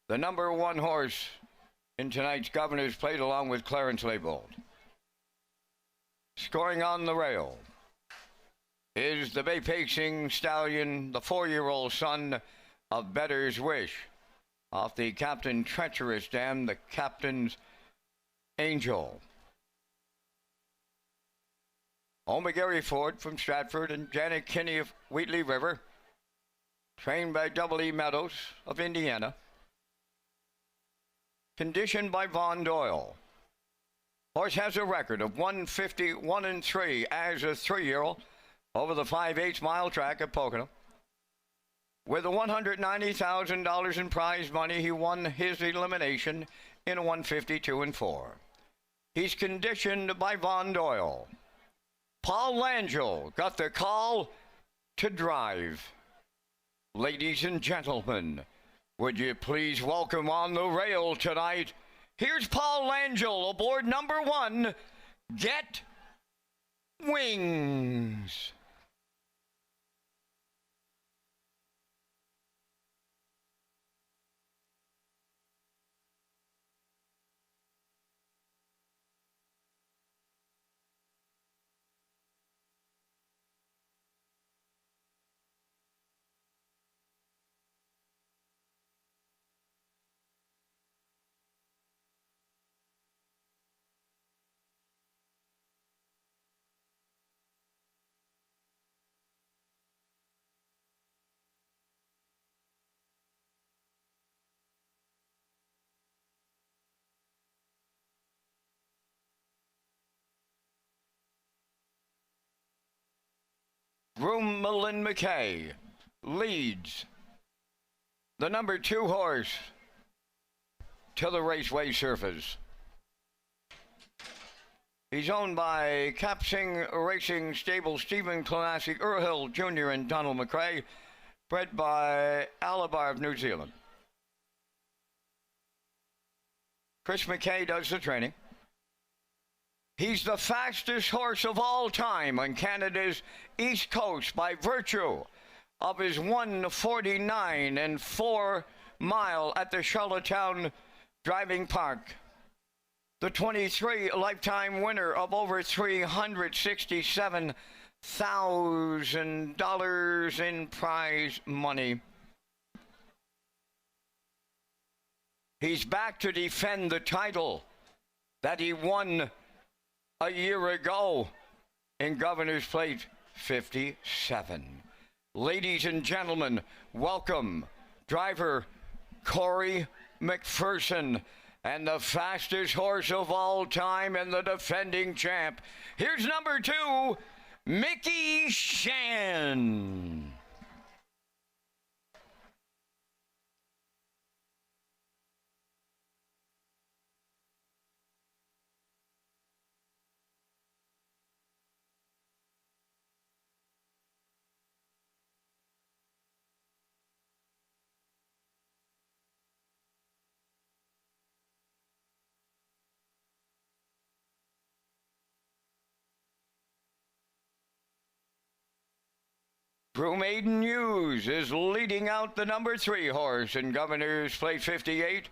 S4: the number 1 horse in tonight's Governor's Plate along with Clarence Leibold. Scoring on the rail is the Bay Pacing Stallion, the 4-year-old son of Better's Wish, off the Captain Treacherous Dam, the Captain's Angel. Oma Gary Ford from Stratford and Janet Kinney of Wheatley River, trained by E. Meadows of Indiana. Conditioned by Von Doyle. Horse has a record of 151-3 as a 3-year-old over the 5/8 mile track at Pocono. With a $190,000 in prize money, he won his elimination in a 152-4. He's conditioned by Von Doyle. Paul Langell got the call to drive. Ladies and gentlemen, would you please welcome on the rail tonight, here's Paul Langell aboard number 1, Get Wings. Groom Malin McKay leads the number 2 horse to the raceway surface. He's owned by Capsing Racing Stable, Stephen Clancy, Earl Hill Jr. and Donald McRae, bred by Alabar of New Zealand. Chris McKay does the training. He's the fastest horse of all time on Canada's East Coast by virtue of his 1:49 4 mile at the Charlottetown Driving Park. The 23 lifetime winner of over $367,000 in prize money. He's back to defend the title that he won a year ago in Governor's Plate 57. Ladies and gentlemen, welcome driver Corey McPherson and the fastest horse of all time and the defending champ. Here's number 2, Mickey Shan. Groom Aiden Hughes is leading out the number 3 horse in Governor's Plate 58.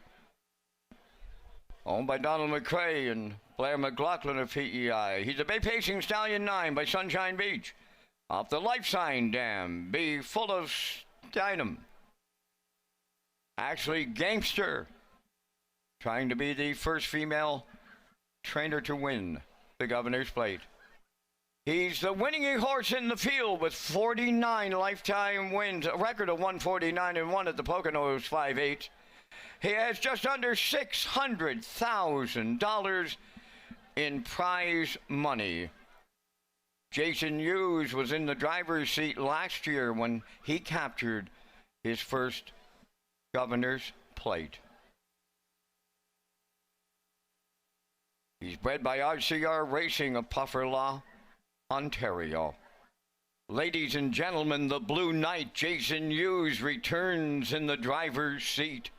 S4: Owned by Donald McRae and Blair McLaughlin of PEI. He's a Bay Pacing Stallion 9 by Sunshine Beach. Off the Life Sign Dam, be full of Steinem. Actually, Gangster, trying to be the first female trainer to win the Governor's Plate. He's the winning horse in the field with 49 lifetime wins, a record of 149-1 at the Poconos 5/8. He has just under $600,000 in prize money. Jason Hughes was in the driver's seat last year when he captured his first Governor's Plate. He's bred by RCR Racing of Pufferlaw, Ontario. Ladies and gentlemen, the Blue Knight, Jason Hughes, returns in the driver's seat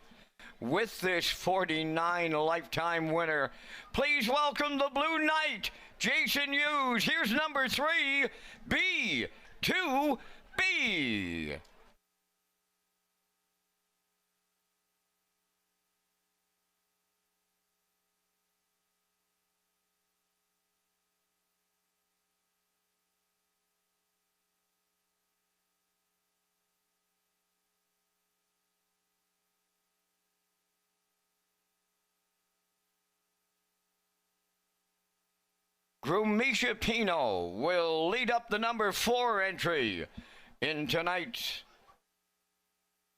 S4: with this 49 lifetime winner. Please welcome the Blue Knight, Jason Hughes. Here's number 3, B2B. Groom Misha Pino will lead up the number 4 entry in tonight's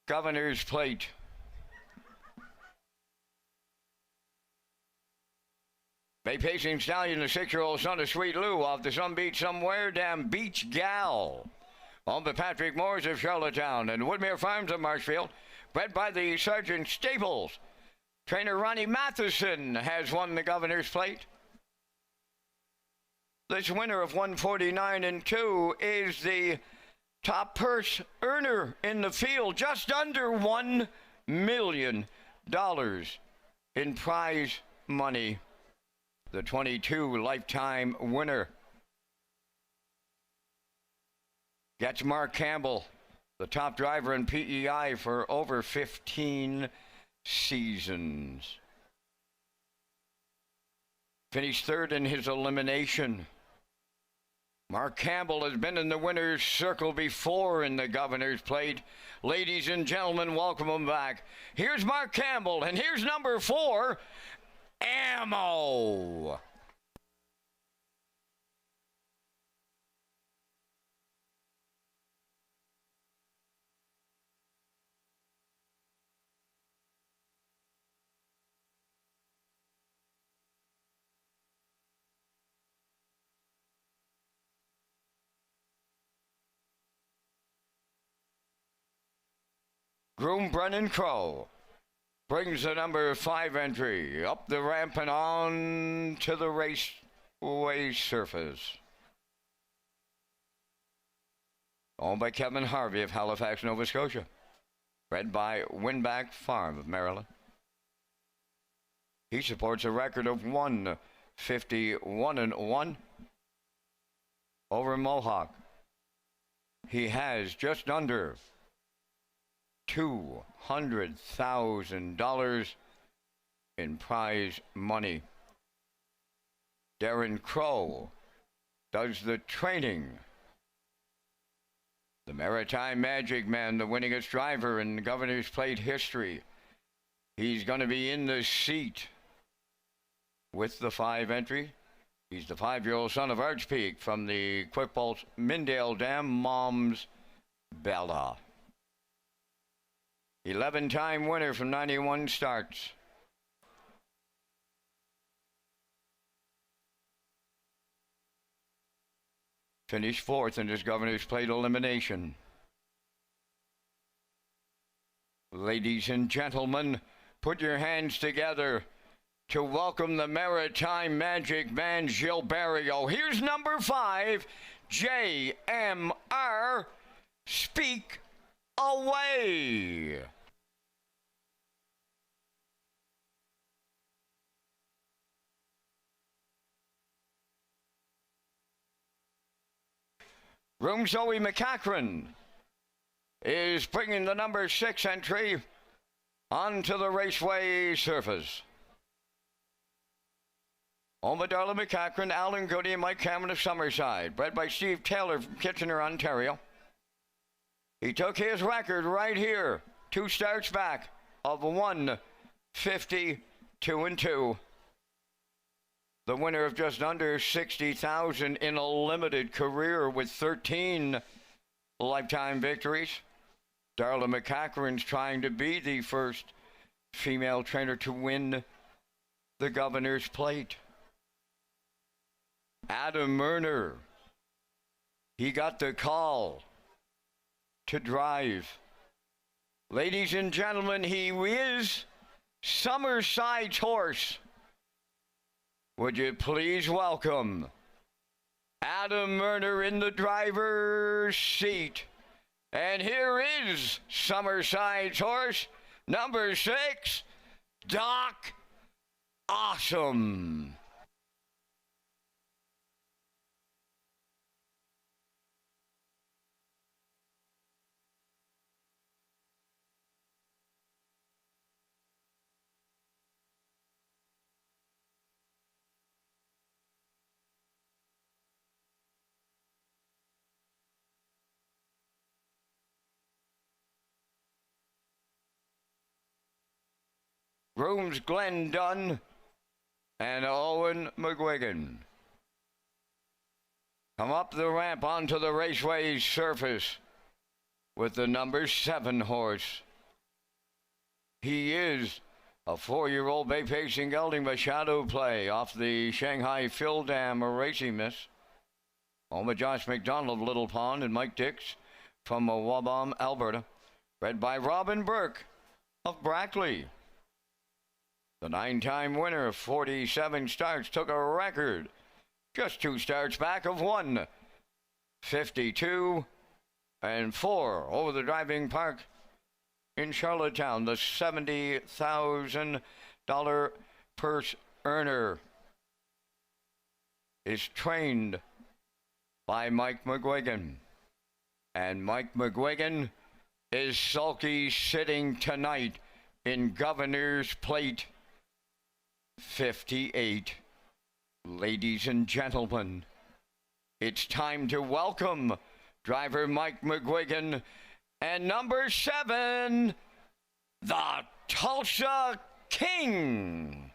S4: Governor's Plate. Bay Pacing Stallion, the 6-year-old son of Sweet Lou, off the Some Beach Somewhere Damn Beach Gal. Owned by Patrick Moores of Charlottetown and Woodmere Farms of Marshfield. Bred by the Sergeant Stables. Trainer Ronnie Matheson has won the Governor's Plate. This winner of 149 and 2 is the top purse earner in the field, just under $1 million in prize money. The 22 lifetime winner. Gets Mark Campbell, the top driver in PEI for over 15 seasons. Finished third in his elimination. Mark Campbell has been in the winner's circle before in the Governor's Plate. Ladies and gentlemen, welcome him back. Here's Mark Campbell, and here's number 4, Ammo. Groom Brennan Crow brings the number 5 entry up the ramp and on to the raceway surface. Owned by Kevin Harvey of Halifax, Nova Scotia. Bred by Winback Farm of Maryland. He supports a record of 151 and 1 over Mohawk. He has just under $200,000 in prize money. Darren Crow does the training. The Maritime Magic Man, the winningest driver in the Governor's Plate history. He's going to be in the seat with the 5 entry. He's the 5-year-old son of Archpeak from the Quickbolt Mindale Dam, Mom's Bella. 11-time winner from 91 starts. Finished 4th in his Governor's Plate elimination. Ladies and gentlemen, put your hands together to welcome the Maritime Magic Man, Gilles Barrio. Here's number 5, JMR, Speak Away. Room Zoe McCachran is bringing the number 6 entry onto the raceway surface. Owned by Darla McCachran, Alan Goody, and Mike Cameron of Summerside. Bred by Steve Taylor from Kitchener, Ontario. He took his record right here, 2 starts back, of 152 and 2. The winner of just under $60,000 in a limited career with 13 lifetime victories. Darla McCachran's trying to be the first female trainer to win the Governor's Plate. Adam Murner, he got the call to drive. Ladies and gentlemen, he is Summerside's horse. Would you please welcome Adam Murner in the driver's seat. And here is Summerside's horse, number 6, Doc Awesome. Grooms Glenn Dunn and Owen McGuigan come up the ramp onto the raceway surface with the number 7 horse. He is a 4-year-old bay pacing gelding by Shadow Play off the Shanghai Phil Dam Racing Miss. Home of Josh McDonald of Little Pond and Mike Dix from Wabam, Alberta, bred by Robin Burke of Brackley. The 9-time winner of 47 starts took a record just 2 starts back of 1:52 and 4 over the driving park in Charlottetown, the $70,000 purse earner is trained by Mike McGuigan. And Mike McGuigan is sulky sitting tonight in Governor's Plate 58. Ladies and gentlemen, it's time to welcome driver Mike McGuigan and number 7, the Tulsa King.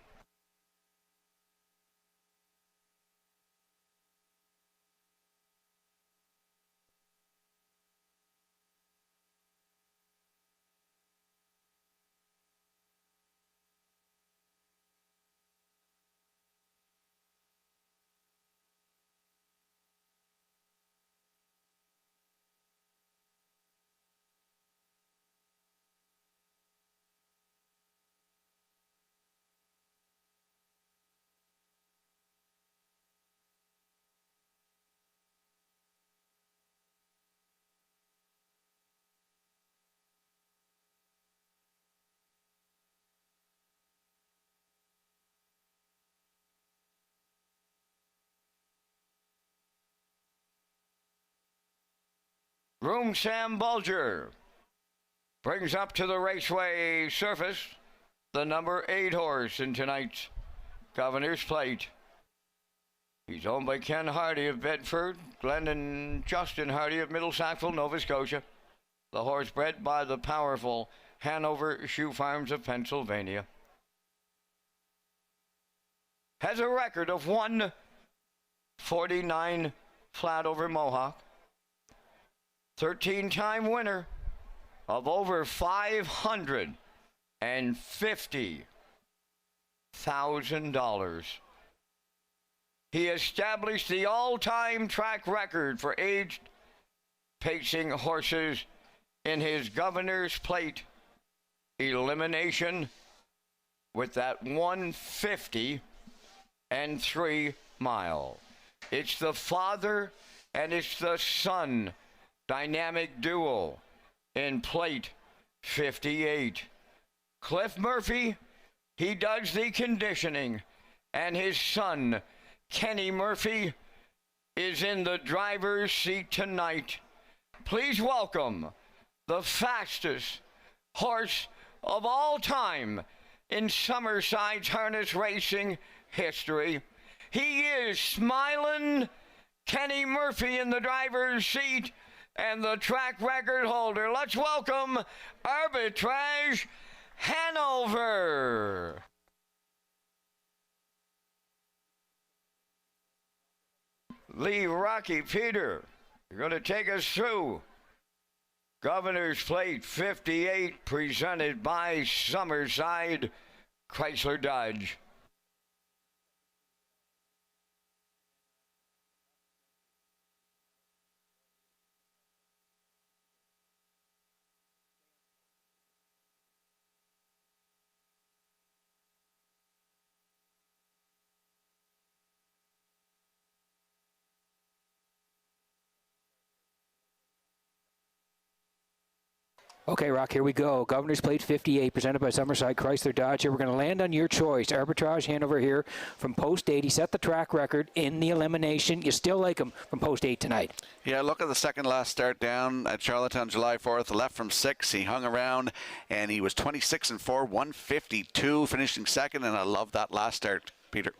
S4: Groom Sam Bulger brings up to the raceway surface the number 8 horse in tonight's Governor's Plate. He's owned by Ken Hardy of Bedford, Glenn and Justin Hardy of Middle Sackville, Nova Scotia. The horse bred by the powerful Hanover Shoe Farms of Pennsylvania. Has a record of 1:49 flat over Mohawk. 13-time winner of over $550,000. He established the all-time track record for aged pacing horses in his Governor's Plate elimination with that 150-3 mile. It's the father and it's the son dynamic duo in Plate 58. Cliff Murphy, he does the conditioning, and his son, Kenny Murphy, is in the driver's seat tonight. Please welcome the fastest horse of all time in Summerside's harness racing history. He is smiling Kenny Murphy in the driver's seat and the track record holder. Let's welcome Arbitrage Hanover. Lee Rocky Peter, you're going to take us through Governor's Plate 58, presented by Summerside Chrysler Dodge.
S2: Okay, Rock, here we go. Governor's Plate 58, presented by Summerside Chrysler Dodge. We're going to land on your choice. Arbitrage Hanover here from Post 8. He set the track record in the elimination. You still like him from Post 8 tonight?
S3: Yeah, look at the second last start down at Charlottetown, July 4th. Left from 6. He hung around, and he was 26-4, 152, finishing second, and I love that last start, Peter.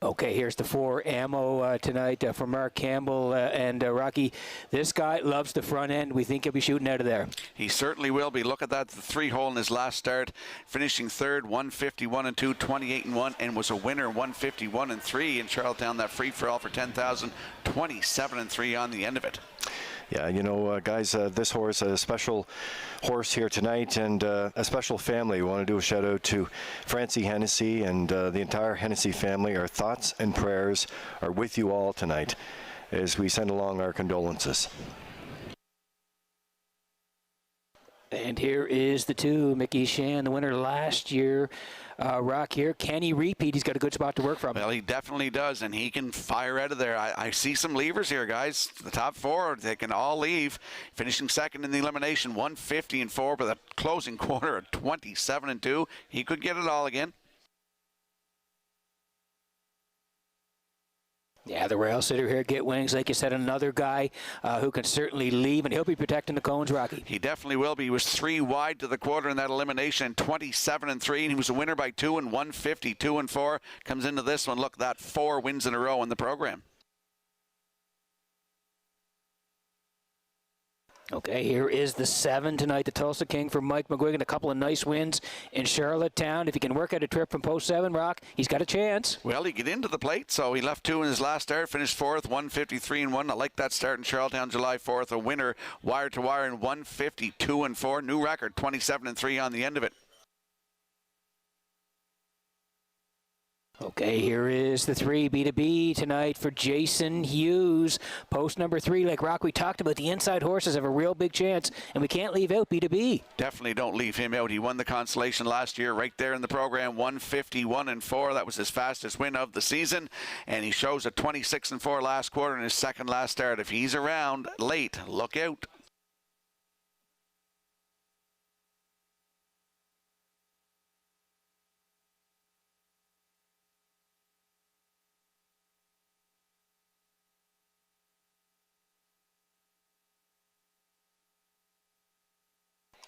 S2: Okay, here's the 4 ammo tonight from Mark Campbell and Rocky. This guy loves the front end. We think he'll be shooting out of there.
S3: He certainly will be. Look at that, the 3-hole in his last start, finishing third, 151-2, 28-1, and was a winner, 151-3 in Charlottetown. That free for all for 10,000, 27-3 on the end of it.
S1: Yeah, you know, guys, this horse, a special horse here tonight, and a special family. We want to do a shout out to Francie Hennessy and the entire Hennessy family. Our thoughts and prayers are with you all tonight as we send along our condolences.
S2: And here is the 2, Mickey Shan, the winner last year. Rock here. Can he repeat? He's got a good spot to work from.
S3: Well, he definitely does, and he can fire out of there. I see some levers here, guys. The top 4, they can all leave. Finishing second in the elimination, 150-4, with a closing quarter at 27-2. He could get it all again.
S2: Yeah, the rail sitter here, Get Wings. Like you said, another guy who can certainly leave, and he'll be protecting the cones, Rocky.
S3: He definitely will be. He was 3 wide to the quarter in that elimination, 27-3, and he was a winner by 2 and 150-2-4. Comes into this one. Look, that 4 wins in a row in the program.
S2: Okay, here is the 7 tonight, the Tulsa King for Mike McGuigan. A couple of nice wins in Charlottetown. If he can work out a trip from post 7, Rock, he's got a chance.
S3: Well, he get into the plate, so he left 2 in his last start, finished 4th, 153-1. I like that start in Charlottetown, July 4th. A winner, wire to wire, in 152-4. New record, 27-3 on the end of it.
S2: Okay, here is the 3 B2B tonight for Jason Hughes. Post number 3, like Rock, we talked about, the inside horses have a real big chance, and we can't leave out B2B.
S3: Definitely don't leave him out. He won the Constellation last year right there in the program, 151-4. That was his fastest win of the season, and he shows a 26-4 last quarter in his second last start. If he's around late, look out.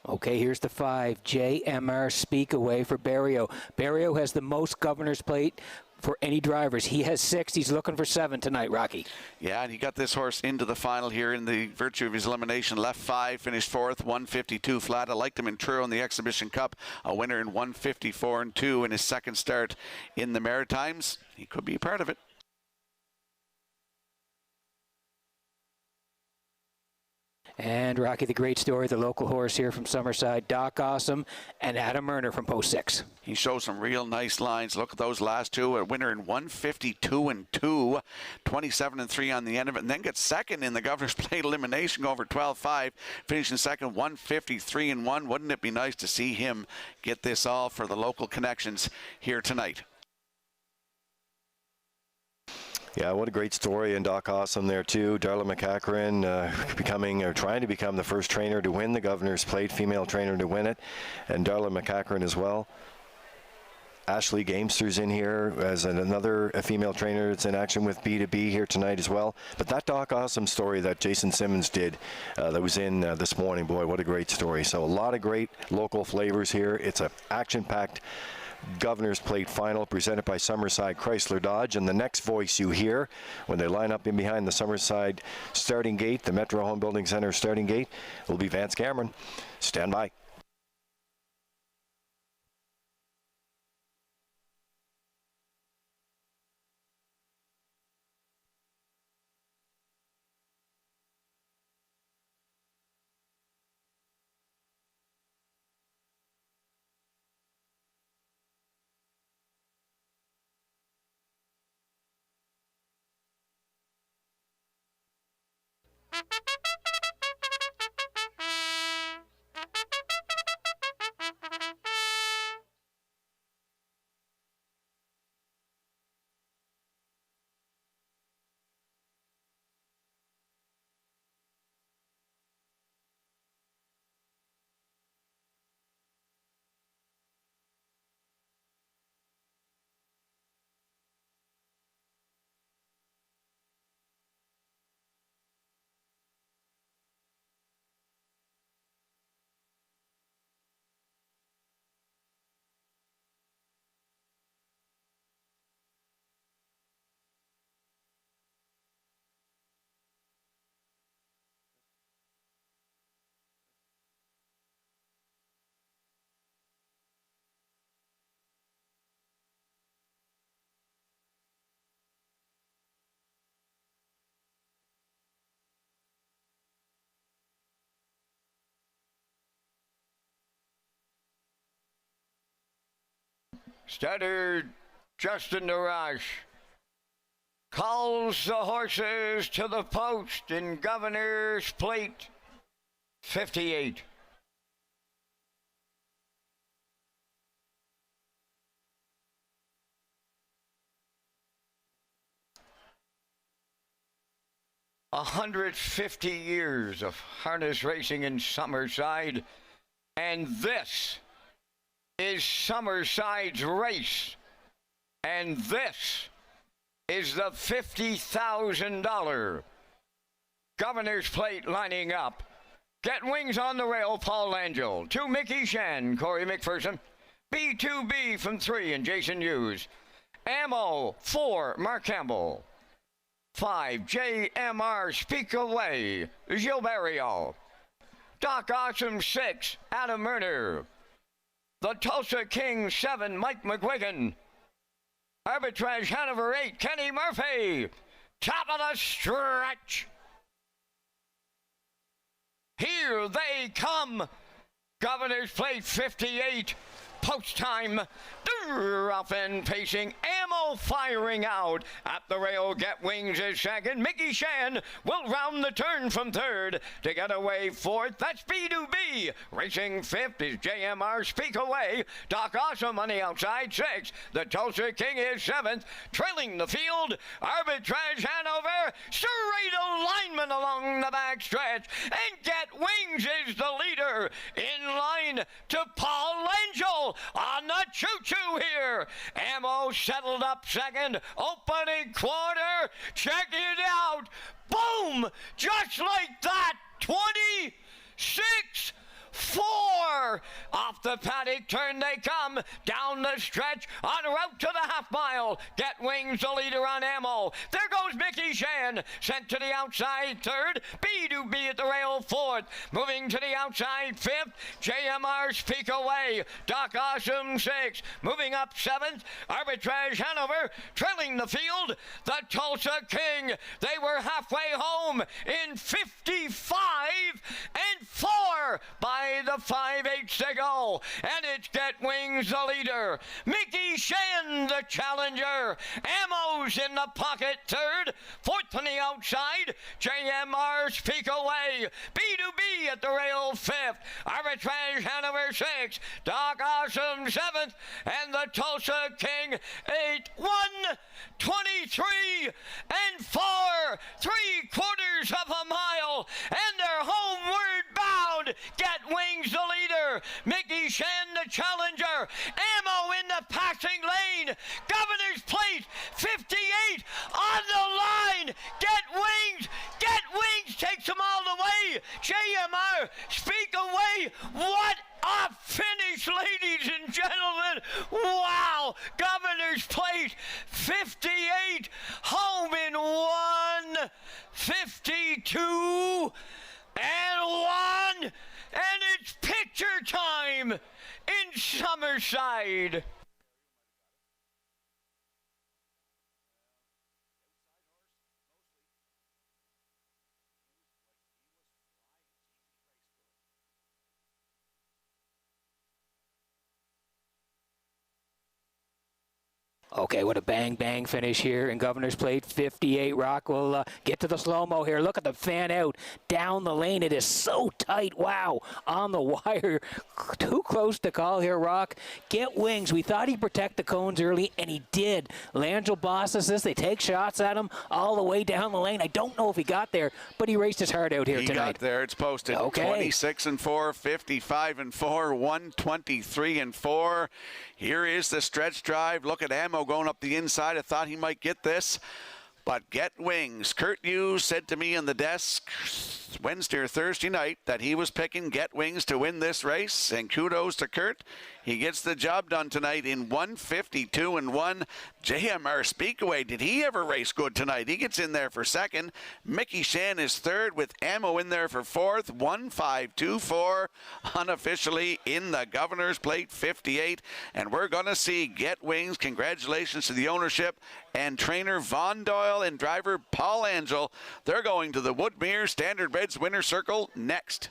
S2: Okay, here's the 5, JMR Speakaway for Barrio. Barrio has the most governor's plate for any drivers. He has 6. He's looking for 7 tonight, Rocky.
S3: Yeah, and he got this horse into the final here in the virtue of his elimination. Left 5, finished 4th, 152 flat. I liked him in Truro in the Exhibition Cup. A winner in 154-2 in his second start in the Maritimes. He could be a part of it.
S2: And Rocky, the great story, the local horse here from Summerside, Doc Awesome, and Adam Murner from post 6.
S3: He shows some real nice lines. Look at those last 2. A winner in 152-2, 27-3 on the end of it, and then gets second in the Governor's Plate elimination, go over 12-5, finishing second, 153-1. Wouldn't it be nice to see him get this all for the local connections here tonight?
S1: Yeah, what a great story, and Doc Awesome there too. Darla McCachran trying to become the first trainer to win the Governor's Plate, female trainer to win it, and Darla McCachran as well. Ashley Gamester's in here as another female trainer that's in action with B2B here tonight as well. But that Doc Awesome story that Jason Simmons did that was in this morning, boy, what a great story. So a lot of great local flavors here. It's an action-packed Governor's Plate final presented by Summerside Chrysler Dodge, and the next voice you hear when they line up in behind the Summerside starting gate, the Metro Home Building Center starting gate, will be Vance Cameron. Stand by.
S4: Starter Justin DeRoche calls the horses to the post in Governor's Plate 58. A 150 years of harness racing in Summerside, and this is Summerside's race, and this is the $50,000 Governor's Plate lining up. Get Wings on the rail, Paul Angel. 2, Mickey Shan, Corey McPherson. B2B from 3, and Jason Hughes. Ammo, 4, Mark Campbell. 5, JMR Speak Away, Gilles Barrio. Doc Awesome, 6, Adam Murner. The Tulsa King, 7, Mike McGuigan. Arbitrage Hanover, 8, Kenny Murphy. Top of the stretch. Here they come. Governor's Plate 58. Post time. Off and pacing. Ammo firing out. At the rail, Get Wings is second. Mickey Shan will round the turn from third. To get away fourth, that's B2B. Racing fifth is JMR Speak Away. Doc Awesome on the outside, 6. The Tulsa King is 7th. Trailing the field, Arbitrage Hanover. Straight alignment along the back stretch. And Get Wings is the leader. In line to Paul Angel on the choo-choo here. Ammo settled up second. Opening quarter. Check it out. Boom! Just like that. 26-4. Off the paddock turn they come. Down the stretch. En route to the half mile. Get Wings the leader on Ammo. There goes Mickey Shan. Sent to the outside third. B2B at the rail fourth. Moving to the outside fifth. JMR Speak Away. Doc Awesome 6. Moving up 7th. Arbitrage Hanover. Trailing the field. The Tulsa King. They were halfway home in 55-4 by the 5/8 to go. And it's Get Wings the leader. Mickey Shan the challenger. Ammo's in the pocket third. Fourth on the outside. JMR Speak Away. B2B at the rail fifth. Arbitrage Hanover 6. Doc Awesome 7th. And the Tulsa King 8. 1:23-4. 3/4 of a mile. And they're homeward bound. Get Wings the leader. Mickey Shan the challenger. Ammo in the passing lane. Governor's Plate 58 on the line. Get Wings. Get Wings takes them all the way. JMR Speak Away. What a finish, ladies and gentlemen. Wow. Governor's Plate 58 home in 1:52-1. And it's picture time in Summerside.
S2: Okay, what a bang finish here in Governor's Plate 58. Rock will get to the slow-mo here. Look at the fan out down the lane. It is so tight. Wow, on the wire. Too close to call here, Rock. Get Wings. We thought he'd protect the cones early, and he did. Langell bosses this. They take shots at him all the way down the lane. I don't know if he got there, but he raced his heart out here tonight.
S3: He got there. It's posted.
S2: Okay.
S3: 26-4, 55-4, 123-4. Here is the stretch drive. Look at Ammo going up the inside. I thought he might get this, but Get Wings. Kurt Hughes said to me on the desk Wednesday or Thursday night that he was picking Get Wings to win this race, and kudos to Kurt. He gets the job done tonight in 1:52-1. JMR Speak Away, did he ever race good tonight? He gets in there for second. Mickey Shan is third with Ammo in there for fourth. 1:5-2-4 unofficially in the Governor's Plate 58. And we're going to see Get Wings. Congratulations to the ownership and trainer Von Doyle and driver Paul Angel. They're going to the Woodmere Standard Reds Winner Circle next.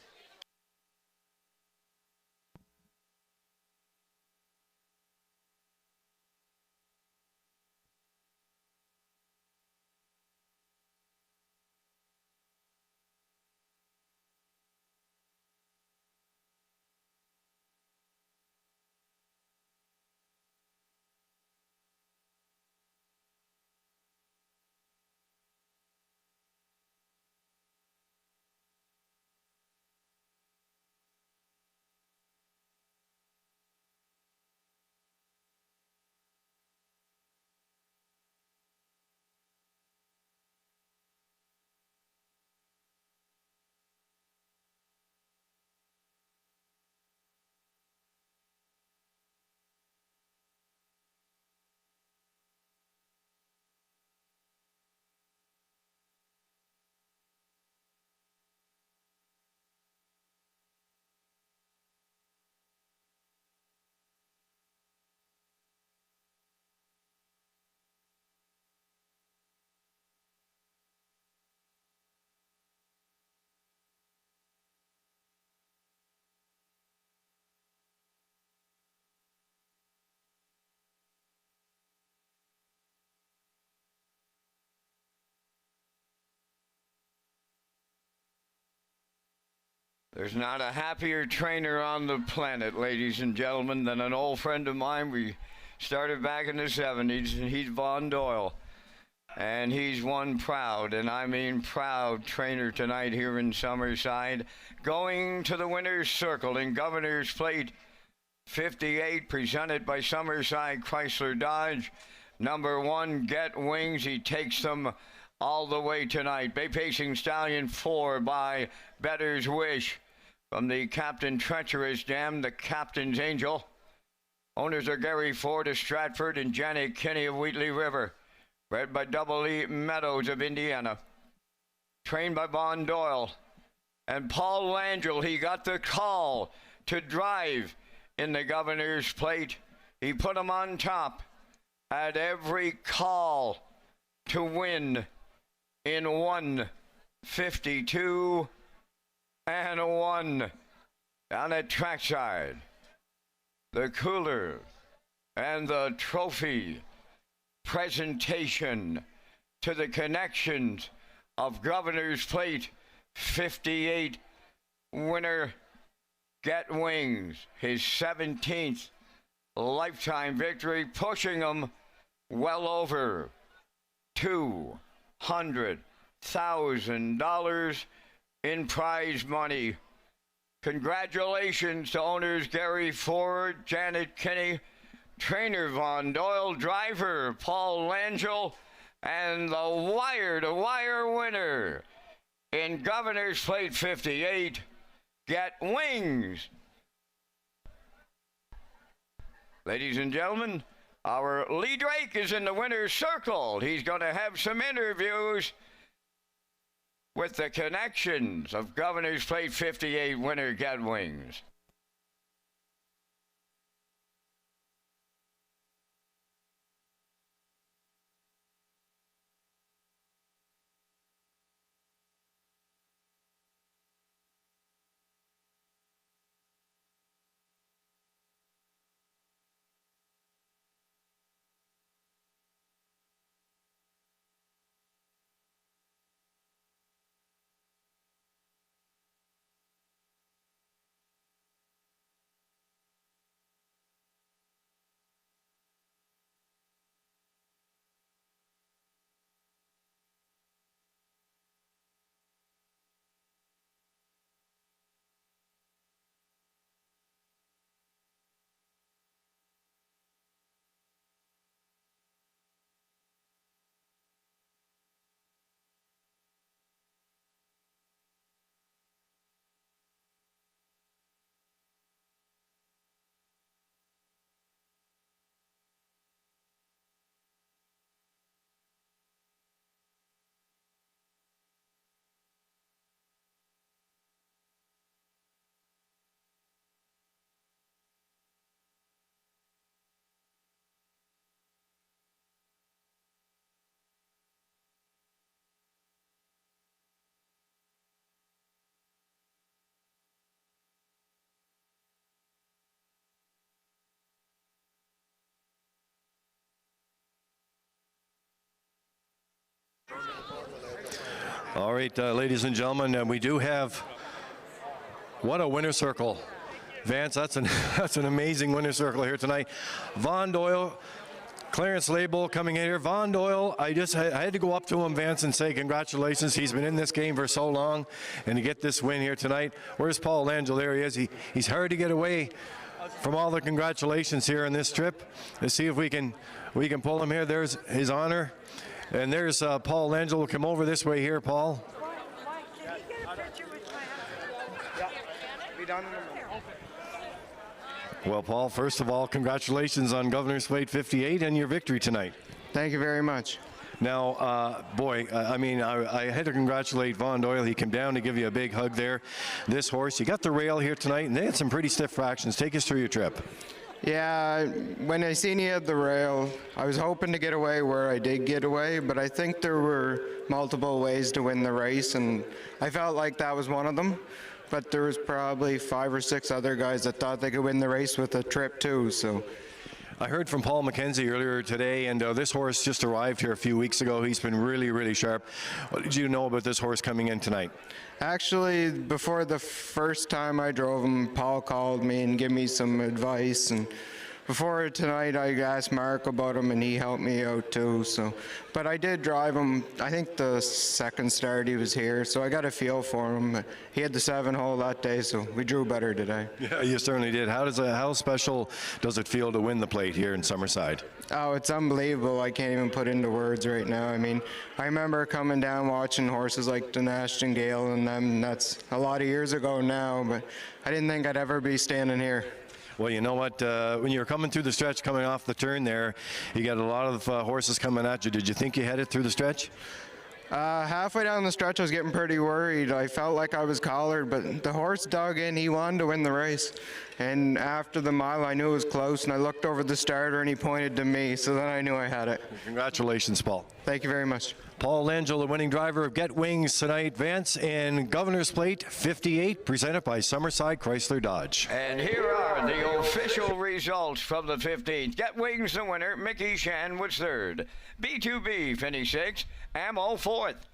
S4: There's not a happier trainer on the planet, ladies and gentlemen, than an old friend of mine. We started back in the 70s, and he's Von Doyle. And he's one proud, and I mean proud, trainer tonight here in Summerside. Going to the winner's circle in Governor's Plate 58, presented by Summerside Chrysler Dodge. Number 1, Get Wings. He takes them all the way tonight. Bay Pacing Stallion 4 by Better's Wish. From the Captain Treacherous Dam, the Captain's Angel. Owners are Gary Ford of Stratford and Janet Kinney of Wheatley River. Bred by Double E Meadows of Indiana. Trained by Von Doyle. And Paul Langell, he got the call to drive in the Governor's Plate. He put him on top. Had every call to win in 1:52 and 1 down at trackside. The cooler and the trophy presentation to the connections of Governor's Plate 58 winner Get Wings, his 17th lifetime victory, pushing him well over $200,000 in prize money. Congratulations to owners Gary Ford, Janet Kinney, trainer Von Doyle, driver Paul Langell, and the wire-to-wire winner in Governor's Plate 58, Get Wings. Ladies and gentlemen, our Lee Drake is in the winner's circle. He's going to have some interviews with the connections of Governor's Plate 58 winner Get Wings.
S1: All right, ladies and gentlemen, we do have, what a winner circle. Vance, that's an amazing winner circle here tonight. Von Doyle, Clarence Label coming in here. Von Doyle, I had to go up to him, Vance, and say congratulations. He's been in this game for so long, and to get this win here tonight. Where's Paul Langell? There he is. He's hard to get away from all the congratulations here on this trip. Let's see if we can pull him here. There's his honor. And there's Paul Langell. Will come over this way here, Paul. Well, Paul, first of all, congratulations on Governor's Plate 58 and your victory tonight.
S13: Thank you very much.
S1: Now, I had to congratulate Von Doyle. He came down to give you a big hug there. This horse, you got the rail here tonight, and they had some pretty stiff fractions. Take us through your trip.
S13: Yeah, when I seen you at the rail, I was hoping to get away where I did get away, but I think there were multiple ways to win the race, and I felt like that was one of them. But there was probably 5 or 6 other guys that thought they could win the race with a trip too. So
S1: I heard from Paul McKenzie earlier today, and this horse just arrived here a few weeks ago. He's been really, really sharp. What did you know about this horse coming in tonight?
S13: Actually, before the first time I drove him, Paul called me and gave me some advice, and before tonight I asked Mark about him and he helped me out too. But I did drive him, I think the second start he was here, so I got a feel for him. He had the 7-hole that day, so we drew better today.
S1: Yeah, you certainly did. How special does it feel to win the plate here in Summerside?
S13: Oh, it's unbelievable. I can't even put into words right now. I mean, I remember coming down watching horses like the Ashton Gale and them. That's a lot of years ago now, but I didn't think I'd ever be standing here.
S1: Well, you know what? When you were coming through the stretch, coming off the turn there, you got a lot of horses coming at you. Did you think you had it through the stretch?
S13: Halfway down the stretch, I was getting pretty worried. I felt like I was collared, but the horse dug in. He wanted to win the race. And after the mile, I knew it was close, and I looked over the starter, and he pointed to me, so then I knew I had it.
S1: Congratulations, Paul.
S13: Thank you very much.
S1: Paul Langell, the winning driver of Get Wings tonight. Vance in Governor's Plate 58, presented by Summerside Chrysler Dodge.
S4: And here are the official results from the 15th. Get Wings the winner. Mickey Shan was third. B2B finished sixth. Ammo fourth.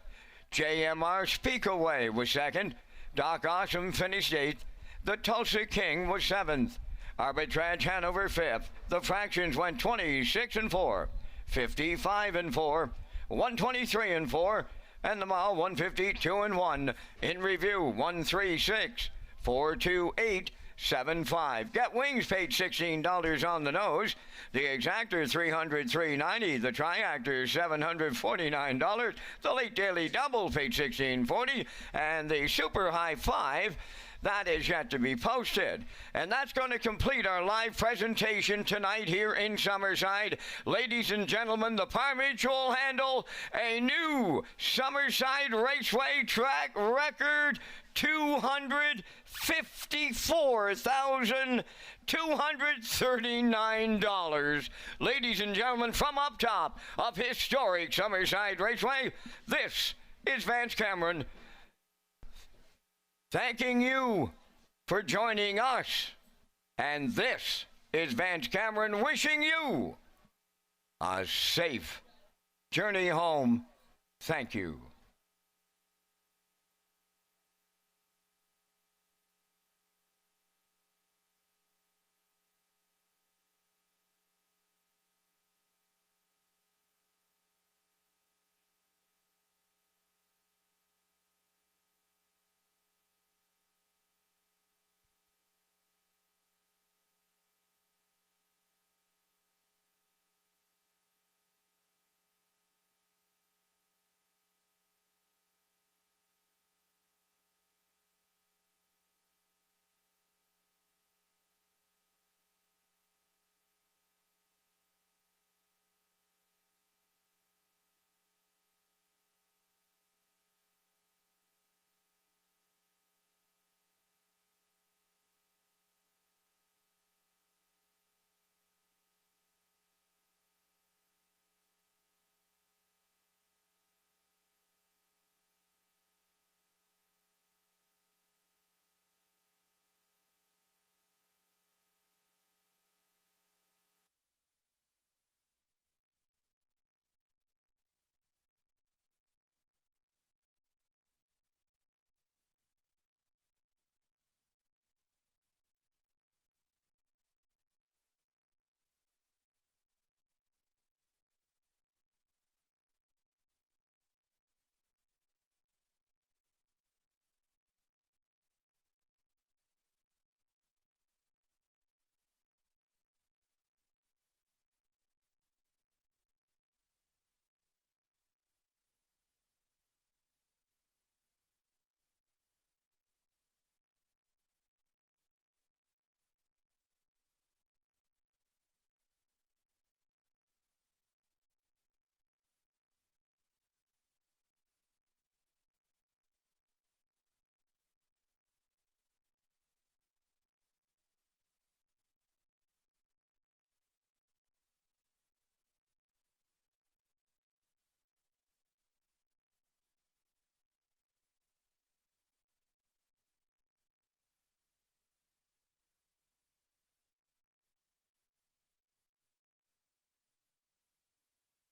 S4: JMR Speak Away was second. Doc Awesome finished eighth. The Tulsa King was seventh. Arbitrage Hanover fifth. The fractions went 26-4, 55-4. 123-4, and the mile 152-1. In review, 136, 428, 75. Get Wings paid $16 on the nose. The Exactor $303.90. The Triactor $749. The Late Daily Double paid $16.40, and the Super High Five, that is yet to be posted. And that's going to complete our live presentation tonight here in Summerside. Ladies and gentlemen, the Par Mutual handle a new Summerside Raceway track record, $254,239. Ladies and gentlemen, from up top of historic Summerside Raceway, this is Vance Cameron, thanking you for joining us. And this is Vance Cameron wishing you a safe journey home. Thank you.